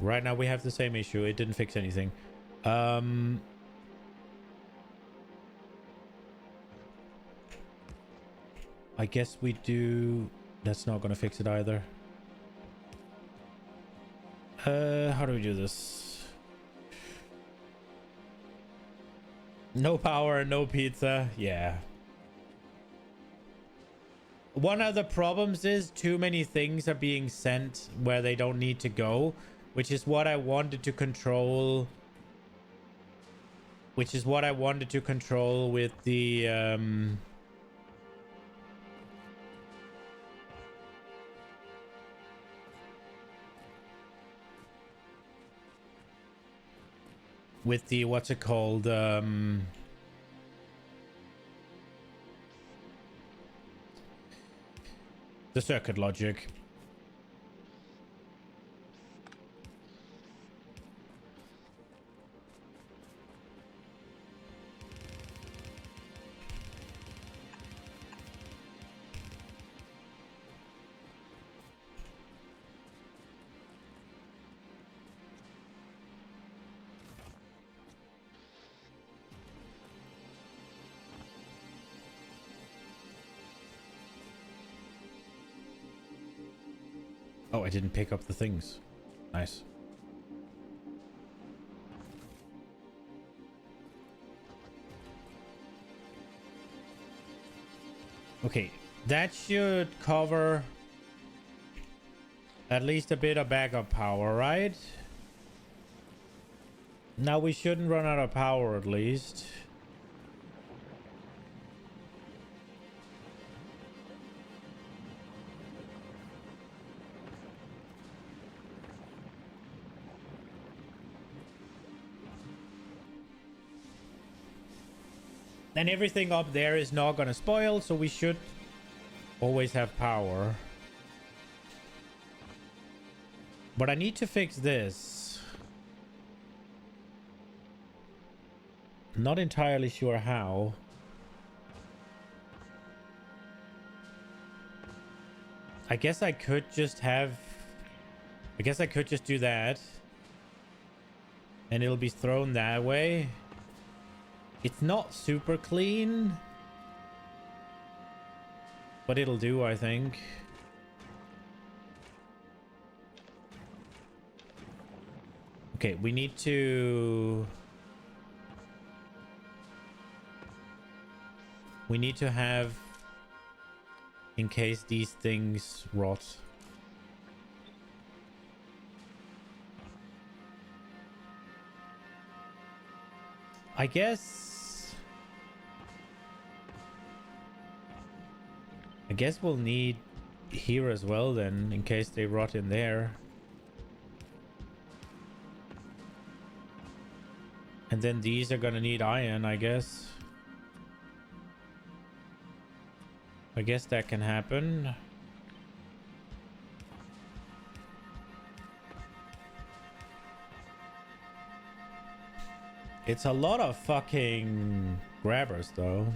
Right now we have the same issue. It didn't fix anything. I guess we do... That's not gonna fix it either. How do we do this? No power, no pizza. Yeah. One of the problems is too many things are being sent where they don't need to go, which is what I wanted to control. Which is what I wanted to control with the what's it called? The circuit logic. Oh, I didn't pick up the things. Nice. Okay, that should cover at least a bit of backup power, right? Now we shouldn't run out of power at least. And everything up there is not gonna spoil, so we should always have power. But I need to fix this. Not entirely sure how. I guess I could just do that. And it'll be thrown that way. It's not super clean. But it'll do, I think. Okay, we need to have, in case these things rot. I guess we'll need here as well then, in case they rot in there. And then these are gonna need iron, I guess. I guess that can happen. It's a lot of fucking grabbers, though.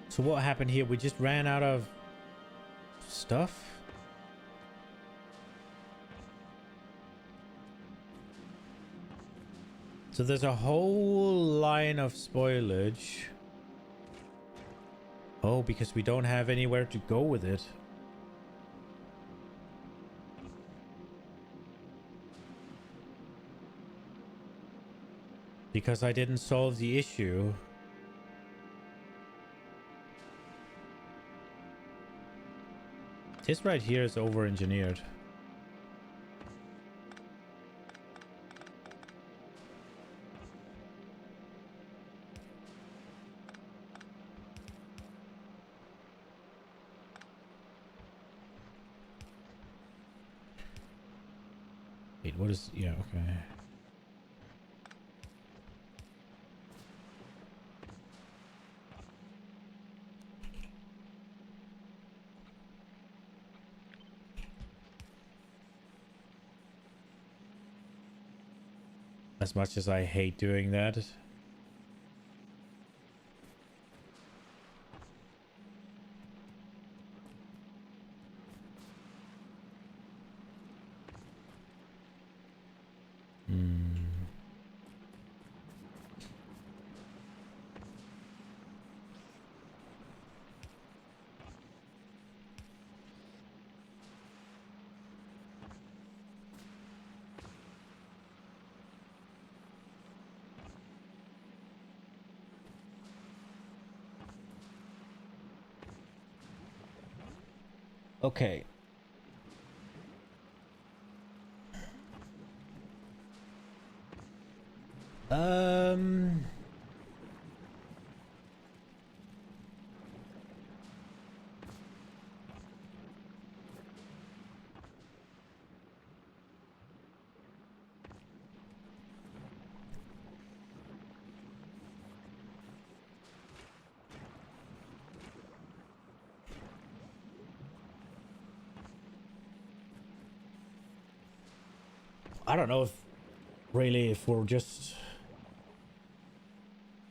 So what happened here? We just ran out of stuff? So there's a whole line of spoilage. Oh, because we don't have anywhere to go with it. Because I didn't solve the issue. This right here is over-engineered. Wait, what is... Yeah, okay. As much as I hate doing that. Okay. I don't know if really if we're just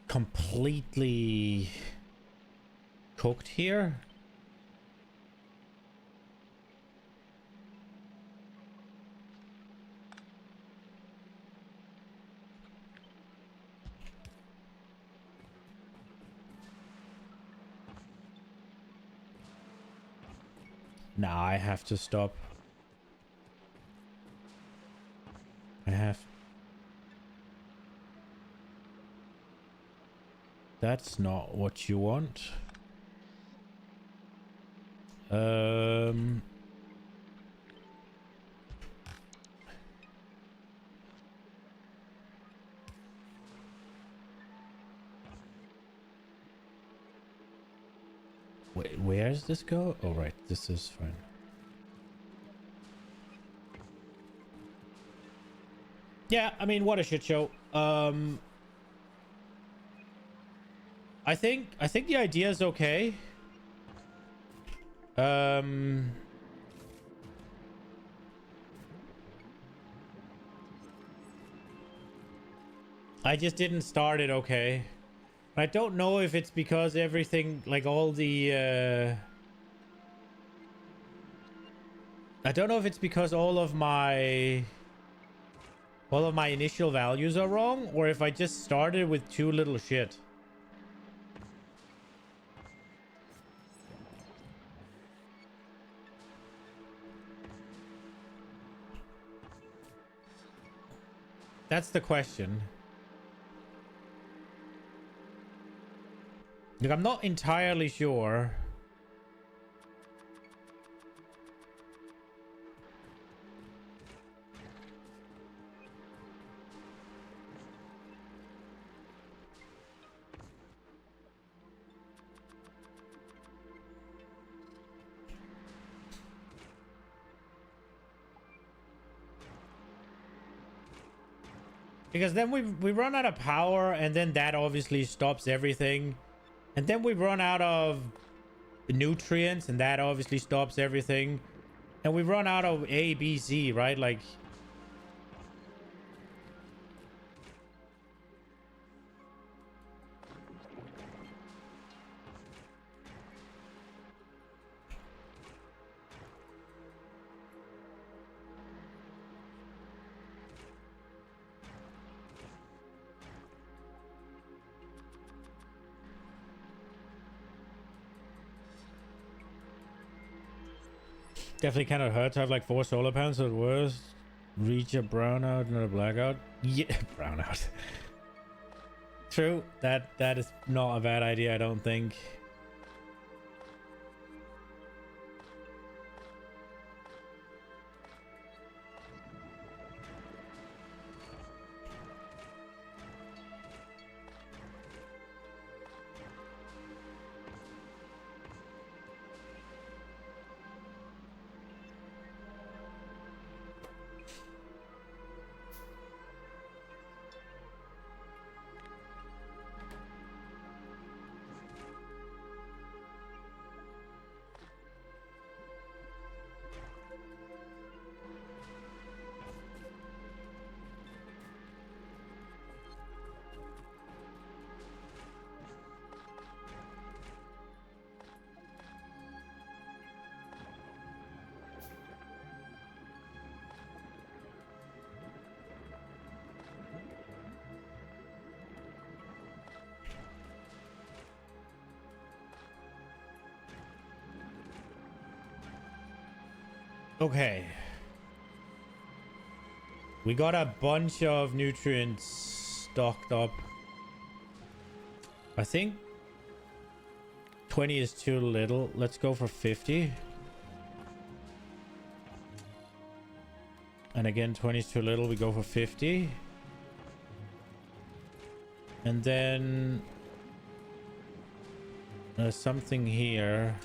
completely cooked here. Nah, I have to stop. I have... That's not what you want. Wait, where does this go? Oh, right. This is fine. Yeah, I mean, what a shit show. I think the idea is okay. I just didn't start it okay. I don't know if it's because everything, like all the, I don't know if it's because all of my initial values are wrong, or if I just started with too little shit. That's the question. Like, I'm not entirely sure. Because then we run out of power, and then that obviously stops everything. And then we run out of nutrients, and that obviously stops everything. And we run out of A, B, C, right? Like... Definitely kind of hurt to have like 4 solar panels at worst. Reach a brownout, not a blackout. Yeah, brownout. True. That is not a bad idea, I don't think. Okay. We got a bunch of nutrients stocked up. I think 20 is too little. Let's go for 50. And again, 20 is too little. We go for 50. And then there's something here.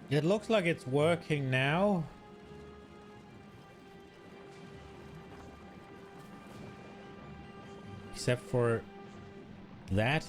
It looks like it's working now. Except for that.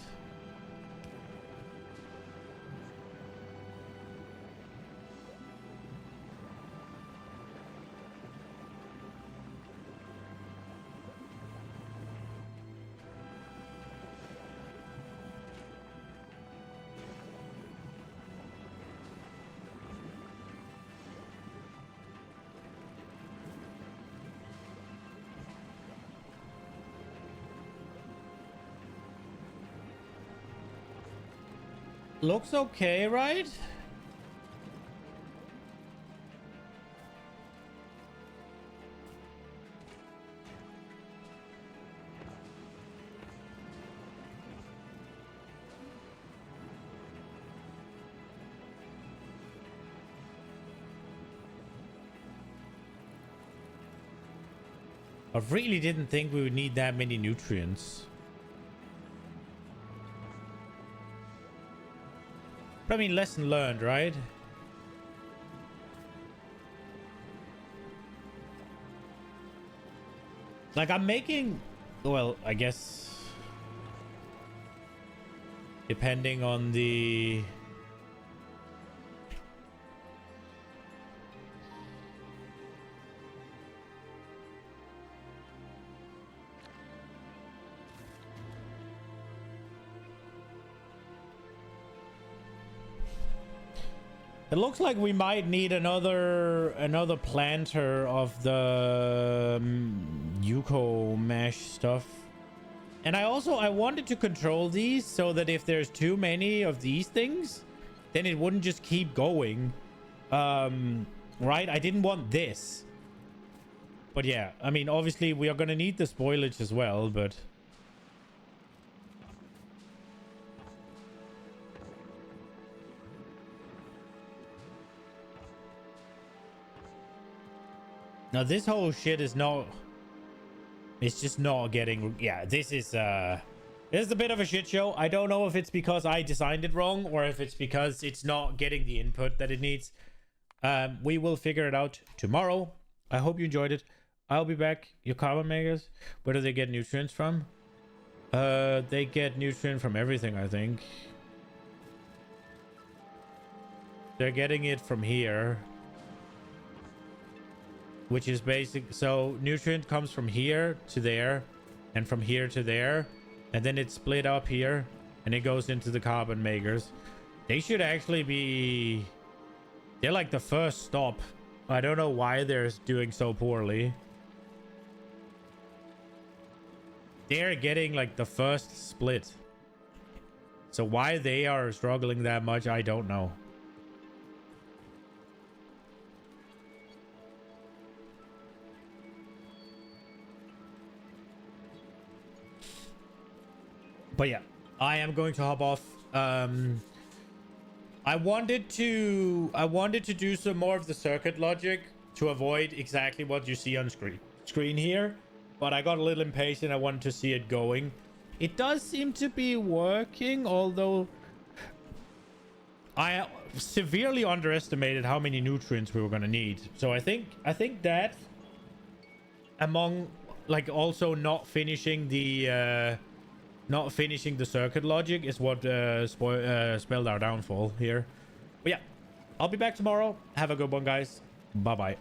Looks okay, right? I really didn't think we would need that many nutrients. But I mean, lesson learned, right? Like, I'm making... Well, I guess... Depending on the... It looks like we might need another planter of the Yuko mesh stuff. And I wanted to control these so that if there's too many of these things, then it wouldn't just keep going. Right? I didn't want this. But yeah, I mean, obviously we are going to need the spoilage as well, but... Now this whole shit is not... It's just not getting... Yeah, this is a bit of a shit show. I don't know if it's because I designed it wrong or if it's because it's not getting the input that it needs. We will figure it out tomorrow. I hope you enjoyed it. I'll be back. Your carbon makers. Where do they get nutrients from? They get nutrient from everything, I think. They're getting it from here. Which is basic. So nutrient comes from here to there and from here to there, and then it's split up here and it goes into the carbon makers. They should actually be... They're like the first stop. I don't know why they're doing so poorly. They're getting like the first split. So why they are struggling that much, I don't know. But yeah, I am going to hop off. I wanted to do some more of the circuit logic to avoid exactly what you see on screen here, but I got a little impatient. I wanted to see it going. It does seem to be working, although I severely underestimated how many nutrients we were going to need. So I think that among like also not finishing the circuit logic is what spelled our downfall here. But yeah, I'll be back tomorrow. Have a good one, guys. Bye bye.